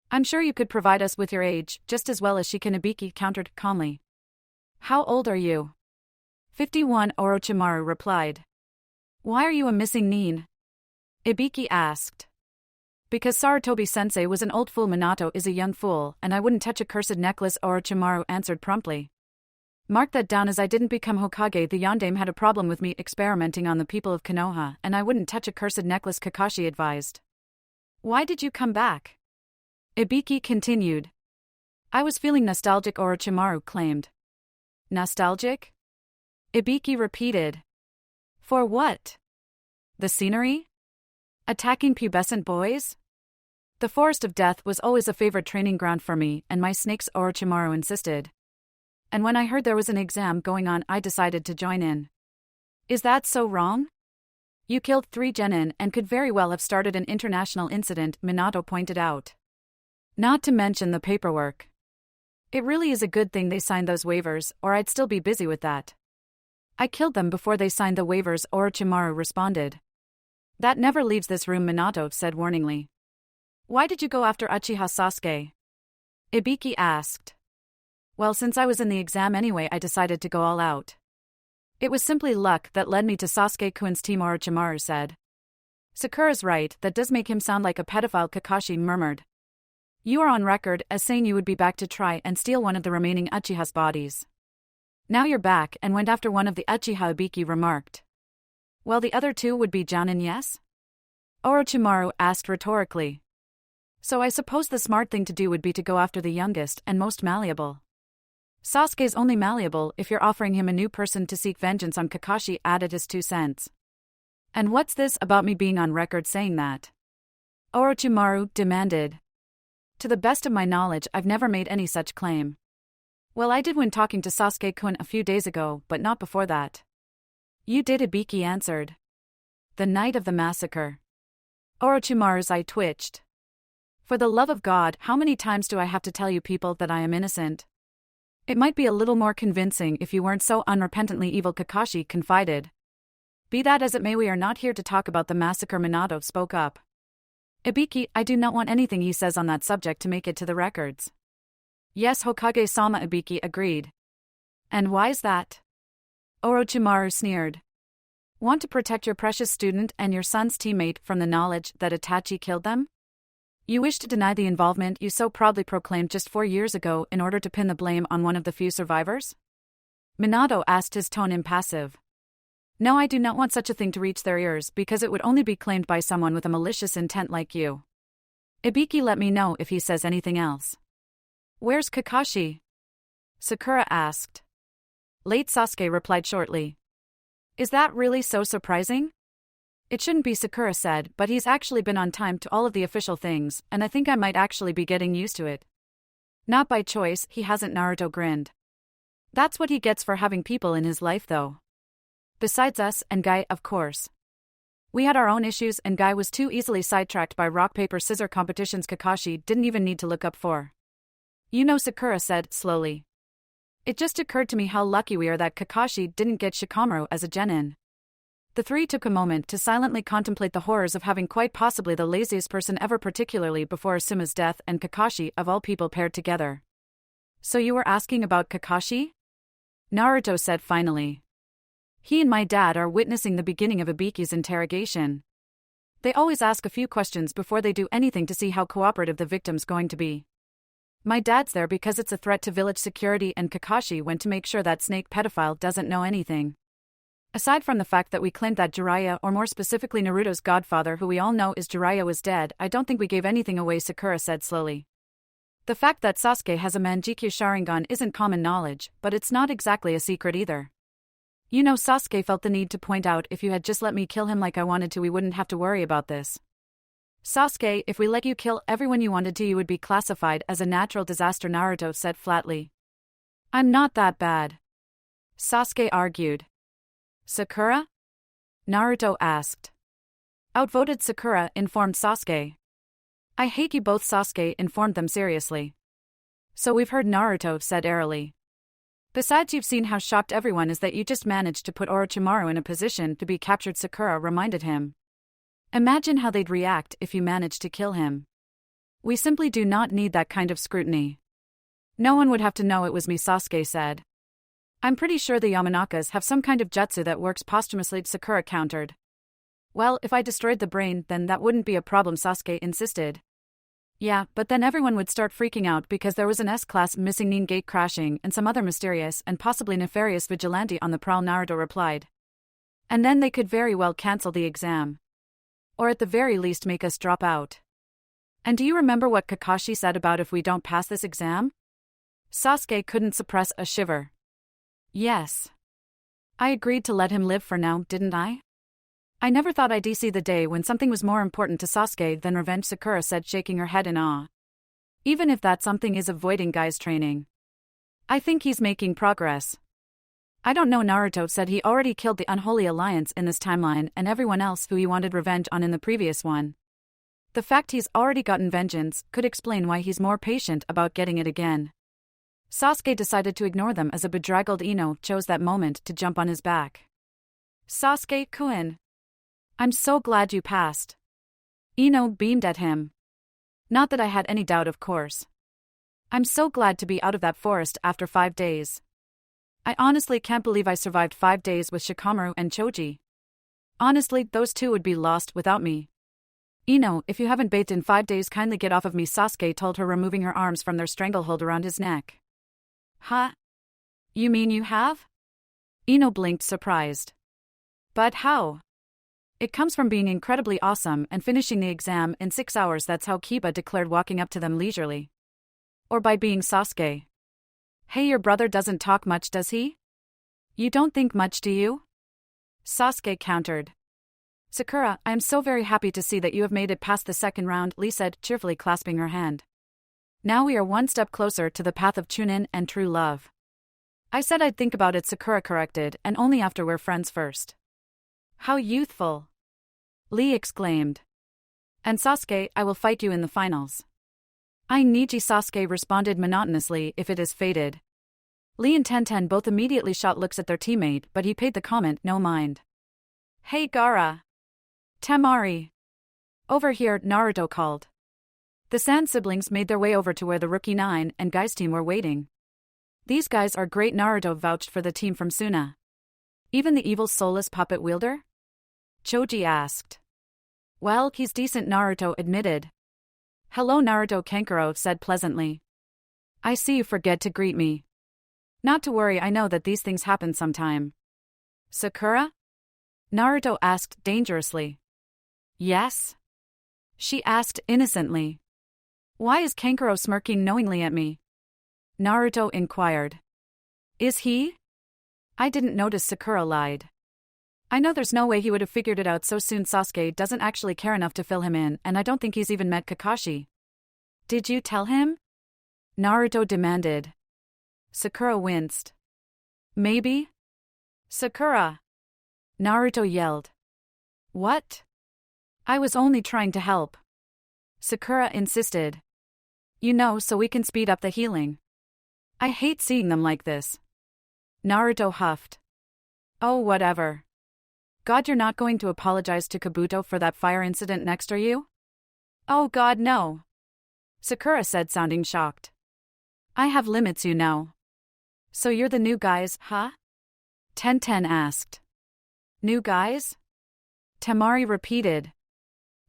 I'm sure you could provide us with your age just as well as she can, Ibiki countered calmly. How old are you? 51, Orochimaru replied. Why are you a missing nin? Ibiki asked. Because Sarutobi-sensei was an old fool, Minato is a young fool, and I wouldn't touch a cursed necklace, Orochimaru answered promptly. Mark that down, as I didn't become Hokage, the Yondaime had a problem with me experimenting on the people of Konoha, and I wouldn't touch a cursed necklace, Kakashi advised. Why did you come back? Ibiki continued. I was feeling nostalgic, Orochimaru claimed. Nostalgic? Ibiki repeated. For what? The scenery? Attacking pubescent boys? The Forest of Death was always a favorite training ground for me and my snakes, Orochimaru insisted. And when I heard there was an exam going on, I decided to join in. Is that so wrong? You killed 3 genin and could very well have started an international incident, Minato pointed out. Not to mention the paperwork. It really is a good thing they signed those waivers, or I'd still be busy with that. I killed them before they signed the waivers, Orochimaru responded. That never leaves this room, Minato said warningly. Why did you go after Uchiha Sasuke? Ibiki asked. Well, since I was in the exam anyway, I decided to go all out. It was simply luck that led me to Sasuke-kun's team, Orochimaru said. Sakura's right, that does make him sound like a pedophile, Kakashi murmured. You are on record as saying you would be back to try and steal one of the remaining Uchiha's bodies. Now you're back and went after one of the Uchiha, Ibiki remarked. Well, the other 2 would be Jonin, yes? Orochimaru asked rhetorically. So I suppose the smart thing to do would be to go after the youngest and most malleable. Sasuke's only malleable if you're offering him a new person to seek vengeance on, Kakashi added his 2 cents. And what's this about me being on record saying that? Orochimaru demanded. To the best of my knowledge, I've never made any such claim. Well, I did when talking to Sasuke-kun a few days ago, but not before that. You did, Ibiki answered. The night of the massacre. Orochimaru's eye twitched. For the love of God, how many times do I have to tell you people that I am innocent? It might be a little more convincing if you weren't so unrepentantly evil, Kakashi confided. Be that as it may, we are not here to talk about the massacre, Minato spoke up. Ibiki, I do not want anything he says on that subject to make it to the records. Yes, Hokage-sama, Ibiki agreed. And why is that? Orochimaru sneered. Want to protect your precious student and your son's teammate from the knowledge that Itachi killed them? You wish to deny the involvement you so proudly proclaimed just 4 years ago in order to pin the blame on one of the few survivors? Minato asked, his tone impassive. No, I do not want such a thing to reach their ears because it would only be claimed by someone with a malicious intent like you. Ibiki, let me know if he says anything else. Where's Kakashi? Sakura asked. Late, Sasuke replied shortly. Is that really so surprising? It shouldn't be, Sakura said, but he's actually been on time to all of the official things, and I think I might actually be getting used to it. Not by choice, he hasn't, Naruto grinned. That's what he gets for having people in his life though. Besides us and Guy, of course. We had our own issues and Guy was too easily sidetracked by rock-paper-scissors competitions Kakashi didn't even need to look up for. You know, Sakura said, slowly. It just occurred to me how lucky we are that Kakashi didn't get Shikamaru as a genin. The 3 took a moment to silently contemplate the horrors of having quite possibly the laziest person ever, particularly before Asuma's death and Kakashi of all people paired together. So you were asking about Kakashi? Naruto said finally. He and my dad are witnessing the beginning of Ibiki's interrogation. They always ask a few questions before they do anything to see how cooperative the victim's going to be. My dad's there because it's a threat to village security and Kakashi went to make sure that snake pedophile doesn't know anything. Aside from the fact that we claimed that Jiraiya, or more specifically Naruto's godfather who we all know is Jiraiya, was dead, I don't think we gave anything away, Sakura said slowly. The fact that Sasuke has a Manjikyu Sharingan isn't common knowledge, but it's not exactly a secret either. You know, Sasuke felt the need to point out if you had just let me kill him like I wanted to, we wouldn't have to worry about this. Sasuke, if we let you kill everyone you wanted to, you would be classified as a natural disaster, Naruto said flatly. I'm not that bad. Sasuke argued. Sakura? Naruto asked. Outvoted, Sakura informed Sasuke. I hate you both, Sasuke informed them seriously. So we've heard, Naruto said airily. Besides, you've seen how shocked everyone is that you just managed to put Orochimaru in a position to be captured, Sakura reminded him. Imagine how they'd react if you managed to kill him. We simply do not need that kind of scrutiny. No one would have to know it was me, Sasuke said. I'm pretty sure the Yamanakas have some kind of jutsu that works posthumously, Sakura countered. Well, if I destroyed the brain, then that wouldn't be a problem, Sasuke insisted. Yeah, but then everyone would start freaking out because there was an S-class missing, Nin gate crashing, and some other mysterious and possibly nefarious vigilante on the prowl, Naruto replied. And then they could very well cancel the exam. Or at the very least make us drop out. And do you remember what Kakashi said about if we don't pass this exam? Sasuke couldn't suppress a shiver. Yes. I agreed to let him live for now, didn't I? I never thought I'd see the day when something was more important to Sasuke than revenge, Sakura said, shaking her head in awe. Even if that something is avoiding Guy's training. I think he's making progress. I don't know, Naruto said. He already killed the Unholy Alliance in this timeline and everyone else who he wanted revenge on in the previous one. The fact he's already gotten vengeance could explain why he's more patient about getting it again. Sasuke decided to ignore them as a bedraggled Ino chose that moment to jump on his back. Sasuke-kun. I'm so glad you passed. Ino beamed at him. Not that I had any doubt, of course. I'm so glad to be out of that forest after 5 days. I honestly can't believe I survived 5 days with Shikamaru and Choji. Honestly, those two would be lost without me. Ino, if you haven't bathed in 5 days, kindly get off of me, Sasuke told her, removing her arms from their stranglehold around his neck. Huh? You mean you have? Ino blinked, surprised. But how? It comes from being incredibly awesome and finishing the exam in 6 hours, that's how Kiba declared, walking up to them leisurely. Or by being Sasuke. Hey, your brother doesn't talk much, does he? You don't think much, do you? Sasuke countered. Sakura, I am so very happy to see that you have made it past the second round, Lee said, cheerfully clasping her hand. Now we are one step closer to the path of Chunin and true love. I said I'd think about it, Sakura corrected, and only after we're friends first. How youthful! Lee exclaimed. And Sasuke, I will fight you in the finals. I need you, Sasuke responded monotonously, if it is fated. Lee and Tenten both immediately shot looks at their teammate, but he paid the comment no mind. Hey Gaara. Temari. Over here, Naruto called. The Sand siblings made their way over to where the Rookie 9 and Guy's team were waiting. These guys are great, Naruto vouched for the team from Suna. Even the evil soulless puppet wielder? Choji asked. Well, he's decent, Naruto admitted. Hello, Naruto, Kankuro said pleasantly. I see you forget to greet me. Not to worry, I know that these things happen sometime. Sakura? Naruto asked dangerously. Yes? She asked innocently. Why is Kankuro smirking knowingly at me? Naruto inquired. Is he? I didn't notice, Sakura lied. I know there's no way he would have figured it out so soon. Sasuke doesn't actually care enough to fill him in, and I don't think he's even met Kakashi. Did you tell him? Naruto demanded. Sakura winced. Maybe? Sakura! Naruto yelled. What? I was only trying to help. Sakura insisted. You know, so we can speed up the healing. I hate seeing them like this. Naruto huffed. Oh, whatever. God, you're not going to apologize to Kabuto for that fire incident next, are you? Oh God, no. Sakura said, sounding shocked. I have limits, you know. So you're the new guys, huh? Tenten asked. New guys? Temari repeated.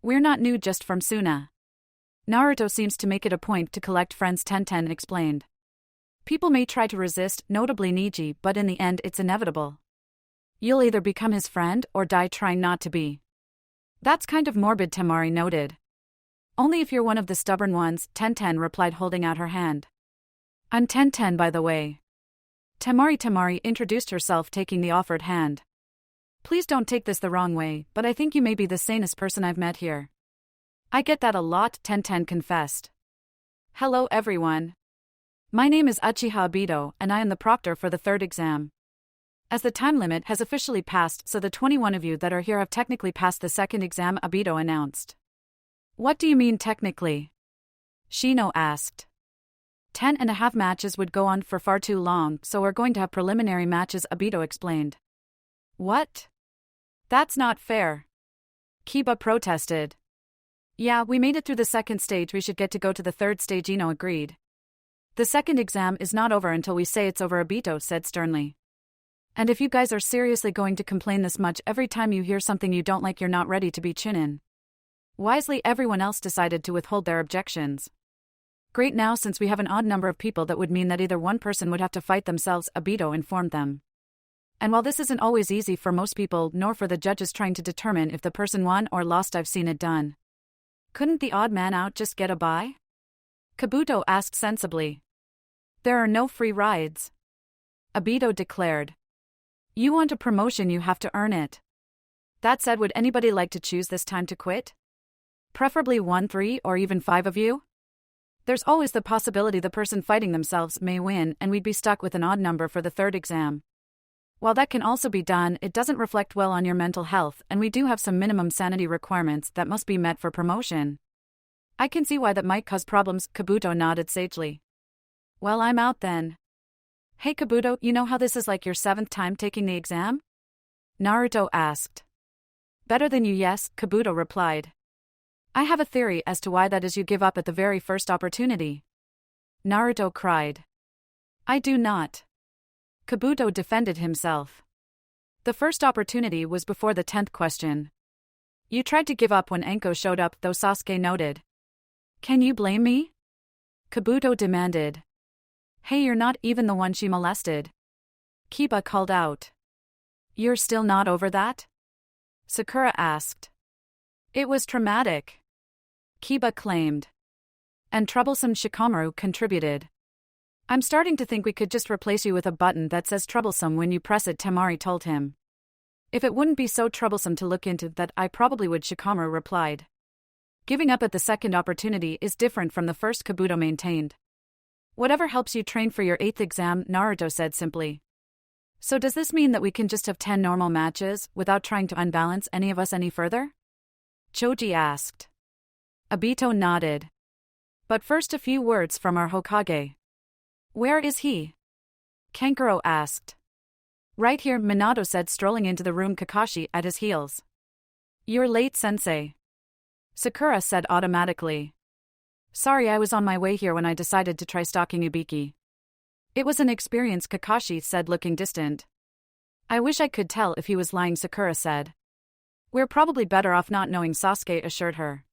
We're not new, just from Suna. Naruto seems to make it a point to collect friends, Tenten explained. People may try to resist, notably Niji, but in the end it's inevitable. You'll either become his friend or die trying not to be. That's kind of morbid, Temari noted. Only if you're one of the stubborn ones, Tenten replied, holding out her hand. I'm Tenten, by the way. Temari introduced herself, taking the offered hand. Please don't take this the wrong way, but I think you may be the sanest person I've met here. I get that a lot, Tenten confessed. Hello everyone. My name is Uchiha Obito, and I am the proctor for the 3rd exam. As the time limit has officially passed, so the 21 of you that are here have technically passed the 2nd exam, Obito announced. What do you mean technically? Shino asked. 10.5 matches would go on for far too long, so we're going to have preliminary matches, Obito explained. What? That's not fair. Kiba protested. Yeah, we made it through the 2nd stage, we should get to go to the 3rd stage, Ino agreed. The 2nd exam is not over until we say it's over, Obito said sternly. And if you guys are seriously going to complain this much every time you hear something you don't like, you're not ready to be Chunin. Wisely, everyone else decided to withhold their objections. Great, now since we have an odd number of people, that would mean that either one person would have to fight themselves, Obito informed them. And while this isn't always easy for most people, nor for the judges trying to determine if the person won or lost, I've seen it done. Couldn't the odd man out just get a bye? Kabuto asked sensibly. There are no free rides. Obito declared. You want a promotion, you have to earn it. That said, would anybody like to choose this time to quit? Preferably 1, 3, or even 5 of you? There's always the possibility the person fighting themselves may win and we'd be stuck with an odd number for the third exam. While that can also be done, it doesn't reflect well on your mental health, and we do have some minimum sanity requirements that must be met for promotion. I can see why that might cause problems, Kabuto nodded sagely. Well, I'm out then. Hey Kabuto, you know how this is like your 7th time taking the exam? Naruto asked. Better than you, yes, Kabuto replied. I have a theory as to why that is. You give up at the very first opportunity. Naruto cried. I do not. Kabuto defended himself. The first opportunity was before the 10th question. You tried to give up when Anko showed up, though, Sasuke noted. Can you blame me? Kabuto demanded. Hey, you're not even the one she molested. Kiba called out. You're still not over that? Sakura asked. It was traumatic, Kiba claimed. And troublesome, Shikamaru contributed. I'm starting to think we could just replace you with a button that says troublesome when you press it, Temari told him. If it wouldn't be so troublesome to look into that, I probably would, Shikamaru replied. Giving up at the second opportunity is different from the first, Kabuto maintained. Whatever helps you train for your 8th exam, Naruto said simply. So does this mean that we can just have 10 normal matches, without trying to unbalance any of us any further? Choji asked. Obito nodded. But first, a few words from our Hokage. Where is he? Kankuro asked. Right here, Minato said, strolling into the room, Kakashi at his heels. You're late, sensei. Sakura said automatically. Sorry, I was on my way here when I decided to try stalking Ibiki. It was an experience, Kakashi said, looking distant. I wish I could tell if he was lying, Sakura said. We're probably better off not knowing, Sasuke assured her.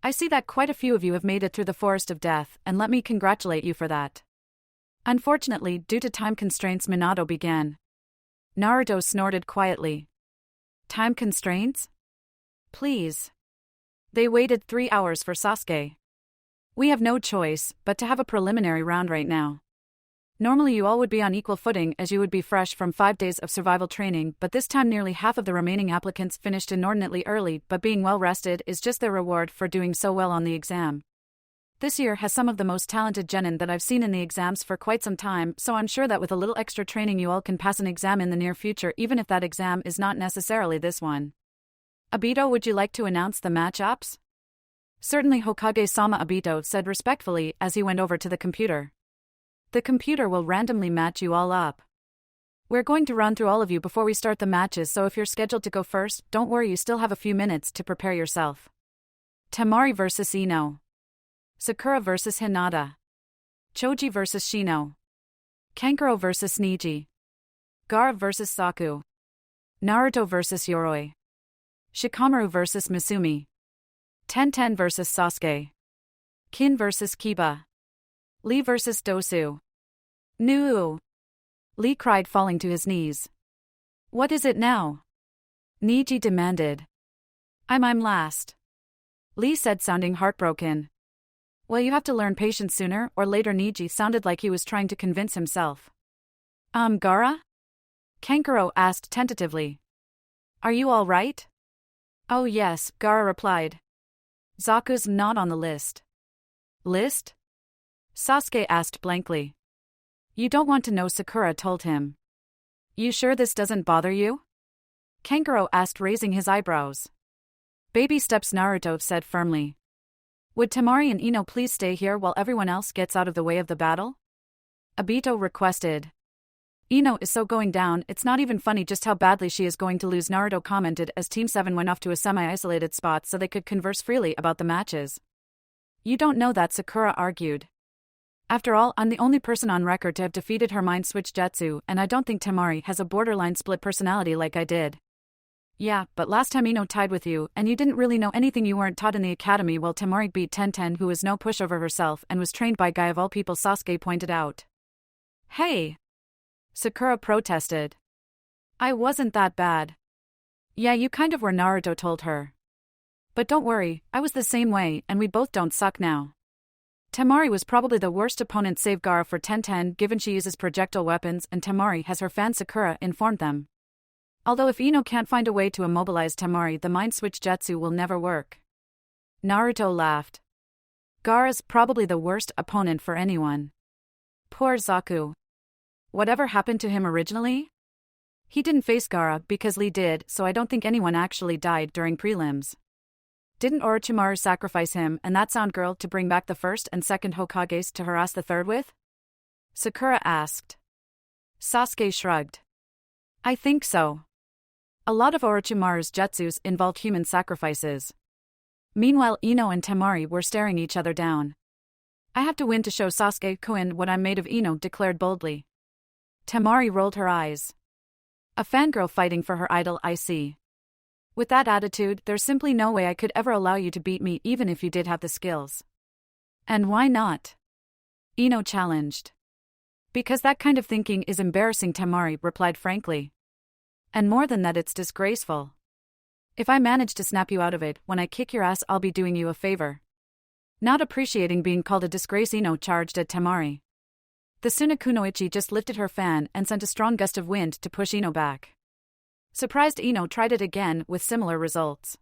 I see that quite a few of you have made it through the forest of death, and let me congratulate you for that. Unfortunately, due to time constraints, Minato began. Naruto snorted quietly. Time constraints? Please. They waited 3 hours for Sasuke. We have no choice but to have a preliminary round right now. Normally you all would be on equal footing as you would be fresh from 5 days of survival training, but this time nearly half of the remaining applicants finished inordinately early, but being well rested is just their reward for doing so well on the exam. This year has some of the most talented genin that I've seen in the exams for quite some time, so I'm sure that with a little extra training you all can pass an exam in the near future, even if that exam is not necessarily this one. Obito, would you like to announce the matchups? Certainly, Hokage-sama, Obito said respectfully as he went over to the computer. The computer will randomly match you all up. We're going to run through all of you before we start the matches, so if you're scheduled to go first, don't worry, you still have a few minutes to prepare yourself. Temari vs. Ino. Sakura vs. Hinata. Choji vs. Shino. Kankuro vs. Neji. Gaara vs. Saku. Naruto vs. Yoroi. Shikamaru vs. Misumi. Tenten vs. Sasuke. Kin vs. Kiba. Lee vs. Dosu. No! Lee cried, falling to his knees. What is it now? Neji demanded. I'm last. Lee said, sounding heartbroken. Well, you have to learn patience sooner or later. Neji sounded like he was trying to convince himself. Gaara? Kankuro asked tentatively. Are you all right? Oh yes, Gaara replied. Zaku's not on the list. List? Sasuke asked blankly. You don't want to know, Sakura told him. You sure this doesn't bother you? Kankuro asked, raising his eyebrows. Baby steps, Naruto said firmly. Would Temari and Ino please stay here while everyone else gets out of the way of the battle? Obito requested. Ino is so going down, it's not even funny just how badly she is going to lose, Naruto commented as Team 7 went off to a semi-isolated spot so they could converse freely about the matches. You don't know that, Sakura argued. After all, I'm the only person on record to have defeated her mind switch jutsu, and I don't think Temari has a borderline split personality like I did. Yeah, but last time Ino tied with you, and you didn't really know anything you weren't taught in the academy, while Temari beat Tenten, who was no pushover herself and was trained by Guy of all people, Sasuke pointed out. Hey! Sakura protested. I wasn't that bad. Yeah, you kind of were, Naruto told her. But don't worry, I was the same way, and we both don't suck now. Temari was probably the worst opponent save Gaara for 10-10 given she uses projectile weapons and Temari has her fan Sakura informed them. Although if Ino can't find a way to immobilize Temari, the mind switch jutsu will never work. Naruto laughed. Gaara's probably the worst opponent for anyone. Poor Zaku. Whatever happened to him originally? He didn't face Gaara because Lee did, so I don't think anyone actually died during prelims. Didn't Orochimaru sacrifice him and that sound girl to bring back the first and second Hokages to harass the third with? Sakura asked. Sasuke shrugged. I think so. A lot of Orochimaru's jutsus involved human sacrifices. Meanwhile, Ino and Temari were staring each other down. I have to win to show Sasuke-kun what I'm made of, Ino declared boldly. Temari rolled her eyes. A fangirl fighting for her idol, I see. With that attitude, there's simply no way I could ever allow you to beat me even if you did have the skills. And why not? Ino challenged. Because that kind of thinking is embarrassing, Temari replied frankly. And more than that, it's disgraceful. If I manage to snap you out of it, when I kick your ass I'll be doing you a favor. Not appreciating being called a disgrace, Ino charged at Temari. The Sunakunoichi just lifted her fan and sent a strong gust of wind to push Ino back. Surprised, Ino tried it again with similar results.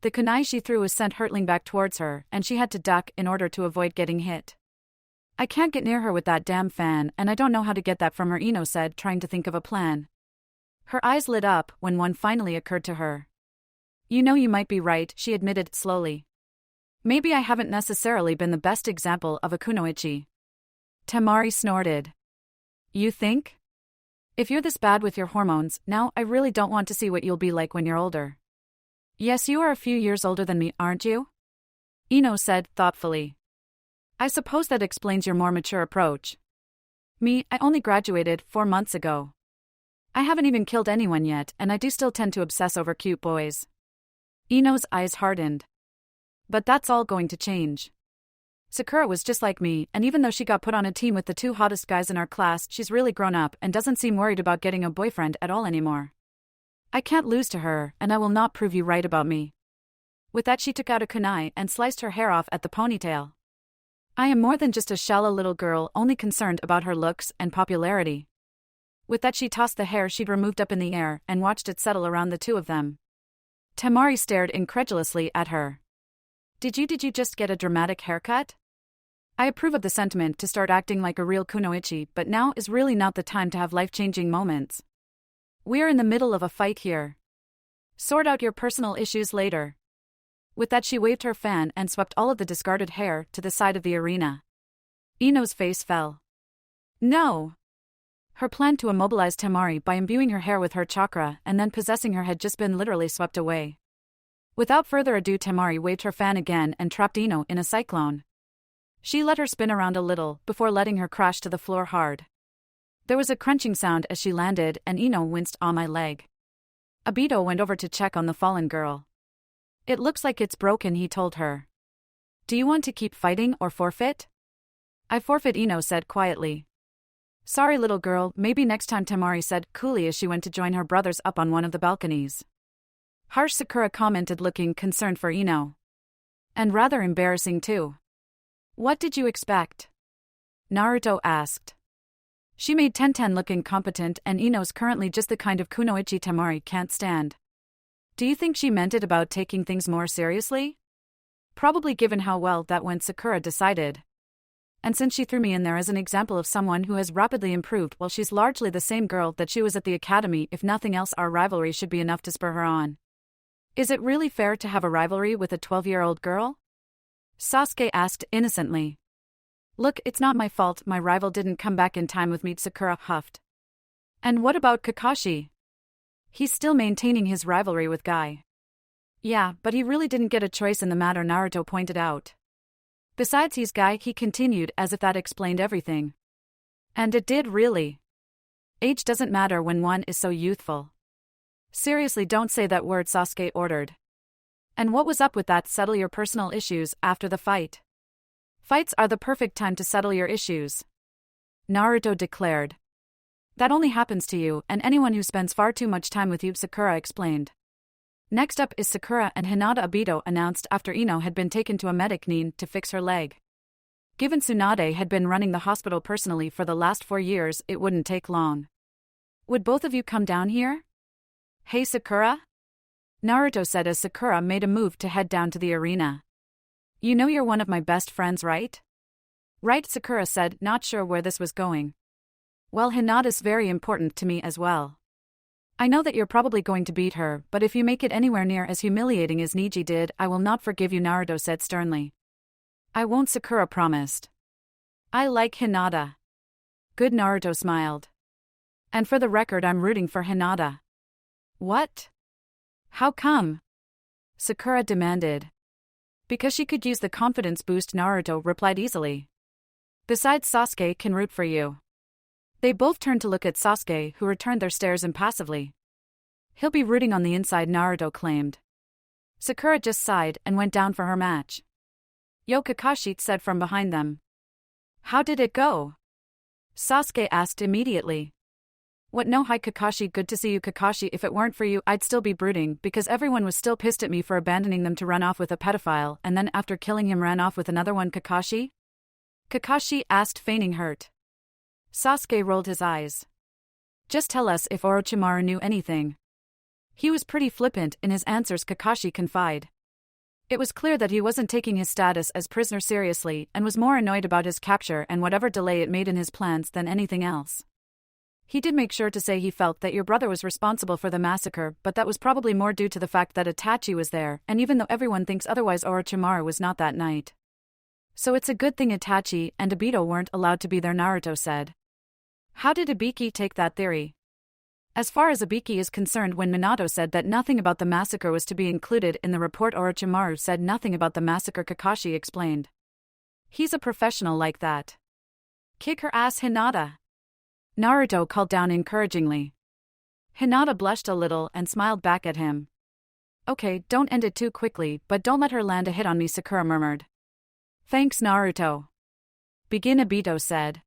The kunai she threw was sent hurtling back towards her, and she had to duck in order to avoid getting hit. I can't get near her with that damn fan, and I don't know how to get that from her, Ino said, trying to think of a plan. Her eyes lit up when one finally occurred to her. You know, you might be right, she admitted slowly. Maybe I haven't necessarily been the best example of a kunoichi. Temari snorted. You think? If you're this bad with your hormones, now I really don't want to see what you'll be like when you're older. Yes, you are a few years older than me, aren't you? Ino said thoughtfully. I suppose that explains your more mature approach. Me, I only graduated 4 months ago. I haven't even killed anyone yet, and I do still tend to obsess over cute boys. Ino's eyes hardened. But that's all going to change. Sakura was just like me, and even though she got put on a team with the 2 hottest guys in our class, she's really grown up and doesn't seem worried about getting a boyfriend at all anymore. I can't lose to her, and I will not prove you right about me. With that, she took out a kunai and sliced her hair off at the ponytail. I am more than just a shallow little girl only concerned about her looks and popularity. With that, she tossed the hair she'd removed up in the air and watched it settle around the 2 of them. Temari stared incredulously at her. Did you just get a dramatic haircut? I approve of the sentiment to start acting like a real kunoichi, but now is really not the time to have life-changing moments. We're in the middle of a fight here. Sort out your personal issues later. With that, she waved her fan and swept all of the discarded hair to the side of the arena. Ino's face fell. No! Her plan to immobilize Temari by imbuing her hair with her chakra and then possessing her had just been literally swept away. Without further ado, Temari waved her fan again and trapped Ino in a cyclone. She let her spin around a little before letting her crash to the floor hard. There was a crunching sound as she landed and Ino winced on my leg. Abito went over to check on the fallen girl. It looks like it's broken, he told her. Do you want to keep fighting or forfeit? I forfeit, Ino said quietly. Sorry little girl, maybe next time, Temari said coolly as she went to join her brothers up on one of the balconies. Harsh, Sakura commented, looking concerned for Ino. And rather embarrassing too. What did you expect? Naruto asked. She made 10-10 look incompetent, and Ino's currently just the kind of kunoichi Temari can't stand. Do you think she meant it about taking things more seriously? Probably, given how well that went, Sakura decided. And since she threw me in there as an example of someone who has rapidly improved while she's largely the same girl that she was at the academy, if nothing else our rivalry should be enough to spur her on. Is it really fair to have a rivalry with a 12-year-old girl? Sasuke asked innocently. Look, it's not my fault my rival didn't come back in time with me, Sakura huffed. And what about Kakashi? He's still maintaining his rivalry with Guy. Yeah, but he really didn't get a choice in the matter, Naruto pointed out. Besides, he's Guy, he continued as if that explained everything. And it did, really. Age doesn't matter when one is so youthful. Seriously, don't say that word, Sasuke ordered. And what was up with that settle your personal issues after the fight? Fights are the perfect time to settle your issues. Naruto declared. That only happens to you and anyone who spends far too much time with you, Sakura explained. Next up is Sakura and Hinata, Abito announced after Ino had been taken to a medic nin to fix her leg. Given Tsunade had been running the hospital personally for the last 4 years, it wouldn't take long. Would both of you come down here? Hey Sakura? Naruto said as Sakura made a move to head down to the arena. You know you're one of my best friends, right? Right, Sakura said, not sure where this was going. Well, Hinata's very important to me as well. I know that you're probably going to beat her, but if you make it anywhere near as humiliating as Niji did, I will not forgive you, Naruto said sternly. I won't, Sakura promised. I like Hinata. Good, Naruto smiled. And for the record, I'm rooting for Hinata. What? How come? Sakura demanded. Because she could use the confidence boost, Naruto replied easily. Besides, Sasuke can root for you. They both turned to look at Sasuke, who returned their stares impassively. He'll be rooting on the inside, Naruto claimed. Sakura just sighed and went down for her match. Yo, Kakashi said from behind them. How did it go? Sasuke asked immediately. What, no, hi Kakashi, good to see you, Kakashi. If it weren't for you, I'd still be brooding, because everyone was still pissed at me for abandoning them to run off with a pedophile, and then after killing him ran off with another one, Kakashi? Kakashi asked, feigning hurt. Sasuke rolled his eyes. Just tell us if Orochimaru knew anything. He was pretty flippant in his answers, Kakashi confided. It was clear that he wasn't taking his status as prisoner seriously and was more annoyed about his capture and whatever delay it made in his plans than anything else. He did make sure to say he felt that your brother was responsible for the massacre, but that was probably more due to the fact that Itachi was there, and even though everyone thinks otherwise, Orochimaru was not that night. So it's a good thing Itachi and Obito weren't allowed to be there, Naruto said. How did Ibiki take that theory? As far as Ibiki is concerned, when Minato said that nothing about the massacre was to be included in the report, Orochimaru said nothing about the massacre, Kakashi explained. He's a professional like that. Kick her ass, Hinata. Naruto called down encouragingly. Hinata blushed a little and smiled back at him. Okay, don't end it too quickly, but don't let her land a hit on me, Sakura murmured. Thanks, Naruto. Begin, Obito said.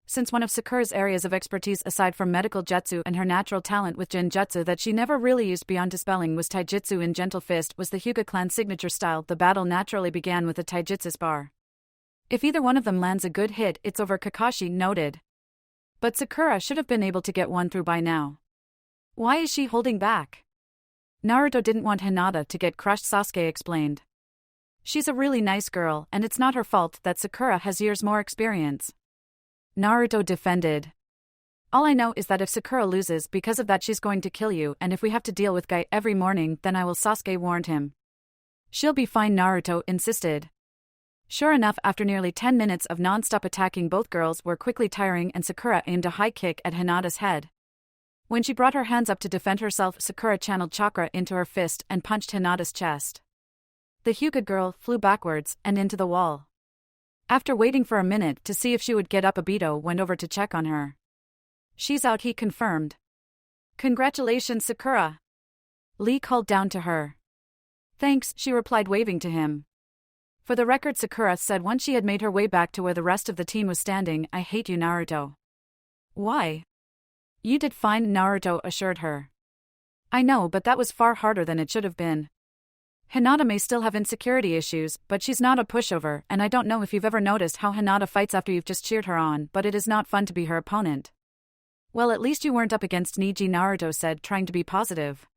Since one of Sakura's areas of expertise aside from medical jutsu and her natural talent with genjutsu that she never really used beyond dispelling was taijutsu in Gentle Fist was the Hyuga clan signature style, the battle naturally began with a taijutsu spar. If either one of them lands a good hit, it's over, Kakashi noted. But Sakura should have been able to get one through by now. Why is she holding back? Naruto didn't want Hinata to get crushed, Sasuke explained. She's a really nice girl, and it's not her fault that Sakura has years more experience. Naruto defended. All I know is that if Sakura loses because of that, she's going to kill you, and if we have to deal with Guy every morning, then I will, Sasuke warned him. She'll be fine, Naruto insisted. Sure enough, after nearly 10 minutes of non-stop attacking, both girls were quickly tiring and Sakura aimed a high kick at Hinata's head. When she brought her hands up to defend herself, Sakura channeled chakra into her fist and punched Hinata's chest. The Hyuga girl flew backwards and into the wall. After waiting for a minute to see if she would get up, Obito went over to check on her. She's out, he confirmed. Congratulations, Sakura. Lee called down to her. Thanks, she replied, waving to him. For the record, Sakura said once she had made her way back to where the rest of the team was standing, I hate you, Naruto. Why? You did fine, Naruto assured her. I know, but that was far harder than it should have been. Hinata may still have insecurity issues, but she's not a pushover, and I don't know if you've ever noticed how Hinata fights after you've just cheered her on, but it is not fun to be her opponent. Well, at least you weren't up against Niji, Naruto said, trying to be positive.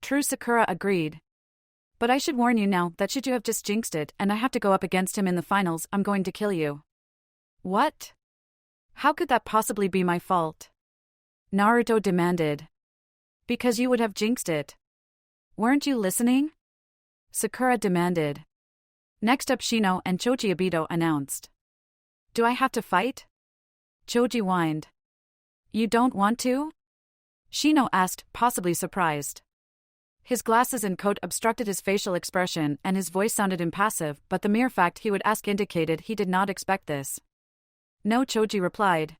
True, Sakura agreed. But I should warn you now that should you have just jinxed it and I have to go up against him in the finals, I'm going to kill you. What? How could that possibly be my fault? Naruto demanded. Because you would have jinxed it. Weren't you listening? Sakura demanded. Next up, Shino and Choji, Obito announced. Do I have to fight? Choji whined. You don't want to? Shino asked, possibly surprised. His glasses and coat obstructed his facial expression and his voice sounded impassive, but the mere fact he would ask indicated he did not expect this. No, Choji replied.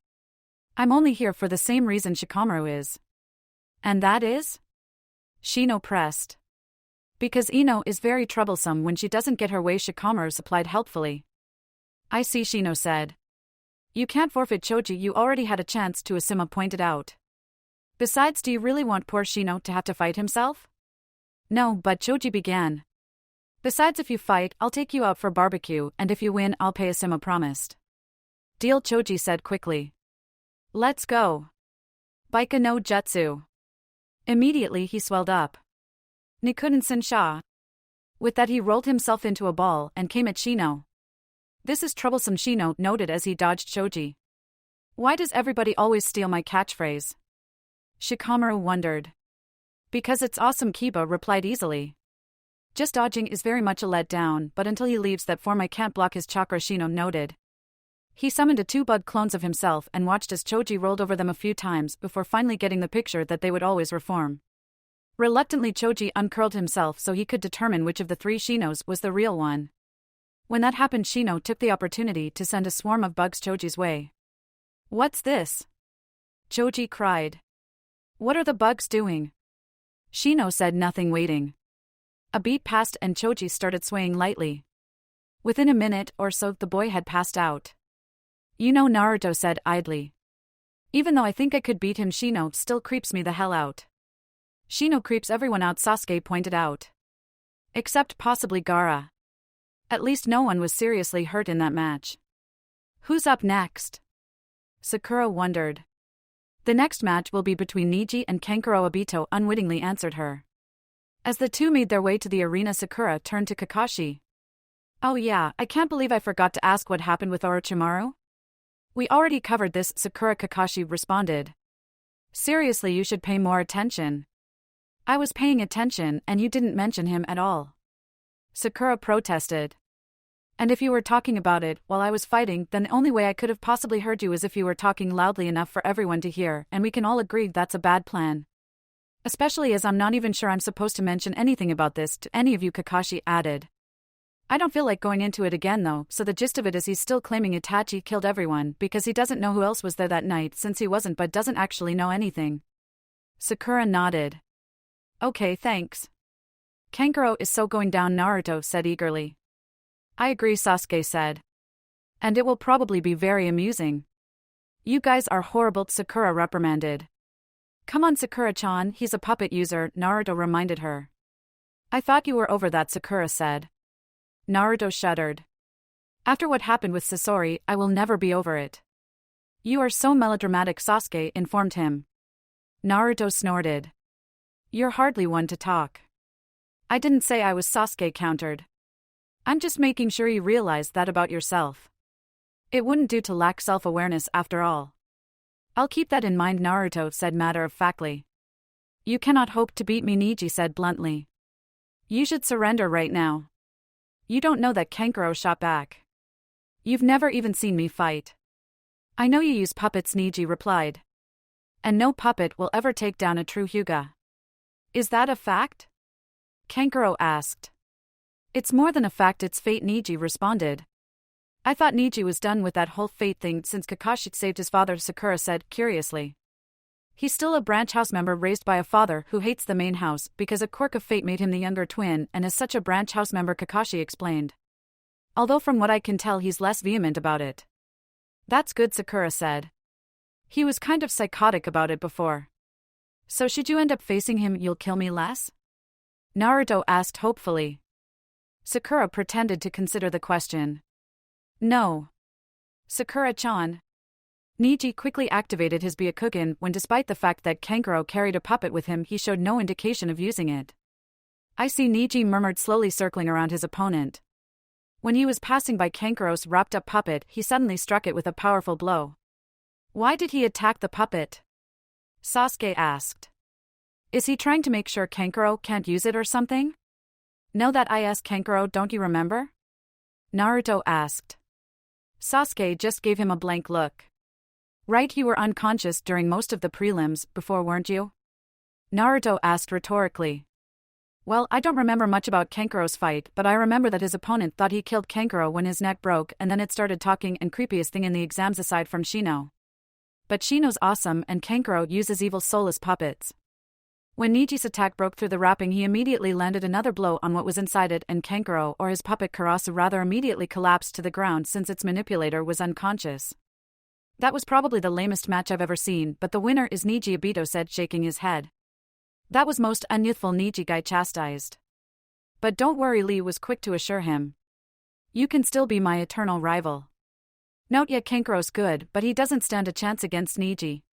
I'm only here for the same reason Shikamaru is. And that is? Shino pressed. Because Ino is very troublesome when she doesn't get her way, Shikamaru supplied helpfully. I see, Shino said. You can't forfeit, Choji, you already had a chance to, Asuma pointed out. Besides, do you really want poor Shino to have to fight himself? No, but Choji began. Besides, if you fight, I'll take you out for barbecue, and if you win, I'll pay as Sima promised. Deal, Choji said quickly. Let's go. Baika no jutsu. Immediately he swelled up. Nikunin Sensha. With that he rolled himself into a ball and came at Shino. This is troublesome, Shino noted as he dodged Choji. Why does everybody always steal my catchphrase? Shikamaru wondered. Because it's awesome, Kiba replied easily. Just dodging is very much a letdown, but until he leaves that form I can't block his chakra, Shino noted. He summoned 2 bug clones of himself and watched as Choji rolled over them a few times before finally getting the picture that they would always reform. Reluctantly, Choji uncurled himself so he could determine which of the 3 Shinos was the real one. When that happened, Shino took the opportunity to send a swarm of bugs Choji's way. What's this? Choji cried. What are the bugs doing? Shino said nothing, waiting. A beat passed and Choji started swaying lightly. Within a minute or so the boy had passed out. You know, Naruto said idly. Even though I think I could beat him, Shino still creeps me the hell out. Shino creeps everyone out, Sasuke pointed out. Except possibly Gaara. At least no one was seriously hurt in that match. Who's up next? Sakura wondered. The next match will be between Neji and Kankuro, Obito unwittingly answered her. As the two made their way to the arena, Sakura turned to Kakashi. Oh yeah, I can't believe I forgot to ask what happened with Orochimaru. We already covered this, Sakura. Kakashi responded. Seriously, you should pay more attention. I was paying attention and you didn't mention him at all. Sakura protested. And if you were talking about it while I was fighting, then the only way I could have possibly heard you is if you were talking loudly enough for everyone to hear, and we can all agree that's a bad plan. Especially as I'm not even sure I'm supposed to mention anything about this to any of you, Kakashi added. I don't feel like going into it again though, so the gist of it is he's still claiming Itachi killed everyone because he doesn't know who else was there that night since he wasn't but doesn't actually know anything. Sakura nodded. Okay, thanks. Kankuro is so going down, Naruto said eagerly. I agree, Sasuke said. And it will probably be very amusing. You guys are horrible, Sakura reprimanded. Come on, Sakura-chan, he's a puppet user, Naruto reminded her. I thought you were over that, Sakura said. Naruto shuddered. After what happened with Sasori, I will never be over it. You are so melodramatic, Sasuke informed him. Naruto snorted. You're hardly one to talk. I didn't say I was, Sasuke countered. I'm just making sure you realize that about yourself. It wouldn't do to lack self-awareness after all. I'll keep that in mind, Naruto said matter-of-factly. You cannot hope to beat me, Neji said bluntly. You should surrender right now. You don't know that, Kankuro shot back. You've never even seen me fight. I know you use puppets, Neji replied. And no puppet will ever take down a true Hyuga. Is that a fact? Kankuro asked. It's more than a fact, it's fate, Neji responded. I thought Neji was done with that whole fate thing since Kakashi saved his father, Sakura said curiously. He's still a branch house member raised by a father who hates the main house because a quirk of fate made him the younger twin and is such a branch house member, Kakashi explained. Although from what I can tell he's less vehement about it. That's good, Sakura said. He was kind of psychotic about it before. So should you end up facing him, you'll kill me less? Naruto asked hopefully. Sakura pretended to consider the question. No. Sakura-chan. Neji quickly activated his Byakugan when, despite the fact that Kankuro carried a puppet with him, he showed no indication of using it. I see, Neji murmured, slowly circling around his opponent. When he was passing by Kankuro's wrapped-up puppet, he suddenly struck it with a powerful blow. Why did he attack the puppet? Sasuke asked. Is he trying to make sure Kankuro can't use it or something? Know that is Kankuro, don't you remember? Naruto asked. Sasuke just gave him a blank look. Right, you were unconscious during most of the prelims before, weren't you? Naruto asked rhetorically. Well, I don't remember much about Kankuro's fight, but I remember that his opponent thought he killed Kankuro when his neck broke, and then it started talking and creepiest thing in the exams aside from Shino. But Shino's awesome and Kankuro uses evil soulless puppets. When Neji's attack broke through the wrapping, he immediately landed another blow on what was inside it, and Kankuro, or his puppet Karasu rather, immediately collapsed to the ground since its manipulator was unconscious. That was probably the lamest match I've ever seen, but the winner is Neji, Obito said, shaking his head. That was most unyouthful, Neji guy chastised. But don't worry, Lee was quick to assure him. You can still be my eternal rival. Note yet Kankuro's good, but he doesn't stand a chance against Niji.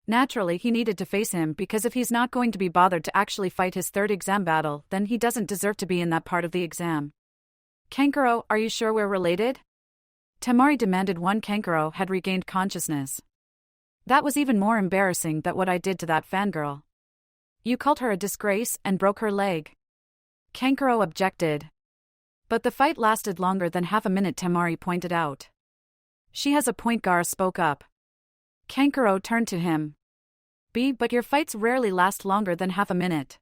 Naturally, he needed to face him because if he's not going to be bothered to actually fight his third exam battle, then he doesn't deserve to be in that part of the exam. Kankuro, are you sure we're related? Temari demanded when Kankuro had regained consciousness. That was even more embarrassing than what I did to that fangirl. You called her a disgrace and broke her leg. Kankuro objected. But the fight lasted longer than half a minute, Temari pointed out. She has a point, Gaara spoke up. Kankuro turned to him. But your fights rarely last longer than half a minute.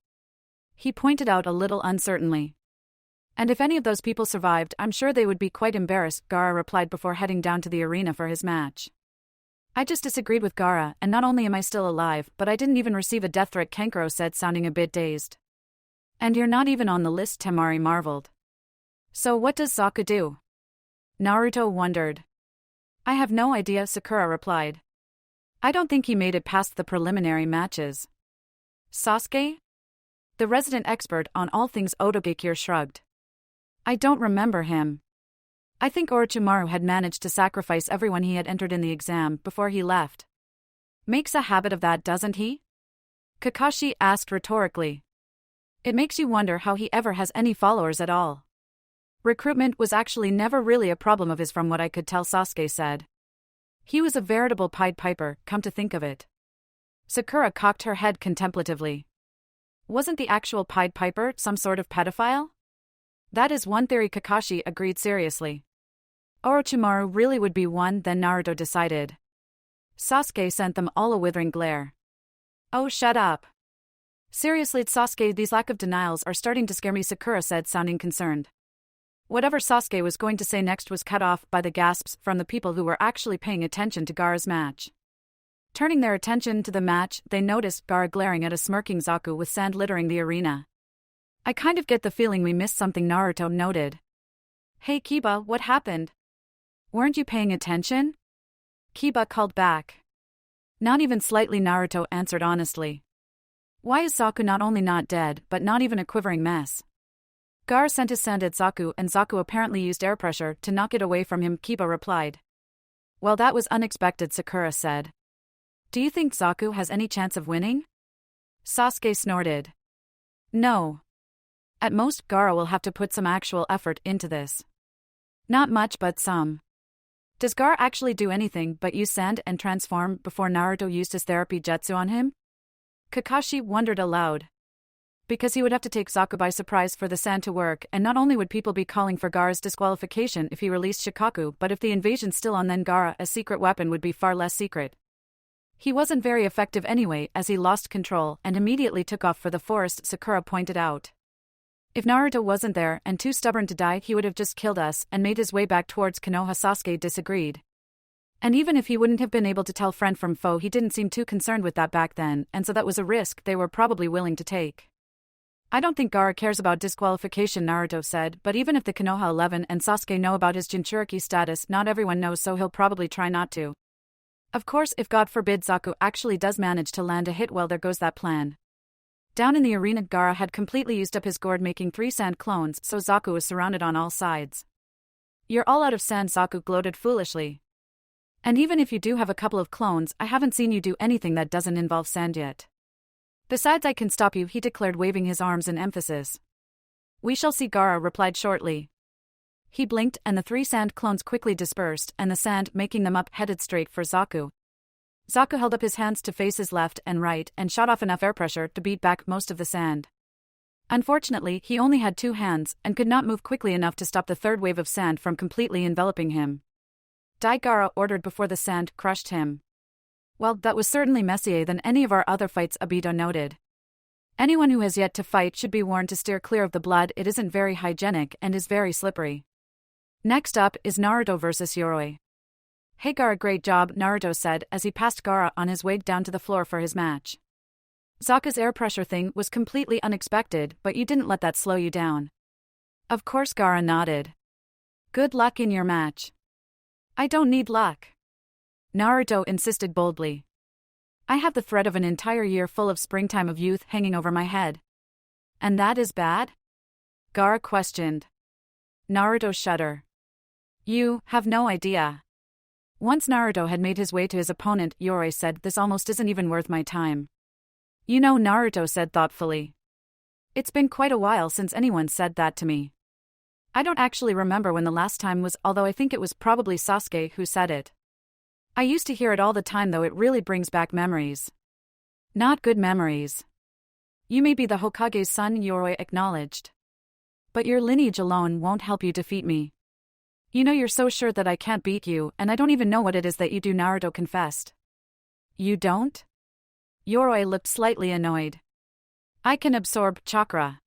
He pointed out a little uncertainly. And if any of those people survived, I'm sure they would be quite embarrassed, Gaara replied before heading down to the arena for his match. I just disagreed with Gaara, and not only am I still alive, but I didn't even receive a death threat, Kankuro said, sounding a bit dazed. And you're not even on the list, Temari marveled. So what does Zaku do? Naruto wondered. I have no idea, Sakura replied. I don't think he made it past the preliminary matches. Sasuke? The resident expert on all things Otogakure shrugged. I don't remember him. I think Orochimaru had managed to sacrifice everyone he had entered in the exam before he left. Makes a habit of that, doesn't he? Kakashi asked rhetorically. It makes you wonder how he ever has any followers at all. Recruitment was actually never really a problem of his from what I could tell, Sasuke said. He was a veritable Pied Piper, come to think of it. Sakura cocked her head contemplatively. Wasn't the actual Pied Piper some sort of pedophile? That is one theory, Kakashi agreed seriously. Orochimaru really would be one, then Naruto decided. Sasuke sent them all a withering glare. Oh, shut up. Seriously, Sasuke, these lack of denials are starting to scare me, Sakura said, sounding concerned. Whatever Sasuke was going to say next was cut off by the gasps from the people who were actually paying attention to Gaara's match. Turning their attention to the match, they noticed Gaara glaring at a smirking Zaku with sand littering the arena. I kind of get the feeling we missed something, Naruto noted. Hey Kiba, what happened? Weren't you paying attention? Kiba called back. Not even slightly, Naruto answered honestly. Why is Zaku not only not dead, but not even a quivering mess? Gaara sent his sand at Zaku and Zaku apparently used air pressure to knock it away from him, Kiba replied. Well, that was unexpected, Sakura said. Do you think Zaku has any chance of winning? Sasuke snorted. No. At most, Gaara will have to put some actual effort into this. Not much, but some. Does Gaara actually do anything but use sand and transform before Naruto used his therapy jutsu on him? Kakashi wondered aloud. Because he would have to take Zaku by surprise for the sand to work, and not only would people be calling for Gaara's disqualification if he released Shikaku, but if the invasion's still on, then Gaara's secret weapon would be far less secret. He wasn't very effective anyway, as he lost control and immediately took off for the forest, Sakura pointed out. If Naruto wasn't there and too stubborn to die, he would have just killed us and made his way back towards Konoha, Sasuke disagreed. And even if he wouldn't have been able to tell friend from foe, he didn't seem too concerned with that back then, and so that was a risk they were probably willing to take. I don't think Gaara cares about disqualification, Naruto said, but even if the Konoha 11 and Sasuke know about his Jinchuriki status, not everyone knows, so he'll probably try not to. Of course, if God forbid Zaku actually does manage to land a hit, well, there goes that plan. Down in the arena, Gaara had completely used up his gourd making 3 sand clones, so Zaku was surrounded on all sides. You're all out of sand, Zaku gloated foolishly. And even if you do have a couple of clones, I haven't seen you do anything that doesn't involve sand yet. Besides, I can stop you, he declared, waving his arms in emphasis. We shall see, Gaara replied shortly. He blinked and the 3 sand clones quickly dispersed, and the sand making them up headed straight for Zaku. Zaku held up his hands to face his left and right and shot off enough air pressure to beat back most of the sand. Unfortunately, he only had 2 hands and could not move quickly enough to stop the third wave of sand from completely enveloping him. Die, Gaara ordered before the sand crushed him. Well, that was certainly messier than any of our other fights, Obito noted. Anyone who has yet to fight should be warned to steer clear of the blood, it isn't very hygienic and is very slippery. Next up is Naruto versus Yoroi. Hey Gaara, great job, Naruto said as he passed Gaara on his way down to the floor for his match. Zaku's air pressure thing was completely unexpected, but you didn't let that slow you down. Of course, Gaara nodded. Good luck in your match. I don't need luck. Naruto insisted boldly. I have the threat of an entire year full of springtime of youth hanging over my head. And that is bad? Gaara questioned. Naruto shuddered. You have no idea. Once Naruto had made his way to his opponent, Yoroi said, this almost isn't even worth my time. You know, Naruto said thoughtfully. It's been quite a while since anyone said that to me. I don't actually remember when the last time was, although I think it was probably Sasuke who said it. I used to hear it all the time though, it really brings back memories. Not good memories. You may be the Hokage's son, Yoroi acknowledged. But your lineage alone won't help you defeat me. You know, you're so sure that I can't beat you, and I don't even know what it is that you do, Naruto confessed. You don't? Yoroi looked slightly annoyed. I can absorb chakra.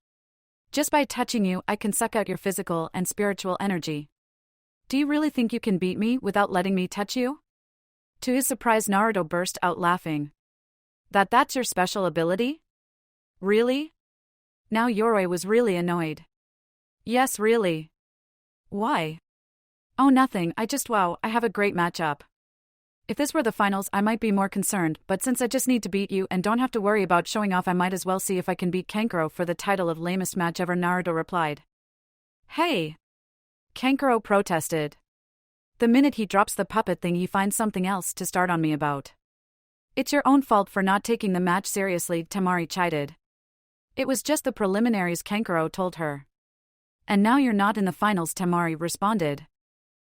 Just by touching you, I can suck out your physical and spiritual energy. Do you really think you can beat me without letting me touch you? To his surprise, Naruto burst out laughing. That's your special ability? Really? Now Yoroi was really annoyed. Yes, really. Why? Oh, nothing, wow, I have a great matchup. If this were the finals, I might be more concerned, but since I just need to beat you and don't have to worry about showing off, I might as well see if I can beat Kankuro for the title of lamest match ever, Naruto replied. Hey! Kankuro protested. The minute he drops the puppet thing, he finds something else to start on me about. It's your own fault for not taking the match seriously, Temari chided. It was just the preliminaries, Kankuro told her. And now you're not in the finals, Temari responded.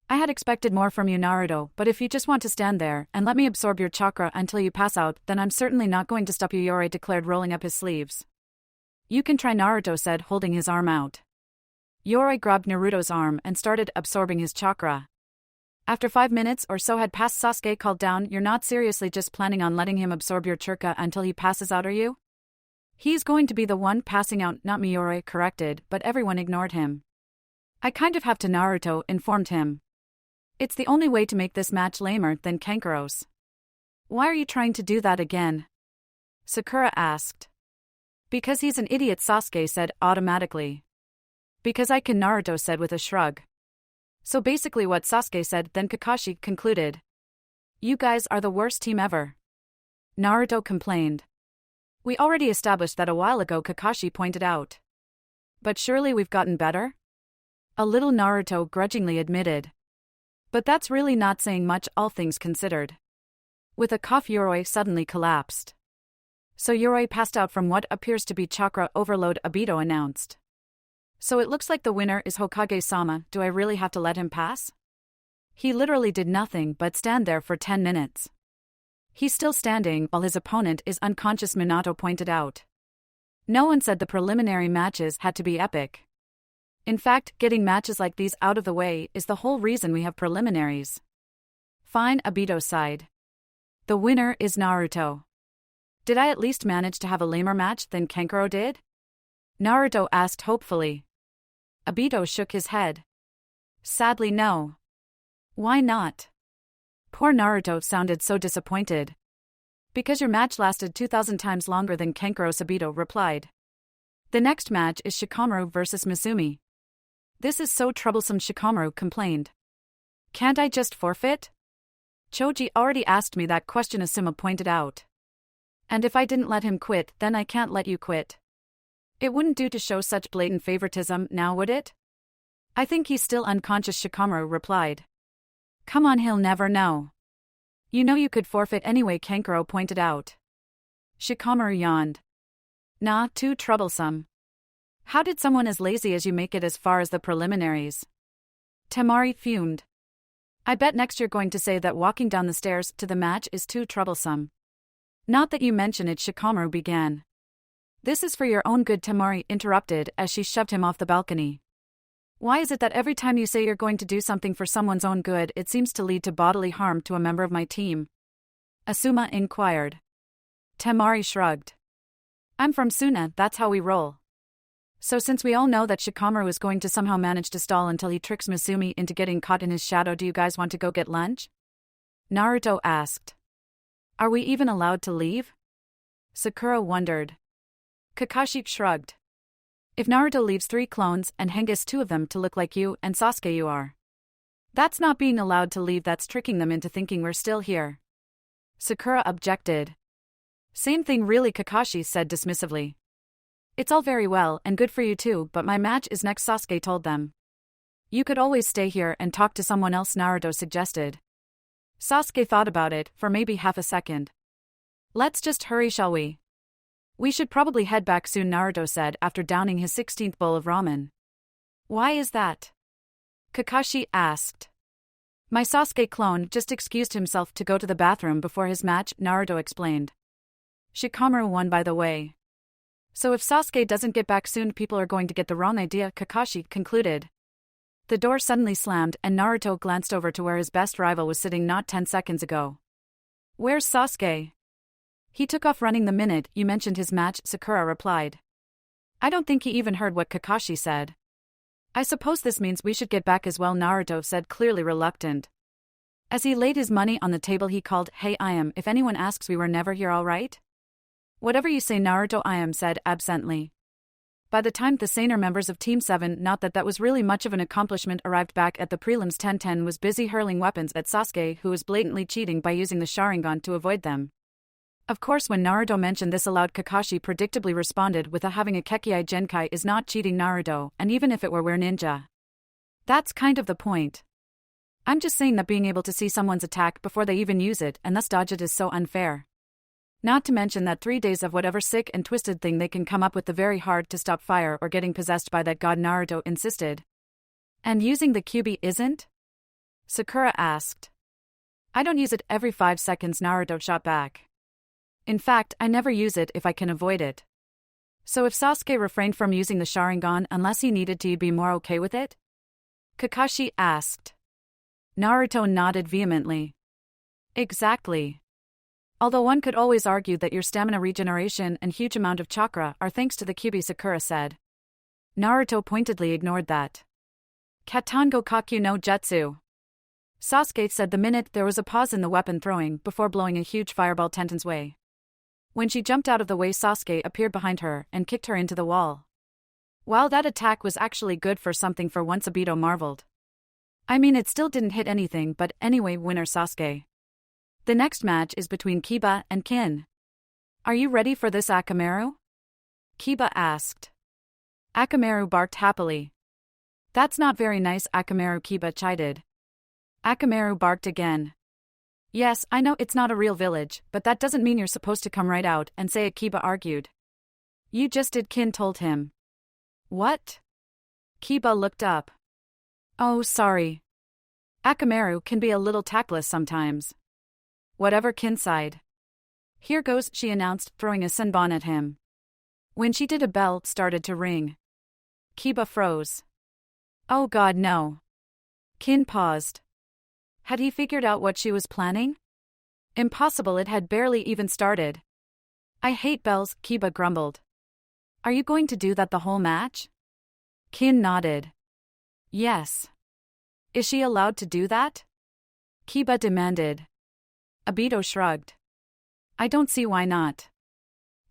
I had expected more from you, Naruto, but if you just want to stand there and let me absorb your chakra until you pass out, then I'm certainly not going to stop you, Yoroi declared, rolling up his sleeves. You can try, Naruto said, holding his arm out. Yoroi grabbed Naruto's arm and started absorbing his chakra. After 5 minutes or so had passed, Sasuke called down, You're not seriously just planning on letting him absorb your chakra until he passes out, are you? He's going to be the one passing out, not me, Yoroi corrected, but everyone ignored him. I kind of have to, Naruto informed him. It's the only way to make this match lamer than Kankuro's. Why are you trying to do that again? Sakura asked. Because he's an idiot, Sasuke said automatically. Because I can, Naruto said with a shrug. So basically what Sasuke said, then Kakashi concluded. You guys are the worst team ever. Naruto complained. We already established that a while ago, Kakashi pointed out. But surely we've gotten better? A little, Naruto grudgingly admitted. But that's really not saying much, all things considered. With a cough, Yoroi suddenly collapsed. So Yoroi passed out from what appears to be chakra overload, Obito announced. So it looks like the winner is Hokage-sama, do I really have to let him pass? He literally did nothing but stand there for 10 minutes. He's still standing while his opponent is unconscious, Minato pointed out. No one said the preliminary matches had to be epic. In fact, getting matches like these out of the way is the whole reason we have preliminaries. Fine, Obito sighed. The winner is Naruto. Did I at least manage to have a lamer match than Kankuro did? Naruto asked hopefully. Obito shook his head. Sadly, no. Why not? Poor Naruto sounded so disappointed. Because your match lasted 2,000 times longer than Kankuro's, Obito replied. The next match is Shikamaru versus Misumi. This is so troublesome, Shikamaru complained. Can't I just forfeit? Choji already asked me that question, Asuma pointed out. And if I didn't let him quit, then I can't let you quit. It wouldn't do to show such blatant favoritism, now would it? I think he's still unconscious, Shikamaru replied. Come on, he'll never know. You know you could forfeit anyway, Kankuro pointed out. Shikamaru yawned. Nah, too troublesome. How did someone as lazy as you make it as far as the preliminaries? Temari fumed. I bet next you're going to say that walking down the stairs to the match is too troublesome. Not that you mention it, Shikamaru began. This is for your own good, Temari interrupted as she shoved him off the balcony. Why is it that every time you say you're going to do something for someone's own good, it seems to lead to bodily harm to a member of my team? Asuma inquired. Temari shrugged. I'm from Suna, that's how we roll. So since we all know that Shikamaru is going to somehow manage to stall until he tricks Misumi into getting caught in his shadow, do you guys want to go get lunch? Naruto asked. Are we even allowed to leave? Sakura wondered. Kakashi shrugged. If Naruto leaves 3 clones and Henges 2 of them to look like you and Sasuke, you are. That's not being allowed to leave, that's tricking them into thinking we're still here. Sakura objected. Same thing really, Kakashi said dismissively. It's all very well and good for you too, but my match is next, Sasuke told them. You could always stay here and talk to someone else, Naruto suggested. Sasuke thought about it for maybe half a second. Let's just hurry, shall we? We should probably head back soon, Naruto said after downing his 16th bowl of ramen. Why is that? Kakashi asked. My Sasuke clone just excused himself to go to the bathroom before his match, Naruto explained. Shikamaru won, by the way. So if Sasuke doesn't get back soon, people are going to get the wrong idea, Kakashi concluded. The door suddenly slammed and Naruto glanced over to where his best rival was sitting not 10 seconds ago. Where's Sasuke? He took off running the minute you mentioned his match, Sakura replied. I don't think he even heard what Kakashi said. I suppose this means we should get back as well, Naruto said, clearly reluctant. As he laid his money on the table he called, Hey I am, if anyone asks we were never here, all right? Whatever you say, Naruto, I am said absently. By the time the saner members of Team 7, not that that was really much of an accomplishment, arrived back at the prelims, 10-10 was busy hurling weapons at Sasuke, who was blatantly cheating by using the Sharingan to avoid them. Of course, when Naruto mentioned this aloud, Kakashi predictably responded with having a Kekkei Genkai is not cheating, Naruto, and even if it were, we're ninja. That's kind of the point. I'm just saying that being able to see someone's attack before they even use it and thus dodge it is so unfair. Not to mention that 3 days of whatever sick and twisted thing they can come up with, the very hard to stop fire or getting possessed by that god, Naruto insisted. And using the Kyuubi isn't? Sakura asked. I don't use it every 5 seconds, Naruto shot back. In fact, I never use it if I can avoid it. So if Sasuke refrained from using the Sharingan unless he needed to, you'd be more okay with it? Kakashi asked. Naruto nodded vehemently. Exactly. Although one could always argue that your stamina regeneration and huge amount of chakra are thanks to the Kyuubi, Sakura said. Naruto pointedly ignored that. Katango Kakyu no Jutsu. Sasuke said the minute there was a pause in the weapon throwing before blowing a huge fireball Tenten's way. When she jumped out of the way, Sasuke appeared behind her and kicked her into the wall. Wow, that attack was actually good for something for once, Obito marveled. I mean, it still didn't hit anything, but anyway, winner Sasuke. The next match is between Kiba and Kin. Are you ready for this, Akamaru? Kiba asked. Akamaru barked happily. That's not very nice, Akamaru, Kiba chided. Akamaru barked again. Yes, I know it's not a real village, but that doesn't mean you're supposed to come right out and say it, Kiba argued. You just did, Kin told him. What? Kiba looked up. Oh, sorry. Akamaru can be a little tactless sometimes. Whatever, Kin sighed. Here goes, she announced, throwing a senbon at him. When she did, a bell started to ring. Kiba froze. Oh god, no. Kin paused. Had he figured out what she was planning? Impossible, it had barely even started. I hate bells, Kiba grumbled. Are you going to do that the whole match? Kin nodded. Yes. Is she allowed to do that? Kiba demanded. Obito shrugged. I don't see why not.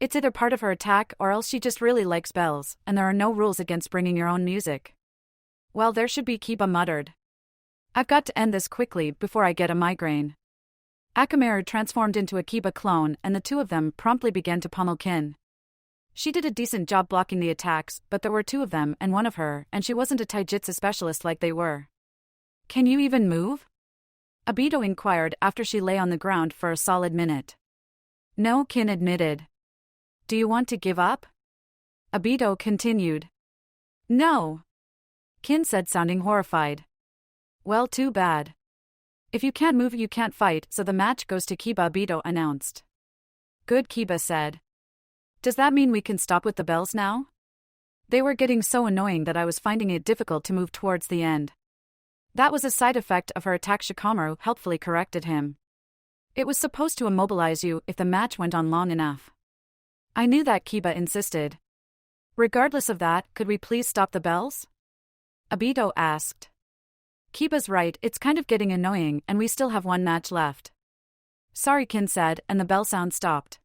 It's either part of her attack or else she just really likes bells, and there are no rules against bringing your own music. Well, there should be, Kiba muttered. I've got to end this quickly before I get a migraine. Akamaru transformed into a Kiba clone and the two of them promptly began to pummel Kin. She did a decent job blocking the attacks, but there were two of them and one of her, and she wasn't a taijutsu specialist like they were. Can you even move? Obito inquired after she lay on the ground for a solid minute. No, Kin admitted. Do you want to give up? Obito continued. No. Kin said, sounding horrified. Well, too bad. If you can't move, you can't fight, so the match goes to Kiba, Obito announced. Good, Kiba said. Does that mean we can stop with the bells now? They were getting so annoying that I was finding it difficult to move towards the end. That was a side effect of her attack, Shikamaru helpfully corrected him. It was supposed to immobilize you if the match went on long enough. I knew that, Kiba insisted. Regardless of that, could we please stop the bells? Obito asked. Kiba's right, it's kind of getting annoying and we still have one match left. Sorry, Kin said, and the bell sound stopped.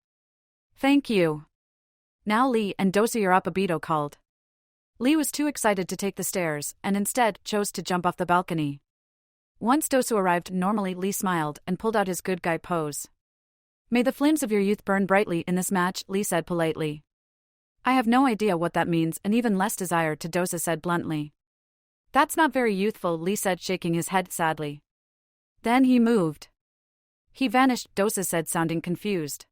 Thank you. Now Lee and Dosu, you're up, Obito called. Lee was too excited to take the stairs, and instead chose to jump off the balcony. Once Dosu arrived, normally Lee smiled and pulled out his good guy pose. May the flames of your youth burn brightly in this match, Lee said politely. I have no idea what that means and even less desire to, Dosa said bluntly. That's not very youthful, Lee said, shaking his head sadly. Then he moved. He vanished, Dosa said, sounding confused.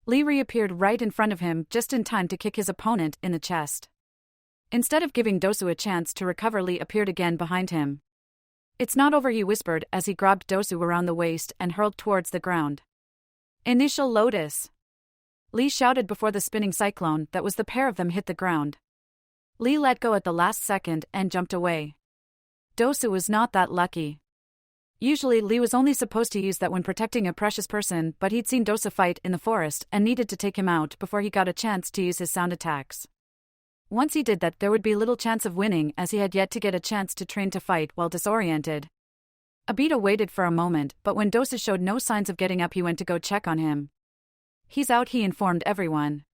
Lee reappeared right in front of him just in time to kick his opponent in the chest. Instead of giving Dosu a chance to recover, Lee appeared again behind him. It's not over, he whispered as he grabbed Dosu around the waist and hurled towards the ground. Initial Lotus! Lee shouted before the spinning cyclone that was the pair of them hit the ground. Lee let go at the last second and jumped away. Dosu was not that lucky. Usually Lee was only supposed to use that when protecting a precious person, but he'd seen Dosa fight in the forest and needed to take him out before he got a chance to use his sound attacks. Once he did that, there would be little chance of winning, as he had yet to get a chance to train to fight while disoriented. Abito waited for a moment, but when Dosa showed no signs of getting up, he went to go check on him. He's out, he informed everyone.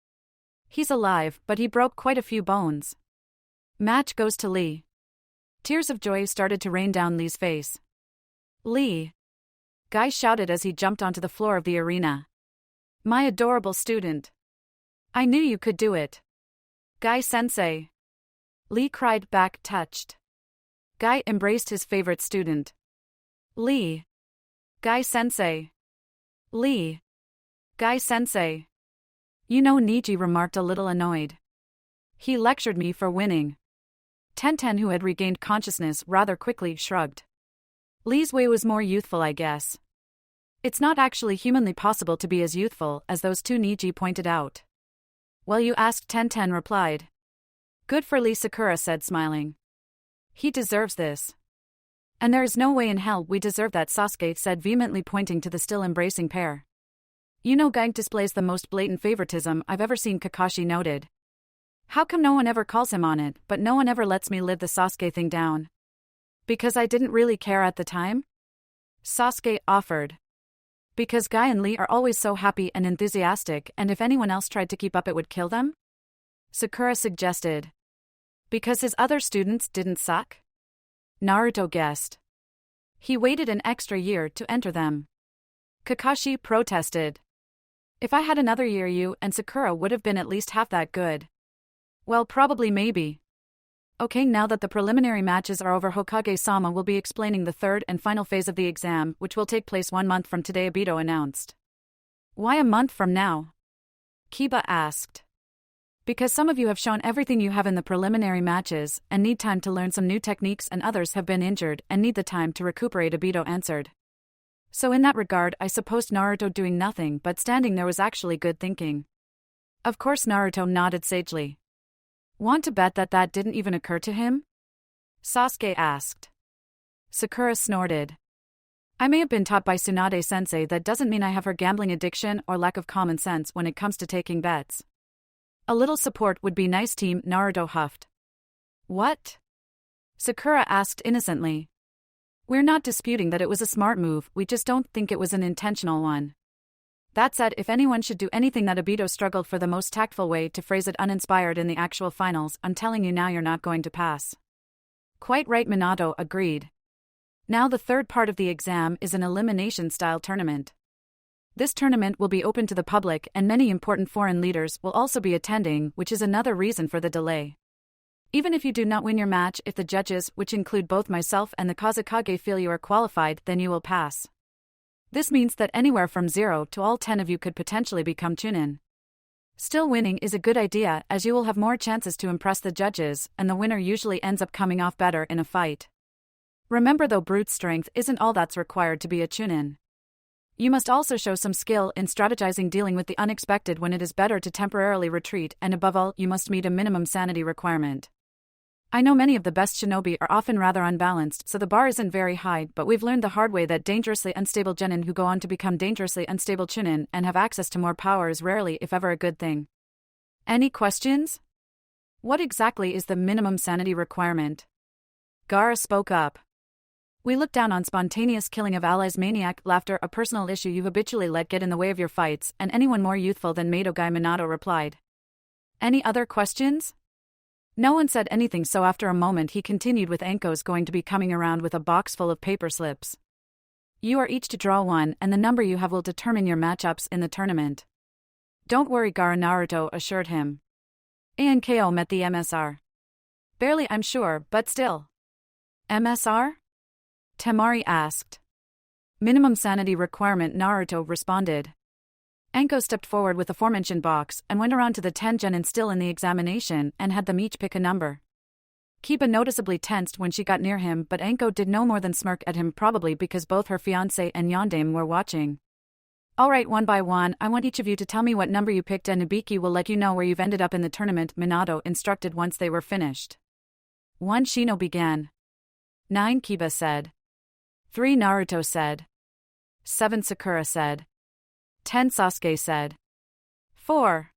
He's alive, but he broke quite a few bones. Match goes to Lee. Tears of joy started to rain down Lee's face. Lee! Guy shouted as he jumped onto the floor of the arena. My adorable student! I knew you could do it. Guy-sensei! Lee cried back, touched. Guy embraced his favorite student. Lee! Guy-sensei! Lee! Guy-sensei! You know, Niji remarked, a little annoyed. He lectured me for winning. Tenten, who had regained consciousness rather quickly, shrugged. Lee's way was more youthful, I guess. It's not actually humanly possible to be as youthful as those two, Niji pointed out. Well, you asked, Tenten replied. Good for Lee, Sakura said, smiling. He deserves this. And there is no way in hell we deserve that, Sasuke said vehemently, pointing to the still embracing pair. You know, Gang displays the most blatant favoritism I've ever seen, Kakashi noted. How come no one ever calls him on it, but no one ever lets me live the Sasuke thing down? Because I didn't really care at the time? Sasuke offered. Because Guy and Lee are always so happy and enthusiastic, and if anyone else tried to keep up it would kill them? Sakura suggested. Because his other students didn't suck? Naruto guessed. He waited an extra year to enter them. Kakashi protested. If I had another year, you and Sakura would have been at least half that good. Well, probably, maybe. Okay, now that the preliminary matches are over, Hokage-sama will be explaining the third and final phase of the exam, which will take place 1 month from today, Obito announced. Why a month from now? Kiba asked. Because some of you have shown everything you have in the preliminary matches, and need time to learn some new techniques, and others have been injured and need the time to recuperate, Obito answered. So in that regard, I supposed Naruto doing nothing but standing there was actually good thinking. Of course, Naruto nodded sagely. Want to bet that that didn't even occur to him? Sasuke asked. Sakura snorted. I may have been taught by Tsunade-sensei, that doesn't mean I have her gambling addiction or lack of common sense when it comes to taking bets. A little support would be nice, team, Naruto huffed. What? Sakura asked innocently. We're not disputing that it was a smart move, we just don't think it was an intentional one. That said, if anyone should do anything that Obito struggled for the most tactful way to phrase it uninspired in the actual finals, I'm telling you now you're not going to pass. Quite right, Minato agreed. Now the third part of the exam is an elimination-style tournament. This tournament will be open to the public and many important foreign leaders will also be attending, which is another reason for the delay. Even if you do not win your match, if the judges, which include both myself and the Kazekage, feel you are qualified, then you will pass. This means that anywhere from 0 to all 10 of you could potentially become Chunin. Still, winning is a good idea, as you will have more chances to impress the judges, and the winner usually ends up coming off better in a fight. Remember though, brute strength isn't all that's required to be a Chunin. You must also show some skill in strategizing, dealing with the unexpected when it is better to temporarily retreat, and above all, you must meet a minimum sanity requirement. I know many of the best shinobi are often rather unbalanced, so the bar isn't very high, but we've learned the hard way that dangerously unstable genin who go on to become dangerously unstable chunin and have access to more power is rarely, if ever, a good thing. Any questions? What exactly is the minimum sanity requirement? Gaara spoke up. We look down on spontaneous killing of allies, maniac laughter, a personal issue you've habitually let get in the way of your fights, and anyone more youthful than Madogai, Minato replied. Any other questions? No one said anything, so after a moment he continued with Anko's going to be coming around with a box full of paper slips. You are each to draw one, and the number you have will determine your matchups in the tournament. Don't worry, Gaara, Naruto assured him. ANKO met the MSR. Barely, I'm sure, but still. MSR? Temari asked. Minimum sanity requirement, Naruto responded. Anko stepped forward with the aforementioned box and went around to the 10 genin still in the examination and had them each pick a number. Kiba noticeably tensed when she got near him, but Anko did no more than smirk at him, probably because both her fiancé and Yondaime were watching. Alright, one by one, I want each of you to tell me what number you picked and Ibiki will let you know where you've ended up in the tournament, Minato instructed once they were finished. 1 Shino began. 9 Kiba said. 3 Naruto said. 7 Sakura said. 10 Sasuke said. 4.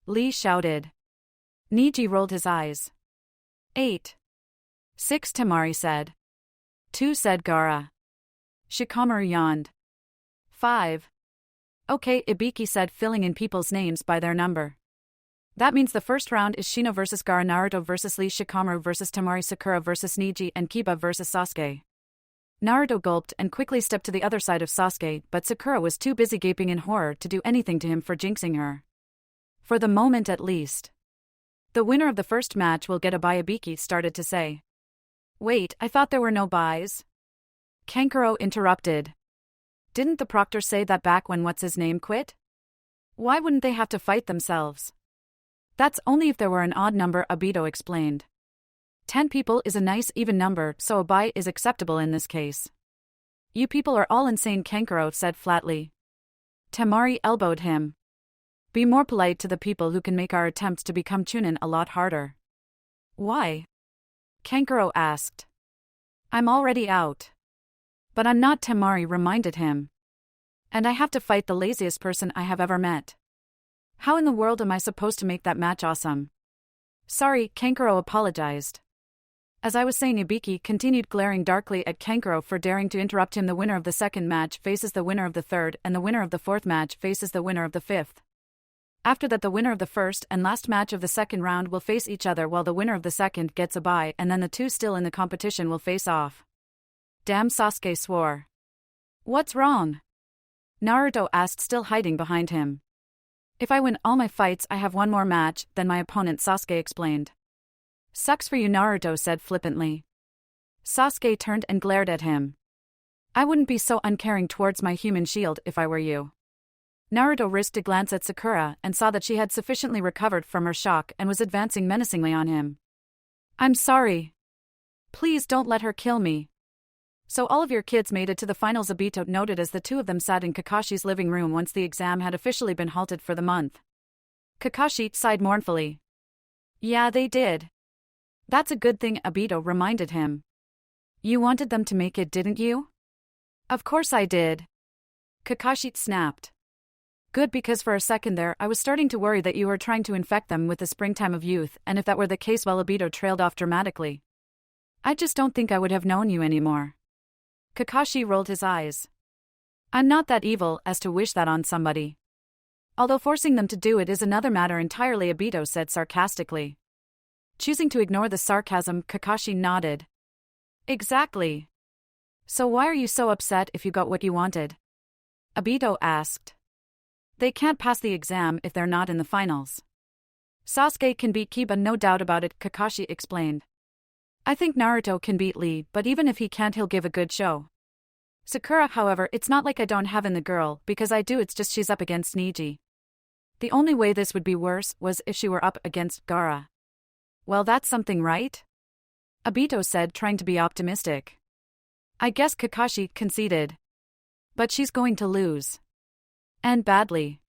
Lee shouted. Niji rolled his eyes. 8. 6 Temari said. 2 said Gaara. Shikamaru yawned. 5. Okay, Ibiki said, filling in people's names by their number. That means the first round is Shino vs Gaara, Naruto vs Lee, Shikamaru vs Temari, Sakura vs Niji, and Kiba vs Sasuke. Naruto gulped and quickly stepped to the other side of Sasuke, but Sakura was too busy gaping in horror to do anything to him for jinxing her. For the moment at least. The winner of the first match will get a bye, Ibiki started to say. Wait, I thought there were no byes. Kankuro interrupted. Didn't the proctor say that back when what's-his-name quit? Why wouldn't they have to fight themselves? That's only if there were an odd number, Obito explained. 10 people is a nice even number, so a bye is acceptable in this case. You people are all insane, Kankuro said flatly. Temari elbowed him. Be more polite to the people who can make our attempts to become Chunin a lot harder. Why? Kankuro asked. I'm already out. But I'm not, Temari reminded him. And I have to fight the laziest person I have ever met. How in the world am I supposed to make that match awesome? Sorry, Kankuro apologized. As I was saying, Ibiki continued glaring darkly at Kankuro for daring to interrupt him. The winner of the second match faces the winner of the third, and the winner of the fourth match faces the winner of the fifth. After that, the winner of the first and last match of the second round will face each other, while the winner of the second gets a bye, and then the two still in the competition will face off. Damn, Sasuke swore. What's wrong? Naruto asked, still hiding behind him. If I win all my fights, I have one more match than my opponent, Sasuke explained. Sucks for you, Naruto said flippantly. Sasuke turned and glared at him. I wouldn't be so uncaring towards my human shield if I were you. Naruto risked a glance at Sakura and saw that she had sufficiently recovered from her shock and was advancing menacingly on him. I'm sorry. Please don't let her kill me. So all of your kids made it to the finals, Obito noted as the two of them sat in Kakashi's living room once the exam had officially been halted for the month. Kakashi sighed mournfully. Yeah, they did. That's a good thing, Obito reminded him. You wanted them to make it, didn't you? Of course I did. Kakashi snapped. Good, because for a second there I was starting to worry that you were trying to infect them with the springtime of youth, and if that were the case, well, Obito trailed off dramatically. I just don't think I would have known you anymore. Kakashi rolled his eyes. I'm not that evil as to wish that on somebody. Although forcing them to do it is another matter entirely, Obito said sarcastically. Choosing to ignore the sarcasm, Kakashi nodded. Exactly. So why are you so upset if you got what you wanted? Obito asked. They can't pass the exam if they're not in the finals. Sasuke can beat Kiba, no doubt about it, Kakashi explained. I think Naruto can beat Lee, but even if he can't, he'll give a good show. Sakura, however, it's not like I don't have in the girl, because I do, it's just she's up against Niji. The only way this would be worse was if she were up against Gaara. Well, that's something, right? Obito said, trying to be optimistic. I guess, Kakashi conceded. But she's going to lose. And badly.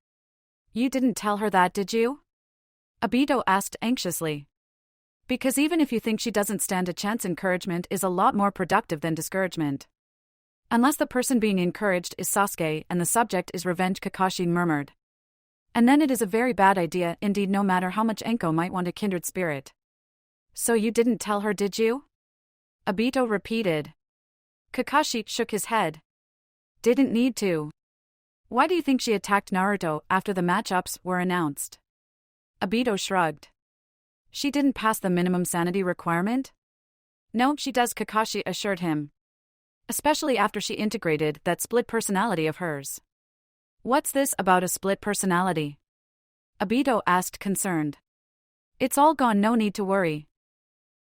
You didn't tell her that, did you? Obito asked anxiously. Because even if you think she doesn't stand a chance, encouragement is a lot more productive than discouragement. Unless the person being encouraged is Sasuke and the subject is revenge, Kakashi murmured. And then it is a very bad idea indeed, no matter how much Anko might want a kindred spirit. So you didn't tell her, did you? Obito repeated. Kakashi shook his head. Didn't need to. Why do you think she attacked Naruto after the matchups were announced? Obito shrugged. She didn't pass the minimum sanity requirement? No, she does, Kakashi assured him. Especially after she integrated that split personality of hers. What's this about a split personality? Obito asked, concerned. It's all gone, no need to worry.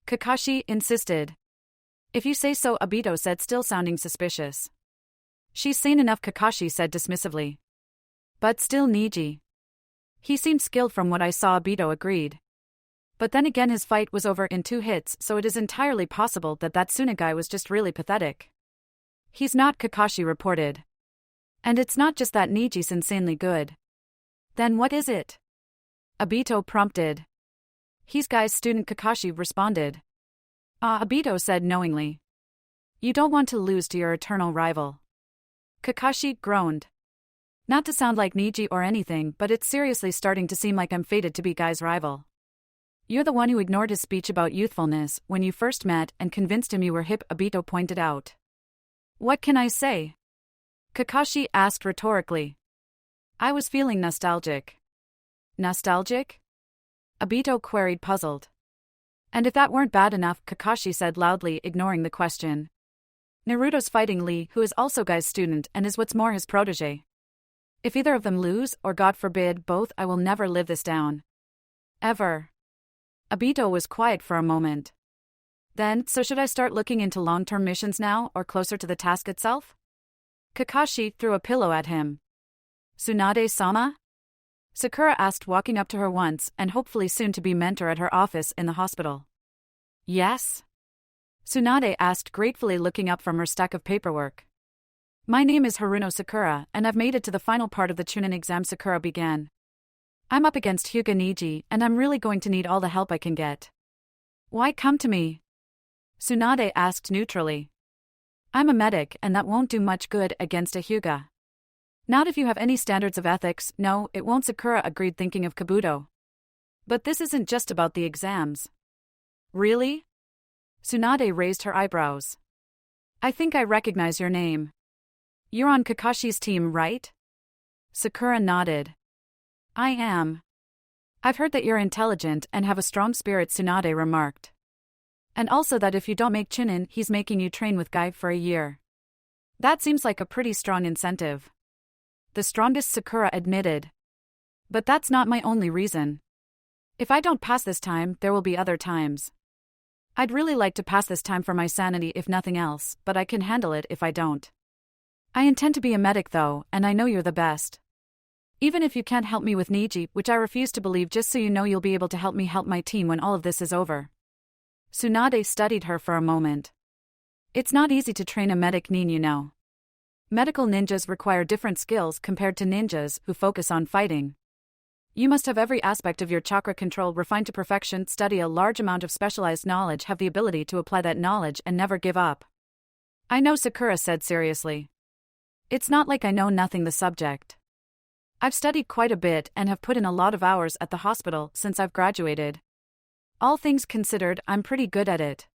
Kakashi insisted. If you say so, Obito said, still sounding suspicious. She's sane enough, Kakashi said dismissively. But still Niji. He seemed skilled from what I saw, Obito agreed. But then again, his fight was over in 2 hits, so it is entirely possible that Tsunagai was just really pathetic. He's not, Kakashi reported. And it's not just that Niji's insanely good. Then what is it? Obito prompted. He's Guy's student, Kakashi responded. Obito said knowingly. You don't want to lose to your eternal rival. Kakashi groaned. Not to sound like Niji or anything, but it's seriously starting to seem like I'm fated to be Guy's rival. You're the one who ignored his speech about youthfulness when you first met and convinced him you were hip, Obito pointed out. What can I say? Kakashi asked rhetorically. I was feeling nostalgic. Nostalgic? Obito queried, puzzled. And if that weren't bad enough, Kakashi said loudly, ignoring the question. Naruto's fighting Lee, who is also Guy's student and is what's more his protege. If either of them lose, or God forbid, both, I will never live this down. Ever. Obito was quiet for a moment. Then, so should I start looking into long-term missions now, or closer to the task itself? Kakashi threw a pillow at him. Tsunade-sama? Sakura asked, walking up to her once and hopefully soon to be mentor at her office in the hospital. Yes? Tsunade asked gratefully, looking up from her stack of paperwork. My name is Haruno Sakura, and I've made it to the final part of the Chunin exam, Sakura began. I'm up against Hyuga Niji, and I'm really going to need all the help I can get. Why come to me? Tsunade asked neutrally. I'm a medic, and that won't do much good against a Hyuga. Not if you have any standards of ethics. No, it won't, Sakura agreed, thinking of Kabuto. But this isn't just about the exams. Really? Tsunade raised her eyebrows. I think I recognize your name. You're on Kakashi's team, right? Sakura nodded. I am. I've heard that you're intelligent and have a strong spirit, Tsunade remarked. And also that if you don't make Chunin, he's making you train with Guy for a year. That seems like a pretty strong incentive. The strongest, Sakura admitted. But that's not my only reason. If I don't pass this time, there will be other times. I'd really like to pass this time for my sanity if nothing else, but I can handle it if I don't. I intend to be a medic though, and I know you're the best. Even if you can't help me with Niji, which I refuse to believe, just so you know you'll be able to help me help my team when all of this is over. Tsunade studied her for a moment. It's not easy to train a medic, Nin, you know. Medical ninjas require different skills compared to ninjas who focus on fighting. You must have every aspect of your chakra control refined to perfection, study a large amount of specialized knowledge, have the ability to apply that knowledge and never give up. I know, Sakura said seriously. It's not like I know nothing the subject. I've studied quite a bit and have put in a lot of hours at the hospital since I've graduated. All things considered, I'm pretty good at it.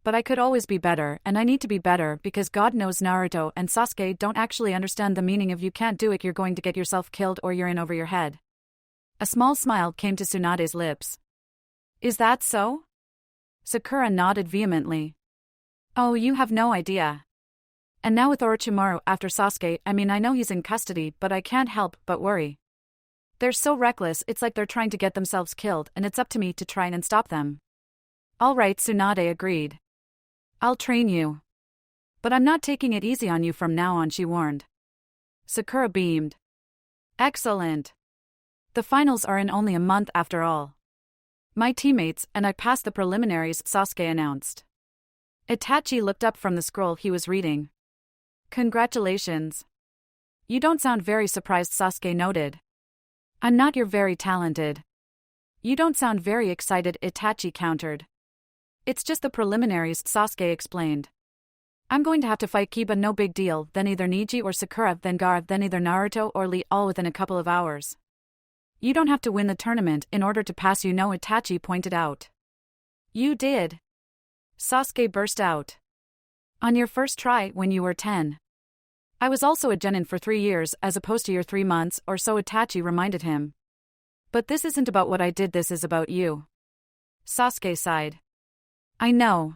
But I could always be better, and I need to be better because God knows Naruto and Sasuke don't actually understand the meaning of you can't do it, you're going to get yourself killed, or you're in over your head. A small smile came to Tsunade's lips. Is that so? Sakura nodded vehemently. Oh, you have no idea. And now with Orochimaru after Sasuke, I mean, I know he's in custody, but I can't help but worry. They're so reckless, it's like they're trying to get themselves killed, and it's up to me to try and stop them. All right, Tsunade agreed. I'll train you. But I'm not taking it easy on you from now on, she warned. Sakura beamed. Excellent. The finals are in only a month after all. My teammates and I passed the preliminaries, Sasuke announced. Itachi looked up from the scroll he was reading. Congratulations. You don't sound very surprised, Sasuke noted. I'm not, you're very talented. You don't sound very excited, Itachi countered. It's just the preliminaries, Sasuke explained. I'm going to have to fight Kiba, no big deal, then either Niji or Sakura, then Gaara, then either Naruto or Lee, all within a couple of hours. You don't have to win the tournament in order to pass, you know, Itachi pointed out. You did. Sasuke burst out. On your first try when you were 10. I was also a genin for 3 years as opposed to your 3 months or so, Itachi reminded him. But this isn't about what I did, this is about you. Sasuke sighed. I know.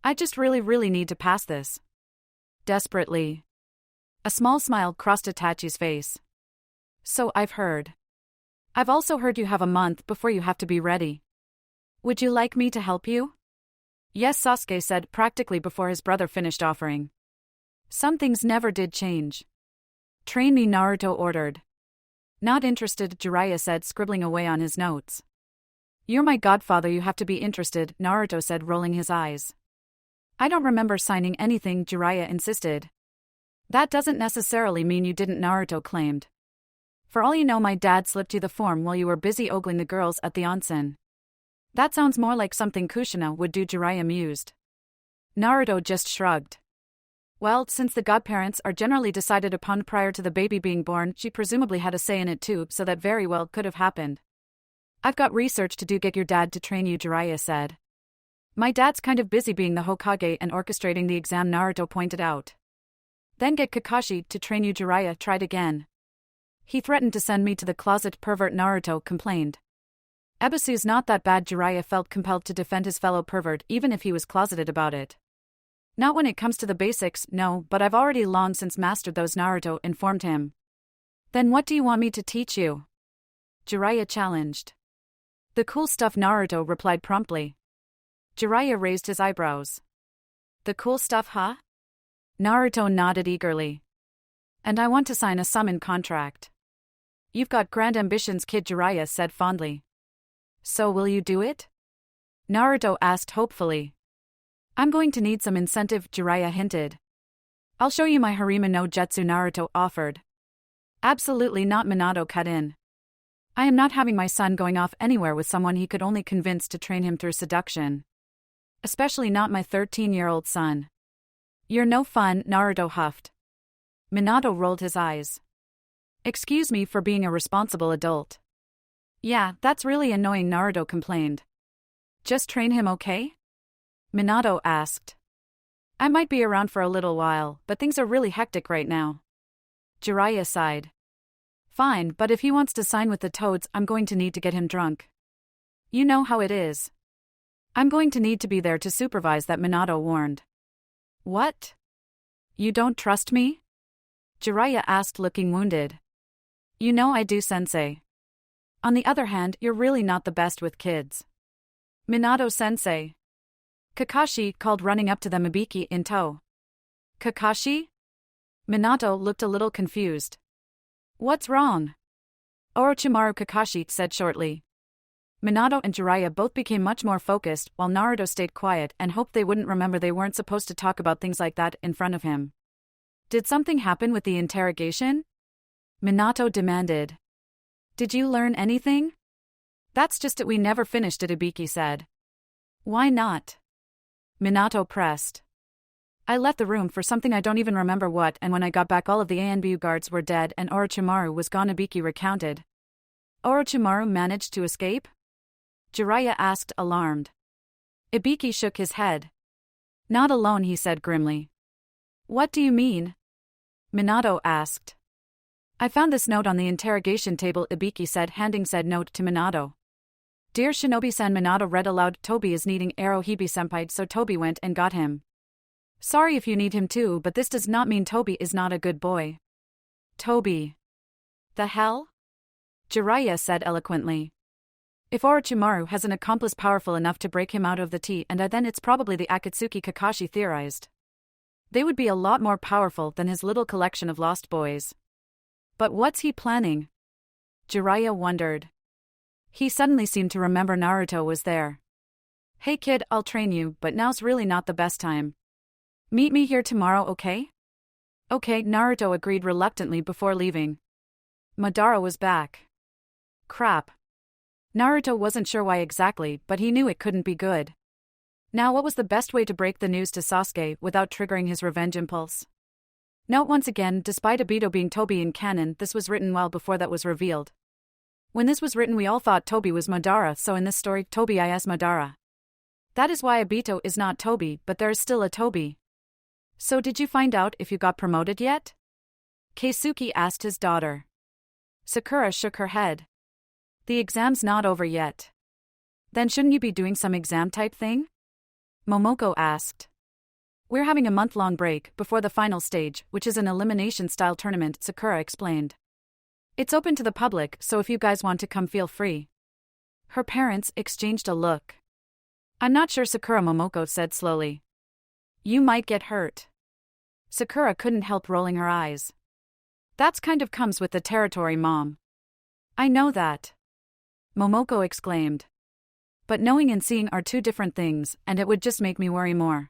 I just really need to pass this. Desperately. A small smile crossed Itachi's face. So I've heard. I've also heard you have a month before you have to be ready. Would you like me to help you? Yes, Sasuke said practically before his brother finished offering. Some things never did change. Train me, Naruto ordered. Not interested, Jiraiya said, scribbling away on his notes. You're my godfather, you have to be interested, Naruto said, rolling his eyes. I don't remember signing anything, Jiraiya insisted. That doesn't necessarily mean you didn't, Naruto claimed. For all you know, my dad slipped you the form while you were busy ogling the girls at the onsen. That sounds more like something Kushina would do, Jiraiya mused. Naruto just shrugged. Well, since the godparents are generally decided upon prior to the baby being born, she presumably had a say in it too, so that very well could have happened. I've got research to do, get your dad to train you, Jiraiya said. My dad's kind of busy being the Hokage and orchestrating the exam, Naruto pointed out. Then get Kakashi to train you, Jiraiya tried again. He threatened to send me to the closet, pervert, Naruto complained. Ebisu's not that bad, Jiraiya felt compelled to defend his fellow pervert even if he was closeted about it. Not when it comes to the basics, no, but I've already long since mastered those, Naruto informed him. Then what do you want me to teach you? Jiraiya challenged. The cool stuff, Naruto replied promptly. Jiraiya raised his eyebrows. The cool stuff, huh? Naruto nodded eagerly. And I want to sign a summon contract. You've got grand ambitions, kid, Jiraiya said fondly. So will you do it? Naruto asked hopefully. I'm going to need some incentive, Jiraiya hinted. I'll show you my Harima no Jutsu, Naruto offered. Absolutely not, Minato cut in. I am not having my son going off anywhere with someone he could only convince to train him through seduction. Especially not my 13-year-old son. You're no fun, Naruto huffed. Minato rolled his eyes. Excuse me for being a responsible adult. Yeah, that's really annoying, Naruto complained. Just train him, okay? Minato asked. I might be around for a little while, but things are really hectic right now. Jiraiya sighed. Fine, but if he wants to sign with the Toads, I'm going to need to get him drunk. You know how it is. I'm going to need to be there to supervise that, Minato warned. What? You don't trust me? Jiraiya asked, looking wounded. You know I do, sensei. On the other hand, you're really not the best with kids. Minato-sensei. Kakashi called, running up to them, Ibiki in tow. Kakashi? Minato looked a little confused. What's wrong? Orochimaru, Kakashi said shortly. Minato and Jiraiya both became much more focused, while Naruto stayed quiet and hoped they wouldn't remember they weren't supposed to talk about things like that in front of him. Did something happen with the interrogation? Minato demanded. Did you learn anything? That's just it, we never finished it, Ibiki said. Why not? Minato pressed. I left the room for something I don't even remember what, and when I got back all of the ANBU guards were dead and Orochimaru was gone, Ibiki recounted. Orochimaru managed to escape? Jiraiya asked, alarmed. Ibiki shook his head. Not alone, he said grimly. What do you mean? Minato asked. I found this note on the interrogation table, Ibiki said, handing said note to Minato. Dear Shinobi-san, Minato read aloud, Tobi is needing Erohibi-senpai, so Tobi went and got him. Sorry if you need him too, but this does not mean Tobi is not a good boy. Tobi. The hell? Jiraiya said eloquently. If Orochimaru has an accomplice powerful enough to break him out of the tea, and then it's probably the Akatsuki, Kakashi theorized. They would be a lot more powerful than his little collection of lost boys. But what's he planning? Jiraiya wondered. He suddenly seemed to remember Naruto was there. Hey kid, I'll train you, but now's really not the best time. Meet me here tomorrow, okay? Okay, Naruto agreed reluctantly before leaving. Madara was back. Crap. Naruto wasn't sure why exactly, but he knew it couldn't be good. Now what was the best way to break the news to Sasuke without triggering his revenge impulse? Note once again, despite Obito being Tobi in canon, this was written well before that was revealed. When this was written we all thought Tobi was Madara, so in this story, Tobi is Madara. That is why Obito is not Tobi, but there is still a Tobi. So did you find out if you got promoted yet? Keisuke asked his daughter. Sakura shook her head. The exam's not over yet. Then shouldn't you be doing some exam type thing? Momoko asked. We're having a month-long break before the final stage, which is an elimination-style tournament, Sakura explained. It's open to the public, so if you guys want to come, feel free. Her parents exchanged a look. I'm not sure, Sakura, Momoko said slowly. You might get hurt. Sakura couldn't help rolling her eyes. That's kind of comes with the territory, Mom. I know that. Momoko exclaimed. But knowing and seeing are two different things, and it would just make me worry more.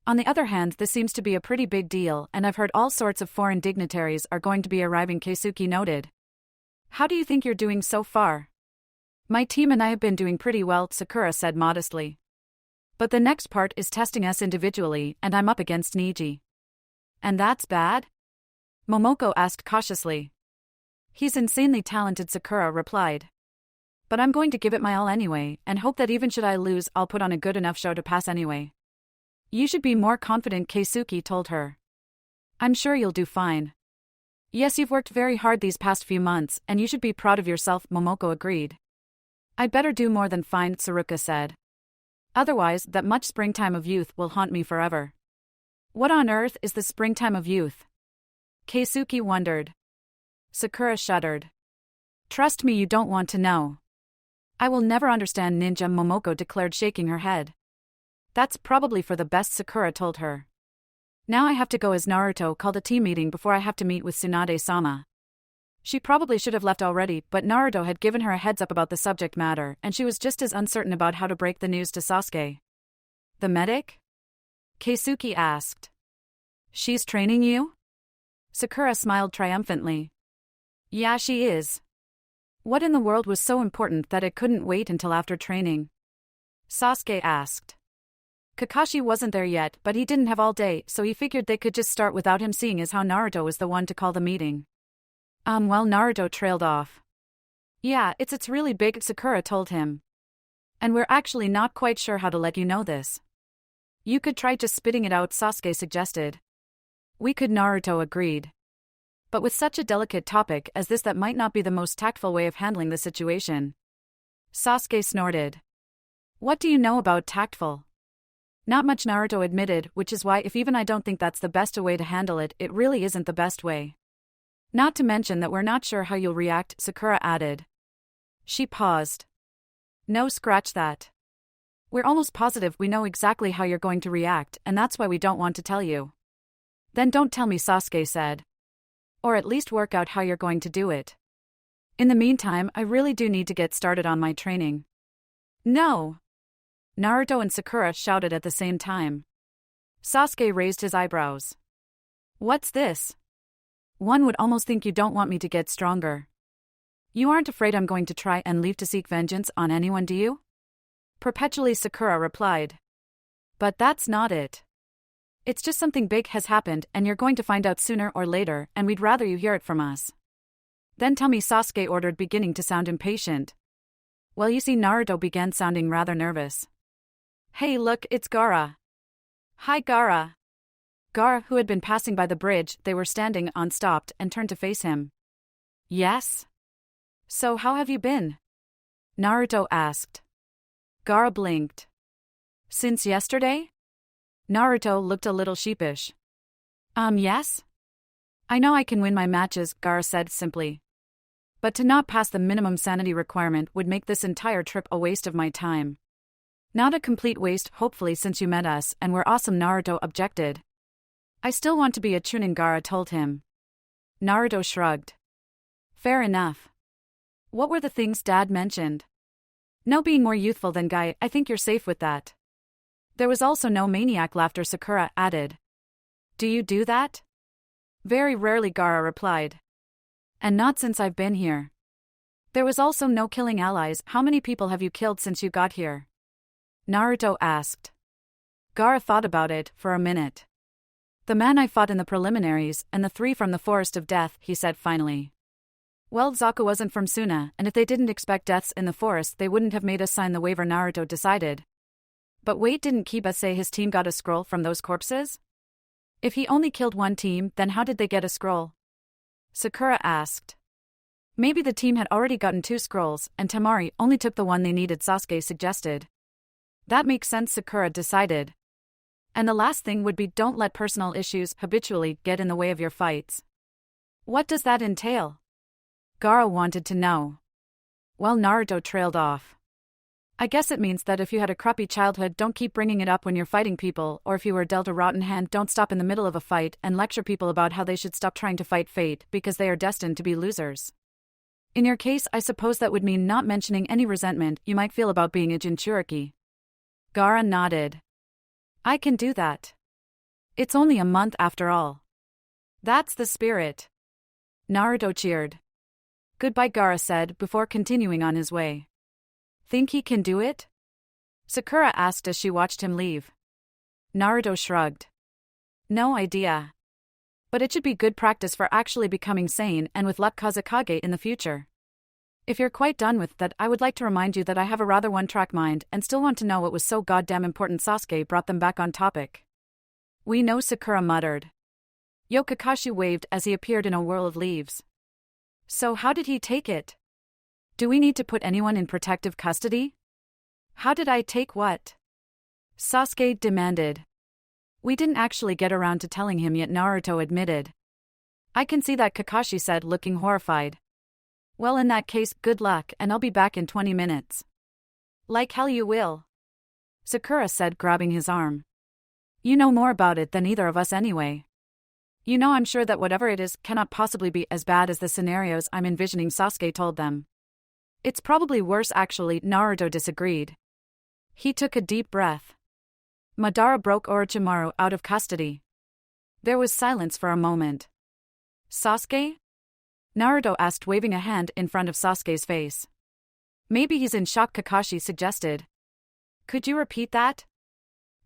On the other hand, this seems to be a pretty big deal, and I've heard all sorts of foreign dignitaries are going to be arriving, Keisuke noted. How do you think you're doing so far? My team and I have been doing pretty well, Sakura said modestly. But the next part is testing us individually, and I'm up against Niji. And that's bad? Momoko asked cautiously. He's insanely talented, Sakura replied. But I'm going to give it my all anyway, and hope that even should I lose, I'll put on a good enough show to pass anyway. You should be more confident, Keisuke told her. I'm sure you'll do fine. Yes, you've worked very hard these past few months, and you should be proud of yourself, Momoko agreed. I'd better do more than fine, Tsuruka said. Otherwise, that much springtime of youth will haunt me forever. What on earth is the springtime of youth? Keisuke wondered. Sakura shuddered. Trust me, you don't want to know. I will never understand ninja, Momoko declared, shaking her head. That's probably for the best, Sakura told her. Now I have to go as Naruto called a team meeting before I have to meet with Tsunade-sama. She probably should have left already, but Naruto had given her a heads up about the subject matter, and she was just as uncertain about how to break the news to Sasuke. The medic? Keisuke asked. She's training you? Sakura smiled triumphantly. Yeah, she is. What in the world was so important that it couldn't wait until after training? Sasuke asked. Kakashi wasn't there yet, but he didn't have all day, so he figured they could just start without him, seeing as how Naruto was the one to call the meeting. Well, Naruto trailed off. Yeah, it's really big, Sakura told him. And we're actually not quite sure how to let you know this. You could try just spitting it out, Sasuke suggested. We could, Naruto agreed. But with such a delicate topic as this, that might not be the most tactful way of handling the situation. Sasuke snorted. What do you know about tactful? Not much, Naruto admitted, which is why if even I don't think that's the best way to handle it, it really isn't the best way. Not to mention that we're not sure how you'll react, Sakura added. She paused. No, scratch that. We're almost positive we know exactly how you're going to react, and that's why we don't want to tell you. Then don't tell me, Sasuke said. Or at least work out how you're going to do it. In the meantime, I really do need to get started on my training. No! Naruto and Sakura shouted at the same time. Sasuke raised his eyebrows. What's this? One would almost think you don't want me to get stronger. You aren't afraid I'm going to try and leave to seek vengeance on anyone, do you? Perpetually, Sakura replied. But that's not it. It's just something big has happened and you're going to find out sooner or later, and we'd rather you hear it from us. Then tell me, Sasuke ordered, beginning to sound impatient. Well, you see, Naruto began sounding rather nervous. Hey look, it's Gaara. Hi Gaara. Gaara, who had been passing by the bridge they were standing on, stopped and turned to face him. Yes? So how have you been? Naruto asked. Gaara blinked. Since yesterday? Naruto looked a little sheepish. Yes? I know I can win my matches, Gaara said simply. But to not pass the minimum sanity requirement would make this entire trip a waste of my time. Not a complete waste, hopefully, since you met us and were awesome, Naruto objected. I still want to be a Chunin, Gaara told him. Naruto shrugged. Fair enough. What were the things Dad mentioned? No being more youthful than Guy, I think you're safe with that. There was also no maniac laughter, Sakura added. Do you do that? Very rarely, Gaara replied. And not since I've been here. There was also no killing allies. How many people have you killed since you got here? Naruto asked. Gaara thought about it for a minute. The man I fought in the preliminaries, and the 3 from the Forest of Death, he said finally. Well, Zaku wasn't from Suna, and if they didn't expect deaths in the forest, they wouldn't have made us sign the waiver, Naruto decided. But wait, didn't Kiba say his team got a scroll from those corpses? If he only killed one team, then how did they get a scroll? Sakura asked. Maybe the team had already gotten 2 scrolls, and Temari only took the one they needed, Sasuke suggested. That makes sense, Sakura decided. And the last thing would be, don't let personal issues habitually get in the way of your fights. What does that entail? Gaara wanted to know. While Naruto trailed off. I guess it means that if you had a crappy childhood, don't keep bringing it up when you're fighting people, or if you were dealt a rotten hand, don't stop in the middle of a fight and lecture people about how they should stop trying to fight fate because they are destined to be losers. In your case, I suppose that would mean not mentioning any resentment you might feel about being a Jinchuriki. Gaara nodded. I can do that. It's only a month after all. That's the spirit. Naruto cheered. Goodbye, Gaara said before continuing on his way. Think he can do it? Sakura asked as she watched him leave. Naruto shrugged. No idea. But it should be good practice for actually becoming sane and with luck Kazekage in the future. If you're quite done with that, I would like to remind you that I have a rather one-track mind and still want to know what was so goddamn important. Sasuke brought them back on topic. We know, Sakura muttered. Kakashi waved as he appeared in a whirl of leaves. So how did he take it? Do we need to put anyone in protective custody? How did I take what? Sasuke demanded. We didn't actually get around to telling him yet, Naruto admitted. I can see that, Kakashi said, looking horrified. Well, in that case, good luck, and I'll be back in 20 minutes. Like hell you will. Sakura said, grabbing his arm. You know more about it than either of us anyway. You know, I'm sure that whatever it is cannot possibly be as bad as the scenarios I'm envisioning, Sasuke told them. It's probably worse actually, Naruto disagreed. He took a deep breath. Madara broke Orochimaru out of custody. There was silence for a moment. Sasuke? Naruto asked, waving a hand in front of Sasuke's face. Maybe he's in shock, Kakashi suggested. Could you repeat that?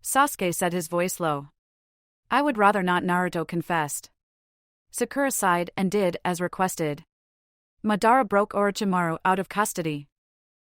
Sasuke said, his voice low. I would rather not, Naruto confessed. Sakura sighed and did as requested. Madara broke Orochimaru out of custody.